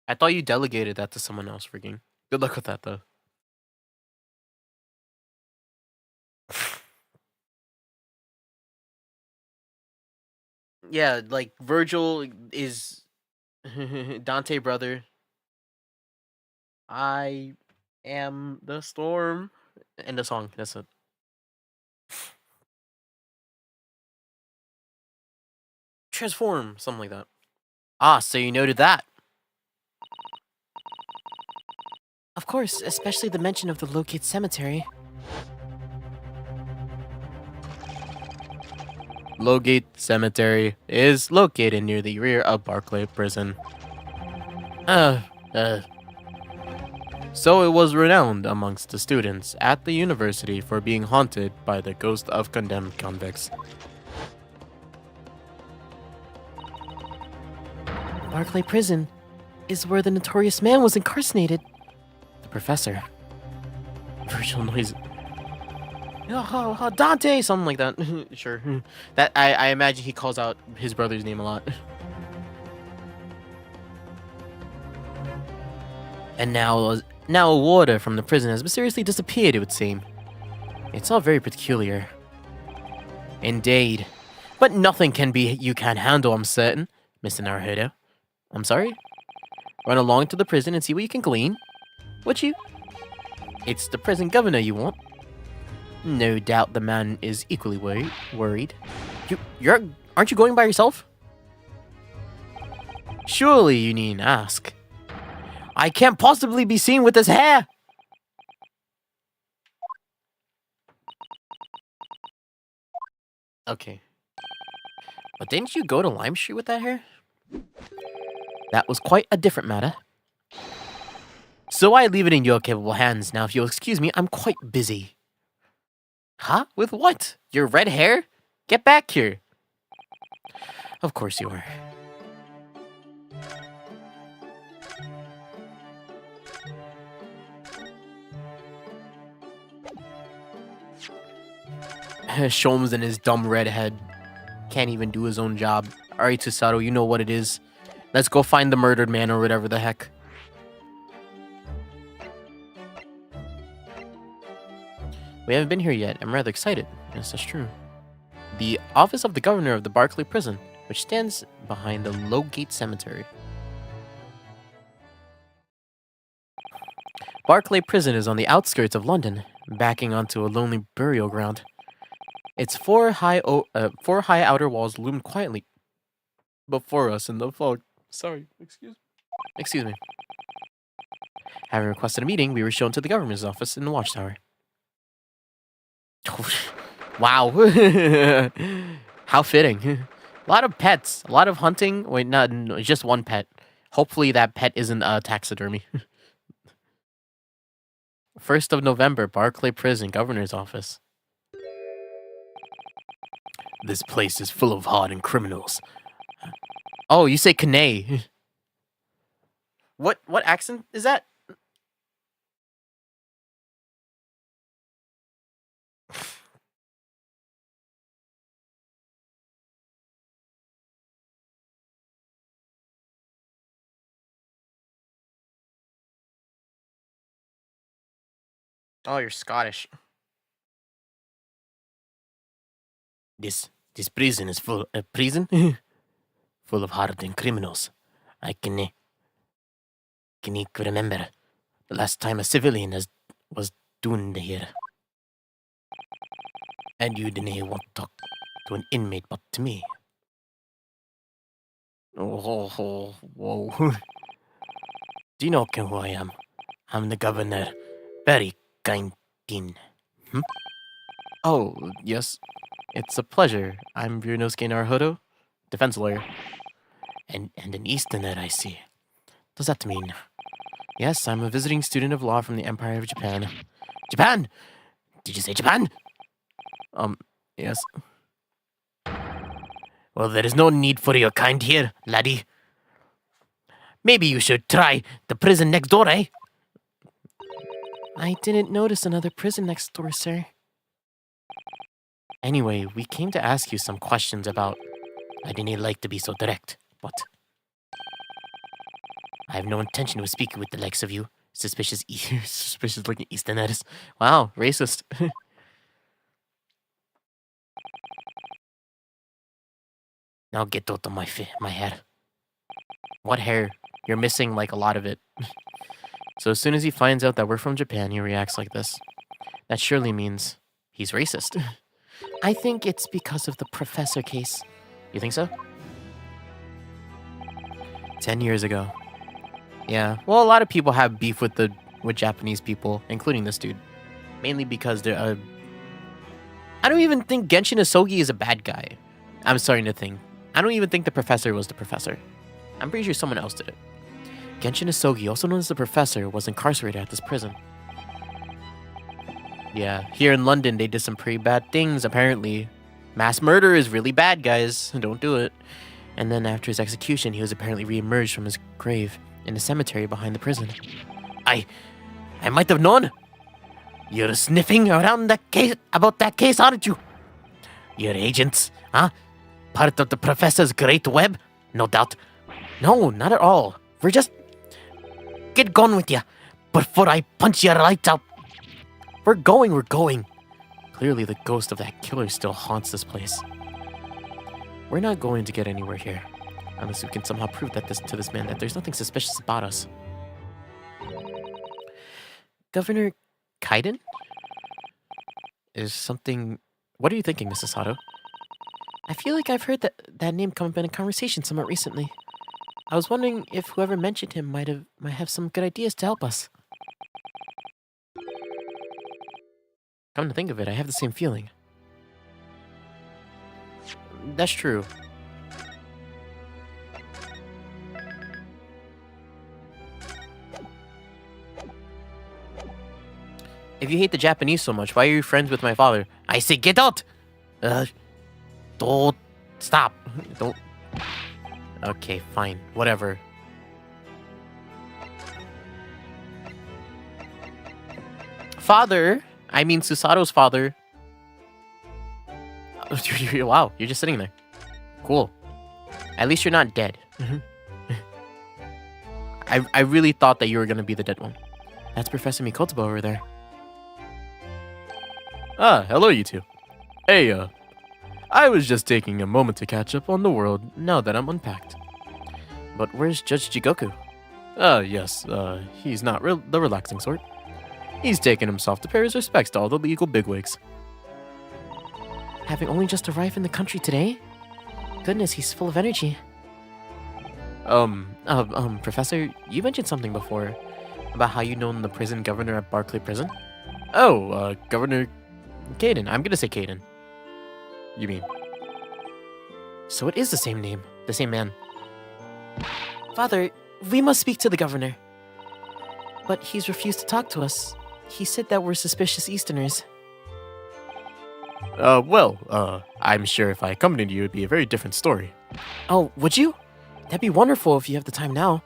I thought you delegated that to someone else, freaking. Good luck with that, though. Yeah, like, Virgil is Dante brother. I am the storm. And the song, that's it. Transform, something like that. Ah, so you noted that. Of course, especially the mention of the Locate Cemetery. Logate Cemetery is located near the rear of Barclay Prison. So it was renowned amongst the students at the university for being haunted by the ghost of condemned convicts. Barclay Prison is where the notorious man was incarcerated. The professor. Virtual noise. Dante, something like that. Sure. That I imagine he calls out his brother's name a lot. And now a warder from the prison has mysteriously disappeared, it would seem. It's all very peculiar. Indeed. But nothing you can't handle, I'm certain, Mr. Naruhodo. I'm sorry? Run along to the prison and see what you can glean? Would you? It's the prison governor you want. No doubt the man is equally worried. Aren't you going by yourself? Surely you needn't ask. I can't possibly be seen with this hair! Okay. But didn't you go to Lime Street with that hair? That was quite a different matter. So I leave it in your capable hands. Now, if you'll excuse me, I'm quite busy. Huh? With what? Your red hair? Get back here. Of course you are. Sholmes and his dumb red head can't even do his own job. Alright, Susato, you know what it is. Let's go find the murdered man or whatever the heck. We haven't been here yet. I'm rather excited. Yes, that's true. The office of the governor of the Barclay Prison, which stands behind the Lowgate Cemetery. Barclay Prison is on the outskirts of London, backing onto a lonely burial ground. Its four high outer walls loom quietly before us in the fog. Sorry, excuse me. Having requested a meeting, we were shown to the governor's office in the watchtower. Wow. How fitting. A lot of pets. A lot of hunting. Wait, no, just one pet. Hopefully that pet isn't taxidermy. 1st of November, Barclay Prison, Governor's Office. This place is full of hardened criminals. Oh, you say Kane. What accent is that? Oh, you're Scottish. This prison is full full of hardened criminals. I can remember the last time a civilian was doomed here. And you didn't want to talk to an inmate but to me. Oh, whoa. Do you know who I am? I'm the governor. Very kind in. Oh, yes. It's a pleasure. I'm Ryunosuke Naruhodo, defense lawyer. And an Easterner, I see. Does that mean? Yes, I'm a visiting student of law from the Empire of Japan. Japan? Did you say Japan? Yes. Well, there is no need for your kind here, laddie. Maybe you should try the prison next door, eh? I didn't notice another prison next door, sir. Anyway, we came to ask you some questions about... I didn't like to be so direct, but... I have no intention of speaking with the likes of you, suspicious looking Easterners. Wow, racist. Now get out of my hair. What hair? You're missing, like, a lot of it. So as soon as he finds out that we're from Japan, he reacts like this. That surely means he's racist. I think it's because of the professor case. You think so? 10 years ago. Yeah, well, a lot of people have beef with Japanese people, including this dude. Mainly because they're I don't even think Genshin Isogi is a bad guy. I'm starting to think. I don't even think the professor was the professor. I'm pretty sure someone else did it. Genshin Isogi, also known as the Professor, was incarcerated at this prison. Yeah, here in London, they did some pretty bad things, apparently. Mass murder is really bad, guys. Don't do it. And then after his execution, he was apparently re-emerged from his grave in the cemetery behind the prison. I might have known. You're sniffing around about that case, aren't you? You're agents, huh? Part of the Professor's great web? No doubt. No, not at all. We're just... Get gone with you, before I punch your lights out. We're going. Clearly the ghost of that killer still haunts this place. We're not going to get anywhere here, unless we can somehow prove that to this man that there's nothing suspicious about us. Governor Kaiden? Is something... What are you thinking, Mrs. Sato? I feel like I've heard that name come up in a conversation somewhat recently. I was wondering if whoever mentioned him might have some good ideas to help us. Come to think of it, I have the same feeling. That's true. If you hate the Japanese so much, why are you friends with my father? I say get out! Don't... Stop. Don't... Okay, fine. Whatever. Father! I mean Susato's father. Wow, you're just sitting there. Cool. At least you're not dead. I really thought that you were gonna be the dead one. That's Professor Mikotoba over there. Ah, hello you two. Hey, I was just taking a moment to catch up on the world now that I'm unpacked. But where's Judge Jigoku? Yes, he's not the relaxing sort. He's taken himself to pay his respects to all the legal bigwigs. Having only just arrived in the country today? Goodness, he's full of energy. Professor, you mentioned something before about how you known the prison governor at Barclay Prison? Oh, Governor Kaiden. I'm gonna say Kaiden. You mean? So it is the same name, the same man. Father, we must speak to the governor. But he's refused to talk to us. He said that we're suspicious Easterners. I'm sure if I accompanied you, it'd be a very different story. Oh, would you? That'd be wonderful if you have the time now.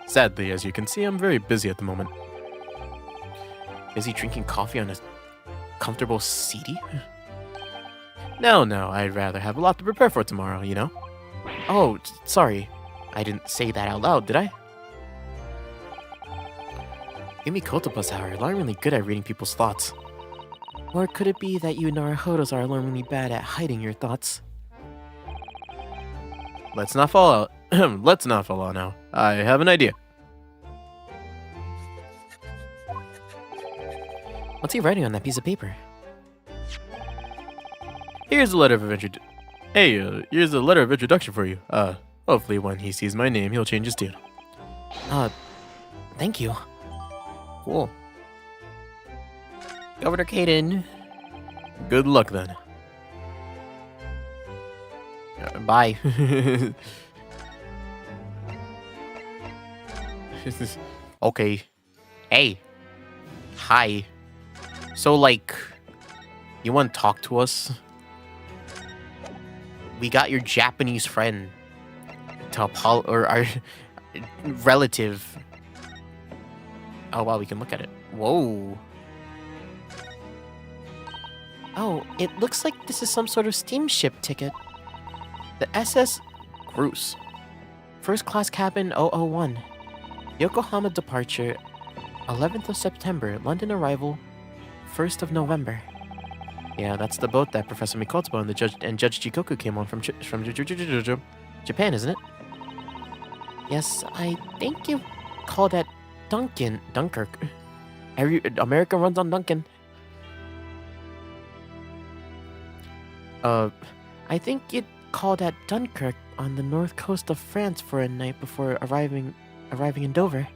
Sadly, as you can see, I'm very busy at the moment. Is he drinking coffee on a comfortable seatee? No, I'd rather have a lot to prepare for tomorrow, you know? Oh, sorry. I didn't say that out loud, did I? Yumi Kotopas are alarmingly good at reading people's thoughts. Or could it be that you Naruhodos are alarmingly bad at hiding your thoughts? Let's not fall out. Let's not fall out now. I have an idea. What's he writing on that piece of paper? Here's a letter of introduction. Hey, here's a letter of introduction for you. Hopefully when he sees my name, he'll change his tune. Thank you. Cool. Governor Kaiden. Good luck then. Bye. Okay. Hey. Hi. So, like, you want to talk to us? We got your Japanese friend to or our relative. Oh, wow, we can look at it. Whoa. Oh, it looks like this is some sort of steamship ticket. The SS Bruce. First class cabin 001. Yokohama departure 11th of September. London arrival 1st of November. Yeah, that's the boat that Professor Mikotoba and Judge Jigoku came on from Japan, isn't it? Yes, I think you call that Dunkirk. America runs on Duncan. I think you'd call that Dunkirk on the north coast of France for a night before arriving in Dover.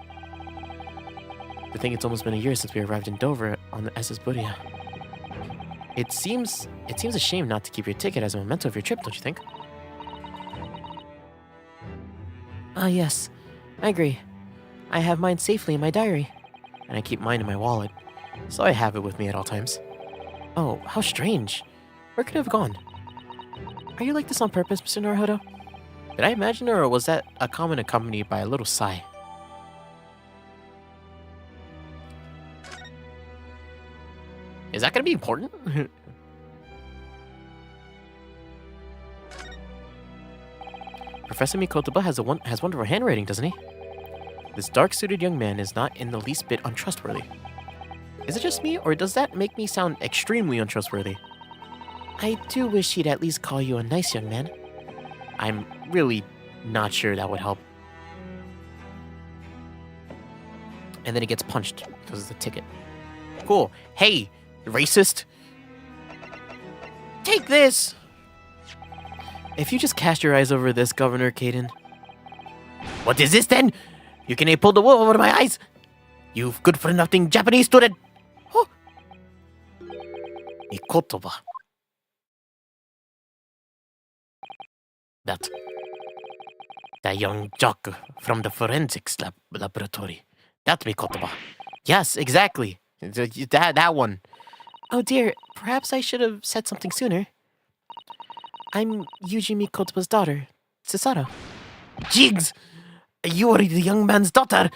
I think it's almost been a year since we arrived in Dover on the SS Budia. It seems a shame not to keep your ticket as a memento of your trip, don't you think? Yes, I agree. I have mine safely in my diary. And I keep mine in my wallet, so I have it with me at all times. Oh, how strange. Where could it have gone? Are you like this on purpose, Mr. Naruhodo? Did I imagine it, or was that a comment accompanied by a little sigh? Is that gonna be important? Professor Mikotoba has wonderful handwriting, doesn't he? This dark-suited young man is not in the least bit untrustworthy. Is it just me, or does that make me sound extremely untrustworthy? I do wish he'd at least call you a nice young man. I'm really not sure that would help. And then he gets punched because it's a ticket. Cool. Hey, racist! Take this! If you just cast your eyes over this, Governor Caden. What is this then? You can pull the wool over my eyes? You good-for-nothing Japanese student! Oh. Mikotoba. That young jock from the forensics laboratory. That's Mikotoba. Yes, exactly. That one. Oh dear, perhaps I should have said something sooner. I'm Yuji Mikotoba's daughter, Susato. Jigs! You are the young man's daughter!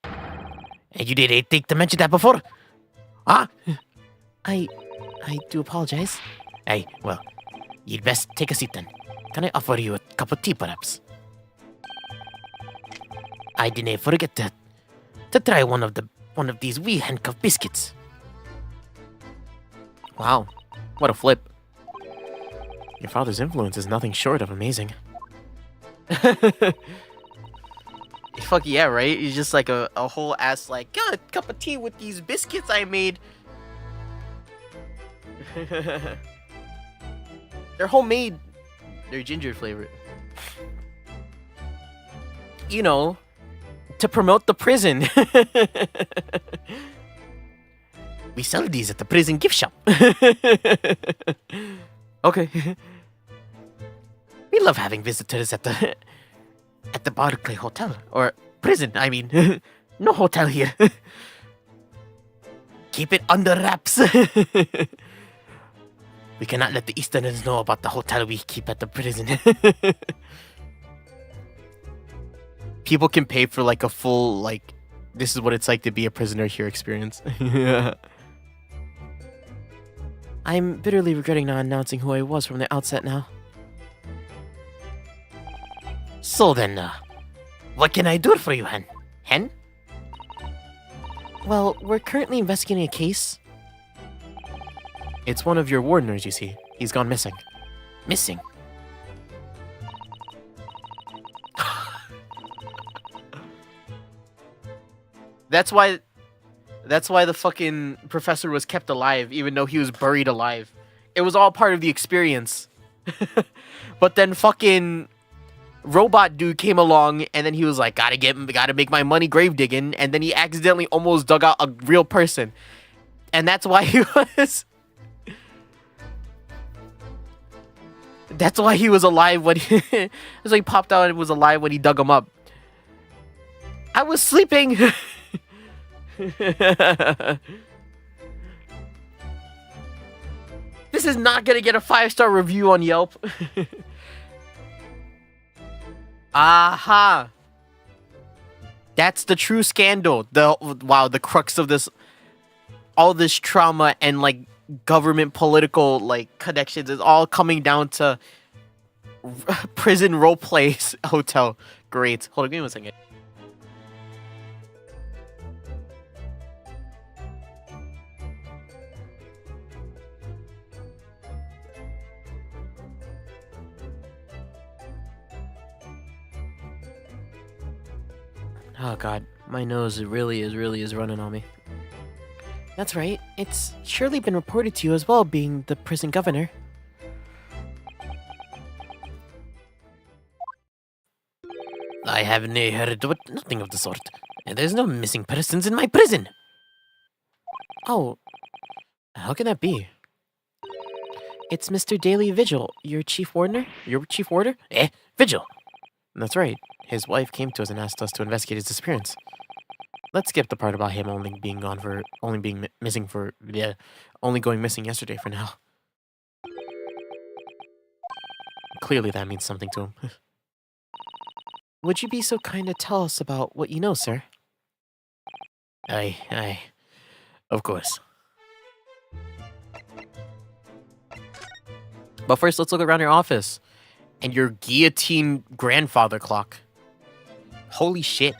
And you didn't think to mention that before? Huh? I do apologize. Hey, well, you'd best take a seat then. Can I offer you a cup of tea, perhaps? I didn't forget to try one of these wee handcuff biscuits. Wow, what a flip. Your father's influence is nothing short of amazing. Fuck yeah, right? He's just like a whole ass like, got a cup of tea with these biscuits I made. They're homemade. They're ginger flavored. You know, to promote the prison. We sell these at the prison gift shop. Okay. We love having visitors at the Barclay Hotel. Or prison, I mean. No hotel here. Keep it under wraps. We cannot let the Easterners know about the hotel we keep at the prison. People can pay for like a full, like, this is what it's like to be a prisoner here experience. Yeah. I'm bitterly regretting not announcing who I was from the outset now. So then, what can I do for you, Hen? Hen? Well, we're currently investigating a case. It's one of your wardeners, you see. He's gone missing. Missing? That's why the fucking professor was kept alive, even though he was buried alive. It was all part of the experience. But then fucking robot dude came along, and then he was like, gotta make my money grave digging, and then he accidentally almost dug out a real person. And that's why he was... That's why he was alive when he... That's why he popped out and was alive when he dug him up. I was sleeping! This is not gonna get a 5-star review on Yelp. Aha! That's the true scandal. The crux of this, all this trauma and like government political like connections is all coming down to prison roleplay hotel. Great. Hold on, give me 1 second. Oh god, my nose really is running on me. That's right. It's surely been reported to you as well, being the prison governor. I haven't heard nothing of the sort. There's no missing persons in my prison. Oh, How can that be? it's Mr. Daily Vigil, your chief wardener? Your chief warder? Vigil. That's right. his wife came to us and asked us to investigate his disappearance. Let's skip the part about him only being going missing yesterday for now. Clearly that means something to him. Would you be so kind to tell us about what you know, sir? Aye. Of course. But first, let's look around your office. And your guillotine grandfather clock. Holy shit.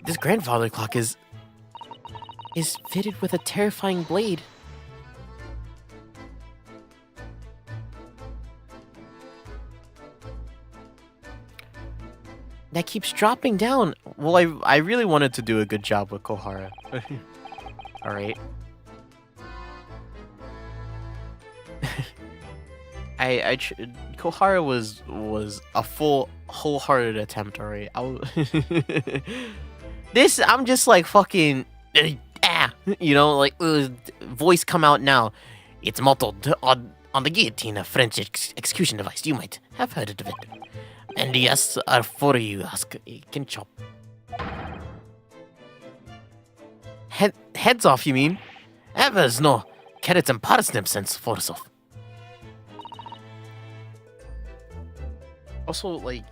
This grandfather clock is fitted with a terrifying blade. That keeps dropping down. Well, I really wanted to do a good job with Kohara. Alright. Kohara was a full wholehearted attempt, alright. This I'm just like fucking you know, like voice come out now. It's mottled on the guillotine, a French execution device. You might have heard of it. And yes, for you ask, it can chop heads off. You mean? There's no carrots and parsnips sense force off. Also, like,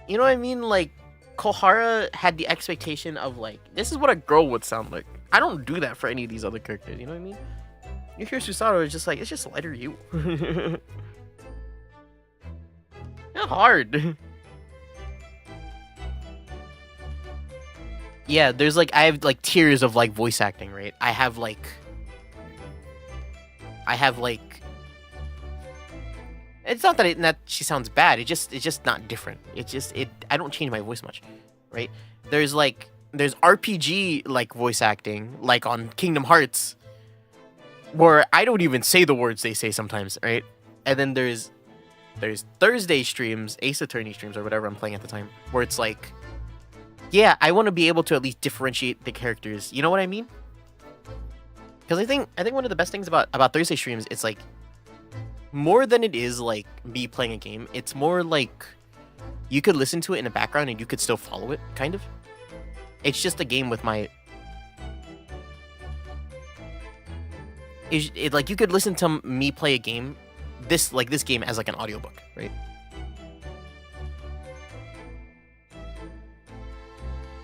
you know what I mean? Like, Kohara had the expectation of, like, this is what a girl would sound like. I don't do that for any of these other characters, you know what I mean? You hear Susato, it's just like, it's just lighter you. Not hard. Yeah, there's, like, I have, like, tiers of, like, voice acting, right? I have, like... It's not that she sounds bad. It's just not different. I don't change my voice much, right? There's RPG like voice acting, like on Kingdom Hearts, where I don't even say the words they say sometimes, right? And then there's Thursday streams, Ace Attorney streams, or whatever I'm playing at the time, where it's like, yeah, I want to be able to at least differentiate the characters. You know what I mean? Because I think one of the best things about Thursday streams, it's like, more than it is like me playing a game, it's more like you could listen to it in the background and you could still follow it, kind of. It's just a game with my... like, you could listen to me play a game, this game as like an audiobook, right?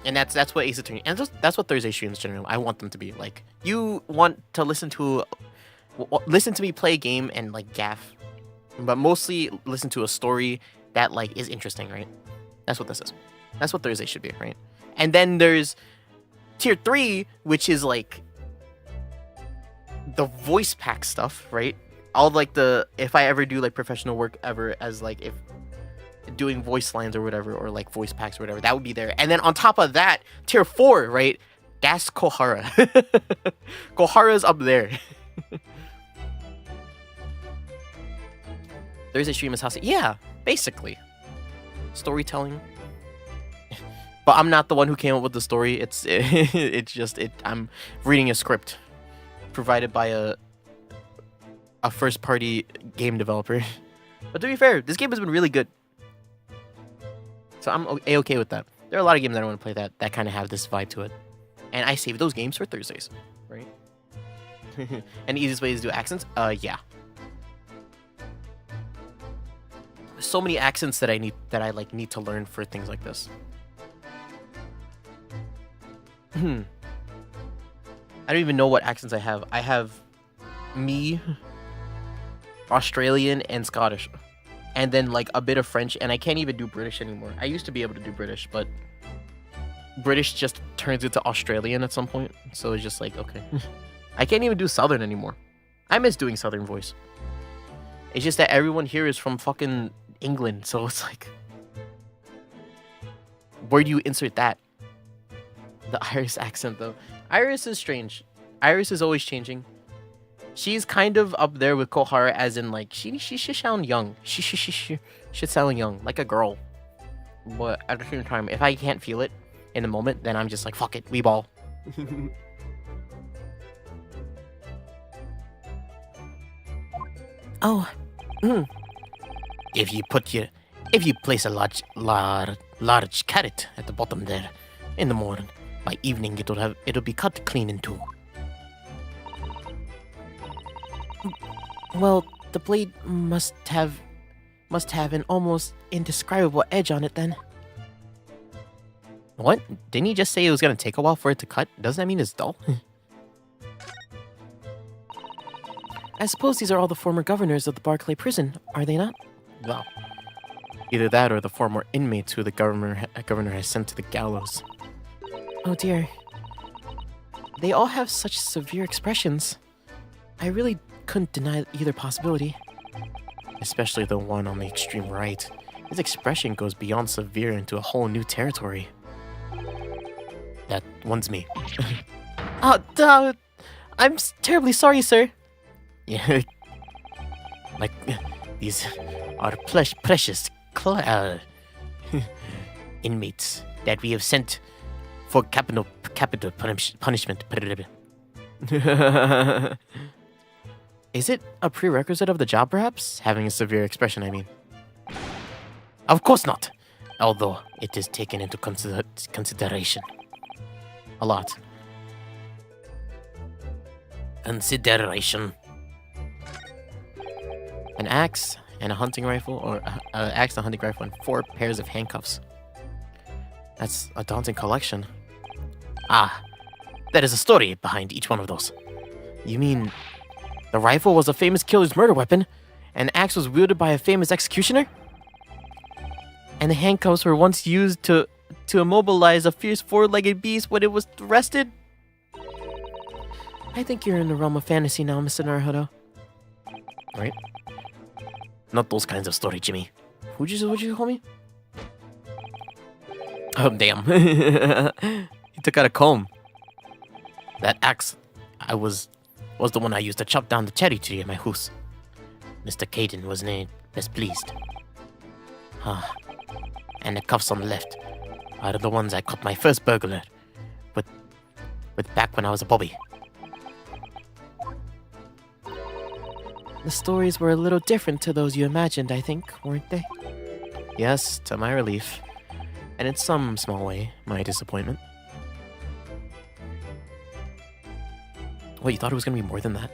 And that's what Ace Attorney, and that's what Thursday streams generally, I want them to be. Like, you want to listen to me play a game and like gaff, but mostly listen to a story that like is interesting, right? That's what this is. That's what Thursday should be, right? And then there's tier 3, which is like the voice pack stuff, right? All like if I ever do like professional work ever as like if doing voice lines or whatever, or like voice packs or whatever, that would be there. And then on top of that, tier 4, right? That's Kohara. Kohara's up there. Thursday stream is Hase. Yeah, basically. Storytelling. But I'm not the one who came up with the story. I'm reading a script provided by a first party game developer. But to be fair, this game has been really good. So I'm A-okay with that. There are a lot of games that I want to play that kind of have this vibe to it. And I save those games for Thursdays, right? And the easiest way is to do accents? Yeah. So many accents that I need to learn for things like this. I don't even know what accents I have. I have me, Australian, and Scottish. And then like a bit of French, and I can't even do British anymore. I used to be able to do British, but British just turns into Australian at some point. So it's just like, okay. I can't even do Southern anymore. I miss doing Southern voice. It's just that everyone here is from fucking England, so it's like, where do you insert that? The Irish accent, though. Iris is strange. Iris is always changing. She's kind of up there with Kohara, as in, like, she should sound young. She should sound young, like a girl. But at the same time, if I can't feel it in the moment, then I'm just like, fuck it, we ball. Oh. If you put If you place a large carrot at the bottom there in the morning, by evening it'll be cut clean in two. Well, the blade must have an almost indescribable edge on it then. What? Didn't he just say it was gonna take a while for it to cut? Doesn't that mean it's dull? I suppose these are all the former governors of the Barclay prison, are they not? Well, either that or the former inmates who the governor has sent to the gallows. Oh dear. They all have such severe expressions. I really couldn't deny either possibility. Especially the one on the extreme right. His expression goes beyond severe into a whole new territory. That one's me. I'm terribly sorry, sir. Yeah. Like, these are precious inmates that we have sent for capital punishment. Is it a prerequisite of the job, perhaps? Having a severe expression, I mean. Of course not. Although it is taken into consideration. A lot. Consideration. An axe and a hunting rifle, or an axe and a hunting rifle, and 4 pairs of handcuffs. That's a daunting collection. Ah, there is a story behind each one of those. You mean the rifle was a famous killer's murder weapon, and the axe was wielded by a famous executioner? And the handcuffs were once used to immobilize a fierce 4-legged beast when it was arrested? I think you're in the realm of fantasy now, Mr. Naruhodo. Right? Not those kinds of story, Jimmy. What'd you call me? Oh, damn. He took out a comb. That axe was the one I used to chop down the cherry tree at my house. Mr. Caden was best pleased. And the cuffs on the left are the ones I caught my first burglar with back when I was a bobby. The stories were a little different to those you imagined, I think, weren't they? Yes, to my relief. And in some small way, my disappointment. What, you thought it was gonna be more than that?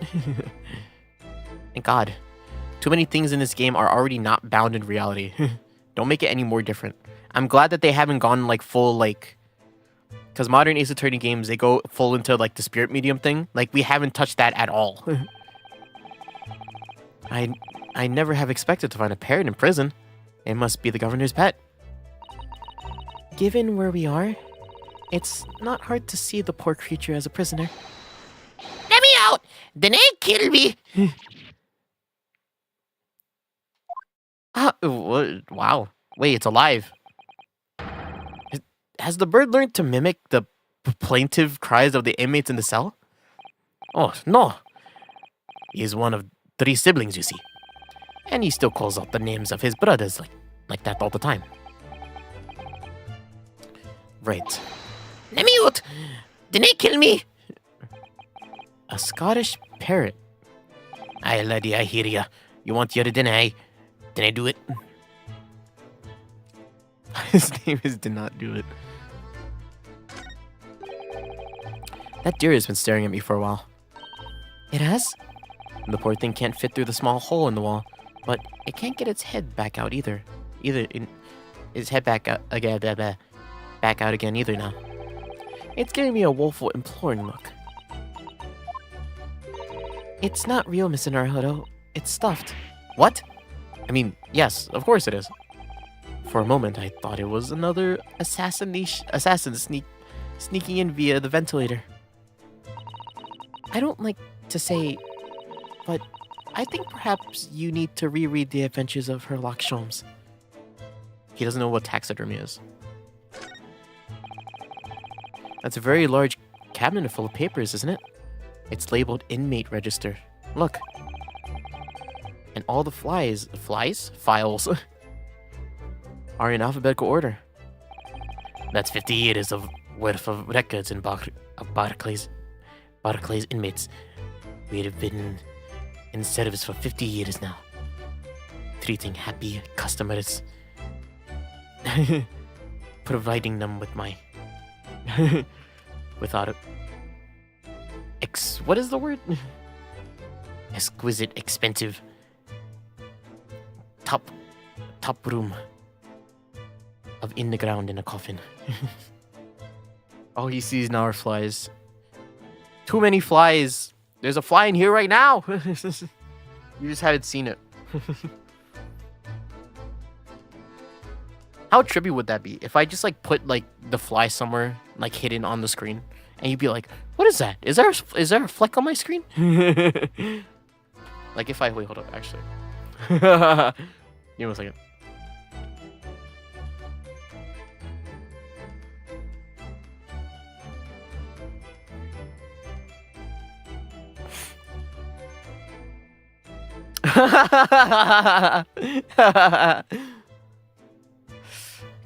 Thank God. Too many things in this game are already not bound in reality. Don't make it any more different. I'm glad that they haven't gone like full like... Because modern Ace Attorney games, they go full into like the spirit medium thing. Like, we haven't touched that at all. I never have expected to find a parrot in prison. It must be the governor's pet. Given where we are, it's not hard to see the poor creature as a prisoner. Let me out! Then they kill me! Wow. Wait, it's alive. Has the bird learned to mimic the plaintive cries of the inmates in the cell? Oh, no. He is one of 3 siblings, you see. And he still calls out the names of his brothers like that all the time. Right. Let me out! Didn't they kill me? A Scottish parrot. Aye, laddie, I hear ya. You want your dinner, eh? Did I do it? His name is Did Not Do It. That deer has been staring at me for a while. It has? The poor thing can't fit through the small hole in the wall, but it can't get its head back out either. Its head back out again either now. It's giving me a woeful, imploring look. It's not real, Mr. Naruhodo. It's stuffed. What? I mean, yes, of course it is. For a moment, I thought it was another assassin sneaking in via the ventilator. I don't like to say, but I think perhaps you need to reread The Adventures of Sherlock Sholmes. He doesn't know what taxidermy is. That's a very large cabinet full of papers, isn't it? It's labeled inmate register. Look. And all the files are in alphabetical order. That's 50 years of worth of records in Barclays inmates. We have been in service for 50 years now, treating happy customers providing them with my without it. What is the word? Exquisite, expensive, top room of in the ground in a coffin. All he sees now are flies. Too many flies. There's a fly in here right now. You just haven't seen it. How trippy would that be if I just like put like the fly somewhere like hidden on the screen, and you'd be like, "What is that? Is there a fleck on my screen?" Like if I wait, hold up, actually. Give me 1 second.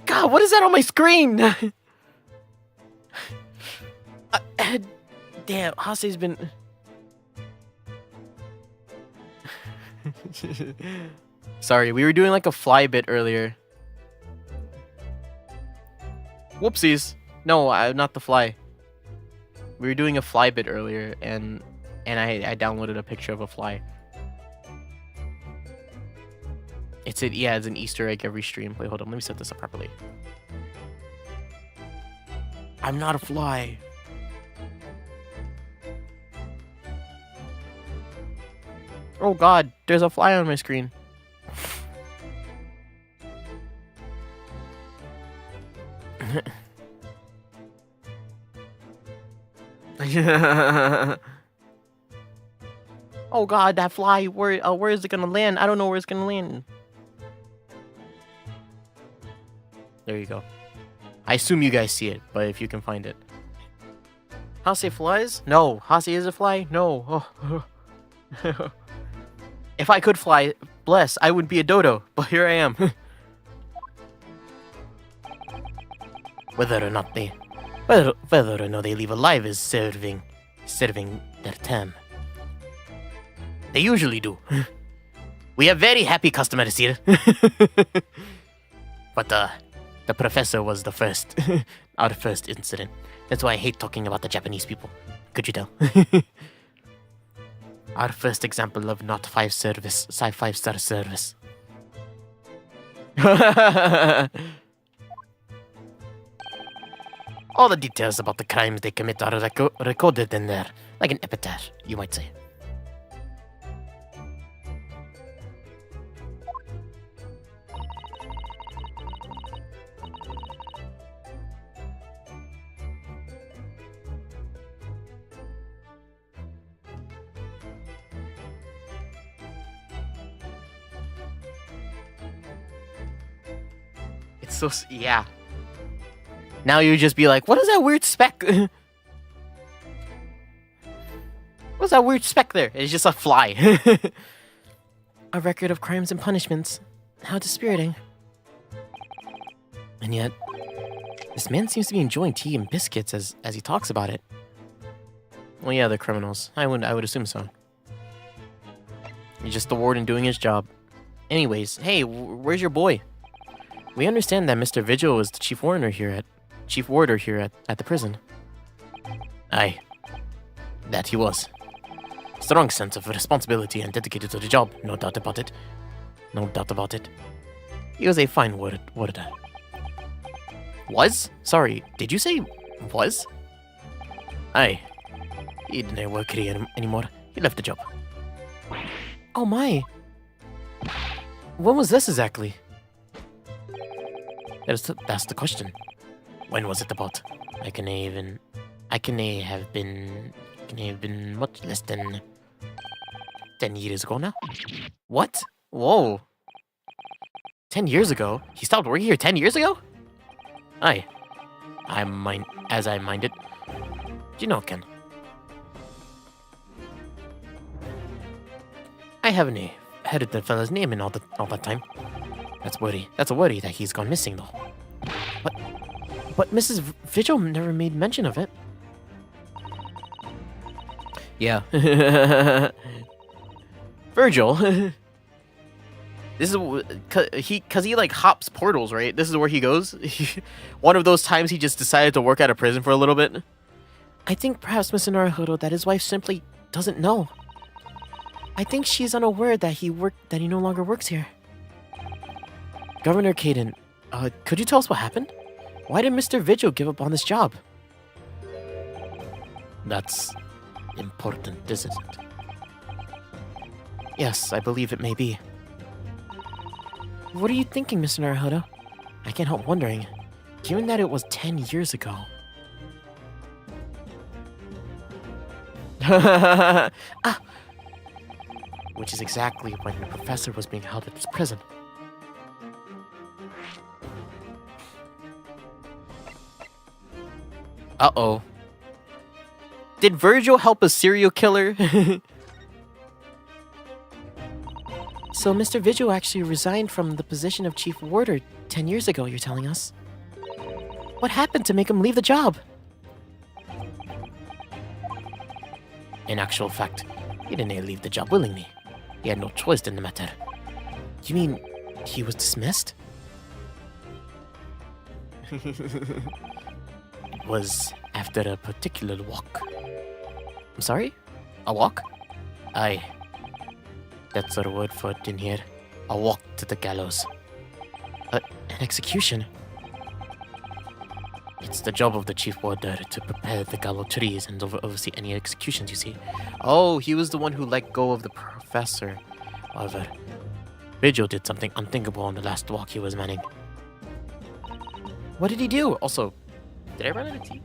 God, what is that on my screen? Damn, Hase's been... Sorry, we were doing like a fly bit earlier. Whoopsies. No, not the fly. We were doing a fly bit earlier, and I downloaded a picture of a fly. It's an Easter egg every stream. Wait, hold on, let me set this up properly. I'm not a fly. Oh God, there's a fly on my screen. Oh God, that fly. Where is it gonna land? I don't know where it's gonna land. There you go. I assume you guys see it, but if you can find it. Hase flies? No. Hase is a fly? No. Oh. If I could fly, bless, I would be a dodo, but here I am. Whether or not they leave alive is serving their term. They usually do. We have very happy customers here. But the professor was the first, our first incident. That's why I hate talking about the Japanese people. Could you tell? Our first example of not 5-star service. All the details about the crimes they commit are recorded in there, like an epitaph, you might say. It's so... yeah. Now you just be like, what is that weird speck? What's that weird speck there? It's just a fly. A record of crimes and punishments. How dispiriting. And yet, this man seems to be enjoying tea and biscuits as he talks about it. Well, yeah, they're criminals. I would assume so. He's just the warden doing his job. Anyways, hey, where's your boy? We understand that Mr. Vigil is the chief warder here at the prison. Aye, that he was. Strong sense of responsibility and dedicated to the job, no doubt about it. No doubt about it. He was a fine warder. Was? Sorry, did you say was? Aye. He didn't work here anymore. He left the job. Oh my. When was this exactly? That's the question. When was it about? I can have been much less than 10 years ago now. What? Whoa. 10 years ago? He stopped working here 10 years ago? Aye. I minded. You know, Ken. I haven't heard the fella's name in all that time. That's a worry that he's gone missing though. But Mrs. Vigil never made mention of it. Yeah. Virgil. This is because he like hops portals, right? This is where he goes. One of those times he just decided to work out of prison for a little bit. I think perhaps, Mr. Naruhodo, that his wife simply doesn't know. I think she's unaware that he no longer works here. Governor Caden, could you tell us what happened? Why did Mr. Vigil give up on this job? That's important, isn't it? Yes, I believe it may be. What are you thinking, Mr. Naruhodo? I can't help wondering, given that it was 10 years ago. Which is exactly when the professor was being held at this prison. Uh-oh. Did Virgil help a serial killer? So Mr. Vigil actually resigned from the position of chief warder 10 years ago, you're telling us? What happened to make him leave the job? In actual fact, he didn't leave the job willingly. He had no choice in the matter. You mean he was dismissed? It was after a particular walk. I'm sorry? A walk? Aye. That's our word for it in here. A walk to the gallows. An execution? It's the job of the chief warder to prepare the gallows trees and oversee any executions you see. Oh, he was the one who let go of the professor. However, Vigil did something unthinkable on the last walk he was manning. What did he do? Also, did I run out of tea?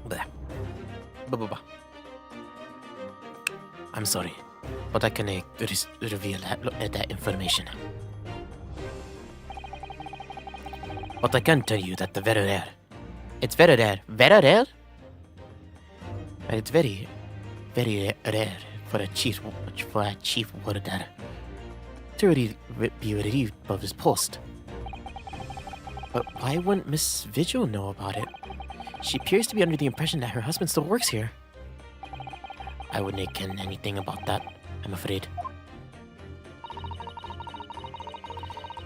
Blah. Blah, blah, blah. I'm sorry, but I can reveal that information. But I can tell you that the very rare. It's very rare. Very rare? It's very, very rare for a chief warder to be relieved of his post. But why wouldn't Miss Vigil know about it? She appears to be under the impression that her husband still works here. I wouldn't ken anything about that, I'm afraid.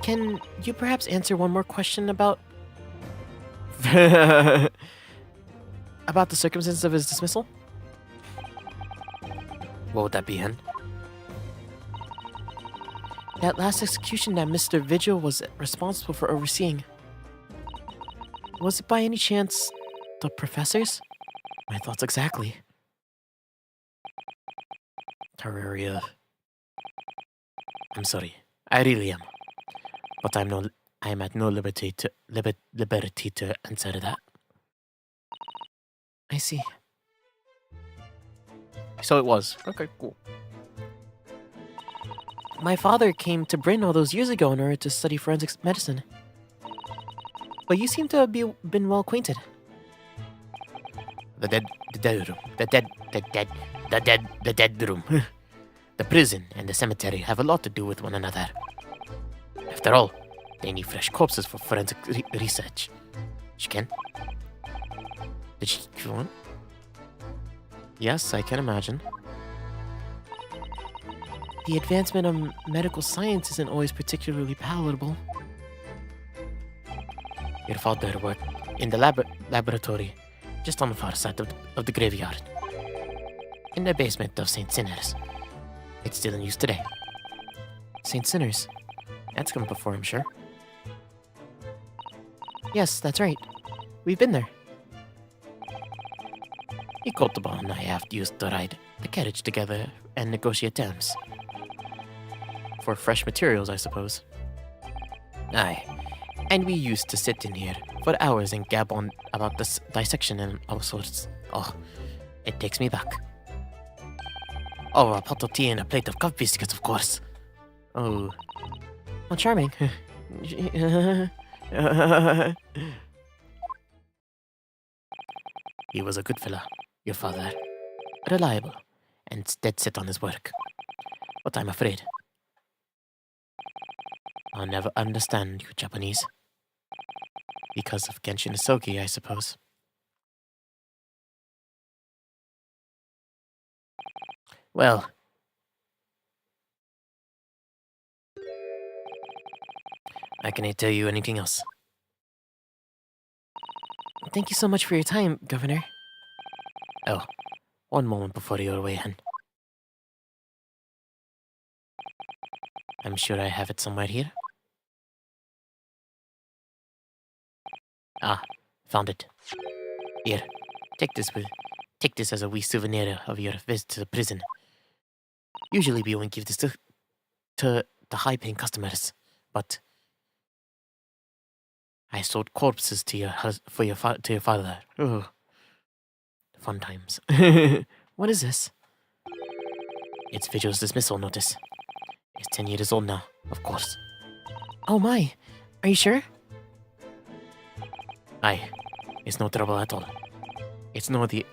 Can you perhaps answer one more question about the circumstances of his dismissal? What would that be, Hen? That last execution that Mr. Vigil was responsible for overseeing. Was it by any chance the professor's? My thoughts exactly. Terraria. I'm sorry. I really am. But I'm at no liberty to answer that. I see. So it was. Okay, cool. My father came to Britain all those years ago in order to study forensic medicine. But you seem to have been well acquainted. The dead room. The prison and the cemetery have a lot to do with one another. After all, they need fresh corpses for forensic research. She can? Did she go on? Yes, I can imagine. The advancement of medical science isn't always particularly palatable. Your father worked in the laboratory just on the far side of the graveyard. In the basement of St. Sinner's. It's still in use today. St. Sinner's? That's come before, I'm sure. Yes, that's right. We've been there. Ikotoba and I have used to ride the carriage together and negotiate terms. For fresh materials, I suppose. Aye. And we used to sit in here for hours and gab on about this dissection and all sorts. Oh, it takes me back. Oh, a pot of tea and a plate of cup biscuits, of course. Oh. How charming. He was a good fella, your father. Reliable, and dead set on his work. But I'm afraid I'll never understand you Japanese. Because of Genshin Isoki, I suppose. Well, I can't tell you anything else. Thank you so much for your time, Governor. Oh, one moment before you go away, hen. I'm sure I have it somewhere here. Ah, found it. Here, take this as a wee souvenir of your visit to the prison. Usually we won't give this to the high-paying customers, but I sold corpses to your father. Oh, fun times. What is this? It's Vigil's dismissal notice. It's 10 years old now, of course. Oh my, are you sure? Aye, it's no trouble at all. It's not the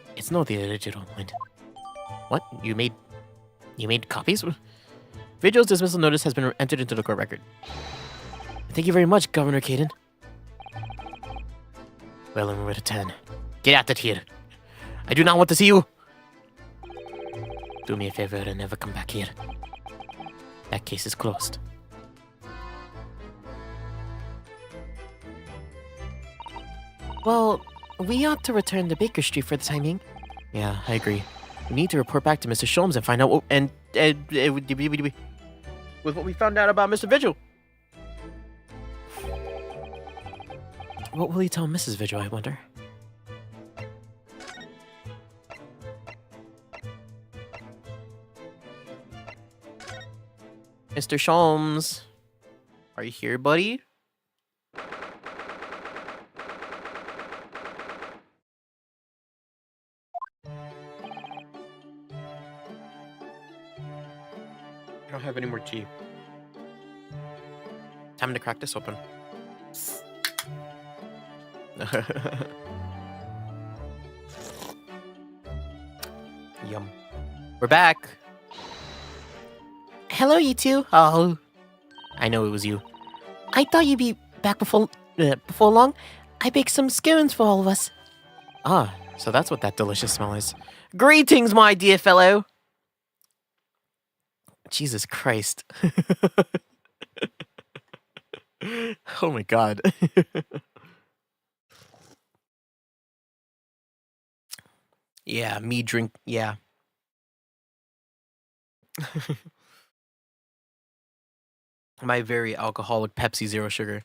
original, mind. What? You made copies? Vigil's dismissal notice has been entered into the court record. Thank you very much, Governor Caden. Well, in return, get out of here. I do not want to see you. Do me a favor and never come back here. That case is closed. Well, we ought to return to Baker Street for the time being. Yeah, I agree. We need to report back to Mr. Sholmes and find out with what we found out about Mr. Vigil. What will you tell Mrs. Vigil, I wonder? Mr. Sholmes, are you here, buddy? I don't have any more tea. Time to crack this open. Yum. We're back. Hello, you two. Oh, I know it was you. I thought you'd be back before long. I baked some scones for all of us. Ah, so that's what that delicious smell is. Greetings, my dear fellow. Jesus Christ. Oh my god. Yeah, me drink. Yeah. My very alcoholic Pepsi Zero Sugar.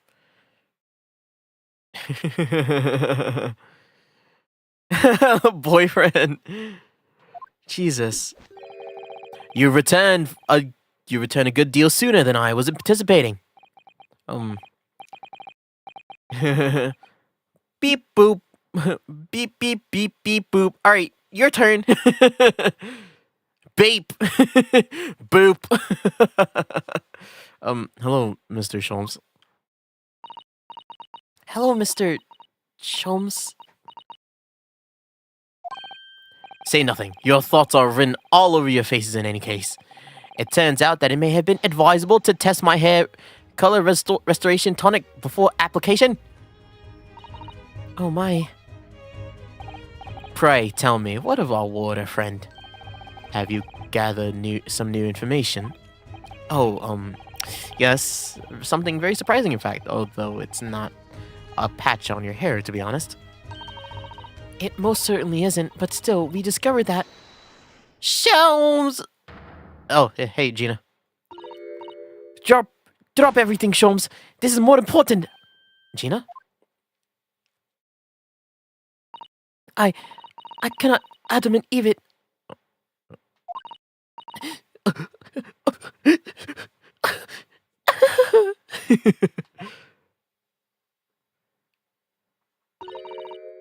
Boyfriend. Jesus. You returned a good deal sooner than I was anticipating. Beep boop. Beep beep beep beep boop. All right, your turn. Beep. Boop. Hello, Mr. Sholmes. Hello, Mr. Sholmes. Say nothing. Your thoughts are written all over your faces in any case. It turns out that it may have been advisable to test my hair color restoration tonic before application. Oh my. Pray tell me, what of our water friend? Have you gathered some new information? Oh, yes, something very surprising in fact, although it's not a patch on your hair, to be honest. It most certainly isn't, but still, we discovered that... Sholmes! Oh, hey, Gina. Drop everything, Sholmes. This is more important. Gina? I cannot Adam and Eve it.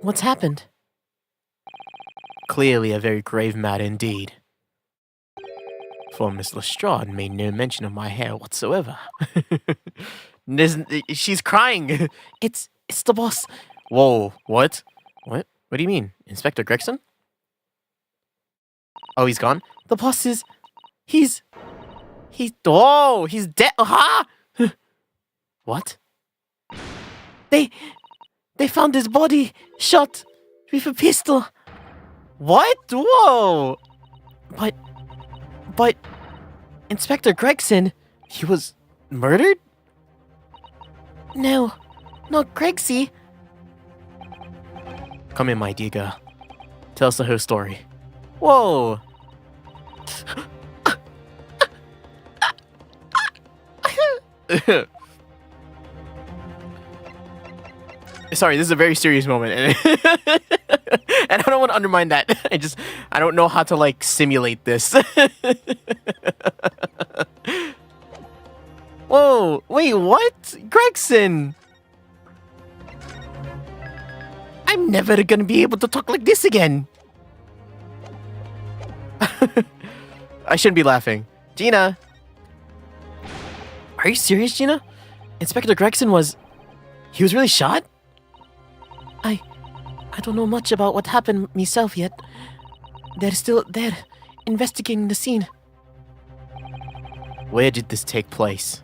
What's happened? Clearly a very grave matter indeed. For Miss Lestrade made no mention of my hair whatsoever. She's crying. It's the boss. Whoa, what? What? What do you mean? Inspector Gregson? Oh, he's gone? The boss is... Oh, he's dead. Aha! What? They They found his body shot with a pistol. What? Whoa! But Inspector Gregson, He was murdered? no, not Gregsy. Come in, my dear girl. Tell us the whole story. Whoa! Sorry, this is a very serious moment, and and I don't want to undermine that. I don't know how to like simulate this. Whoa! Wait, what? Gregson! I'm never gonna be able to talk like this again. I shouldn't be laughing. Gina! Are you serious, Gina? Inspector Gregson he was really shot? I don't know much about what happened myself yet. They're still there, investigating the scene. Where did this take place?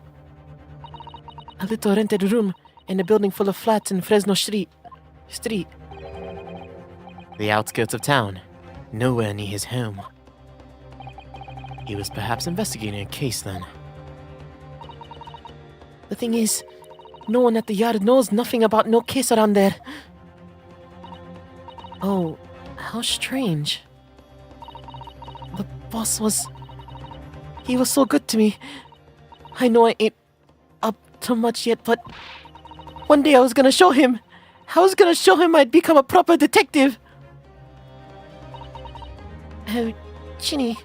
A little rented room in a building full of flats in Fresno Street. The outskirts of town. Nowhere near his home. He was perhaps investigating a case then. The thing is, no one at the yard knows nothing about no case around there. Oh, how strange. The boss he was so good to me. I know I ain't up to much yet, but one day I was gonna show him. I was gonna show him I'd become a proper detective. Oh, Ginny.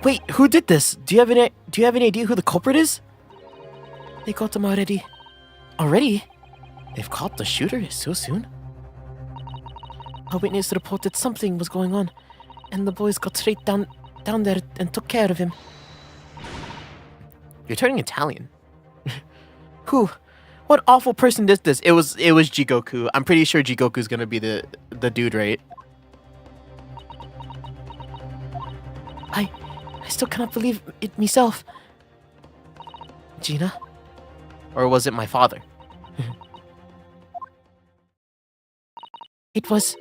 Wait, who did this? Do you have any idea who the culprit is? They got him already. Already? They've caught the shooter so soon? A witness reported something was going on, and the boys got straight down there and took care of him. You're turning Italian. Who? What awful person did this? It was Jigoku. I'm pretty sure Jigoku's gonna be the dude, right? I still cannot believe it myself. Gina? Or was it my father? It was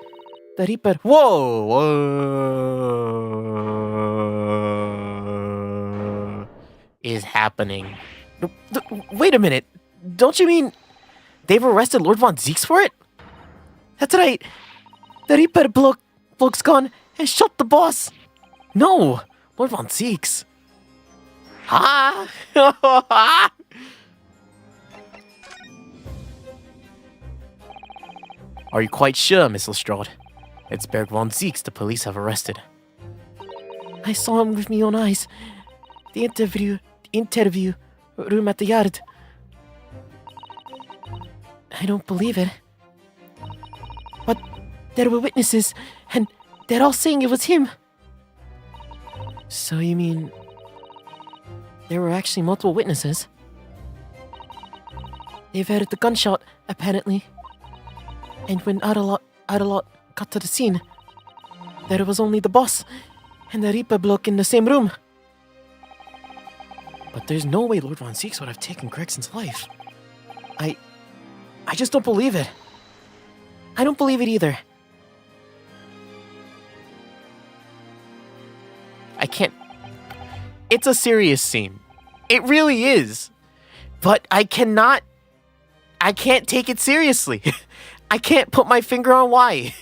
the Reaper. Whoa! Whoa! Is happening? Wait a minute. Don't you mean they've arrested Lord Von Zeeks for it? That's right. The Reaper bloke's gone and shot the boss. No! Lord Von Zeeks. Ah! Are you quite sure, Miss Lestrade? It's Berg Von Zeeks the police have arrested. I saw him with my own eyes. The interview room at the yard. I don't believe it. But there were witnesses, and they're all saying it was him. So you mean there were actually multiple witnesses? They've heard the gunshot, apparently. And when Aralot got to the scene, there was only the boss and the Reaper bloke in the same room. But there's no way Lord Von Zeeks would have taken Gregson's life. I just don't believe it. I don't believe it either. I can't... It's a serious scene. It really is. But I can't take it seriously. I can't put my finger on why.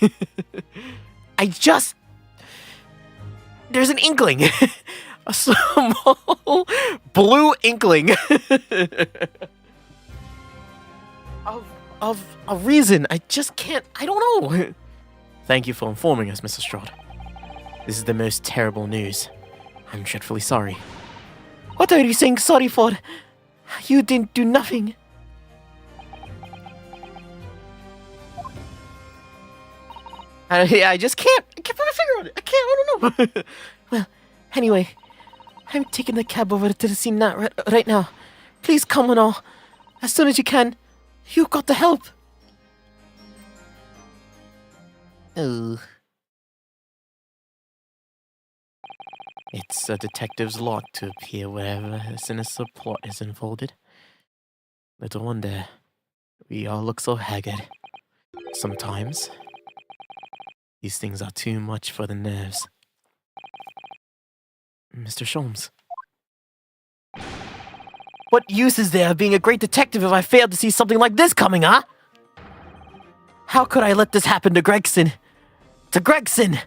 There's an inkling. A small blue inkling. of a reason. I just can't. I don't know. Thank you for informing us, Mr. Strahd. This is the most terrible news. I'm dreadfully sorry. What are you saying sorry for? You didn't do nothing. I just can't put my finger on it. I don't know. Well, anyway, I'm taking the cab over to the scene right now. Please come and all. As soon as you can. You've got to help. Oh. It's a detective's lot to appear wherever a sinister plot is unfolded. Little wonder we all look so haggard. Sometimes these things are too much for the nerves. Mr. Sholmes. What use is there of being a great detective if I failed to see something like this coming, huh? How could I let this happen to Gregson? To Gregson!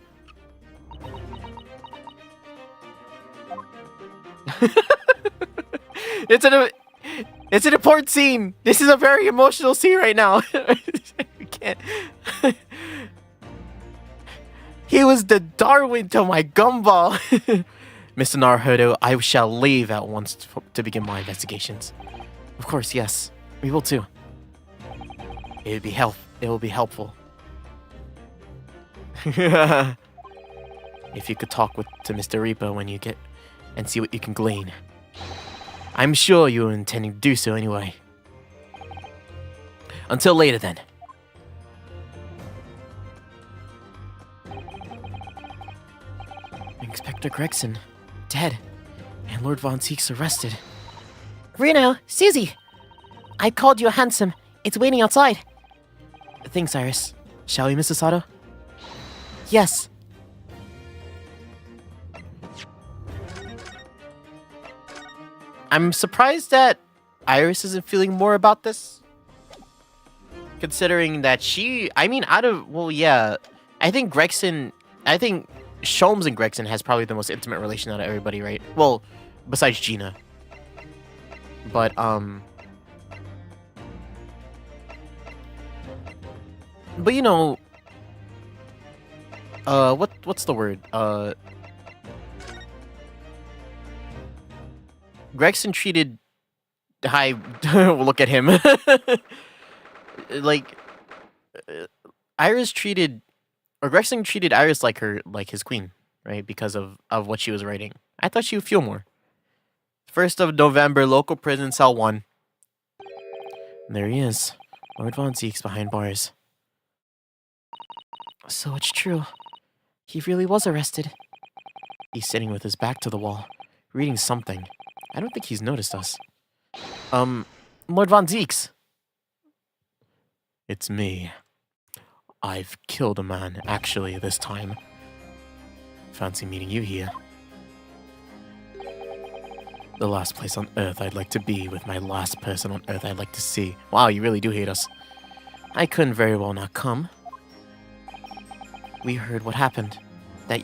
It's an important scene. This is a very emotional scene right now. We can't. He was the Darwin to my gumball. Mr. Naruhodo, I shall leave at once to begin my investigations. Of course, yes. We will too. It will be helpful. If you could talk to Mr. Reaper when you get and see what you can glean. I'm sure you were intending to do so anyway. Until later then. Inspector Gregson, dead, and Lord Von Zieks arrested. Reno, Susie! I called you a handsome. It's waiting outside. Thanks, Iris. Shall we, Mrs. Sato? Yes. I'm surprised that Iris isn't feeling more about this. Considering that I think Sholmes and Gregson has probably the most intimate relation out of everybody, right? Well, besides Gina. But, you know, what's the word? Gregson treated, look at him. Gregson treated Iris like his queen, right? Because of what she was writing. I thought she would feel more. 1st of November, local prison, cell 1. There he is. Lord Von Zieks behind bars. So it's true. He really was arrested. He's sitting with his back to the wall, reading something. I don't think he's noticed us. Lord Von Zieks. It's me. I've killed a man, actually, this time. Fancy meeting you here. The last place on Earth I'd like to be with my last person on Earth I'd like to see. Wow, you really do hate us. I couldn't very well not come. We heard what happened. That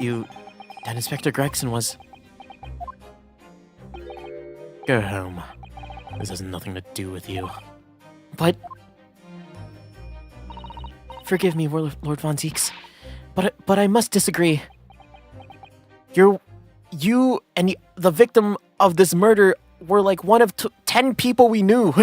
Inspector Gregson was... Go home. This has nothing to do with you. But... Forgive me, Lord Von Zieks, but I must disagree. You and the victim of this murder were like one of 10 people we knew.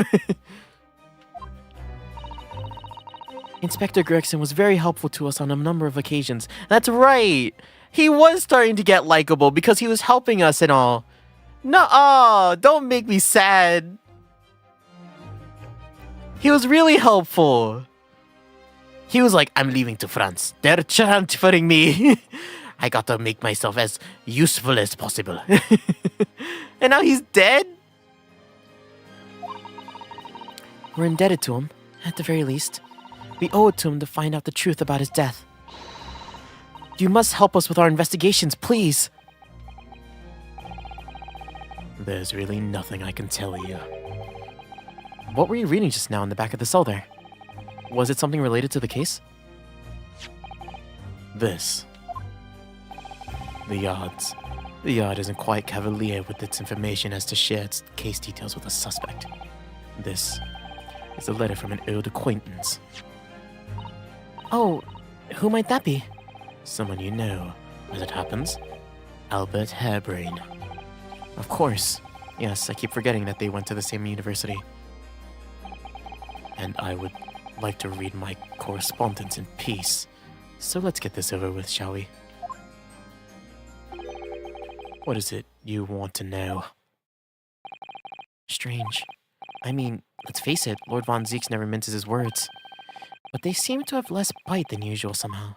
Inspector Gregson was very helpful to us on a number of occasions. That's right. He was starting to get likable because he was helping us and all. No, don't make me sad. He was really helpful. He was like, I'm leaving to France. They're transferring me. I got to make myself as useful as possible. And now he's dead? We're indebted to him, at the very least. We owe it to him to find out the truth about his death. You must help us with our investigations, please. There's really nothing I can tell you. What were you reading just now in the back of the cell there? Was it something related to the case? This. The Yards. The Yard isn't quite cavalier with its information as to share its case details with a suspect. This is a letter from an old acquaintance. Oh, who might that be? Someone you know, as it happens. Albert Harebrain. Of course. Yes, I keep forgetting that they went to the same university. And I would like to read my correspondence in peace. So let's get this over with, shall we? What is it you want to know? Strange. I mean, let's face it, Lord Von Zieks never minces his words. But they seem to have less bite than usual somehow.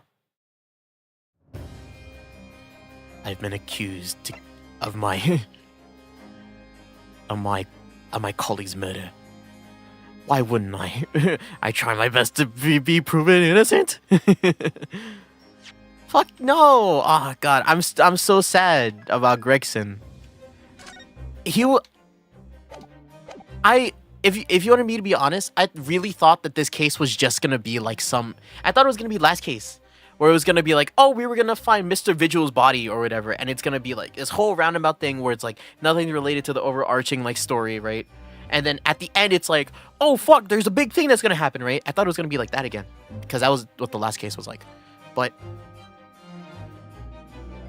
I've been accused of my of my colleague's murder. Why wouldn't I? I try my best to be proven innocent. Fuck no! Oh god, I'm so sad about Gregson. If you wanted me to be honest, I really thought that this case was just gonna be like I thought it was gonna be last case, where it was gonna be like, oh, we were gonna find Mr. Vigil's body or whatever, and it's gonna be like this whole roundabout thing where it's like nothing related to the overarching like story, right? And then at the end, it's like, oh fuck, there's a big thing that's gonna happen, right? I thought it was gonna be like that again, because that was what the last case was like. But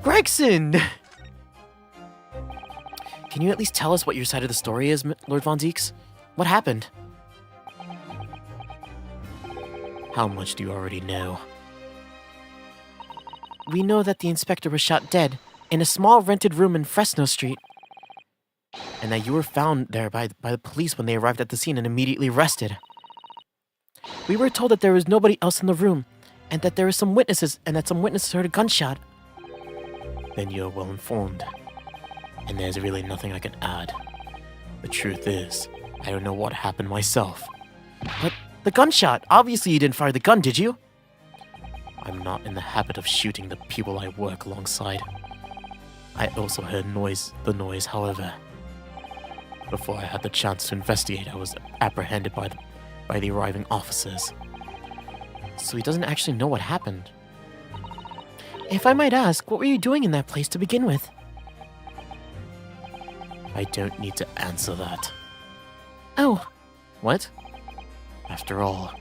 Gregson, can you at least tell us what your side of the story is, Lord Von Zieks? What happened? How much do you already know? We know that the inspector was shot dead in a small rented room in Fresno Street. And that you were found there by the police when they arrived at the scene and immediately arrested. We were told that there was nobody else in the room, and that there were some witnesses, and that some witnesses heard a gunshot. Then you're well informed. And there's really nothing I can add. The truth is, I don't know what happened myself. But the gunshot! Obviously you didn't fire the gun, did you? I'm not in the habit of shooting the people I work alongside. I also heard the noise, however. Before I had the chance to investigate, I was apprehended by the arriving officers. So he doesn't actually know what happened. If I might ask, what were you doing in that place to begin with? I don't need to answer that. Oh. What? After all,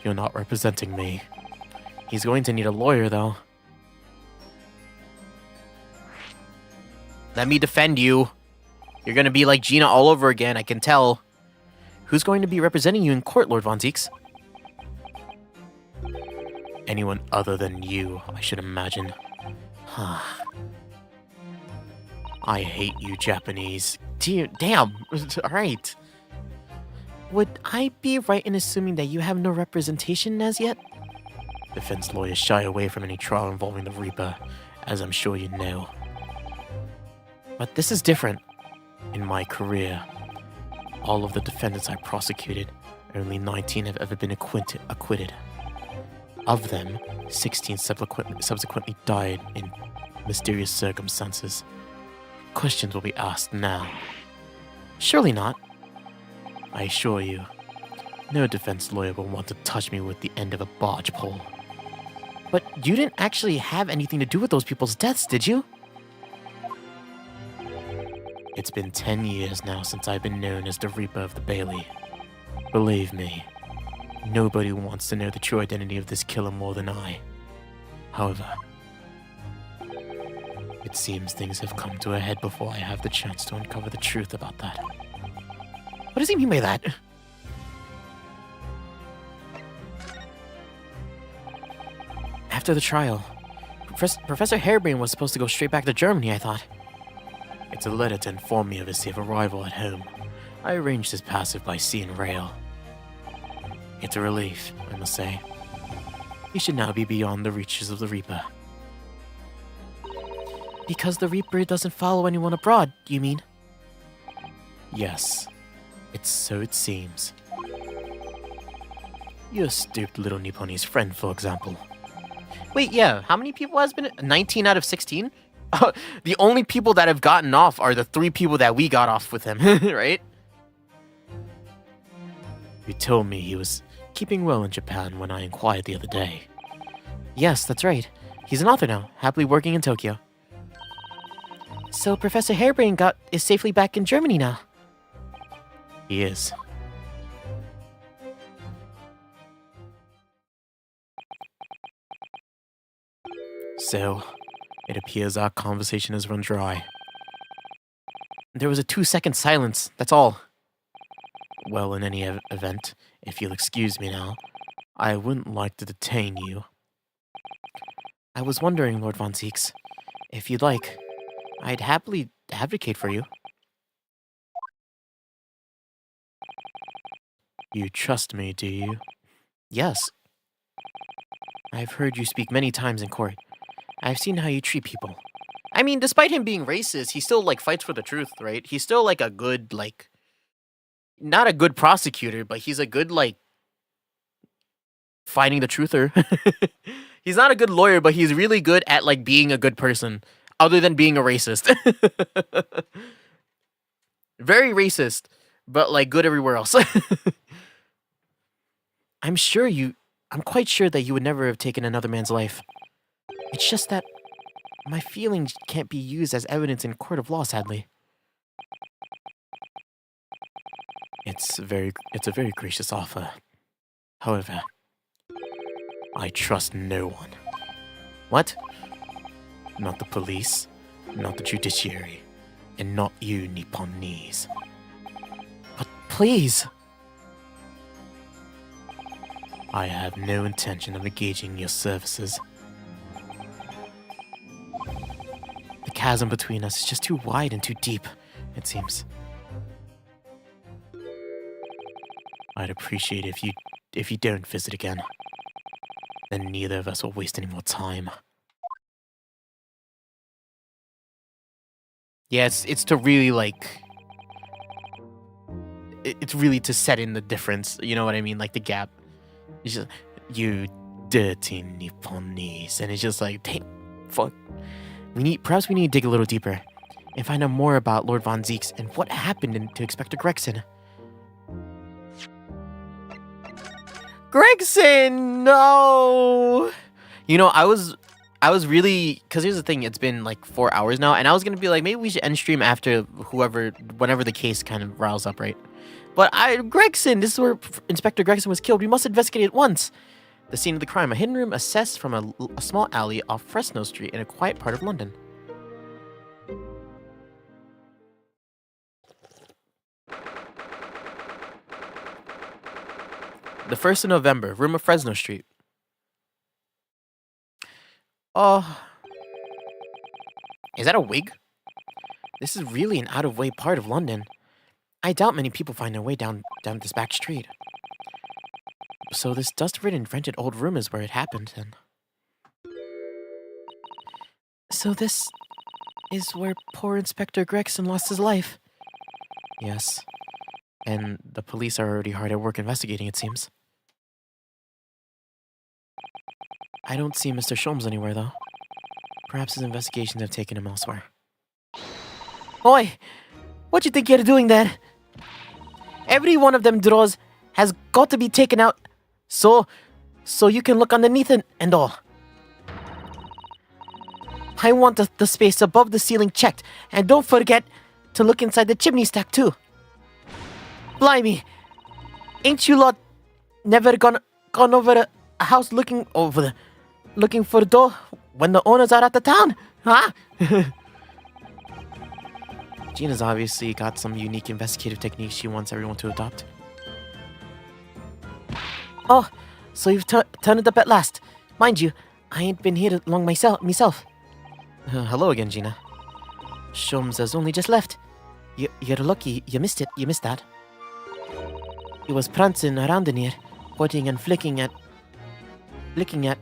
you're not representing me. He's going to need a lawyer, though. Let me defend you. You're gonna be like Gina all over again, I can tell. Who's going to be representing you in court, Lord Von Zieks? Anyone other than you, I should imagine. I hate you, Japanese. Damn. Alright. Would I be right in assuming that you have no representation as yet? Defense lawyers shy away from any trial involving the Reaper, as I'm sure you know. But this is different. In my career, all of the defendants I prosecuted, only 19 have ever been acquitted. Of them, 16 subsequently died in mysterious circumstances. Questions will be asked now. Surely not. I assure you, no defense lawyer will want to touch me with the end of a barge pole. But you didn't actually have anything to do with those people's deaths, did you? It's been 10 years now since I've been known as the Reaper of the Bailey. Believe me, nobody wants to know the true identity of this killer more than I. However, it seems things have come to a head before I have the chance to uncover the truth about that. What does he mean by that? After the trial, Professor Harebrain was supposed to go straight back to Germany, I thought. It's a letter to inform me of his safe arrival at home. I arranged his passage by sea and rail. It's a relief, I must say. He should now be beyond the reaches of the Reaper. Because the Reaper doesn't follow anyone abroad, you mean? Yes. It's so it seems. Your stupid little Nipponese friend, for example. Wait, yeah, how many people has been 19 out of 16? The only people that have gotten off are the 3 people that we got off with him, right? You told me he was keeping well in Japan when I inquired the other day. Yes, that's right. He's an author now, happily working in Tokyo. So Professor Harebrain is safely back in Germany now. He is. So, it appears our conversation has run dry. There was a 2-second silence, that's all. Well, in any event, if you'll excuse me now, I wouldn't like to detain you. I was wondering, Lord Von Zieks, if you'd like, I'd happily advocate for you. You trust me, do you? Yes. I've heard you speak many times in court. I've seen how you treat people. I mean, despite him being racist, he still like fights for the truth, right? He's still like a good like, not a good prosecutor, but he's a good like finding the truther. He's not a good lawyer, but he's really good at like being a good person, other than being a racist. Very racist, but like good everywhere else. I'm quite sure that you would never have taken another man's life. It's just that my feelings can't be used as evidence in court of law, sadly. It's a very gracious offer. However, I trust no one. What? Not the police, not the judiciary, and not you Nipponese. But please! I have no intention of engaging in your services. The chasm between us is just too wide and too deep, it seems. I'd appreciate it if you don't visit again. Then neither of us will waste any more time. Yeah, it's to really like, it's really to set in the difference. You know what I mean? Like the gap. It's just, You dirty Nipponese. and it's just like, dang, Fuck. Perhaps we need to dig a little deeper and find out more about Lord Von Zeeks and what happened to Inspector Gregson. Gregson, no. You know, I was really, because here's the thing, it's been like 4 hours now, and I was gonna be like, maybe we should end stream after whenever the case kind of riles up, right? But Gregson, this is where Inspector Gregson was killed. We must investigate it once. The scene of the crime, a hidden room accessed from a small alley off Fresno Street in a quiet part of London. The 1st of November, room of Fresno Street. Oh. Is that a wig? This is really an out-of-way part of London. I doubt many people find their way down this back street. So this dust-ridden rented old room is where it happened, then. So this is where poor Inspector Gregson lost his life. Yes. And the police are already hard at work investigating, it seems. I don't see Mr. Sholmes anywhere, though. Perhaps his investigations have taken him elsewhere. Oi! What do you think you're doing there? Every one of them drawers has got to be taken out so you can look underneath it and all. I want the space above the ceiling checked, and don't forget to look inside the chimney stack too. Blimey, ain't you lot never gone over a house looking for the door when the owners are out of town, huh? Gina's obviously got some unique investigative techniques she wants everyone to adopt. Oh, so you've turned it up at last. Mind you, I ain't been here long myself. Hello again, Gina. Sholmes has only just left. You're lucky you missed it. You missed that. He was prancing around in here, pointing and flicking at Flicking and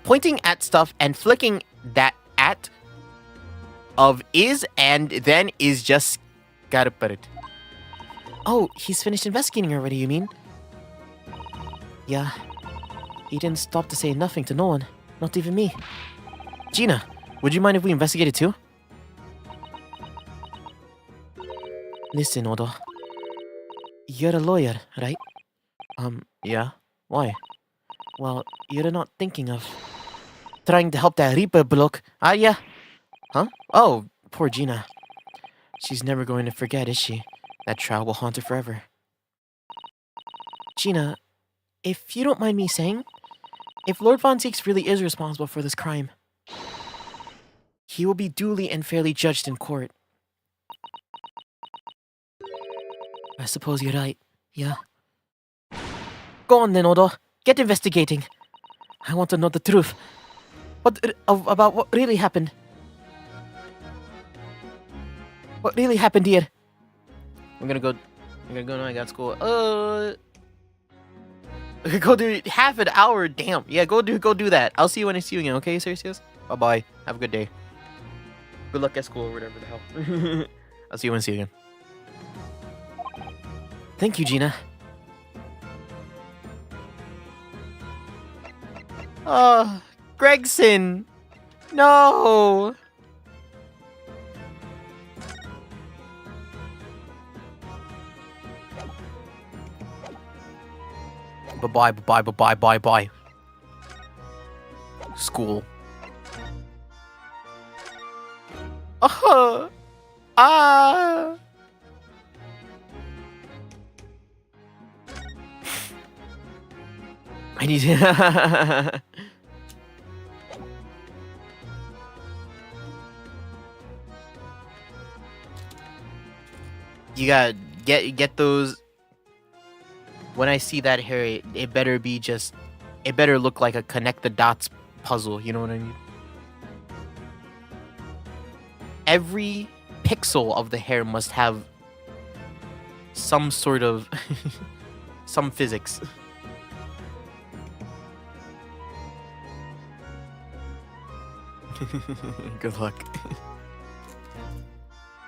pointing at stuff and flicking that at of is and then is just gotta put it. Oh, he's finished investigating already, you mean? Yeah. He didn't stop to say nothing to no one, not even me. Gina, would you mind if we investigated too? Listen, Odo. You're a lawyer, right? Yeah. Why? Well, you're not thinking of trying to help that Reaper bloke, are ya? Huh? Oh, Poor Gina. She's never going to forget, is she? That trial will haunt her forever. Gina, if you don't mind me saying, if Lord Von Zeeks really is responsible for this crime, he will be duly and fairly judged in court. I suppose you're right, yeah. Go on then, Odo. Get investigating. I want to know the truth. About what really happened. What really happened here? I'm gonna go now. I got school. Go do half an hour. Damn. Yeah, go do that. I'll see you when I see you again. Okay, Celsius? Bye bye. Have a good day. Good luck at school or whatever the hell. I'll see you when I see you again. Thank you, Gina. Oh, Gregson. No. Bye. School. Ah. I need to. You gotta get those. When I see that hair, it better be just. It better look like a connect the dots puzzle. You know what I mean? Every pixel of the hair must have some sort of some physics. Good luck.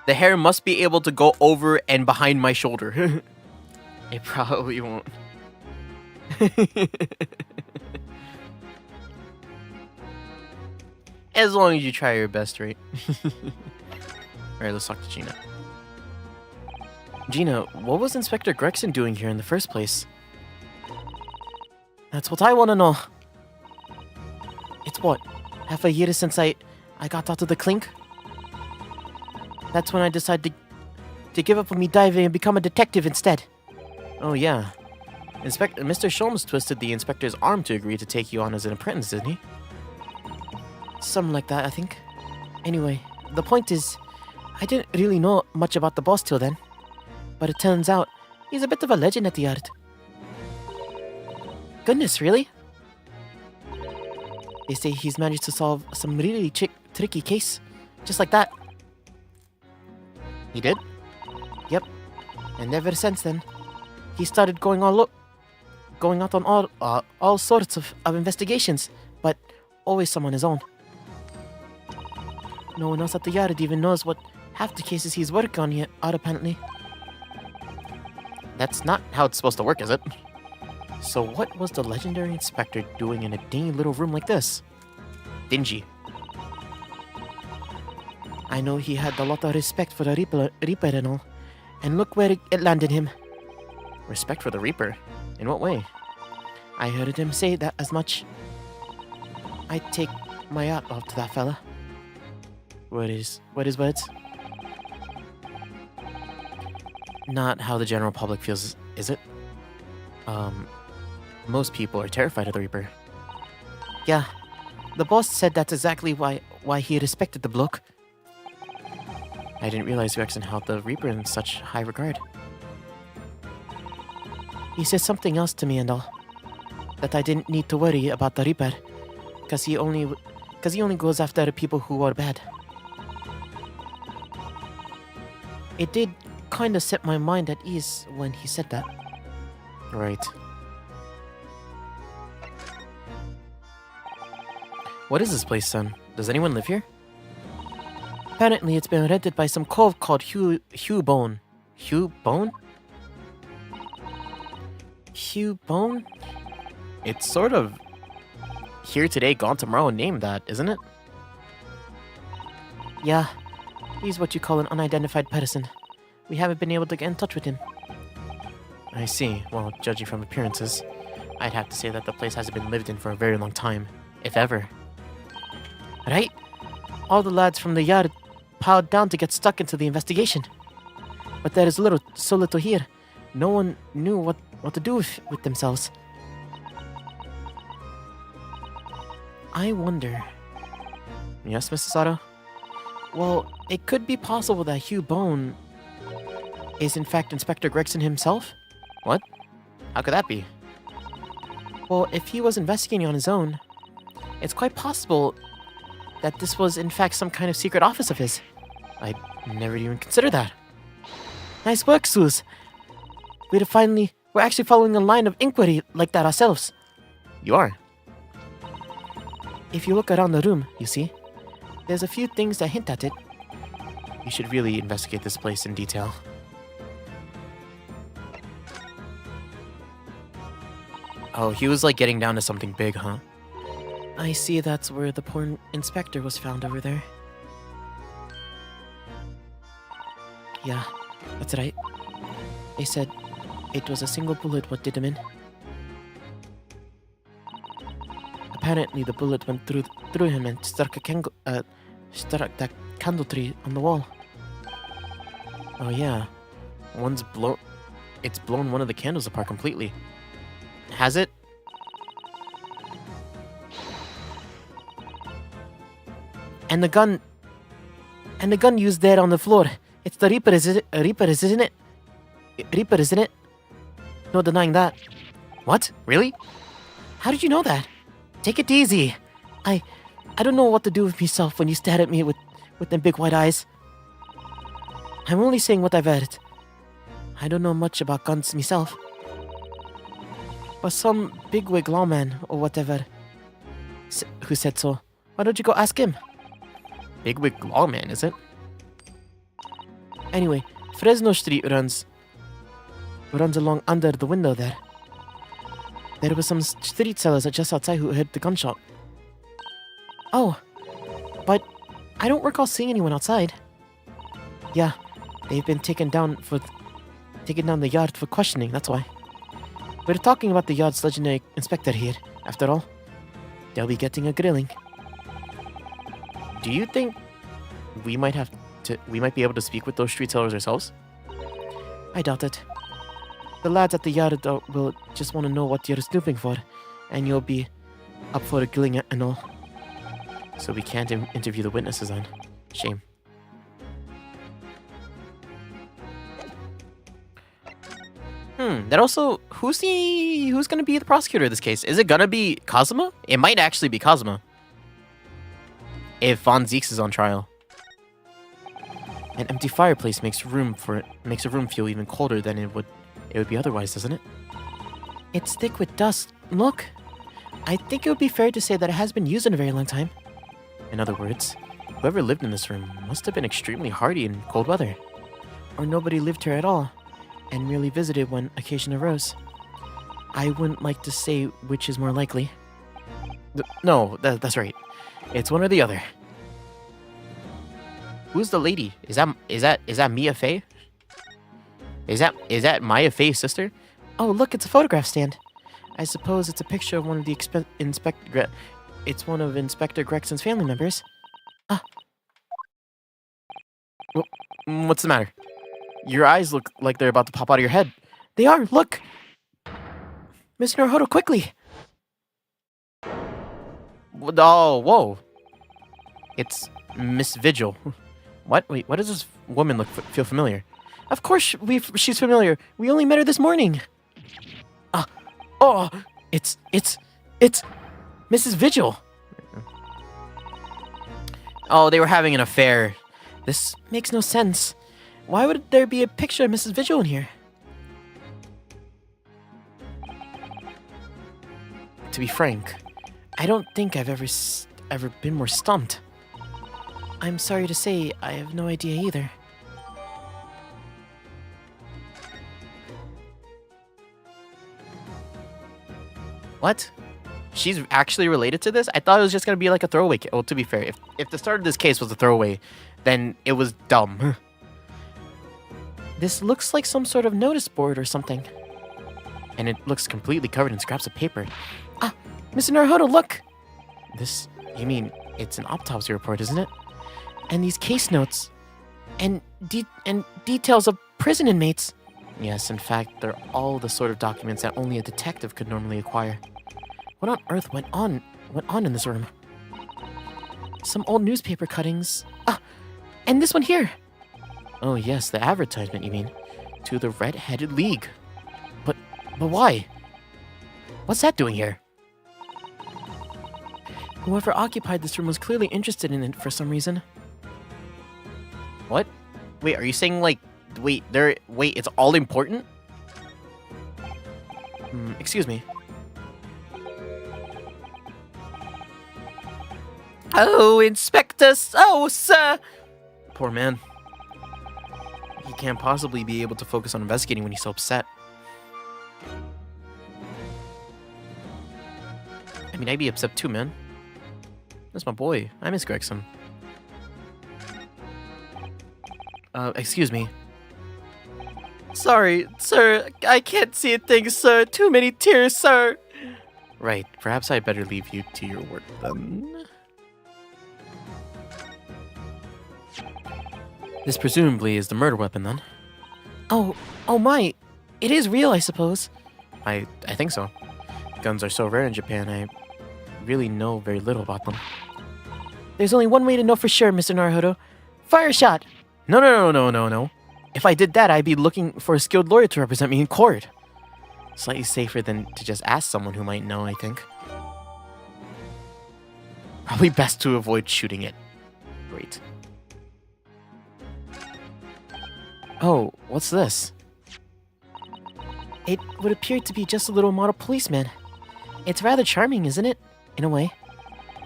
The hair must be able to go over and behind my shoulder. It probably won't. As long as you try your best, right? Alright, let's talk to Gina. Gina, what was Inspector Gregson doing here in the first place? That's what I want to know. It's what? Half a year since I got out of the clink? That's when I decided to give up on me diving and become a detective instead. Oh, yeah. Mr. Sholmes twisted the inspector's arm to agree to take you on as an apprentice, didn't he? Something like that, I think. Anyway, the point is, I didn't really know much about the boss till then. But it turns out, he's a bit of a legend at the yard. Goodness, really? They say he's managed to solve some really tricky case. Just like that. He did? Yep. And ever since then, he started going out on all sorts of investigations, but always some on his own. No one else at the yard even knows what half the cases he's working on yet are, apparently. That's not how it's supposed to work, is it? So what was the legendary inspector doing in a dingy little room like this? Dingy. I know he had a lot of respect for the Reaper and all, and look where it landed him. Respect for the Reaper? In what way? I heard him say that as much. I'd take my hat off to that fella. What is words? Not how the general public feels, is it? Most people are terrified of the Reaper. Yeah, the boss said that's exactly why he respected the bloke. I didn't realize Gregson held the Reaper in such high regard. He said something else to me and all. That I didn't need to worry about the Reaper, because he only goes after people who are bad. It did kind of set my mind at ease when he said that. Right. What is this place, son? Does anyone live here? Apparently it's been rented by some cove called Hugh Bone. Hugh Bone? Hugh Bone? It's sort of here today, gone tomorrow named that, isn't it? Yeah, he's what you call an unidentified person. We haven't been able to get in touch with him. I see. Well, judging from appearances, I'd have to say that the place hasn't been lived in for a very long time, if ever. Right? All the lads from the yard piled down to get stuck into the investigation. But there is so little here. No one knew what to do with themselves. I wonder... Yes, Mrs. Sato? Well, it could be possible that Hugh Bone is in fact Inspector Gregson himself. What? How could that be? Well, if he was investigating on his own, it's quite possible that this was in fact some kind of secret office of his. I'd never even considered that. Nice work, Suze. We've finally We're actually following a line of inquiry like that ourselves. You are. If you look around the room, you see, there's a few things that hint at it. You should really investigate this place in detail. Oh, he was like getting down to something big, huh? I see that's where the porn inspector was found over there. Yeah, that's right. They said it was a single bullet what did him in. Apparently the bullet went through him and struck that candle tree on the wall. Oh yeah. It's blown one of the candles apart completely. Has it? And the gun used there on the floor. It's the Reaper, isn't it? Reaper, isn't it? No denying that. What? Really? How did you know that? Take it easy. I don't know what to do with myself when you stare at me with them big white eyes. I'm only saying what I've heard. I don't know much about guns myself. But some bigwig lawman or whatever who said so. Why don't you go ask him? Bigwig lawman, is it? Anyway, Fresno Street runs along under the window there. There were some street sellers just outside who heard the gunshot. Oh, but I don't recall seeing anyone outside. Yeah, they've been taken down the yard for questioning, that's why. We're talking about the yard's legendary inspector here, after all. They'll be getting a grilling. Do you think we might be able to speak with those street sellers ourselves? I doubt it. The lads at the yard will just want to know what you're snooping for, and you'll be up for a grilling and all. So we can't interview the witnesses then. Shame. That also, who's gonna be the prosecutor of this case? Is it gonna be Kazuma? It might actually be Kazuma. If Von Zeeks is on trial. An empty fireplace makes a room feel even colder than it would be otherwise, doesn't it? It's thick with dust. Look, I think it would be fair to say that it has been used in a very long time. In other words, whoever lived in this room must have been extremely hardy in cold weather. Or nobody lived here at all, and merely visited when occasion arose. I wouldn't like to say which is more likely. No, that's right. It's one or the other. Who's the lady? Is that Mia Fey? Is that Maya Fey's sister? Oh, look, it's a photograph stand. I suppose it's a picture of one of the It's one of Inspector Gregson's family members. Ah. What's the matter? Your eyes look like they're about to pop out of your head. They are, look! Mr. Naruto, quickly! Oh, whoa. It's Miss Vigil. What? Wait, why does this woman feel familiar? Of course she's familiar. We only met her this morning. Oh, it's Mrs. Vigil. Oh, they were having an affair. This makes no sense. Why would there be a picture of Mrs. Vigil in here? To be frank, I don't think I've ever been more stumped. I'm sorry to say, I have no idea either. What? She's actually related to this? I thought it was just gonna be like a throwaway. Well, to be fair, if the start of this case was a throwaway, then it was dumb. This looks like some sort of notice board or something. And it looks completely covered in scraps of paper. Ah, Mr. Naruto, look! This, you mean, it's an autopsy report, isn't it? And these case notes. And details of prison inmates. Yes, in fact, they're all the sort of documents that only a detective could normally acquire. What on earth went on in this room? Some old newspaper cuttings. Ah, and this one here. Oh yes, the advertisement, you mean? To the Red-Headed League. But why? What's that doing here? Whoever occupied this room was clearly interested in it for some reason. What? Wait, are you saying like, wait, it's all important? Excuse me. Oh, Inspector! Oh, sir! Poor man. He can't possibly be able to focus on investigating when he's so upset. I mean, I'd be upset too, man. That's my boy. I miss Gregson. Excuse me. Sorry, sir. I can't see a thing, sir. Too many tears, sir. Right. Perhaps I'd better leave you to your work then. This presumably is the murder weapon then. Oh my. It is real, I suppose. I think so. Guns are so rare in Japan, I really know very little about them. There's only one way to know for sure, Mr. Naruhodo. Fire a shot! No. If I did that, I'd be looking for a skilled lawyer to represent me in court. Slightly safer than to just ask someone who might know, I think. Probably best to avoid shooting it. Great. Oh, what's this? It would appear to be just a little model policeman. It's rather charming, isn't it? In a way.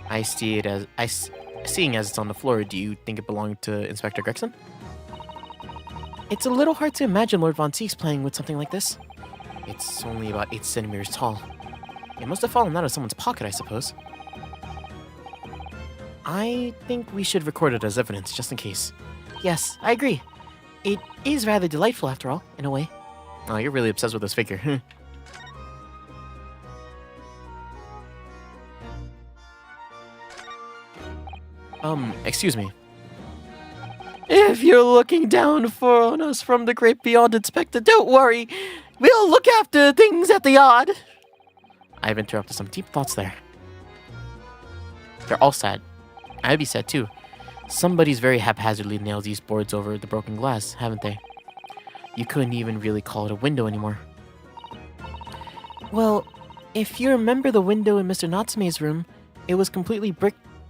I see it as... Seeing as it's on the floor, do you think it belonged to Inspector Gregson? It's a little hard to imagine Lord Von Zieks playing with something like this. It's only about 8 centimeters tall. It must have fallen out of someone's pocket, I suppose. I think we should record it as evidence, just in case. Yes, I agree. It is rather delightful, after all, in a way. Oh, you're really obsessed with this figure. Excuse me. If you're looking down on us from the great beyond, Inspector, don't worry. We'll look after things at the yard. I've interrupted some deep thoughts there. They're all sad. I'd be sad too. Somebody's very haphazardly nailed these boards over the broken glass, haven't they? You couldn't even really call it a window anymore. Well, if you remember the window in Mr. Natsume's room, it was completely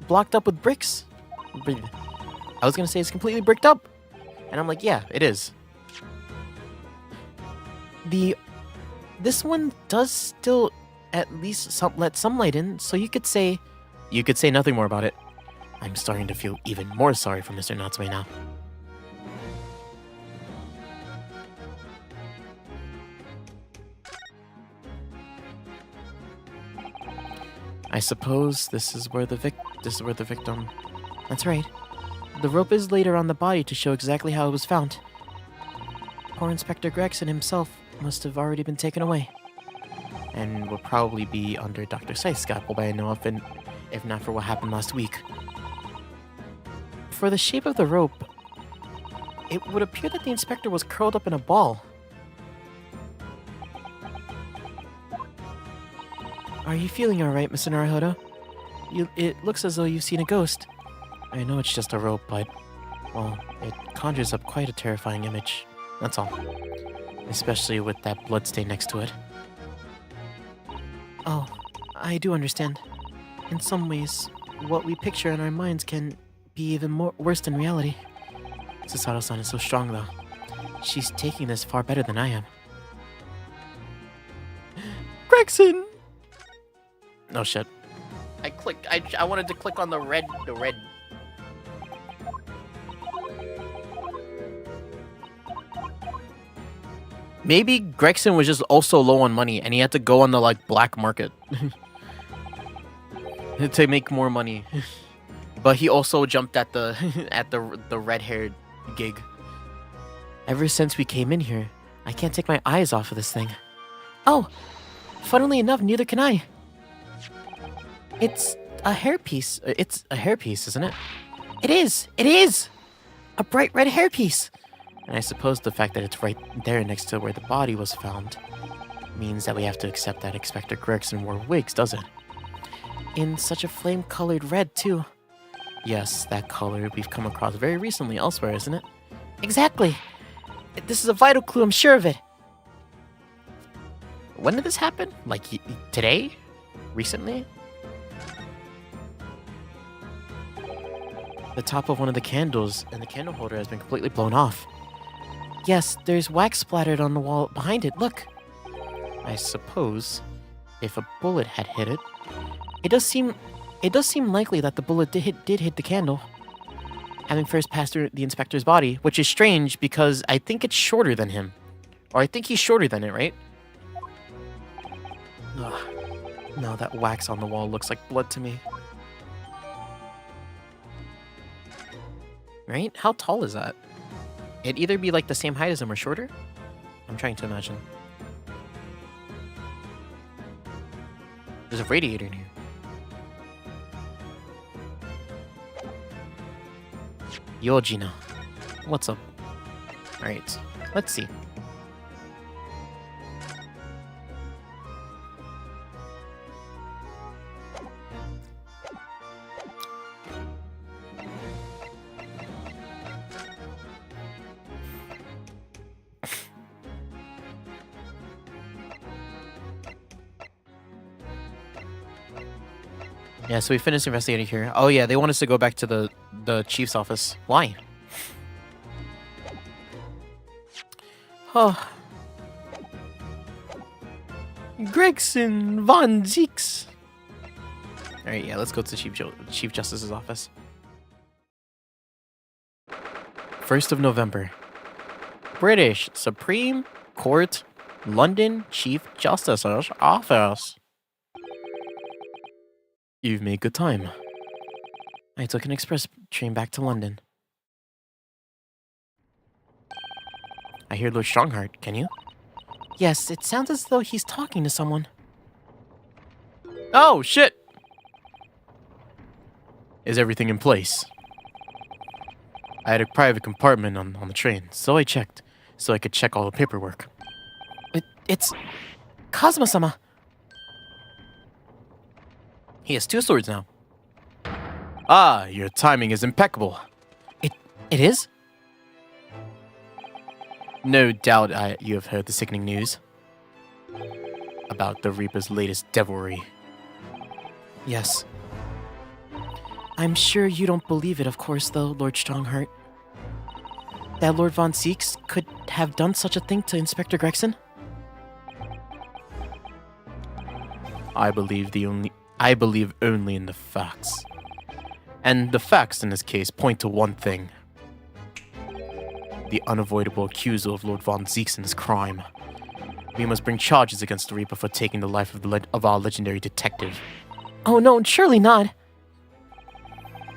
blocked up with bricks. I was gonna say it's completely bricked up. And I'm like, yeah, it is. This one does still at least let some light in, so you could say... You could say nothing more about it. I'm starting to feel even more sorry for Mr. Natsume now. I suppose this is where the victim... That's right. The rope is laid around the body to show exactly how it was found. Poor Inspector Gregson himself must have already been taken away. And will probably be under Dr. Scythe's scalpel by now, if not for what happened last week. For the shape of the rope, it would appear that the inspector was curled up in a ball. Are you feeling alright, Mr. Naruhodo? It looks as though you've seen a ghost. I know it's just a rope, but, well, it conjures up quite a terrifying image. That's all. Especially with that bloodstain next to it. Oh, I do understand. In some ways, what we picture in our minds can be even worse than reality. Susato-san is so strong, though. She's taking this far better than I am. Gregson! Oh shit. I wanted to click on the red. Maybe Gregson was just also low on money and he had to go on the like black market to make more money. But he also jumped at the the red-haired gig. Ever since we came in here, I can't take my eyes off of this thing. Oh, funnily enough, neither can I. It's a hairpiece. It's a hairpiece, isn't it? It is! It is! A bright red hairpiece! And I suppose the fact that it's right there next to where the body was found means that we have to accept that Inspector Gregson wore wigs, does it? In such a flame-colored red, too. Yes, that color we've come across very recently elsewhere, isn't it? Exactly! This is a vital clue, I'm sure of it. When did this happen? Like, today? Recently? The top of one of the candles and the candle holder has been completely blown off. Yes, there's wax splattered on the wall behind it, look. I suppose if a bullet had hit it, it does seem likely that the bullet did hit the candle, having first passed through the inspector's body, which is strange because I think it's shorter than him. Or I think he's shorter than it, right? Ugh. No, that wax on the wall looks like blood to me. Right? How tall is that? It'd either be like the same height as him or shorter? I'm trying to imagine. There's a radiator in here. Yo, Gina. What's up? Alright, let's see. Yeah, so we finished investigating here. Oh yeah, they want us to go back to the chief's office. Why? Oh. Gregson Von Zeeks. Alright, yeah, let's go to the Chief Justice's office. 1st of November. British Supreme Court, London Chief Justice's office. You've made good time. I took an express train back to London. I hear Lord Strongheart, can you? Yes, it sounds as though he's talking to someone. Oh, shit! Is everything in place? I had a private compartment on the train, so I checked, so I could check all the paperwork. It's Kazuma-sama. He has 2 swords now. Ah, your timing is impeccable. It is? No doubt you have heard the sickening news about the Reaper's latest devilry. Yes. I'm sure you don't believe it, of course, though, Lord Strongheart. That Lord Von Zeeks could have done such a thing to Inspector Gregson? I believe only in the facts. And the facts in this case point to one thing. The unavoidable accusal of Lord Von Zeeks in this crime. We must bring charges against the Reaper for taking the life of our legendary detective. Oh no, surely not.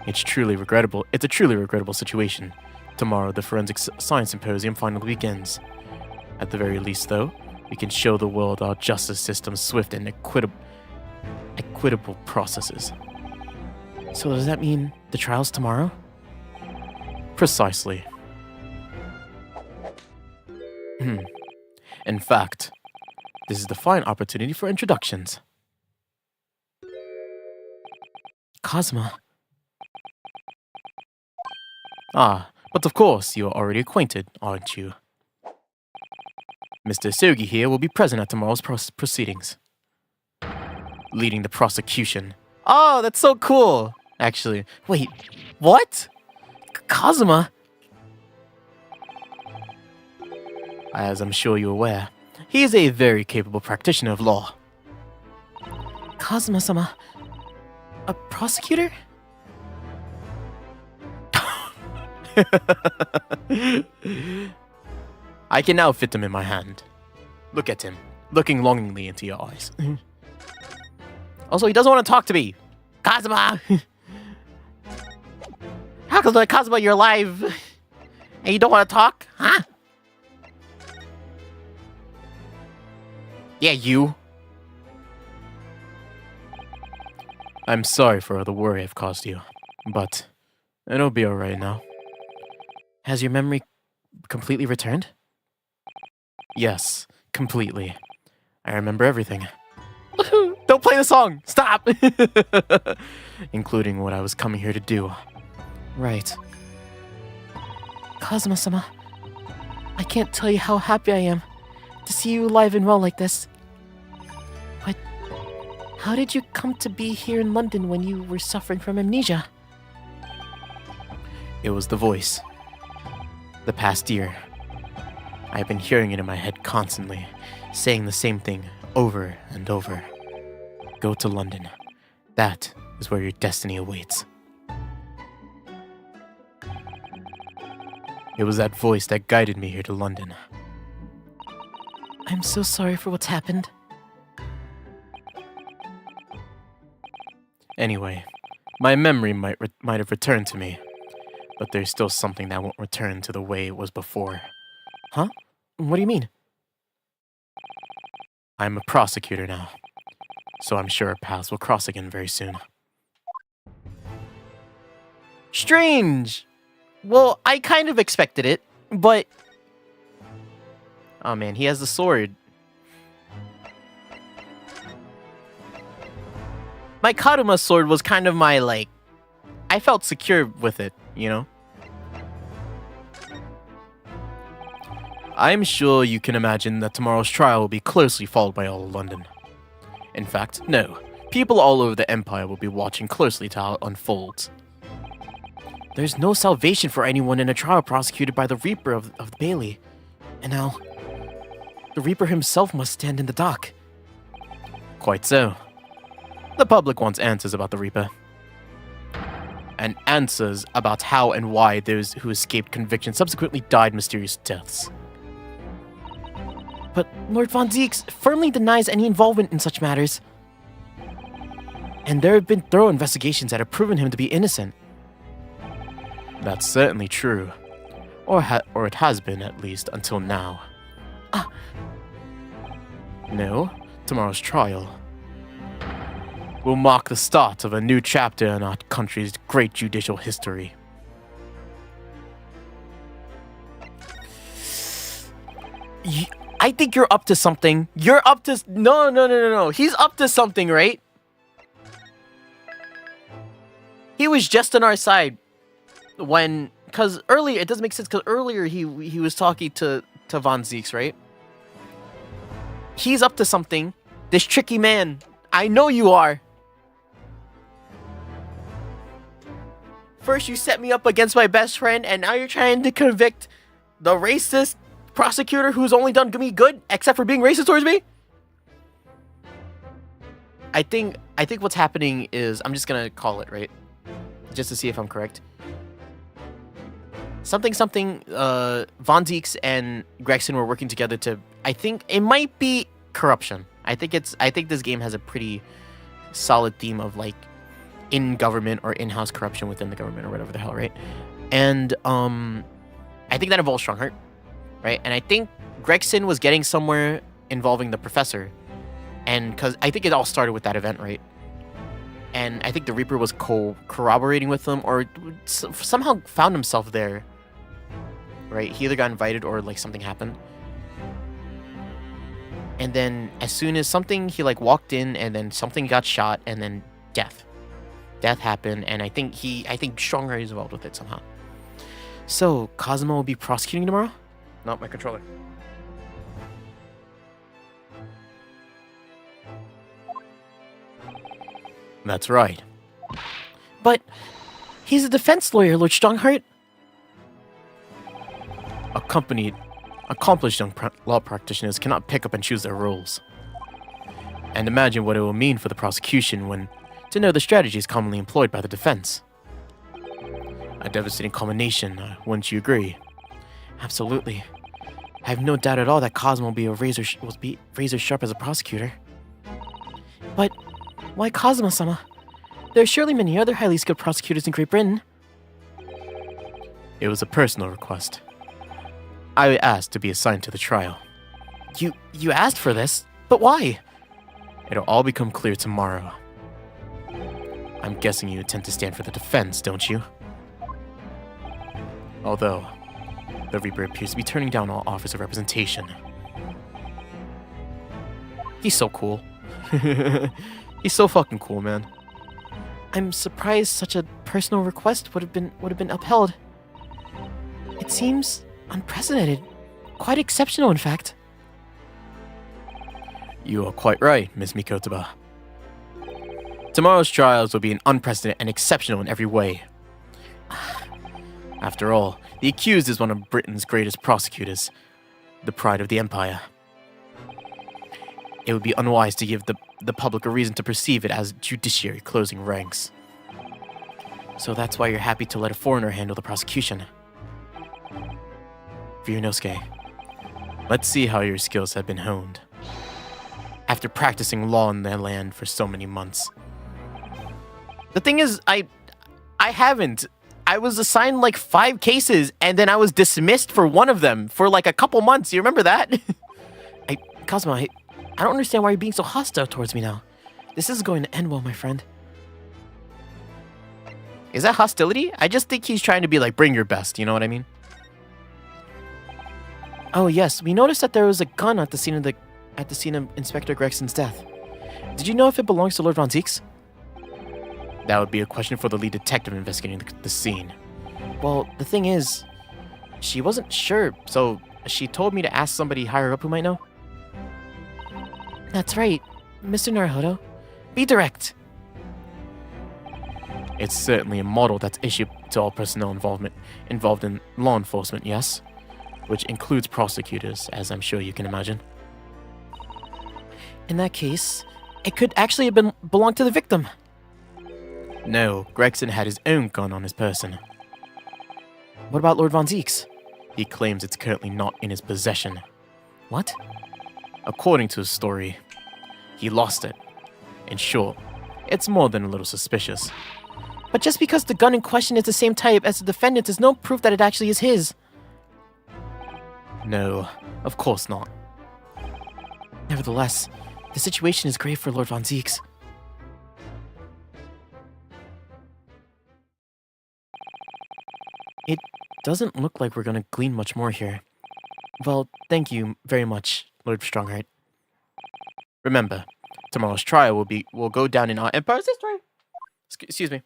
It's a truly regrettable situation. Tomorrow, the Forensic Science Symposium finally begins. At the very least, though, we can show the world our justice system's swift and equitable processes. So does that mean the trial's tomorrow? Precisely. In fact, this is the fine opportunity for introductions. Cosma. Ah, but of course you are already acquainted, aren't you? Mr. Sogi here will be present at tomorrow's proceedings. Leading the prosecution. Oh, that's so cool! Actually, wait, what? Kazuma? As I'm sure you're aware, he is a very capable practitioner of law. Kazuma-sama? A prosecutor? I can now fit him in my hand. Look at him, looking longingly into your eyes. Also, he doesn't want to talk to me. Kazuma! How come, Kazuma, you're alive? And you don't want to talk? Huh? Yeah, you. I'm sorry for all the worry I've caused you, but it'll be alright now. Has your memory completely returned? Yes, completely. I remember everything. Don't play the song! Stop! Including what I was coming here to do. Right. Kazuma-sama, I can't tell you how happy I am to see you alive and well like this. But how did you come to be here in London when you were suffering from amnesia? It was the voice. The past year. I've been hearing it in my head constantly, saying the same thing over and over. Go to London. That is where your destiny awaits. It was that voice that guided me here to London. I'm so sorry for what's happened. Anyway, my memory might have returned to me, but there's still something that won't return to the way it was before. Huh? What do you mean? I'm a prosecutor now, so I'm sure our paths will cross again very soon. Strange! Well, I kind of expected it, but... Oh man, he has the sword. My Karuma sword was kind of my, like... I felt secure with it, you know? I'm sure you can imagine that tomorrow's trial will be closely followed by all of London. In fact, no. People all over the Empire will be watching closely to how it unfolds. There's no salvation for anyone in a trial prosecuted by the Reaper of the Bailey. And now, the Reaper himself must stand in the dock. Quite so. The public wants answers about the Reaper. And answers about how and why those who escaped conviction subsequently died mysterious deaths. But Lord Von Zieks firmly denies any involvement in such matters. And there have been thorough investigations that have proven him to be innocent. That's certainly true. Or it has been, at least, until now. No, tomorrow's trial will mark the start of a new chapter in our country's great judicial history. I think you're up to something. You're up to... No. He's up to something, right? He was just on our side when... Because earlier... It doesn't make sense because earlier he was talking to Von Zieks, right? He's up to something. This tricky man. I know you are. First you set me up against my best friend, and now you're trying to convict the racist prosecutor who's only done me good, except for being racist towards me? I think what's happening is... I'm just gonna call it, right? Just to see if I'm correct. Something, Von Zieks and Gregson were working together to... I think it might be corruption. I think this game has a pretty solid theme of, like, in-government or in-house corruption within the government or whatever the hell, right? And, I think that involves Strongheart, right? And I think Gregson was getting somewhere involving the professor. And, because I think it all started with that event, right? And I think the Reaper was corroborating with them or somehow found himself there, right? He either got invited or, like, something happened. And then as soon as he, like, walked in and then something got shot and then death happened. And I think Strongheart is involved with it somehow. So Cosmo will be prosecuting tomorrow? Not my controller. That's right. But he's a defense lawyer, Lord Strongheart. Accomplished young law practitioners cannot pick up and choose their roles. And imagine what it will mean for the prosecution to know the strategies commonly employed by the defense. A devastating combination, wouldn't you agree? Absolutely. I have no doubt at all that Cosmo will be razor sharp as a prosecutor. But why Cosmo-sama? There are surely many other highly skilled prosecutors in Great Britain. It was a personal request. I asked to be assigned to the trial. You asked for this? But why? It'll all become clear tomorrow. I'm guessing you intend to stand for the defense, don't you? Although, the Reaper appears to be turning down all offers of representation. He's so cool. He's so fucking cool, man. I'm surprised such a personal request would have been upheld. It seems unprecedented. Quite exceptional, in fact. You are quite right, Miss Mikotaba. Tomorrow's trials will be unprecedented and exceptional in every way. After all, the accused is one of Britain's greatest prosecutors. the pride of the Empire. It would be unwise to give the public a reason to perceive it as judiciary closing ranks. So that's why you're happy to let a foreigner handle the prosecution. Ryunosuke, let's see how your skills have been honed. After practicing law in the land for so many months. The thing is, I haven't. I was assigned like 5 cases, and then I was dismissed for one of them for like a couple months. You remember that? Kazuma, I don't understand why you're being so hostile towards me now. This isn't going to end well, my friend. Is that hostility? I just think he's trying to be like, bring your best, you know what I mean? Oh yes, we noticed that there was a gun at the scene of Inspector Gregson's death. Did you know if it belongs to Lord Von Zieks? That would be a question for the lead detective investigating the scene. Well, the thing is, she wasn't sure, so she told me to ask somebody higher up who might know. That's right, Mr. Naruhodo. Be direct. It's certainly a model that's issued to all personnel involved in law enforcement, yes? Which includes prosecutors, as I'm sure you can imagine. In that case, it could actually have belonged to the victim. No, Gregson had his own gun on his person. What about Lord Von Zieks? He claims it's currently not in his possession. What? According to his story, he lost it. In short, it's more than a little suspicious. But just because the gun in question is the same type as the defendant's is no proof that it actually is his. No, of course not. Nevertheless, the situation is grave for Lord Von Zieks. It doesn't look like we're gonna glean much more here. Well, thank you very much, Lord Strongheart. Remember, tomorrow's trial will go down in our Empire's history. Excuse me.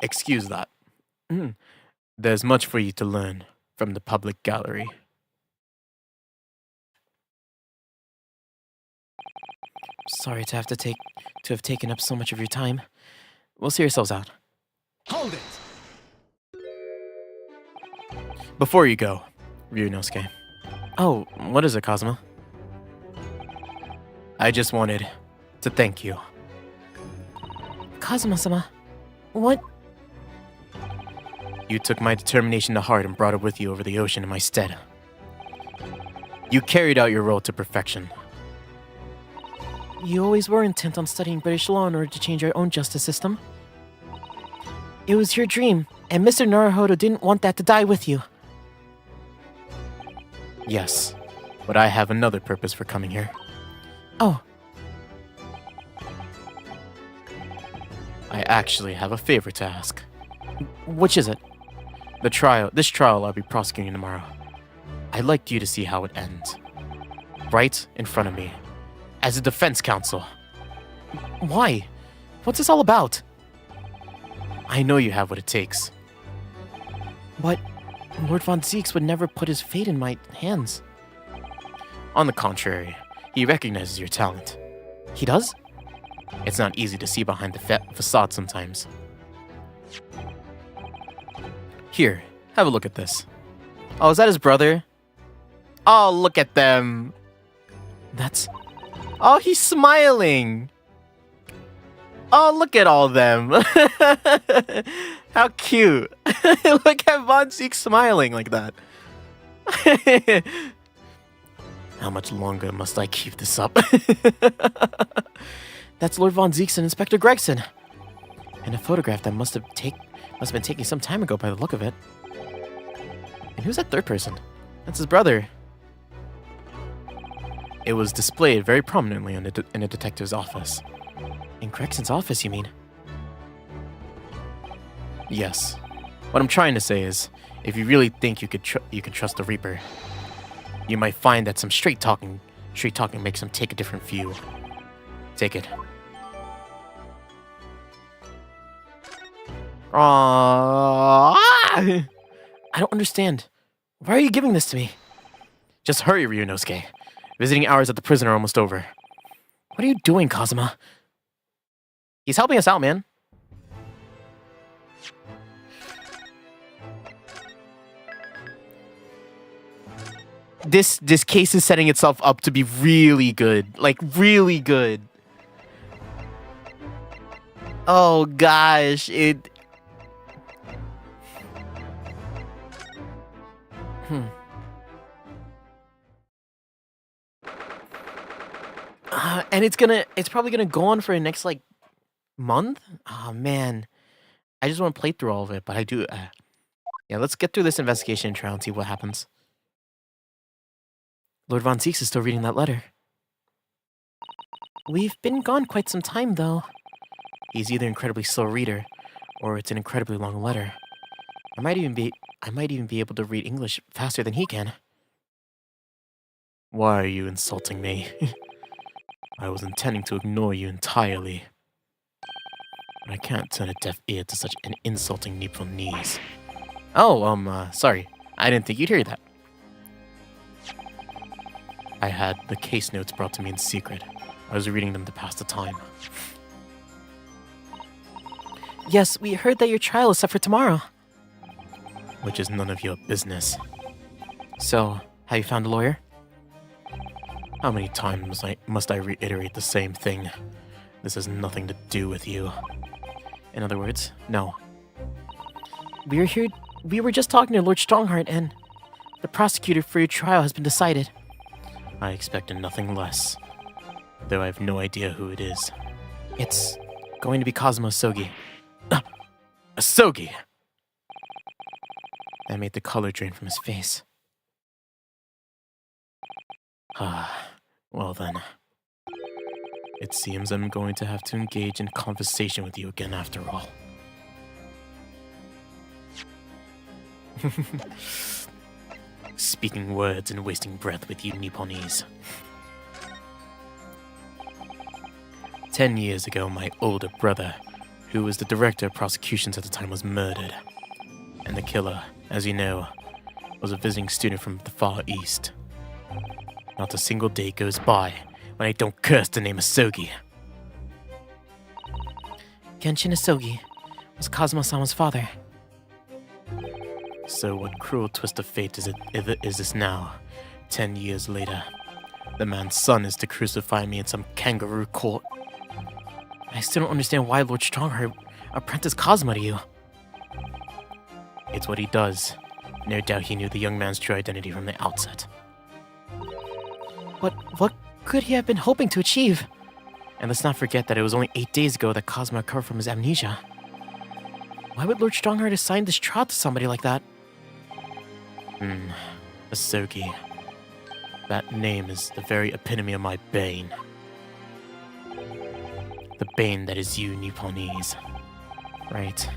Excuse that. There's much for you to learn from the public gallery. Sorry to have taken up so much of your time. We'll see ourselves out. Hold it! Before you go, Ryunosuke. Oh, what is it, Kazuma? I just wanted to thank you. Kazuma-sama, what? You took my determination to heart and brought it with you over the ocean in my stead. You carried out your role to perfection. You always were intent on studying British law in order to change our own justice system. It was your dream, and Mr. Naruhodo didn't want that to die with you. Yes, but I have another purpose for coming here. Oh. I actually have a favor to ask. Which is it? This trial I'll be prosecuting tomorrow. I'd like you to see how it ends. Right in front of me. As a defense counsel. Why? What's this all about? I know you have what it takes. But Lord Von Zieks would never put his fate in my hands. On the contrary, he recognizes your talent. He does? It's not easy to see behind the facade sometimes. Here, have a look at this. Oh, is that his brother? Oh, look at them. That's... Oh, he's smiling. Oh, look at all them. How cute. Look at Von Zieks smiling like that. How much longer must I keep this up? That's Lord Von Zieks and Inspector Gregson. And a photograph that must have been taken some time ago by the look of it. And who's that third person? That's his brother. It was displayed very prominently in a detective's office. In Gregson's office, you mean? Yes. What I'm trying to say is, if you really think you can trust the Reaper, you might find that some straight talking makes him take a different view. Take it. I don't understand. Why are you giving this to me? Just hurry, Ryunosuke. Visiting hours at the prison are almost over. What are you doing, Kazuma? He's helping us out, man. This case is setting itself up to be really good. Like, really good. Oh, gosh. And it's probably gonna go on for the next, like, month? Oh, man. I just want to play through all of it, but I do... yeah, let's get through this investigation trial and see what happens. Lord Von Zieks is still reading that letter. We've been gone quite some time, though. He's either an incredibly slow reader, or it's an incredibly long letter. I might even be able to read English faster than he can. Why are you insulting me? I was intending to ignore you entirely. But I can't turn a deaf ear to such an insulting Nipponese. Oh, sorry. I didn't think you'd hear that. I had the case notes brought to me in secret. I was reading them to pass the time. Yes, we heard that your trial is set for tomorrow. Which is none of your business. So, have you found a lawyer? How many times must I reiterate the same thing? This has nothing to do with you. In other words, no. We were just talking to Lord Strongheart, and the prosecutor for your trial has been decided. I expected nothing less. Though I have no idea who it is. It's going to be Cosmo Asogi. Asogi! That made the color drain from his face. Well then. It seems I'm going to have to engage in conversation with you again after all. Speaking words and wasting breath with you Nipponese. 10 years ago, my older brother, who was the director of prosecutions at the time, was murdered. And the killer, as you know, was a visiting student from the Far East. Not a single day goes by when I don't curse the name Asogi. Genshin Asogi was Cosmo-sama's father. So what cruel twist of fate is this now, 10 years later? The man's son is to crucify me in some kangaroo court. I still don't understand why Lord Strongheart apprenticed Cosmo to you. It's what he does. No doubt he knew the young man's true identity from the outset. But what could he have been hoping to achieve? And let's not forget that it was only 8 days ago that Cosmo recovered from his amnesia. Why would Lord Strongheart assign this trial to somebody like that? Asogi. That name is the very epitome of my bane. The bane that is you, Nipponese. Right.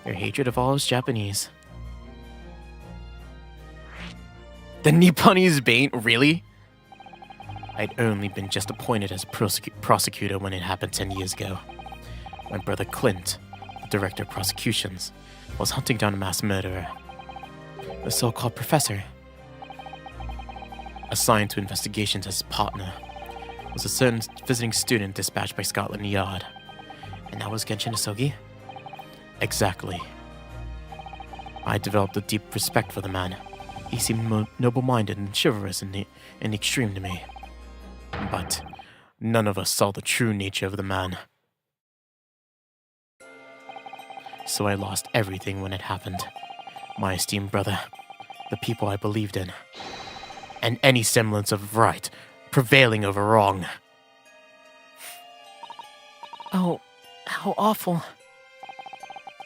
Your hatred of all is Japanese. The Nipponese bane? Really? I'd only been just appointed as prosecutor when it happened 10 years ago. My brother Clint, the director of prosecutions, was hunting down a mass murderer. The so-called professor, assigned to investigations as his partner, was a certain visiting student dispatched by Scotland Yard. And that was Genshin Asogi? Exactly. I developed a deep respect for the man. He seemed noble-minded and chivalrous in the extreme to me. But none of us saw the true nature of the man. So I lost everything when it happened. My esteemed brother, the people I believed in, and any semblance of right prevailing over wrong. Oh, how awful.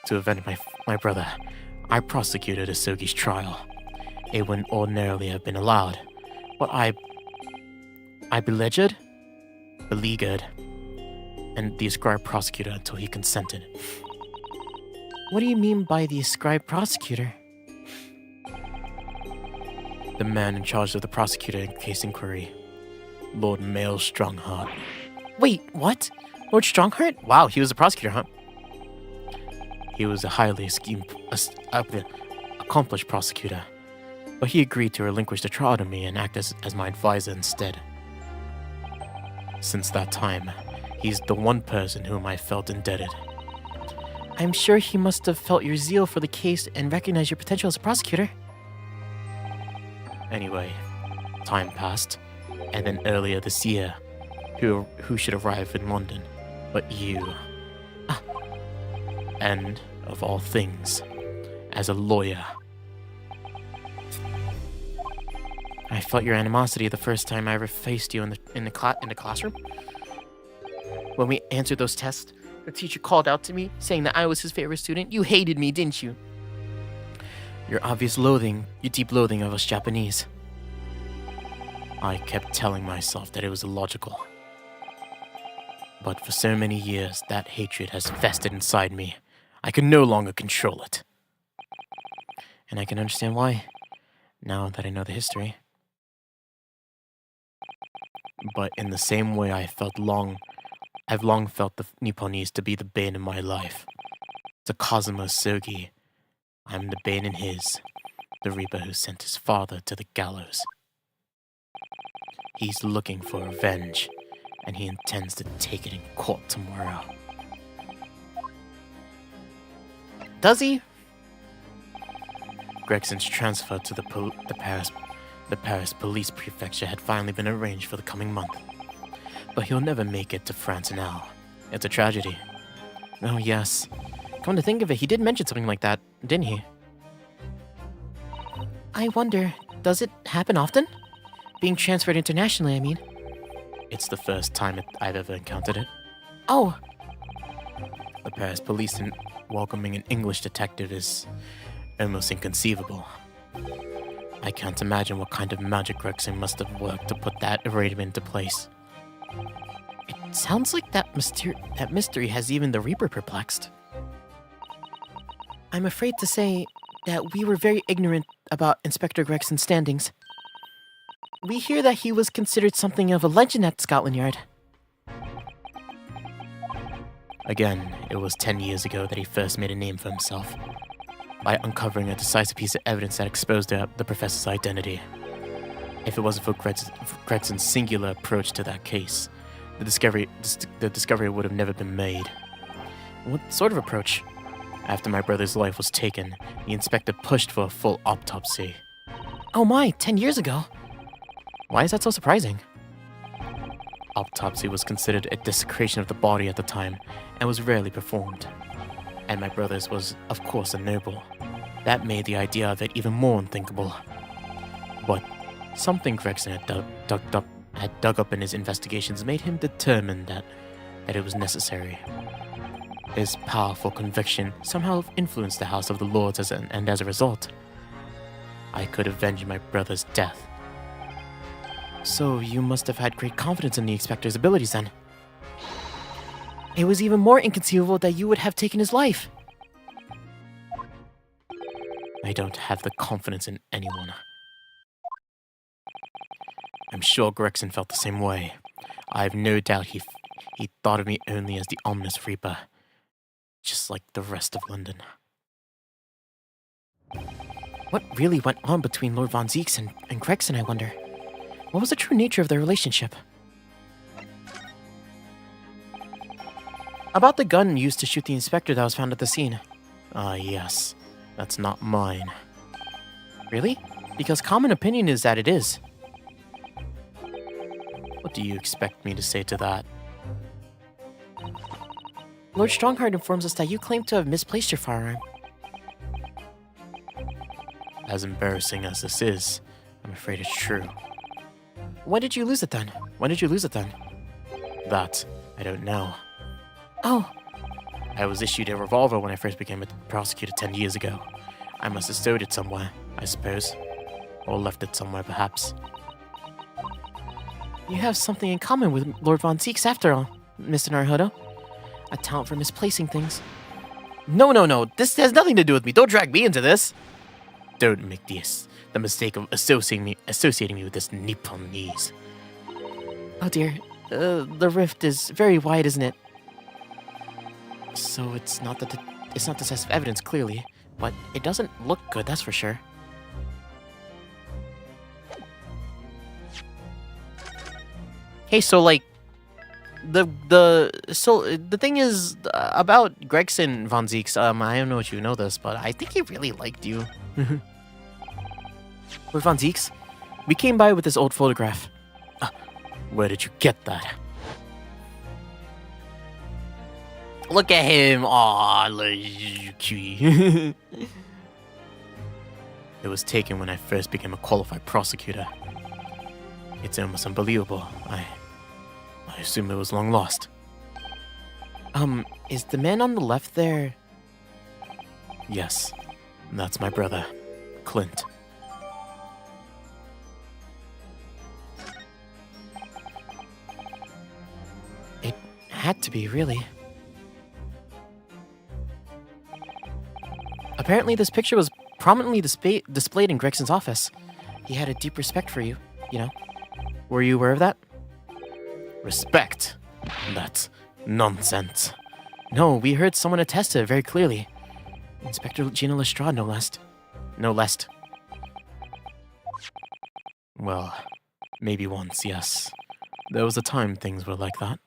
To avenge my brother, I prosecuted Asogi's trial. It wouldn't ordinarily have been allowed, but I beleaguered, and the ascribed prosecutor until he consented. What do you mean by the ascribed prosecutor? The man in charge of the prosecutor in case inquiry, Lord Mail Strongheart. Wait, what? Lord Strongheart? Wow, he was a prosecutor, huh? He was a highly accomplished prosecutor, but he agreed to relinquish the trial to me and act as my advisor instead. Since that time, he's the one person whom I felt indebted. I'm sure he must have felt your zeal for the case and recognized your potential as a prosecutor. Anyway, time passed, and then earlier this year, who should arrive in London but you? And, of all things, as a lawyer. I felt your animosity the first time I ever faced you in the classroom. When we answered those tests, the teacher called out to me, saying that I was his favorite student. You hated me, didn't you? Your obvious loathing, your deep loathing of us Japanese. I kept telling myself that it was illogical. But for so many years, that hatred has festered inside me. I can no longer control it. And I can understand why, now that I know the history. But in the same way I've long felt the Nipponese to be the bane in my life. To Kazuma Sogi, I'm the bane in his, the Reaper who sent his father to the gallows. He's looking for revenge, and he intends to take it in court tomorrow. Does he? Gregson's transfer to the Paris police prefecture had finally been arranged for the coming month. But he'll never make it to France now. It's a tragedy. Oh, yes. Come to think of it, he did mention something like that, didn't he? I wonder, does it happen often? Being transferred internationally, I mean. It's the first time I've ever encountered it. Oh! The Paris police and welcoming an English detective is almost inconceivable. I can't imagine what kind of magic Gregson must have worked to put that arrangement into place. It sounds like that mystery has even the Reaper perplexed. I'm afraid to say that we were very ignorant about Inspector Gregson's standings. We hear that he was considered something of a legend at Scotland Yard. Again, it was 10 years ago that he first made a name for himself, by uncovering a decisive piece of evidence that exposed the professor's identity. If it wasn't for Gregson's singular approach to that case, the discovery would have never been made. What sort of approach? After my brother's life was taken, the inspector pushed for a full autopsy. Oh my, 10 years ago? Why is that so surprising? Autopsy was considered a desecration of the body at the time, and was rarely performed. And my brother's was, of course, a noble. That made the idea of it even more unthinkable. But something Gregson had dug up in his investigations made him determined that it was necessary. His powerful conviction somehow influenced the House of the Lords, and as a result, I could avenge my brother's death. So you must have had great confidence in the inspector's abilities then. It was even more inconceivable that you would have taken his life. I don't have the confidence in anyone. I'm sure Gregson felt the same way. I have no doubt he thought of me only as the ominous Reaper, just like the rest of London. What really went on between Lord Von Zieks and Gregson, I wonder? What was the true nature of their relationship? About the gun used to shoot the inspector that was found at the scene. Ah, yes. That's not mine. Really? Because common opinion is that it is. What do you expect me to say to that? Lord Strongheart informs us that you claim to have misplaced your firearm. As embarrassing as this is, I'm afraid it's true. When did you lose it then? That, I don't know. Oh. I was issued a revolver when I first became a prosecutor 10 years ago. I must have stowed it somewhere, I suppose. Or left it somewhere, perhaps. You have something in common with Lord Von Zieks after all, Mr. Naruhodo. A talent for misplacing things. No. This has nothing to do with me. Don't drag me into this. Don't make the mistake of associating me with this Nipponese. Oh dear. The rift is very wide, isn't it? So it's not decisive evidence, clearly. But it doesn't look good, that's for sure. Hey, so like, the thing is about Gregson Von Zieks. I don't know if you know this, but I think he really liked you. Lord Von Zieks, We came by with this old photograph. Where did you get that? Look at him. Aw, cutie. It was taken when I first became a qualified prosecutor. It's almost unbelievable. I assume it was long lost. Is the man on the left there? Yes, that's my brother, Clint. It had to be, really. Apparently, this picture was prominently displayed in Gregson's office. He had a deep respect for you, you know. Were you aware of that? Respect? That's nonsense. No, we heard someone attest to it very clearly. Inspector Gina Lestrade, no less. No less. Well, maybe once, yes. There was a time things were like that.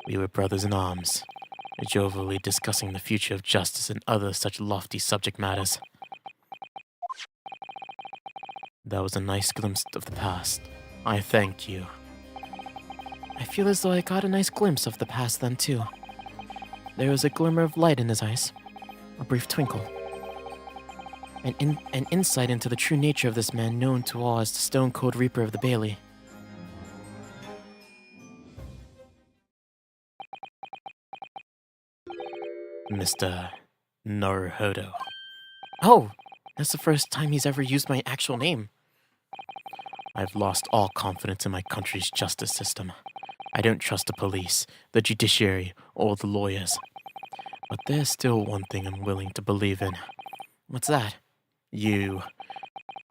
We were brothers in arms, jovially discussing the future of justice and other such lofty subject matters. That was a nice glimpse of the past. I thank you. I feel as though I got a nice glimpse of the past then, too. There was a glimmer of light in his eyes, a brief twinkle. An insight into the true nature of this man known to all as the Stone Cold Reaper of the Bailey. Mr. Naruhodo. Oh, that's the first time he's ever used my actual name. I've lost all confidence in my country's justice system. I don't trust the police, the judiciary, or the lawyers. But there's still one thing I'm willing to believe in. What's that? You.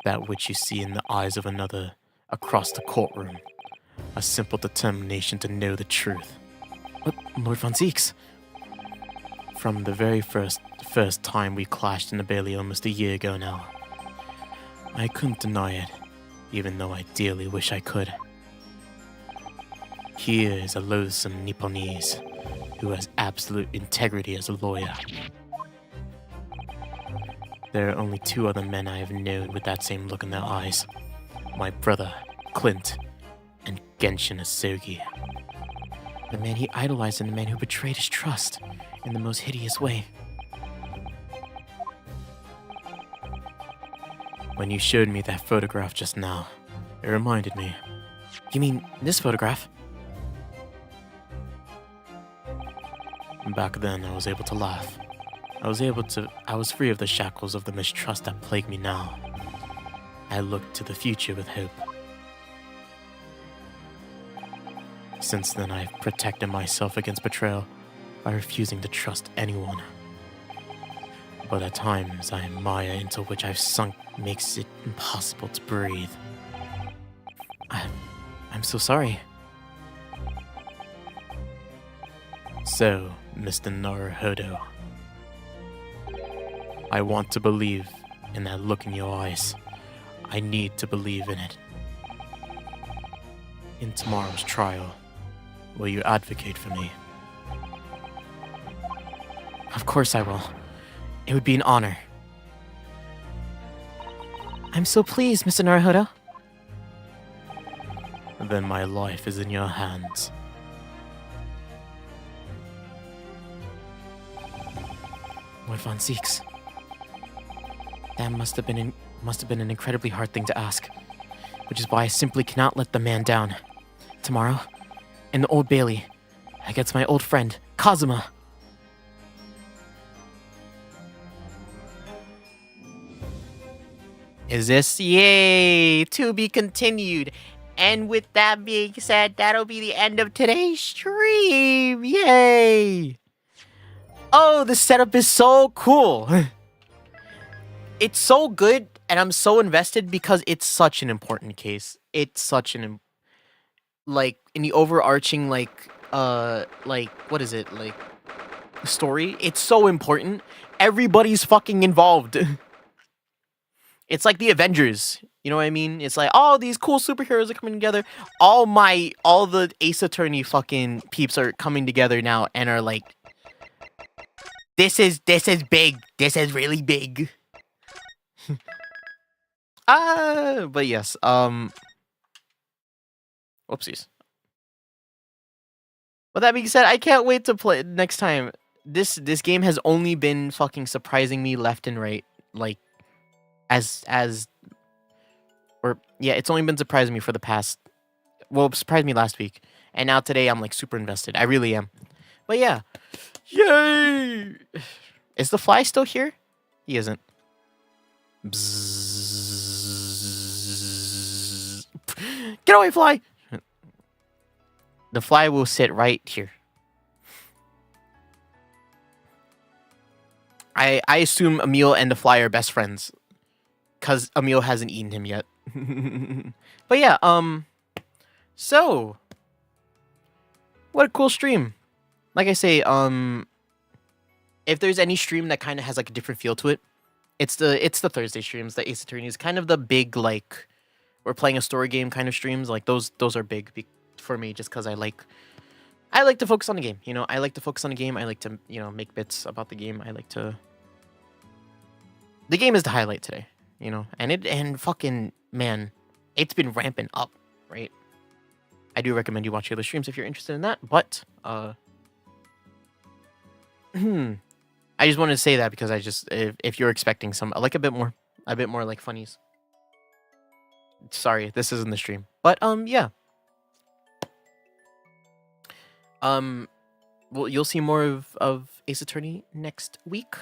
That which you see in the eyes of another across the courtroom. A simple determination to know the truth. What, Lord Von Zeeks? From the very first time we clashed in the Bailey almost a year ago now. I couldn't deny it, even though I dearly wish I could. Here is a loathsome Nipponese who has absolute integrity as a lawyer. There are only two other men I have known with that same look in their eyes. My brother, Clint, and Genshin Asogi. The man he idolized and the man who betrayed his trust in the most hideous way. When you showed me that photograph just now, it reminded me. You mean this photograph? Back then, I was able to laugh. I was free of the shackles of the mistrust that plague me now. I looked to the future with hope. Since then, I've protected myself against betrayal by refusing to trust anyone. But at times, I mire into which I've sunk makes it impossible to breathe. I'm so sorry. So, Mr. Naruhodo, I want to believe in that look in your eyes. I need to believe in it. In tomorrow's trial, will you advocate for me? Of course I will. It would be an honor. I'm so pleased, Mr. Naruhodo. Then my life is in your hands. Lord Von Zeeks. That must have been an incredibly hard thing to ask, which is why I simply cannot let the man down. Tomorrow, in the Old Bailey, against my old friend, Kazuma. Is this? Yay! To be continued. And with that being said, that'll be the end of today's stream. Yay! Oh, the setup is so cool. It's so good, and I'm so invested because it's such an important case. It's such an like in the overarching what is it, like story? It's so important. Everybody's fucking involved. It's like the Avengers. You know what I mean? It's like, oh, these cool superheroes are coming together. All the Ace Attorney fucking peeps are coming together now and are like, this is big. This is really big. But yes, whoopsies. With that being said, I can't wait to play next time. This game has only been fucking surprising me left and right. Like, it's only been surprising me for the past. Well, it surprised me last week, and now today I'm like super invested. I really am. But yeah, yay! Is the fly still here? He isn't. Bzzz. Get away, fly! The fly will sit right here. I assume Emil and the fly are best friends, cause Emil hasn't eaten him yet. But yeah, so what a cool stream. Like I say, if there's any stream that kind of has like a different feel to it, it's the Thursday streams, the Ace Attorney is kind of the big, like, we're playing a story game kind of streams. Like those are big for me, just because I like to focus on the game. You know, I like to focus on the game. I like to, you know, make bits about the game. The game is the highlight today, you know, and fucking man, it's been ramping up, right? I do recommend you watch the other streams if you're interested in that, but I just wanted to say that because if you're expecting some like a bit more like funnies. Sorry, this isn't the stream, but yeah. Well, you'll see more of Ace Attorney next week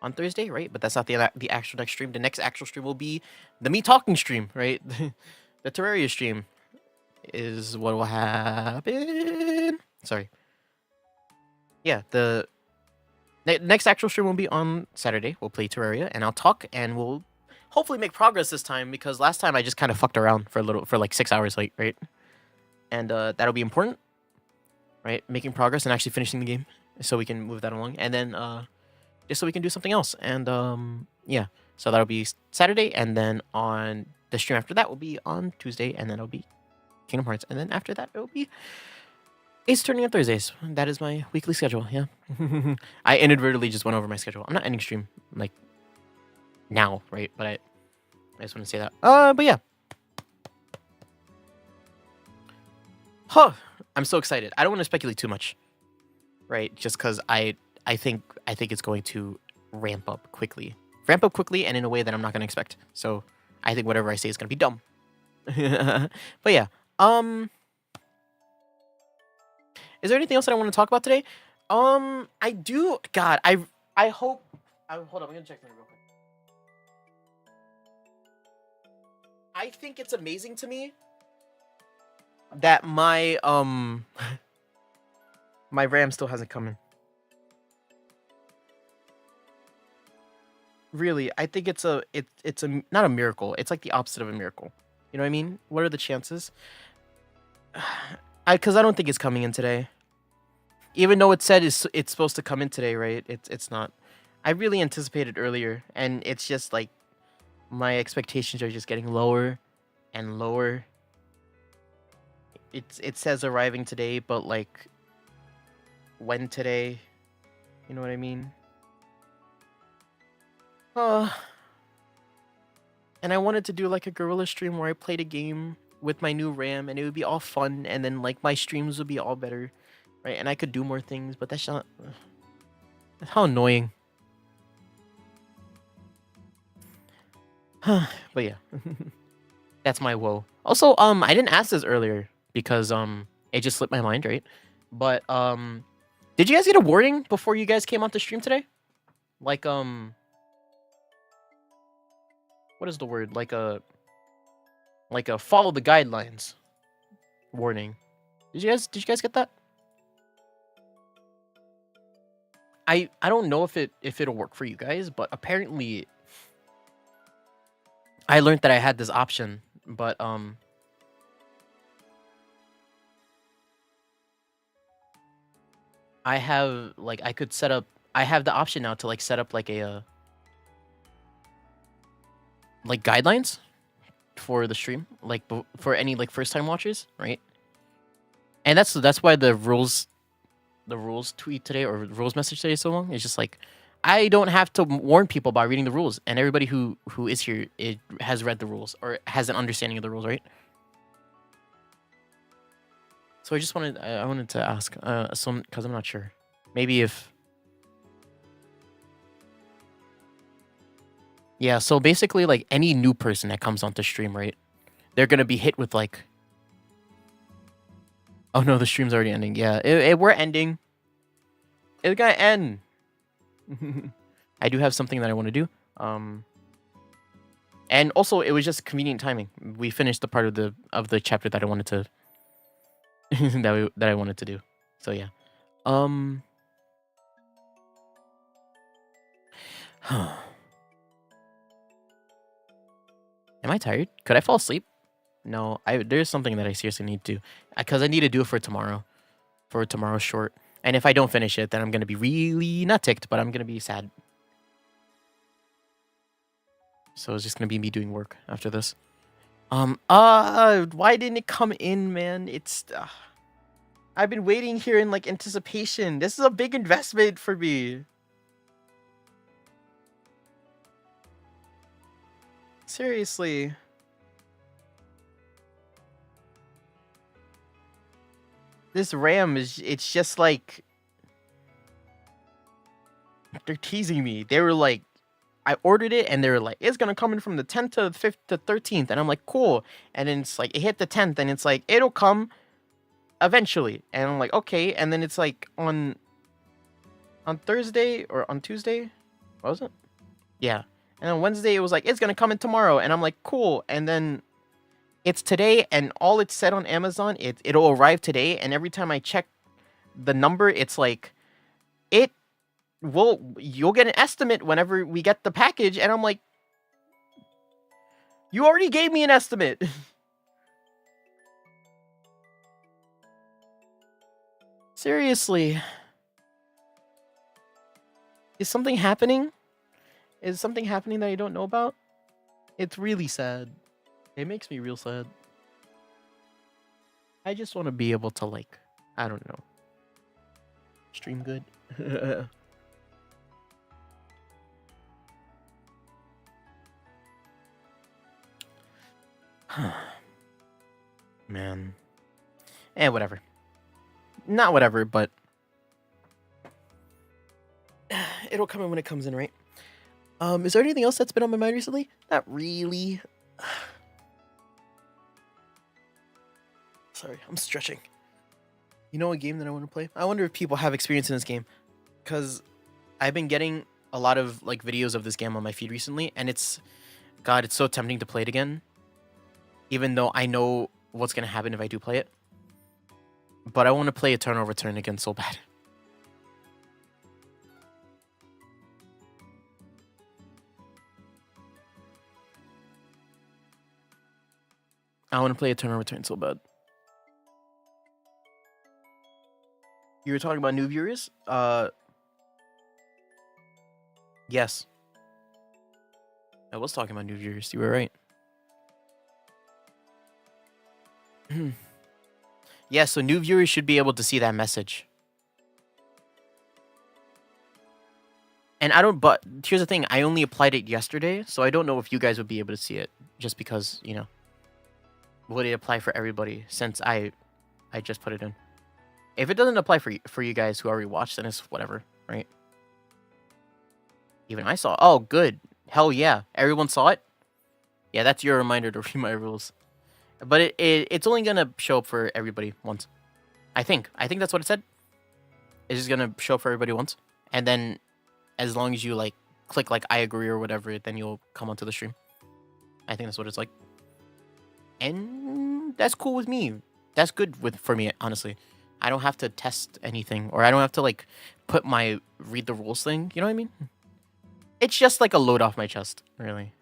on Thursday, right? But that's not the actual next stream. The next actual stream will be the me talking stream, right? The Terraria stream is what will happen. Sorry. Yeah, the next actual stream will be on Saturday. We'll play Terraria, and I'll talk, and we'll hopefully make progress this time, because last time I just kind of fucked around for like 6 hours late, right? And that'll be important, right? Making progress and actually finishing the game, so we can move that along, and then just so we can do something else. And yeah, so that'll be Saturday, and then on the stream after that will be on Tuesday, and then it'll be Kingdom Hearts, and then after that it'll be Ace Attorney on Thursdays. That is my weekly schedule. Yeah. I inadvertently just went over my schedule. I'm not ending stream like now, right? But I just want to say that. But yeah. Huh. I'm so excited. I don't want to speculate too much, right? Just because I think it's going to ramp up quickly, and in a way that I'm not going to expect. So I think whatever I say is going to be dumb. But yeah. Is there anything else that I want to talk about today? I do. God, I hope. Hold on, I'm gonna check something real quick. I think it's amazing to me that my my RAM still hasn't come in. Really, I think it's not a miracle. It's like the opposite of a miracle. You know what I mean? What are the chances? Because I don't think it's coming in today. Even though it said it's supposed to come in today, right? It's not. I really anticipated earlier, and it's just like my expectations are just getting lower and lower. It says arriving today, but like when today? You know what I mean? And I wanted to do like a guerrilla stream where I played a game with my new RAM, and it would be all fun, and then like my streams would be all better, right? And I could do more things, but that's not. How annoying. But yeah, that's my woe. Also, I didn't ask this earlier because it just slipped my mind, right? But did you guys get a warning before you guys came on the stream today? Like what is the word? Like a follow the guidelines warning. Did you guys get that? I don't know if it'll work for you guys, but apparently I learned that I had this option, but I have like I have the option now to like set up like a like guidelines for the stream, like for any like first time watchers, right? And that's why the rules tweet today, or rules message today is so long. It's just like I don't have to warn people by reading the rules, and everybody who is here has read the rules or has an understanding of the rules, right? So I wanted to ask some, because I'm not sure. Maybe if yeah, so basically like any new person that comes onto stream, right? They're gonna be hit with like, oh no, the stream's already ending. Yeah, we're ending. It's gonna end. I do have something that I want to do. And also it was just convenient timing. We finished the part of the chapter that I wanted to that I wanted to do. So yeah. Am I tired? Could I fall asleep? No, there's something that I seriously need to do, because I need to do it for tomorrow's short. And if I don't finish it, then I'm gonna be really not ticked, but I'm gonna be sad. So it's just gonna be me doing work after this. Why didn't it come in, man? It's I've been waiting here in like anticipation. This is a big investment for me. Seriously. This RAM it's just like, they're teasing me. They were like, I ordered it and they were like, it's gonna come in from the 10th to the 5th to 13th, and I'm like, cool. And then it's like, it hit the 10th and it's like, it'll come eventually. And I'm like, okay. And then it's like on Thursday or on Tuesday, what was it? Yeah. And on Wednesday it was like, it's gonna come in tomorrow, and I'm like, cool. And then it's today, and all it said on Amazon, it'll arrive today. And every time I check the number, it's like, you'll get an estimate whenever we get the package. And I'm like, you already gave me an estimate. Seriously. Is something happening? Is something happening that I don't know about? It's really sad. It makes me real sad. I just want to be able to, like, I don't know, stream good. Man. Whatever. Not whatever, but it'll come in when it comes in, right? Is there anything else that's been on my mind recently? Not really. Sorry, I'm stretching. You know a game that I want to play? I wonder if people have experience in this game, because I've been getting a lot of like videos of this game on my feed recently, and it's so tempting to play it again, even though I know what's gonna happen if I do play it. But I want to play Eternal Return again so bad. I want to play Eternal Return so bad. You were talking about new viewers? Yes. I was talking about new viewers. You were right. Yeah, so new viewers should be able to see that message. And but here's the thing, I only applied it yesterday, so I don't know if you guys would be able to see it, just because, you know, would it apply for everybody since I just put it in. If it doesn't apply for you guys who already watched, then it's whatever, right? Even I saw. Oh, good. Hell yeah. Everyone saw it? Yeah, that's your reminder to read my rules. But it's only gonna show up for everybody once. I think that's what it said. It's just gonna show up for everybody once. And then as long as you like click like I agree or whatever, then you'll come onto the stream. I think that's what it's like. And that's cool with me. That's good for me, honestly. I don't have to test anything, or I don't have to like put my read the rules thing. You know what I mean? It's just like a load off my chest, really.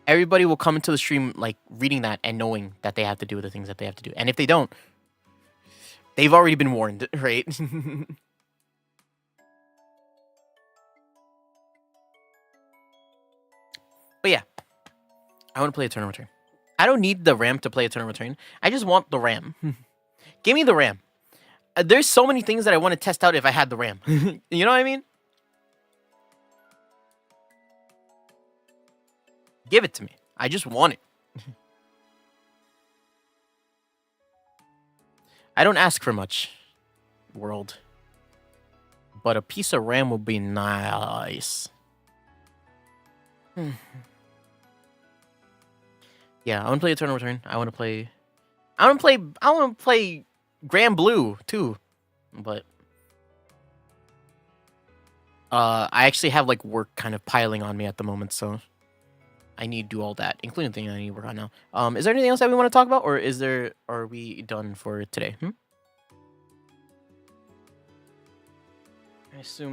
Everybody will come into the stream like reading that and knowing that they have to do the things that they have to do. And if they don't, they've already been warned, right? But yeah, I want to play Eternal Return. I don't need the RAM to play Eternal Return. I just want the RAM. Give me the RAM. There's so many things that I want to test out if I had the RAM. You know what I mean? Give it to me. I just want it. I don't ask for much, world. But a piece of RAM would be nice. Yeah, I want to play Eternal Return. I want to play Grand Blue too. But I actually have like work kind of piling on me at the moment, so I need to do all that, including the thing I need to work on now. Is there anything else that we want to talk about, or are we done for today?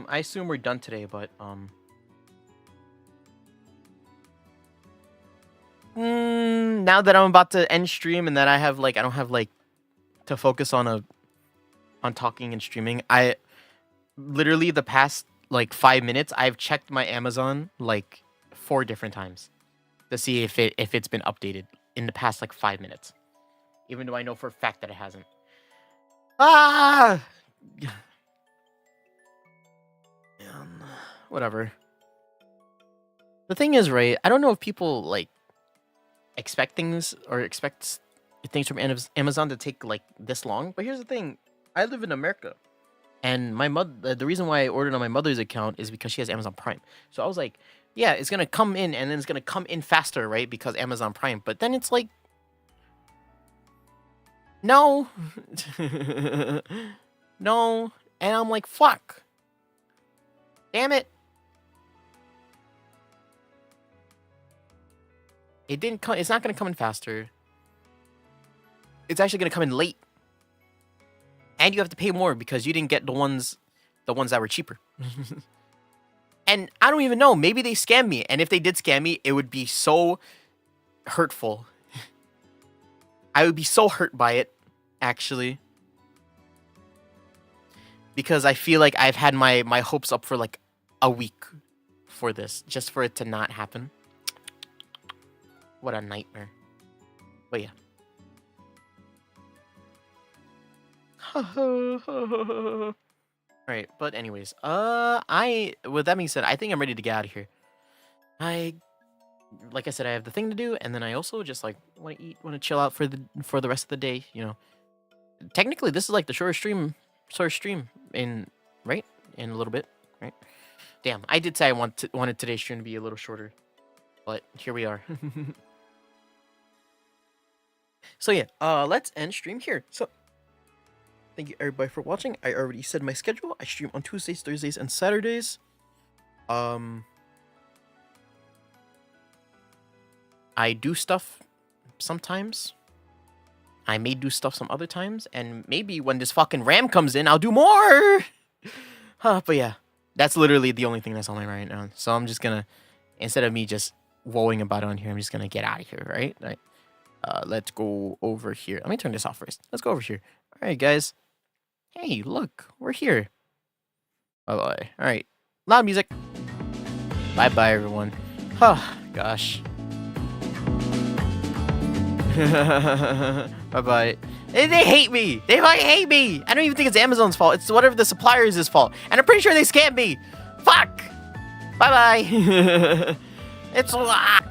I assume we're done today, but now that I'm about to end stream and that I don't have like to focus on talking and streaming, I literally the past like 5 minutes I've checked my Amazon like 4 different times to see if it's been updated in the past like 5 minutes, even though I know for a fact that it hasn't. Whatever. The thing is, right, I don't know if people like expect things from Amazon to take like this long, but here's the thing. I live in America, and my mother, the reason why I ordered on my mother's account is because she has Amazon Prime. So I was like, yeah, it's gonna come in, and then it's gonna come in faster, right, because Amazon Prime. But then it's like, no. No. And I'm like, fuck, damn it. It didn't come. It's not going to come in faster. It's actually going to come in late, and you have to pay more because you didn't get the ones that were cheaper. And I don't even know. Maybe they scammed me, and if they did scam me, it would be so hurtful. I would be so hurt by it, actually, because I feel like I've had my hopes up for like a week for this, just for it to not happen. What a nightmare. But yeah. Alright, but anyways, with that being said, I think I'm ready to get out of here. Like I said, I have the thing to do, and then I also just like want to eat, want to chill out for the rest of the day, you know. Technically, this is like the shortest stream in a little bit, right? Damn, I did say I wanted today's stream to be a little shorter, but here we are. So yeah, let's end stream here. So thank you everybody for watching. I already said my schedule. I stream on Tuesdays, Thursdays, and Saturdays. I do stuff sometimes. I may do stuff some other times, and maybe when this fucking RAM comes in, I'll do more. But yeah, that's literally the only thing that's on my mind right now. So I'm just gonna, instead of me just woeing about it on here, I'm just gonna get out of here, right? Let's go over here. Let me turn this off first. Let's go over here. All right, guys. Hey, look, we're here. Bye-bye. All right, loud music. Bye-bye, everyone. Gosh. Bye-bye. They hate me. They might hate me. I don't even think it's Amazon's fault. It's whatever the supplier's fault. And I'm pretty sure they scammed me. Fuck. Bye-bye. It's a lot.